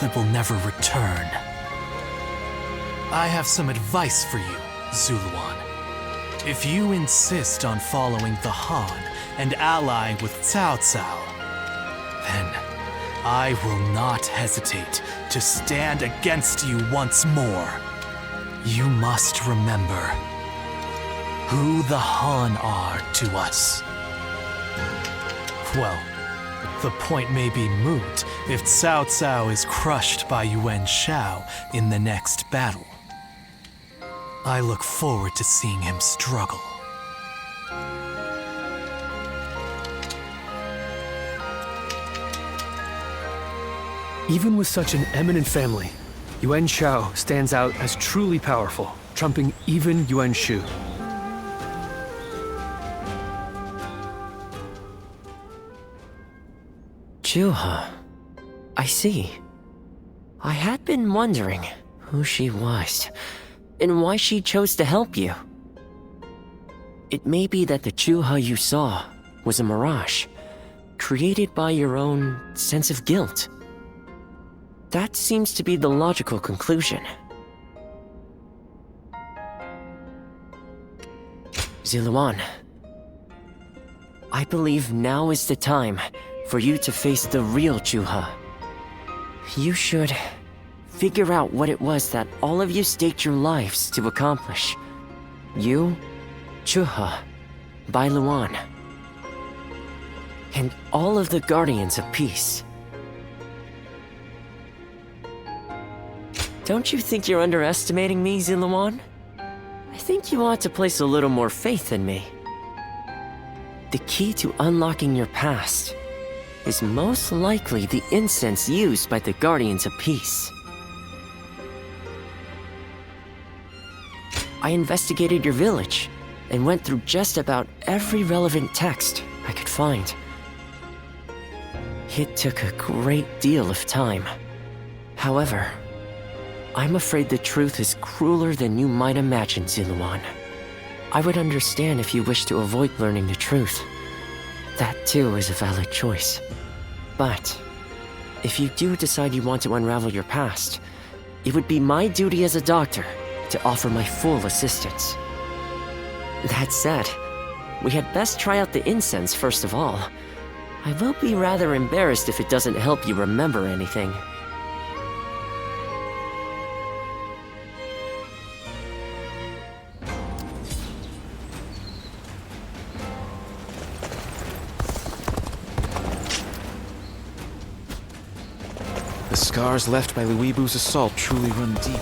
that will never return. I have some advice for you, Zuluan. If you insist on following the Han and allying with Cao Cao, then I will not hesitate to stand against you once more. You must remember who the Han are to us. Well, the point may be moot if Cao Cao is crushed by Yuan Shao in the next battle. I look forward to seeing him struggle. Even with such an eminent family, Yuan Shao stands out as truly powerful, trumping even Yuan Shu. Chuha. I see. I had been wondering who she was, and why she chose to help you. It may be that the Chuha you saw was a mirage, created by your own sense of guilt. That seems to be the logical conclusion. Ziluan, I believe now is the time for you to face the real Chuha. You should figure out what it was that all of you staked your lives to accomplish. You, Chuha, Bailuan, and all of the Guardians of Peace. Don't you think you're underestimating me, Ziluan? I think you ought to place a little more faith in me. The key to unlocking your past is most likely the incense used by the Guardians of Peace. I investigated your village and went through just about every relevant text I could find. It took a great deal of time. However, I'm afraid the truth is crueler than you might imagine, Ziluan. I would understand if you wish to avoid learning the truth. That too is a valid choice. But if you do decide you want to unravel your past, it would be my duty as a doctor to offer my full assistance. That said, we had best try out the incense first of all. I will be rather embarrassed if it doesn't help you remember anything. The scars left by Luibu's assault truly run deep.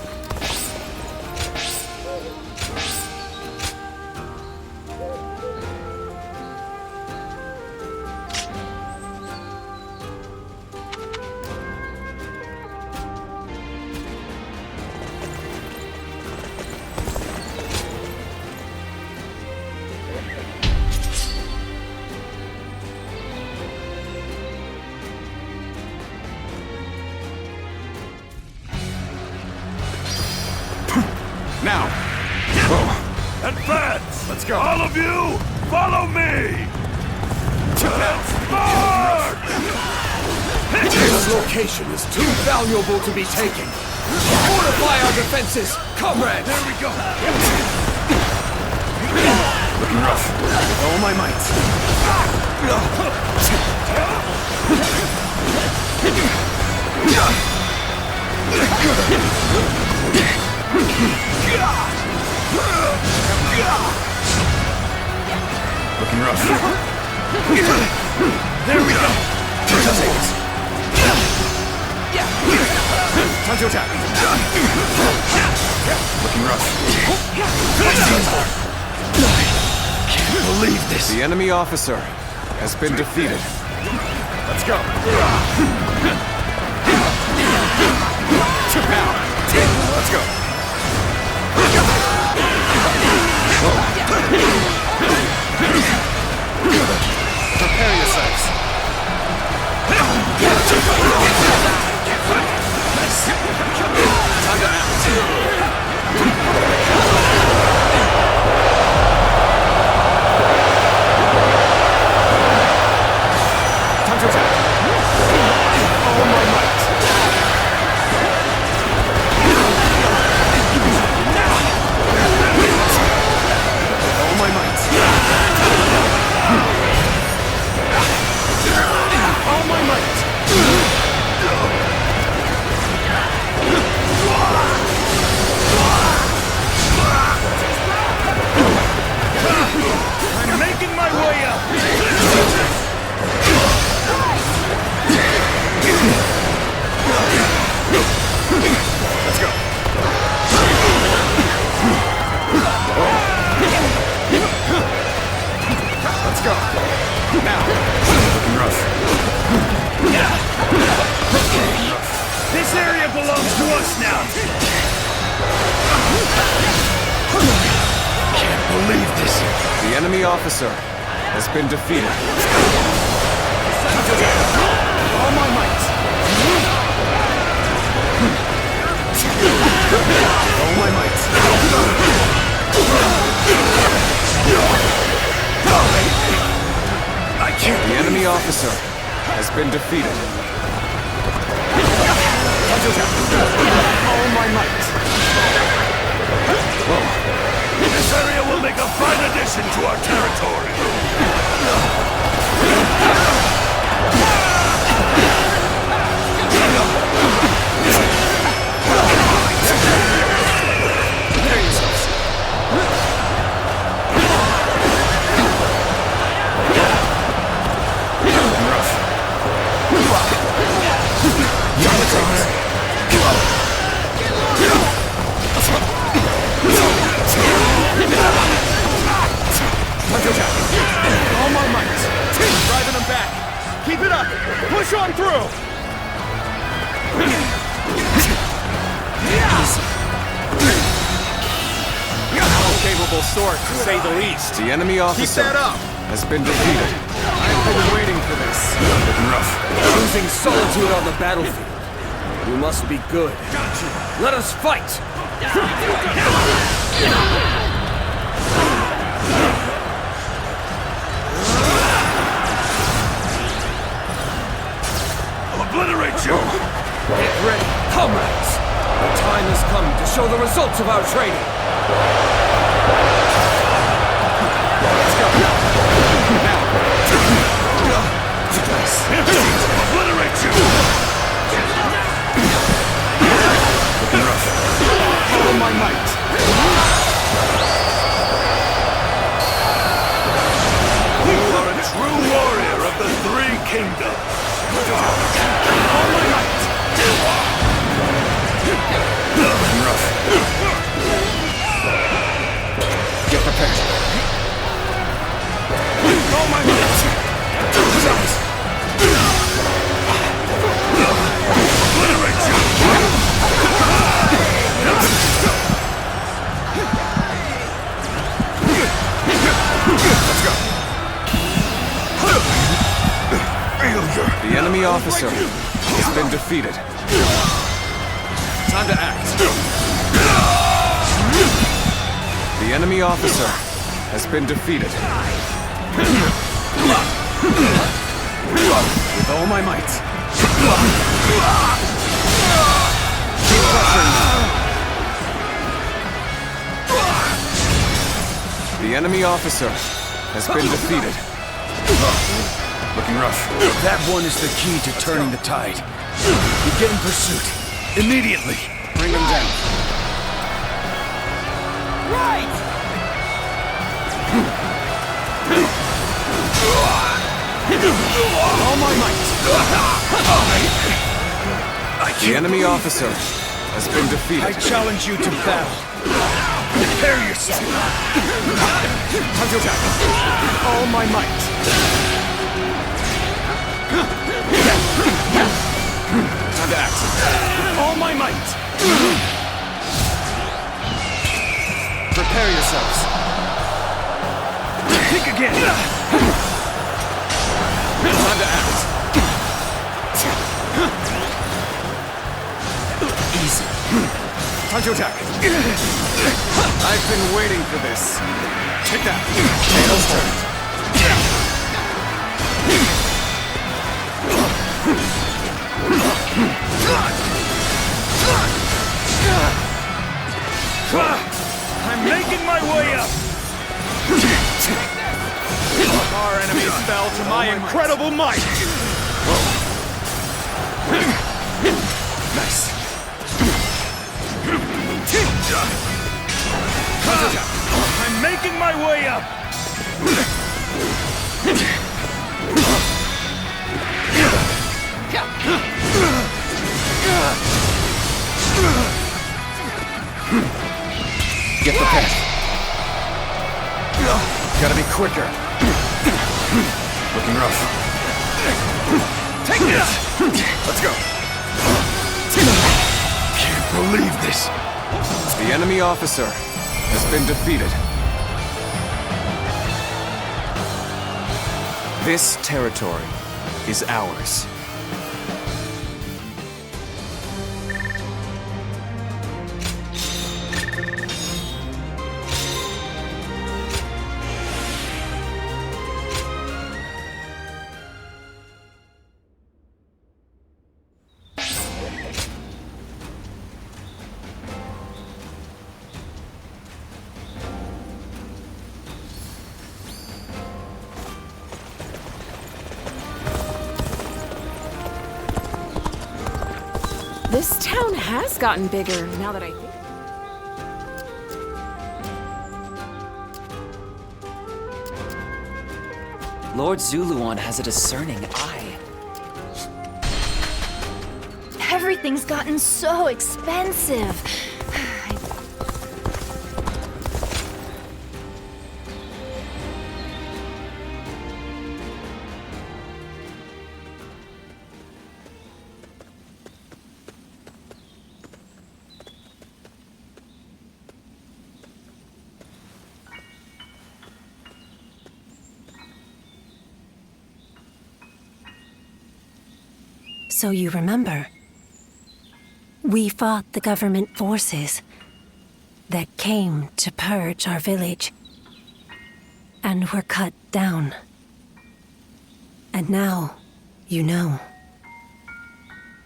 Now! Advance! Let's go! All of you, follow me! March! This location is too valuable to be taken. Fortify our defenses, comrades! There we go! Looking rough. With all my might. Looking rough. There we go! Time to attack. Looking rough. Can't believe this. The enemy officer has been defeated. Let's go. Now! Let's go! Prepare yourselves. Time to act. Time to attack. All my might. All my might. All my might. I'm making my way up! Let's go! Let's go! Now! Looking rough. This area belongs to us now! Can't believe this! The enemy officer has been defeated. all my might. All my might. I can't. The enemy officer has been defeated. All my might. This area will make a fine addition to our territory. All my might. Driving them back. Keep it up. Push on through. Capable sword, to say the least. The enemy officer Keep that up. has been defeated. I've been waiting for this. Losing solitude on the battlefield. You must be good. Let us fight! I'll obliterate you! Get ready, comrades! The time has come to show the results of our training! Let's go! Now! Obliterate you! Looking rough. All my might! You are a true warrior of the Three Kingdoms! All my might! Looking rough. Get prepared. All my might! Obliterate you! Let's go. Failure! The enemy officer has been defeated. Time to act. The enemy officer has been defeated. With all my might. Keep pressuring me. The enemy officer has been defeated. Looking rough. That one is the key to turning the tide. Begin pursuit. Immediately. Bring them down. Right! All my might. The enemy officer has been defeated. I challenge you to battle. Prepare yourself. Time to attack. All my might. Time to act. All my might. Prepare yourselves. Think again. Time to act. Easy. Time to attack. I've been waiting for this. Take that. Tails turned. I'm making my way up! Our enemies fell to my incredible might! Nice. I'm making my way up! Get prepared. Gotta be quicker. Looking rough. Take this! Let's go. Can't believe this. The enemy officer has been defeated. This territory is ours. This town has gotten bigger now that I think. Lord Zuluan has a discerning eye. Everything's gotten so expensive. So you remember, we fought the government forces that came to purge our village and were cut down. And now, you know,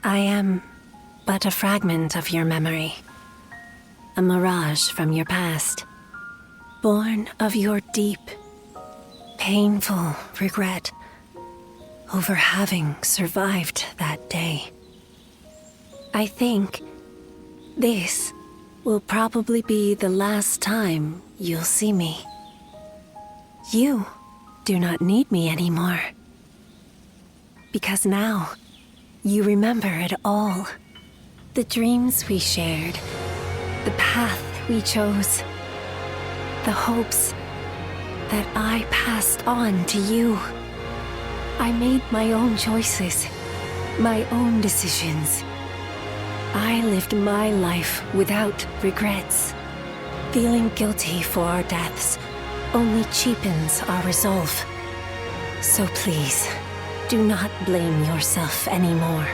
I am but a fragment of your memory, a mirage from your past, born of your deep, painful regret over having survived that day. I think this will probably be the last time you'll see me. You do not need me anymore. Because now, you remember it all. The dreams we shared, the path we chose, the hopes that I passed on to you. I made my own choices, my own decisions. I lived my life without regrets. Feeling guilty for our deaths only cheapens our resolve. So please, do not blame yourself anymore.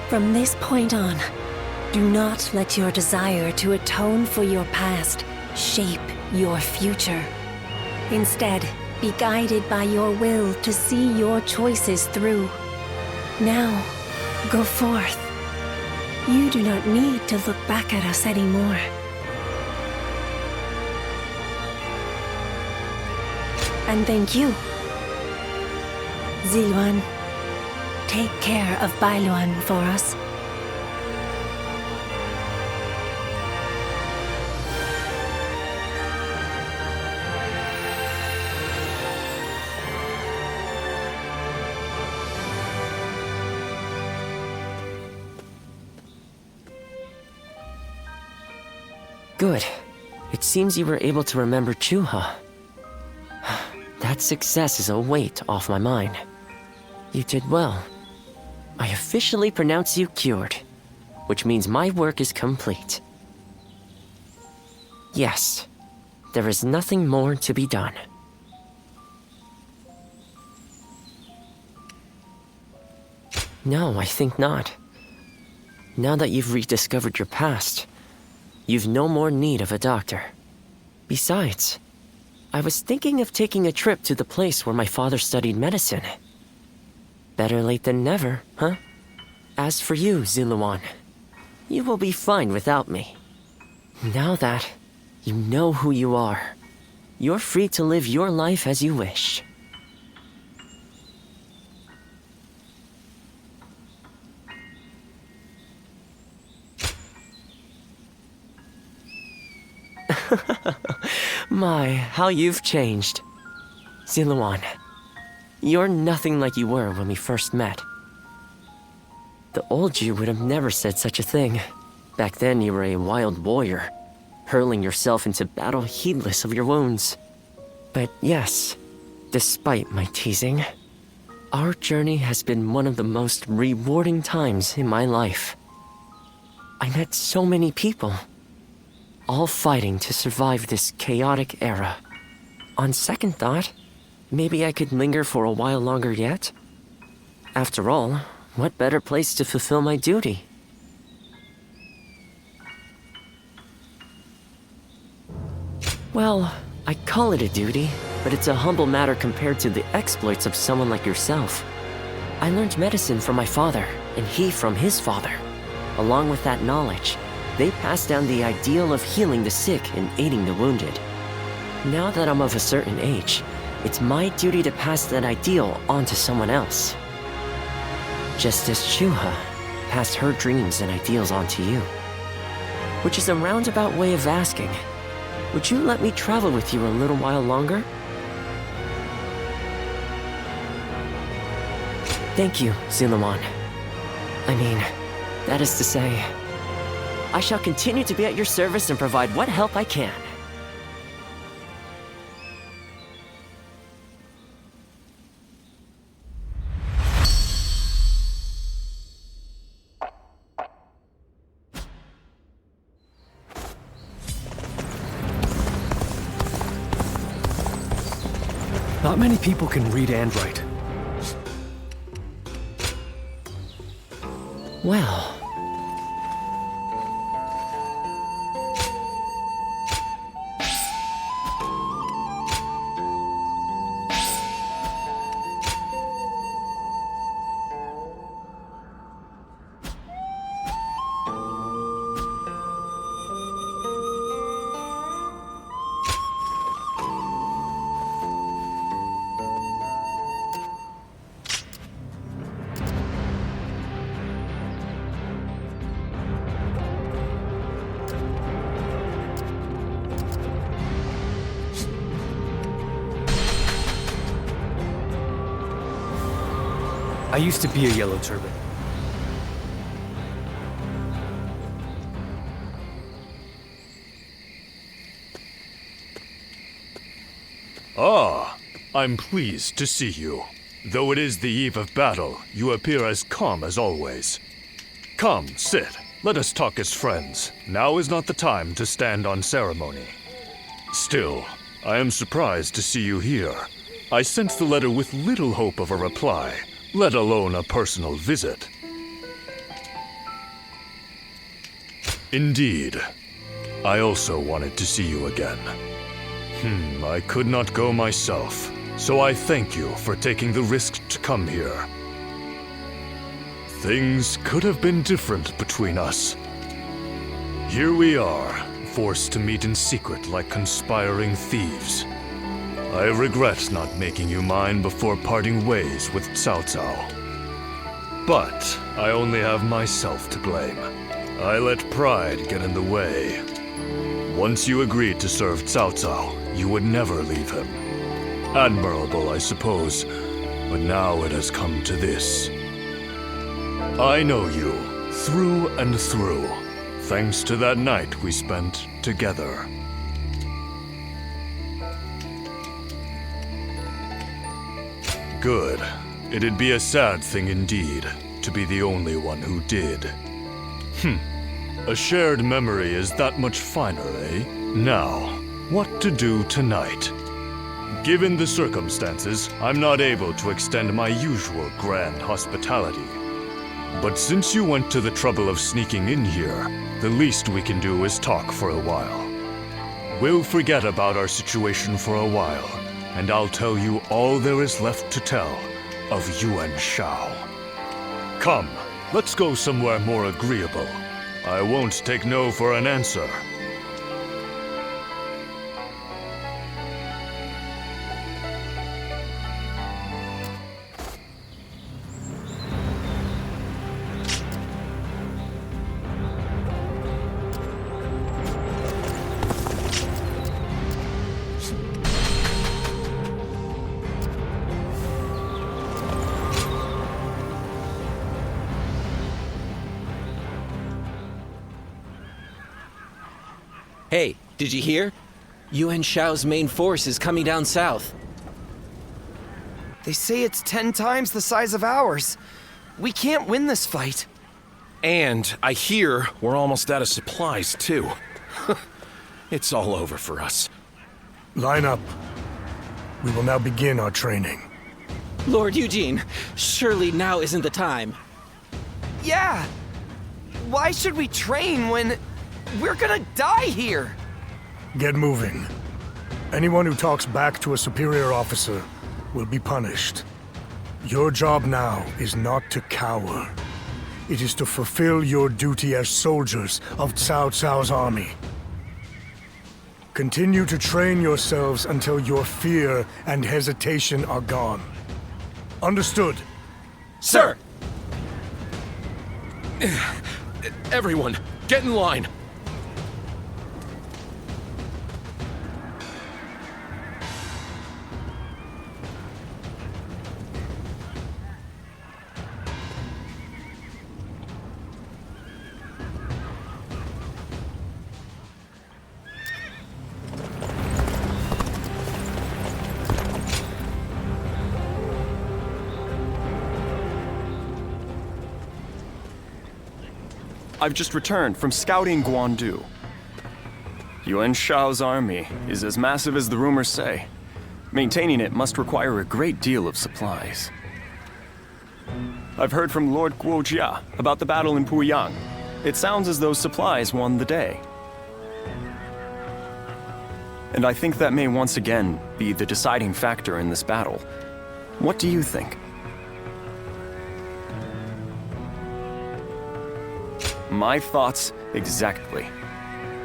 From this point on, do not let your desire to atone for your past shape your future. Instead, be guided by your will to see your choices through. Now, go forth. You do not need to look back at us anymore. And thank you. Ziluan, take care of Bailuan for us. Good. It seems you were able to remember Chuha. That success is a weight off my mind. You did well. I officially pronounce you cured, which means my work is complete. Yes, there is nothing more to be done. No, I think not. Now that you've rediscovered your past, you've no more need of a doctor. Besides, I was thinking of taking a trip to the place where my father studied medicine. Better late than never, huh? As for you, Ziluan, you will be fine without me. Now that you know who you are, you're free to live your life as you wish. My, how you've changed. Ziluan, you're nothing like you were when we first met. The old you would have never said such a thing. Back then you were a wild warrior, hurling yourself into battle heedless of your wounds. But yes, despite my teasing, our journey has been one of the most rewarding times in my life. I met so many people, all fighting to survive this chaotic era. On second thought, maybe I could linger for a while longer yet. After all, what better place to fulfill my duty? Well, I call it a duty, but it's a humble matter compared to the exploits of someone like yourself. I learned medicine from my father, and he from his father. Along with that knowledge, they passed down the ideal of healing the sick and aiding the wounded. Now that I'm of a certain age, it's my duty to pass that ideal on to someone else. Just as Chuha passed her dreams and ideals on to you. Which is a roundabout way of asking, would you let me travel with you a little while longer? Thank you, Ziluan. I mean, that is to say, I shall continue to be at your service and provide what help I can. Not many people can read and write. Well... I used to be a Yellow Turban. Ah, I'm pleased to see you. Though it is the eve of battle, you appear as calm as always. Come, sit. Let us talk as friends. Now is not the time to stand on ceremony. Still, I am surprised to see you here. I sent the letter with little hope of a reply, let alone a personal visit. Indeed. I also wanted to see you again. I could not go myself, so I thank you for taking the risk to come here. Things could have been different between us. Here we are, forced to meet in secret like conspiring thieves. I regret not making you mine before parting ways with Cao Cao. But I only have myself to blame. I let pride get in the way. Once you agreed to serve Cao Cao, you would never leave him. Admirable, I suppose, but now it has come to this. I know you, through and through, thanks to that night we spent together. Good. It'd be a sad thing indeed, to be the only one who did. A shared memory is that much finer, eh? Now, what to do tonight? Given the circumstances, I'm not able to extend my usual grand hospitality. But since you went to the trouble of sneaking in here, the least we can do is talk for a while. We'll forget about our situation for a while, and I'll tell you all there is left to tell of Yuan Shao. Come, let's go somewhere more agreeable. I won't take no for an answer. Hey, did you hear? Yuan Shao's main force is coming down south. They say it's 10 times the size of ours. We can't win this fight. And I hear we're almost out of supplies, too. It's all over for us. Line up. We will now begin our training. Lord Eugene, surely now isn't the time. Yeah! Why should we train when we're gonna die here? Get moving. Anyone who talks back to a superior officer will be punished. Your job now is not to cower. It is to fulfill your duty as soldiers of Cao Cao's army. Continue to train yourselves until your fear and hesitation are gone. Understood? Sir! Everyone, get in line. I've just returned from scouting Guandu. Yuan Shao's army is as massive as the rumors say. Maintaining it must require a great deal of supplies. I've heard from Lord Guojia about the battle in Puyang. It sounds as though supplies won the day. And I think that may once again be the deciding factor in this battle. What do you think? My thoughts exactly.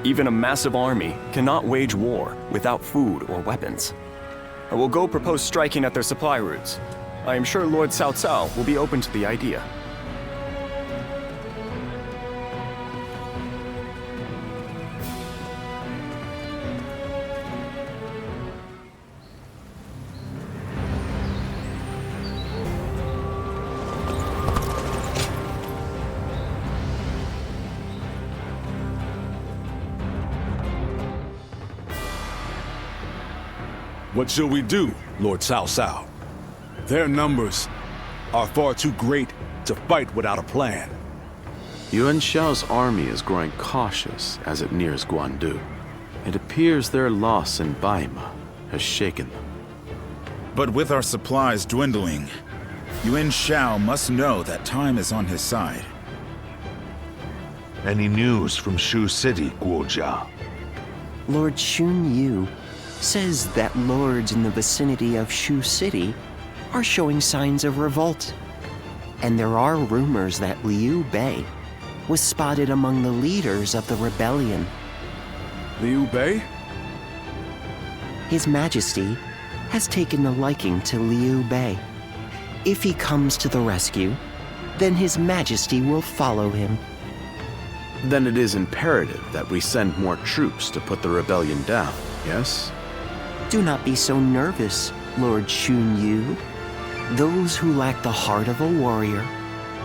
Even a massive army cannot wage war without food or weapons. I will go propose striking at their supply routes. I am sure Lord Cao Cao will be open to the idea. What shall we do, Lord Cao Cao? Their numbers are far too great to fight without a plan. Yuan Shao's army is growing cautious as it nears Guandu. It appears their loss in Baima has shaken them. But with our supplies dwindling, Yuan Shao must know that time is on his side. Any news from Shu City, Guojia? Lord Xun Yu says that lords in the vicinity of Shu City are showing signs of revolt. And there are rumors that Liu Bei was spotted among the leaders of the rebellion. Liu Bei? His Majesty has taken a liking to Liu Bei. If he comes to the rescue, then His Majesty will follow him. Then it is imperative that we send more troops to put the rebellion down, yes? Do not be so nervous, Lord Xun Yu. Those who lack the heart of a warrior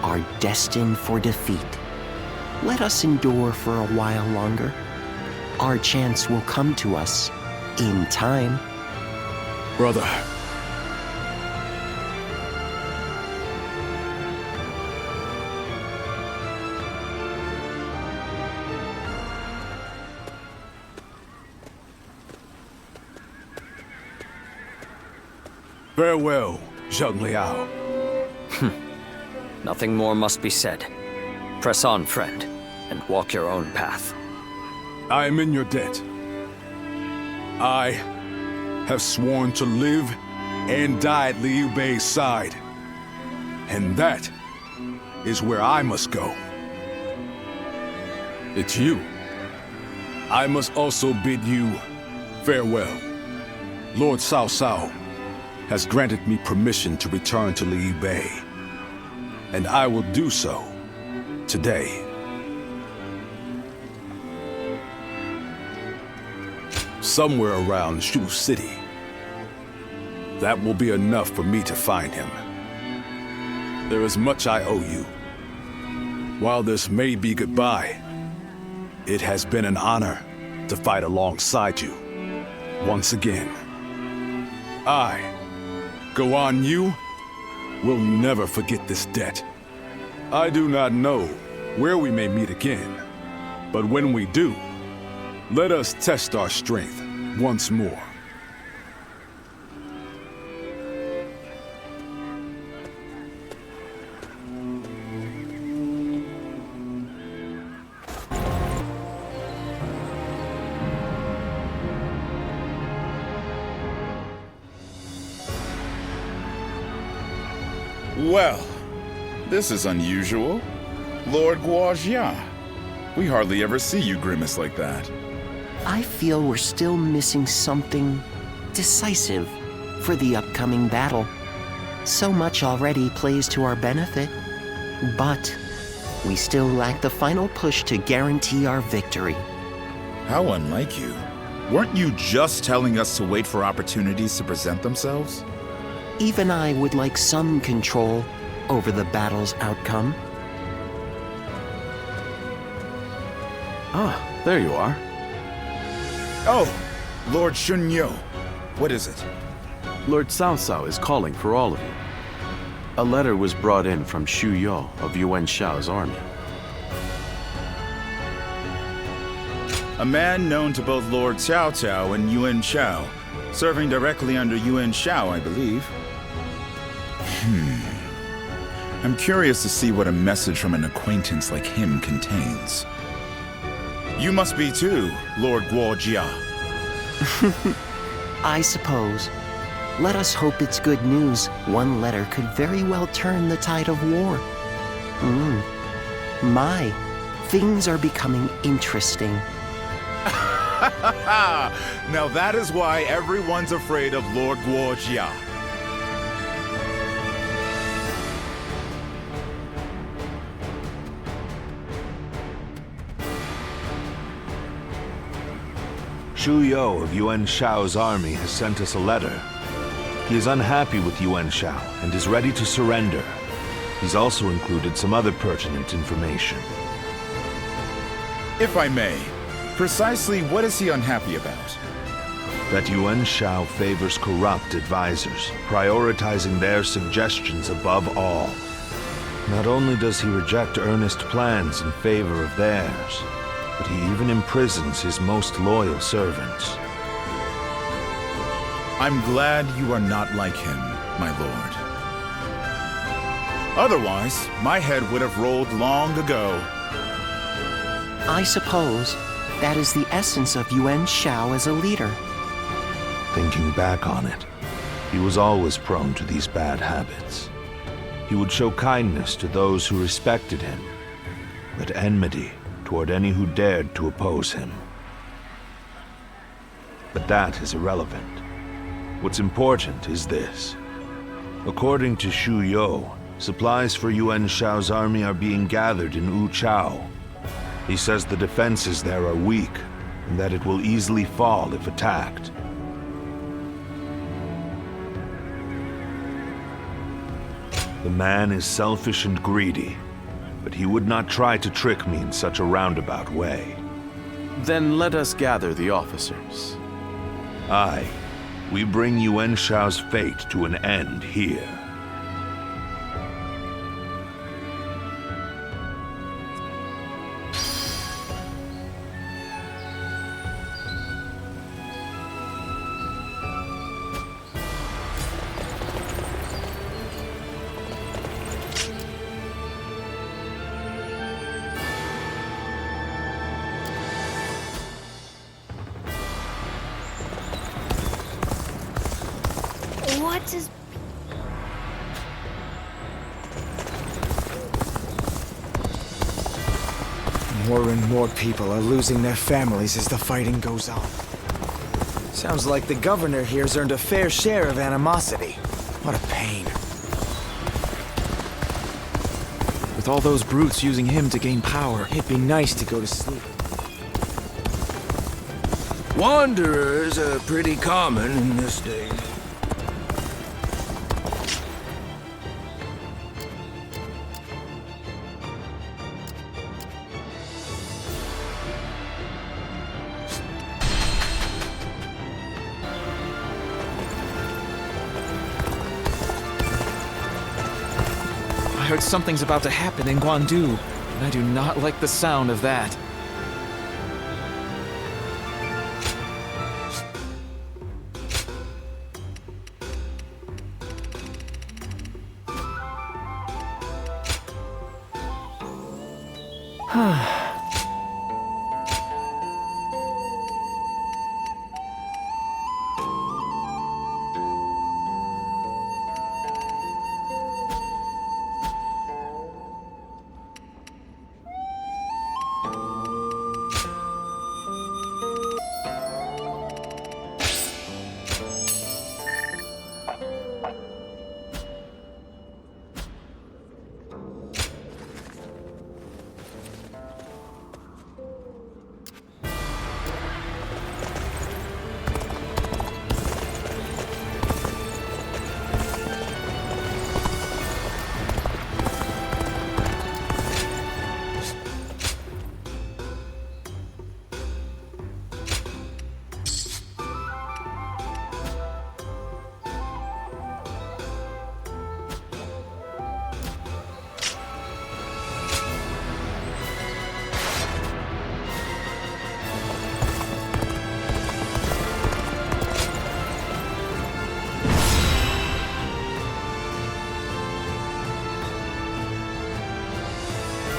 are destined for defeat. Let us endure for a while longer. Our chance will come to us in time. Brother. Farewell, Zheng Liao. Nothing more must be said. Press on, friend, and walk your own path. I am in your debt. I have sworn to live and die at Liu Bei's side. And that is where I must go. It's you. I must also bid you farewell. Lord Cao Cao has granted me permission to return to Liu Bei, and I will do so today. Somewhere around Shu City. That will be enough for me to find him. There is much I owe you. While this may be goodbye, it has been an honor to fight alongside you once again. I, Guan Yu, will never forget this debt. I do not know where we may meet again, but when we do, let us test our strength once more. Well, this is unusual. Lord Guojia. We hardly ever see you grimace like that. I feel we're still missing something decisive for the upcoming battle. So much already plays to our benefit, but we still lack the final push to guarantee our victory. How unlike you. Weren't you just telling us to wait for opportunities to present themselves? Even I would like some control over the battle's outcome. Ah, there you are. Oh, Lord Shunyo. What is it? Lord Cao Cao is calling for all of you. A letter was brought in from Shu Yo of Yuan Shao's army. A man known to both Lord Cao Cao and Yuan Shao, serving directly under Yuan Shao, I believe. I'm curious to see what a message from an acquaintance like him contains. You must be too, Lord Guojia. I suppose. Let us hope it's good news. One letter could very well turn the tide of war. My, things are becoming interesting. Now that is why everyone's afraid of Lord Guojia. Shu Yo of Yuan Shao's army has sent us a letter. He is unhappy with Yuan Shao and is ready to surrender. He's also included some other pertinent information. If I may, precisely what is he unhappy about? That Yuan Shao favors corrupt advisors, prioritizing their suggestions above all. Not only does he reject earnest plans in favor of theirs, but he even imprisons his most loyal servants. I'm glad you are not like him, my lord. Otherwise, my head would have rolled long ago. I suppose that is the essence of Yuan Shao as a leader. Thinking back on it, he was always prone to these bad habits. He would show kindness to those who respected him, but enmity toward any who dared to oppose him. But that is irrelevant. What's important is this. According to Shu Yo, supplies for Yuan Shao's army are being gathered in Wu Chao. He says the defenses there are weak, and that it will easily fall if attacked. The man is selfish and greedy, but he would not try to trick me in such a roundabout way. Then let us gather the officers. Aye, we bring Yuan Shao's fate to an end here. What is... More and more people are losing their families as the fighting goes on. Sounds like the governor here's earned a fair share of animosity. What a pain. With all those brutes using him to gain power, it'd be nice to go to sleep. Wanderers are pretty common in this day. I heard something's about to happen in Guandu, and I do not like the sound of that.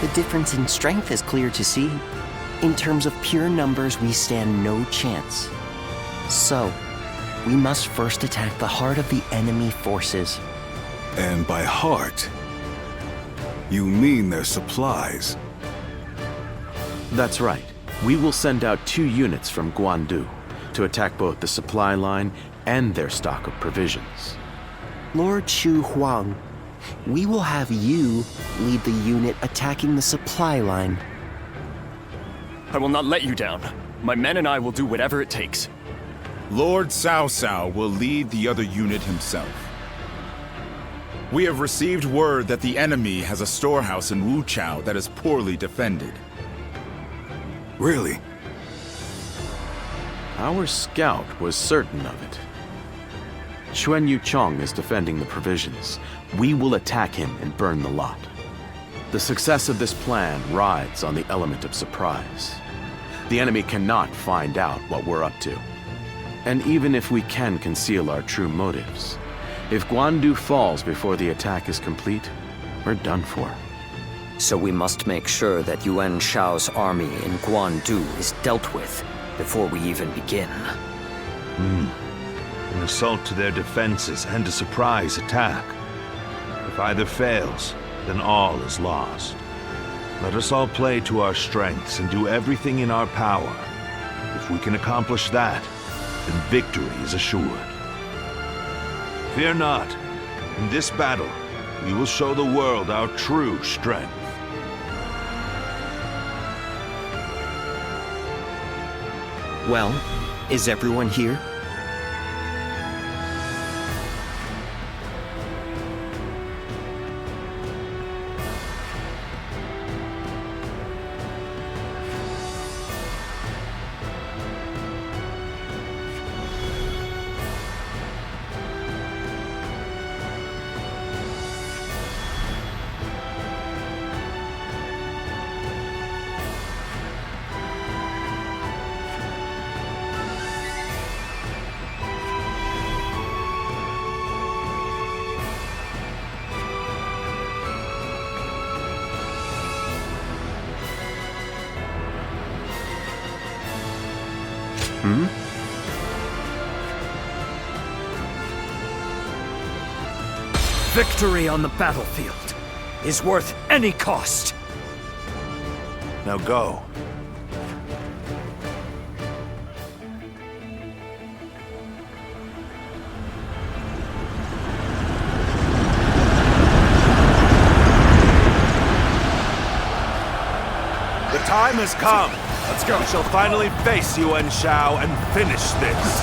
The difference in strength is clear to see. In terms of pure numbers, we stand no chance. So, we must first attack the heart of the enemy forces. And by heart, you mean their supplies? That's right. We will send out 2 units from Guandu to attack both the supply line and their stock of provisions. Lord Shu Huang, we will have you lead the unit attacking the supply line. I will not let you down. My men and I will do whatever it takes. Lord Cao Cao will lead the other unit himself. We have received word that the enemy has a storehouse in Wuchao that is poorly defended. Really? Our scout was certain of it. Xuan Yuchong is defending the provisions. We will attack him and burn the lot. The success of this plan rides on the element of surprise. The enemy cannot find out what we're up to. And even if we can conceal our true motives, if Guandu falls before the attack is complete, we're done for. So we must make sure that Yuan Shao's army in Guandu is dealt with before we even begin. An assault to their defenses and a surprise attack. If either fails, then all is lost. Let us all play to our strengths and do everything in our power. If we can accomplish that, then victory is assured. Fear not. In this battle, we will show the world our true strength. Well, is everyone here? Victory on the battlefield is worth any cost. Now go. The time has come. Let's go. We shall finally face Yuan Shao and finish this.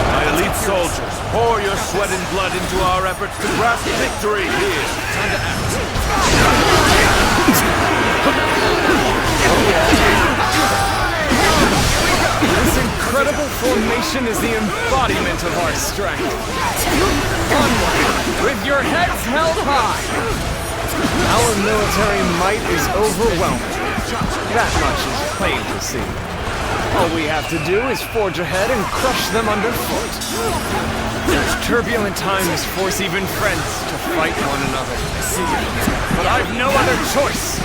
My elite soldiers, pour your sweat and blood into our efforts to grasp victory here. Time to act. This incredible formation is the embodiment of our strength. Onward, with your heads held high. Our military might is overwhelming. That much is plain to see. All we have to do is forge ahead and crush them underfoot. Such turbulent times force even friends to fight one another. But I've no other choice.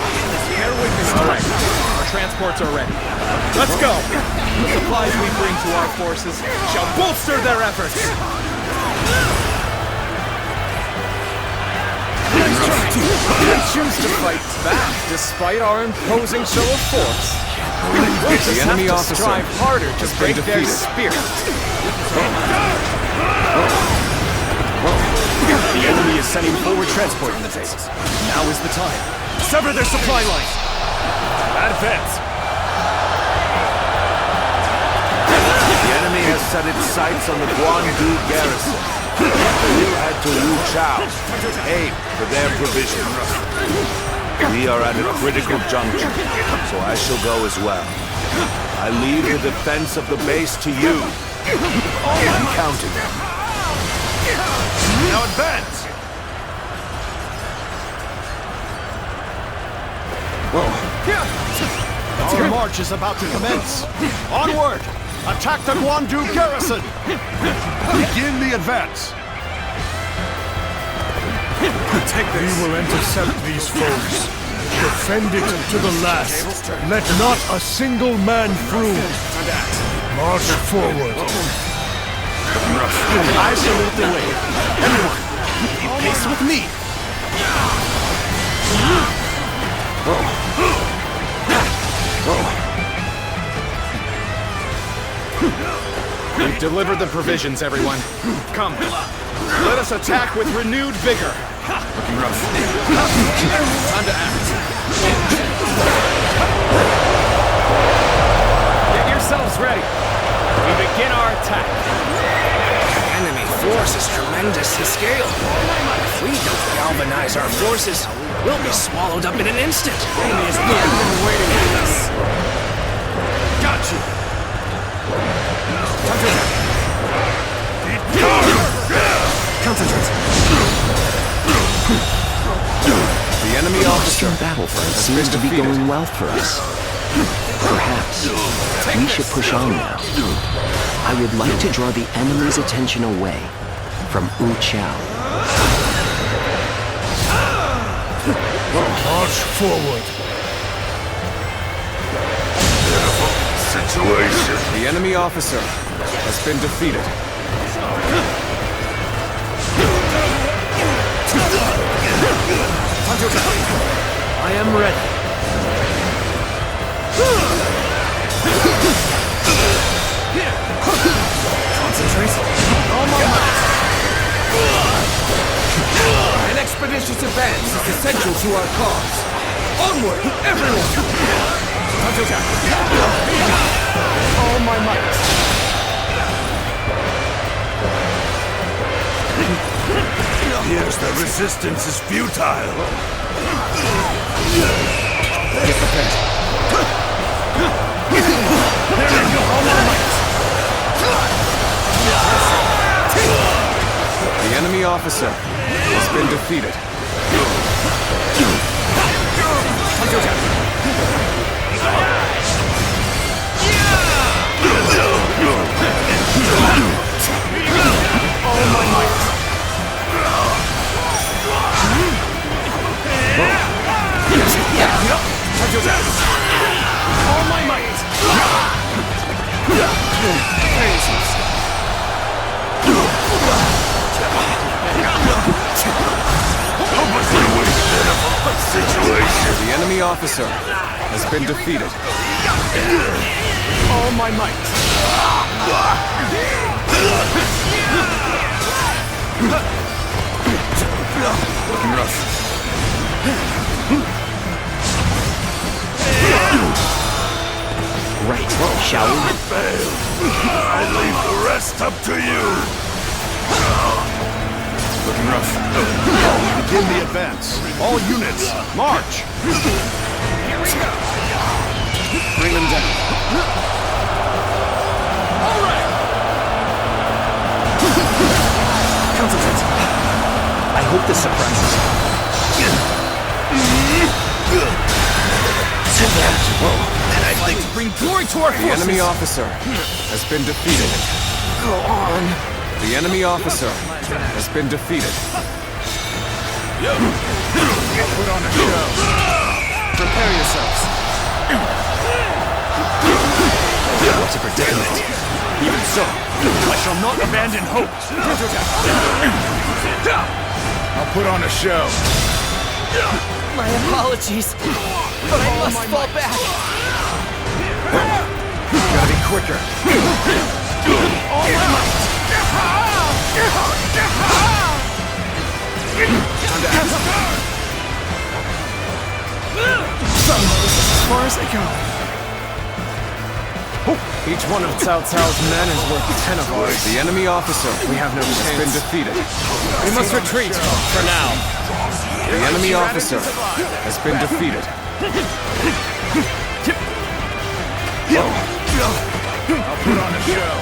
Bear with this time. Our transports are ready. Let's go! The supplies we bring to our forces shall bolster their efforts. They choose to fight back despite our imposing show of force. We'll just have to strive harder to break their spirit. The enemy is sending forward transport units. Now is the time. Sever their supply line. Advance. The enemy has set its sights on the Guandu garrison. We'll head to Wuchao, aim for their provisions. We are at a critical juncture, so I shall go as well. I leave the defense of the base to you. I'm counting. Now advance! Our march is about to commence. Onward! Attack the Guandu garrison! Begin the advance! We will intercept these foes. Defend it to the last. Let not a single man through. March forward. I salute the way. Everyone, keep pace with me. We've delivered the provisions, everyone. Come, let us attack with renewed vigor. Looking rough. Time to act. Get yourselves ready. We begin our attack. The enemy force is tremendous in scale. If we don't galvanize our forces, we'll be swallowed up in an instant. Enemy is waiting for us. Got you. Concentrate. The enemy officer battlefront seems to be going well for us. Perhaps we should push on now. I would like to draw the enemy's attention away from Wu Chao. March forward. Situation. The enemy officer has been defeated. I am ready. Concentrate. An expeditious advance is essential to our cause. Onward, everyone! All my might. Here's the resistance is futile. Get prepared. There we go. All my might. The enemy officer has been defeated. All my might. All my might. The enemy officer has been defeated. All my might. Looking rough. Right, shall we? I leave the rest up to you. Looking rough. Begin the advance. All units, march! Here we go. Bring them down. All right. Concentrate. I hope this surprises you. And I'd like to bring glory to our The forces. enemy officer has been defeated. Go on. The enemy officer has been defeated. Put on a show. Prepare yourselves. What's a predicament? Even so, I shall not abandon hope. I'll put on a show. My apologies, but I must fall back. Gotta be quicker. All my might. As far as I go. Each one of Cao Cao's men is worth 10 of ours. The enemy officer We have no has chance. been defeated. We must retreat for now. The enemy officer has been defeated. I'll put on a show.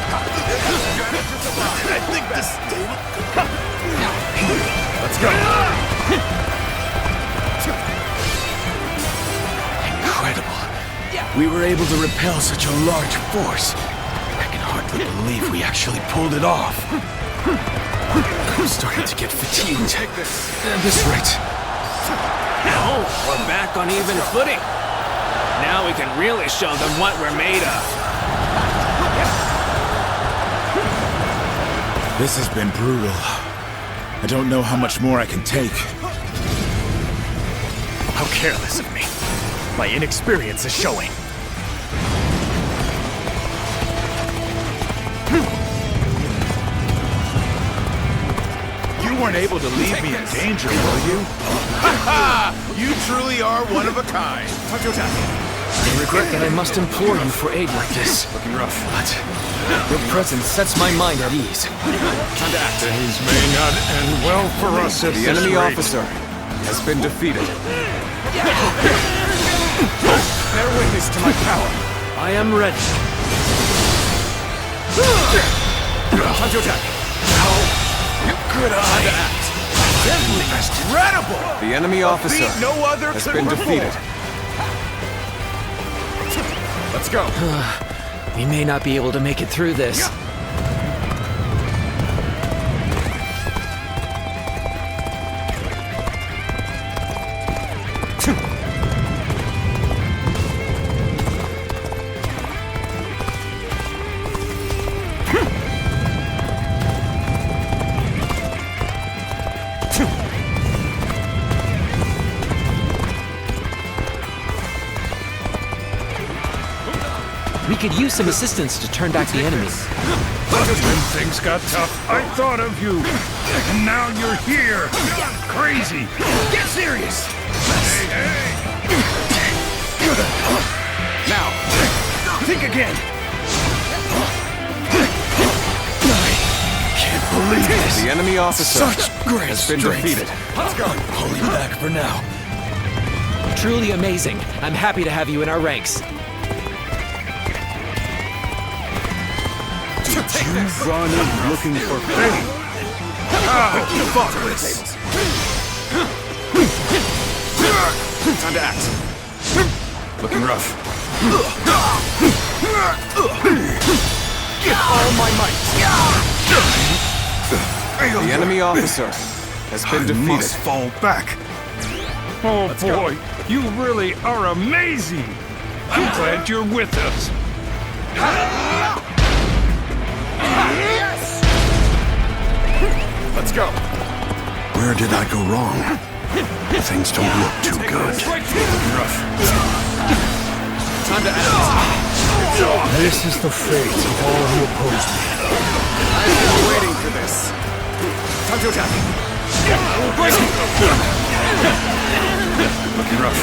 I think this... Let's go. Incredible. We were able to repel such a large force. I can hardly believe we actually pulled it off. I'm starting to get fatigued. At this rate, Oh, we're back on even footing. Now we can really show them what we're made of. This has been brutal. I don't know how much more I can take. How careless of me. My inexperience is showing. You weren't able to leave me in danger, were you? Ha ha! You truly are one of a kind. I regret that I must implore you for aid like this. Looking rough. But your presence sets my mind at ease. Things may not end well for us at The enemy officer has been defeated. Bear witness to my power. I am ready. Time to attack. Good eye. Incredible! The enemy officer No other has could been perform. defeated. Let's go. We may not be able to make it through this. We could use some assistance to turn back the enemy. When things got tough, I thought of you. And now you're here. Crazy. Get serious. Now, Think again. can't believe this. The enemy officer Such great has been strength. defeated. Let's go. Pull him back for now. Truly amazing. I'm happy to have you in our ranks. You run in looking for fame. Thoughtless. Time to act. Looking rough. Give all my might. The enemy officer has been defeated. Must fall back. Oh boy, you really are amazing. I'm glad you're with us. Let's go. Where did I go wrong? Things don't look too good. Rough. Time to act. This is the fate of all who oppose me. I've been waiting for this. Time to attack. Break. Looking rough.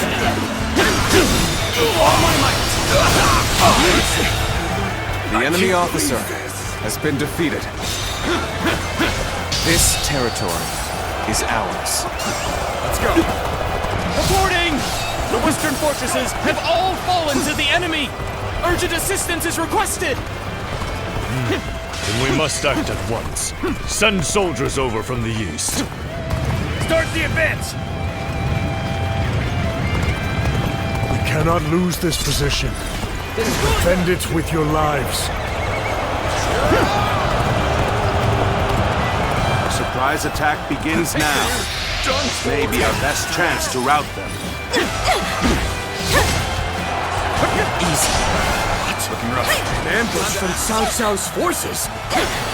All my might. The enemy officer has been defeated. This territory is ours. Let's go. Reporting! The western fortresses have all fallen to the enemy! Urgent assistance is requested! Then we must act at once. Send soldiers over from the east. Start the advance! We cannot lose this position. Defend it with your lives. Our surprise attack begins now. This may be our best chance to rout them. Easy. Looking rough. An ambush from Cao Cao's forces!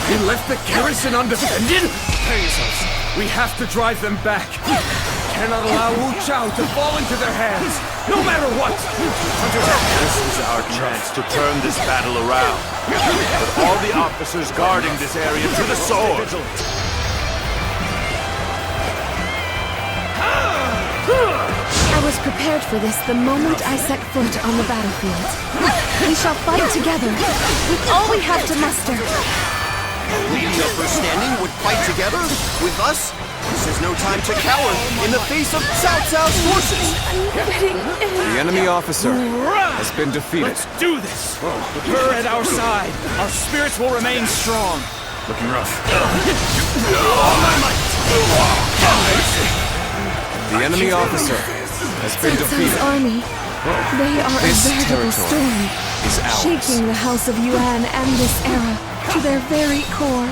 They left the garrison undefended? We have to drive them back. Cannot allow Wu Chao to fall into their hands, no matter what! This is our chance to turn this battle around. With all the officers guarding this area to the sword. I was prepared for this the moment I set foot on the battlefield. We shall fight together, with all we have to muster. We, the first standing, would fight together? With us? This is no time to cower in the face of Cao Cao's forces! The enemy officer has been defeated. Let's do this! With her at our side, our spirits will remain strong. Looking rough. The enemy officer has been Cao Cao's defeated. army. They are This a veritable territory storm, is ours. shaking the House of Yuan and this era to their very core.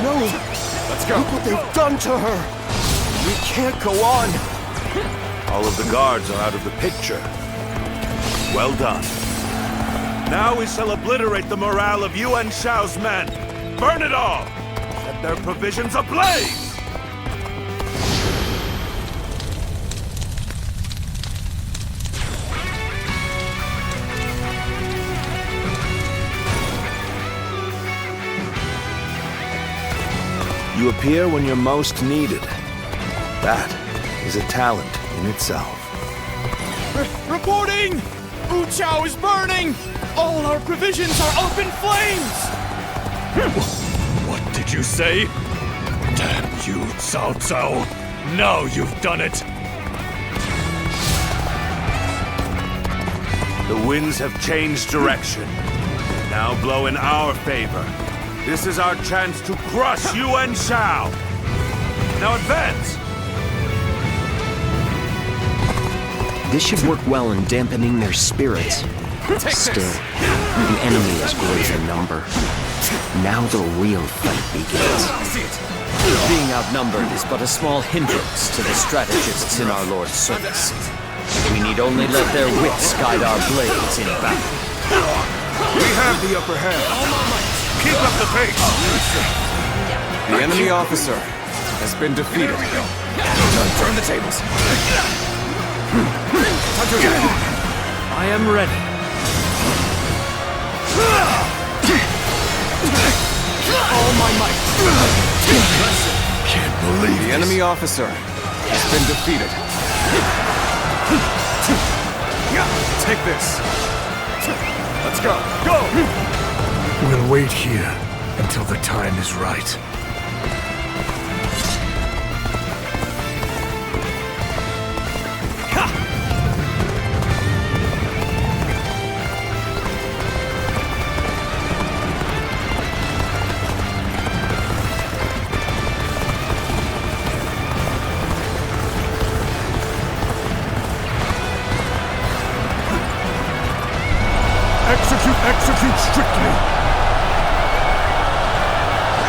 No! Let's go. Look what they've done to her! We can't go on! All of the guards are out of the picture. Well done. Now we shall obliterate the morale of Yuan Shao's men. Burn it all! Set their provisions ablaze! You appear when you're most needed. That is a talent in itself. Reporting! Wu Chao is burning! All our provisions are up in flames! What did you say? Damn you, Cao Cao! Now you've done it! The winds have changed direction. Now blow in our favor. This is our chance to crush Yuan Shao! Now advance! This should work well in dampening their spirits. Still, the enemy is great in number. Now the real fight begins. Being outnumbered is but a small hindrance to the strategists in our Lord's service. We need only let their wits guide our blades in battle. We have the upper hand. Keep up the pace! The enemy officer has been defeated. Turn the tables. I am ready. All my might! Can't believe the enemy officer has been defeated. Take this. Let's go. Go! We'll wait here until the time is right. Execute strictly.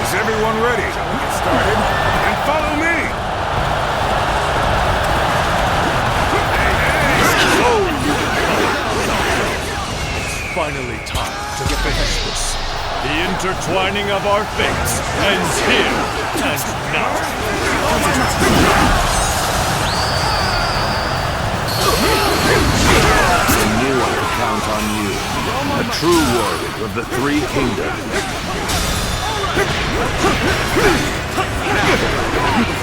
Is everyone ready? Shall we get started? And follow me! It's finally time to finish this. The intertwining of our fates ends here and now. I knew I could count on you. A true warrior of the Three Kingdoms.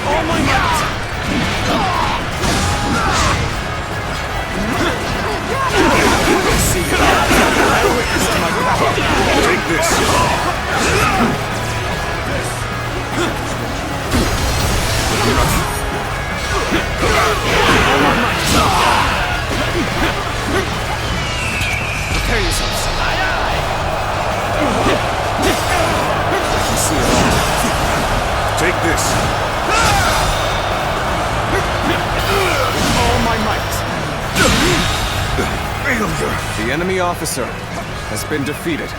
All my might! Take this! Prepare yourselves. Take this! All my might! Failure! The enemy officer has been defeated. On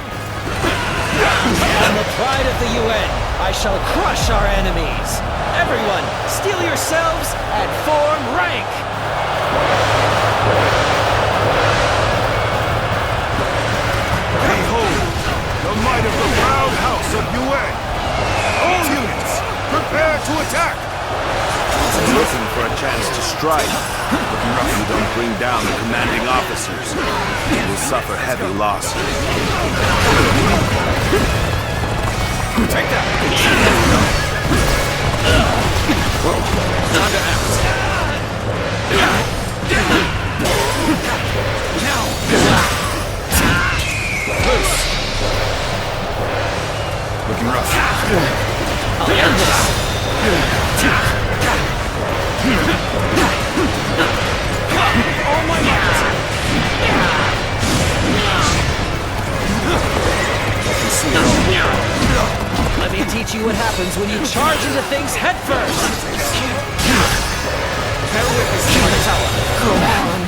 the pride of the UN, I shall crush our enemies. Everyone, steel yourselves and form rank! Behold, the might of the proud house of Yuan! All units, prepare to attack! Looking for a chance to strike. Looking rough you don't bring down the commanding officers. You will suffer heavy losses. Take that! Whoa, time to act. Now! Loose! Looking rough. I'll end this! All my might! I can see it all. Let me teach you what happens when you charge into things headfirst! Bear witness to my tower. Come on.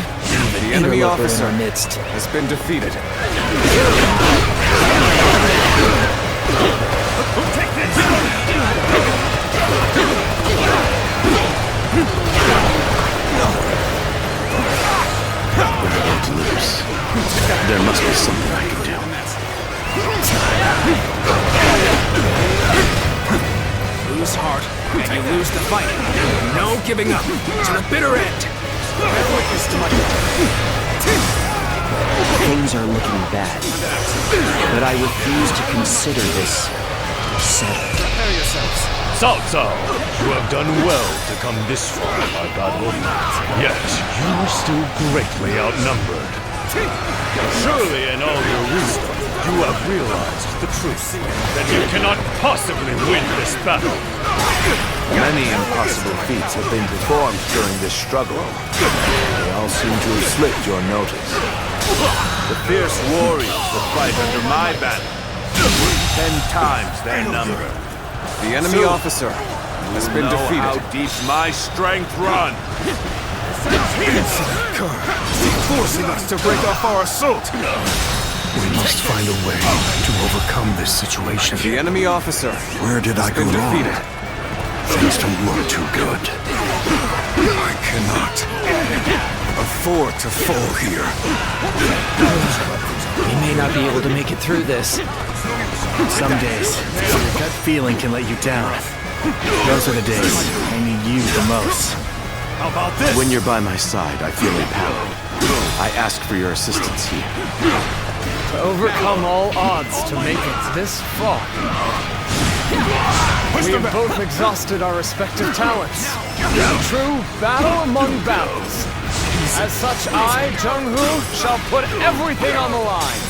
The enemy officer in our midst. has been defeated. Take this! lose the fight. No giving up. To the bitter end. Bear witness to my... Things are looking bad, but I refuse to consider this settled. Prepare yourselves. Cao Cao, you have done well to come this far in our battle. Yet, you are still greatly outnumbered. Surely in all your wisdom, you have realized the truth, that you cannot possibly win this battle. Many impossible feats have been performed during this struggle. They all seem to have slipped your notice. The fierce warriors that fight under my banner were 10 times their number. The enemy officer has been defeated. How deep my strength runs. Forcing us to break off our assault! We must find a way to overcome this situation. The enemy officer Where did I go has been wrong? defeated. Things don't look too good. I cannot afford to fall here. We may not be able to make it through this. Some days, your gut feeling can let you down. Those are the days I need you the most. How about this? When you're by my side, I feel empowered. I ask for your assistance here. To overcome all odds to make it this far. We have both exhausted our respective talents. A true battle among battles. As such, I, Jung-Hu, shall put everything on the line.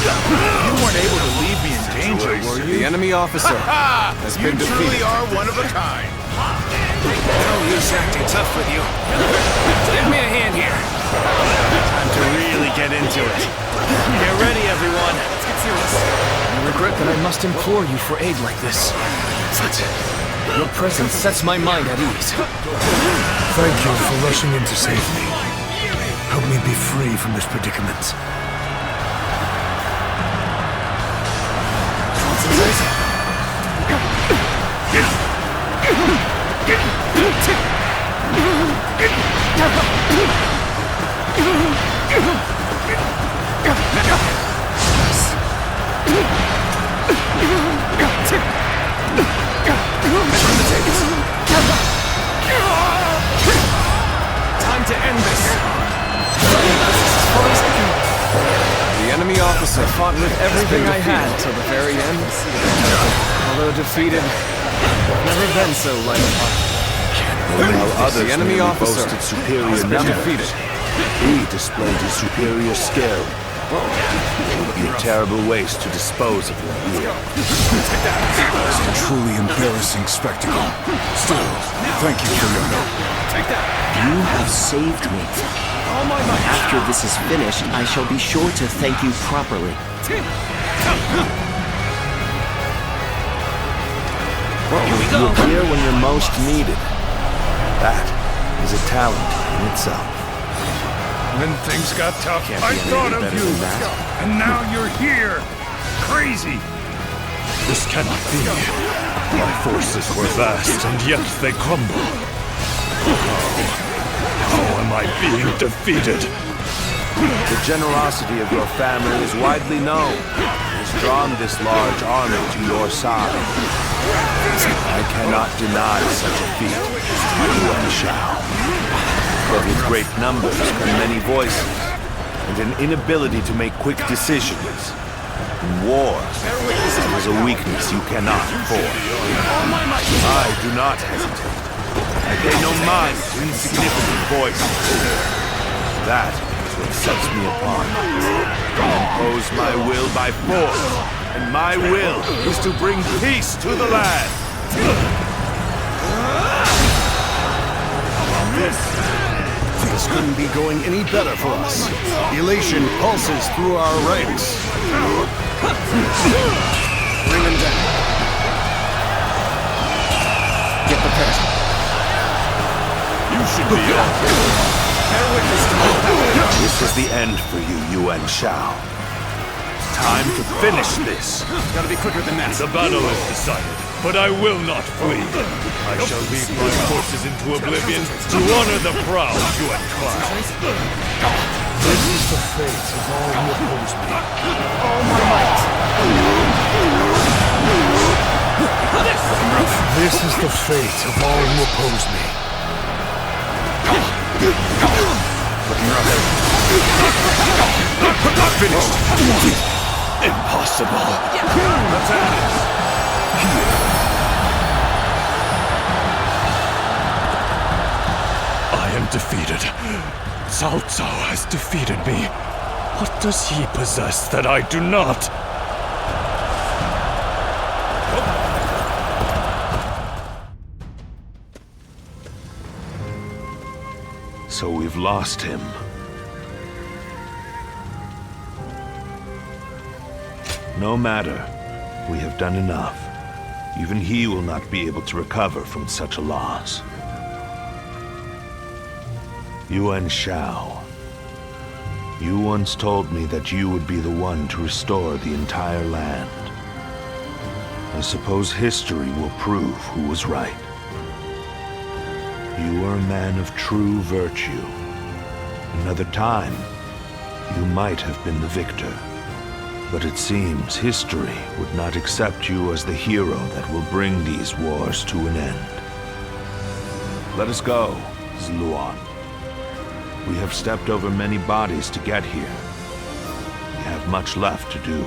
You weren't able to leave me in danger, were you? The enemy officer has been You defeated. truly are one of a kind. No use acting tough with you. Lend me a hand here. Time to really get into it. Get ready, everyone. Let's get serious. I regret that I must implore you for aid like this. But your presence sets my mind at ease. Thank you for rushing in to save me. Help me be free from this predicament. Time to end this. The enemy officer Fought with everything I had till the very end. Although defeated, never been so light-hearted. While others The enemy merely officer boasted superior has been numbers, defeated. he displayed his superior skill. It would be a terrible waste to dispose of him here. It's a truly embarrassing spectacle. Still, thank you for your help. You have saved me. After this is finished, I shall be sure to thank you properly. You appear when you're most needed. That is a talent in itself. When things got tough, I thought of you. And now you're here. Crazy. This cannot be. My forces were vast, and yet they crumble. How am I being defeated? The generosity of your family is widely known. It has drawn this large army to your side. I cannot deny such a feat, Yuan Shao. But with great numbers come many voices, and an inability to make quick decisions. In war, it is a weakness you cannot afford. I do not hesitate. I pay no mind to insignificant voices. That is what sets me apart. I impose my will by force, and my will is to bring peace to the land. This couldn't be going any better for us. Elation pulses through our ranks. Bring him down. Get prepared. You should be off. Bear witness to my power. This is the end for you, Yuan Shao. Time to finish this. Gotta be quicker than that. The battle is decided, but I will not flee. I shall lead my forces into oblivion to honor the proud Yuan clan. This is the fate of all who oppose me. All my might. This is the fate of all who oppose me. Not finished. Impossible. Let's have it. I am defeated. Cao Cao has defeated me. What does he possess that I do not? So we've lost him. No matter. We have done enough. Even he will not be able to recover from such a loss. Yuan Shao. You once told me that you would be the one to restore the entire land. I suppose history will prove who was right. You are a man of true virtue. Another time, you might have been the victor. But it seems history would not accept you as the hero that will bring these wars to an end. Let us go, Zluan. We have stepped over many bodies to get here. We have much left to do.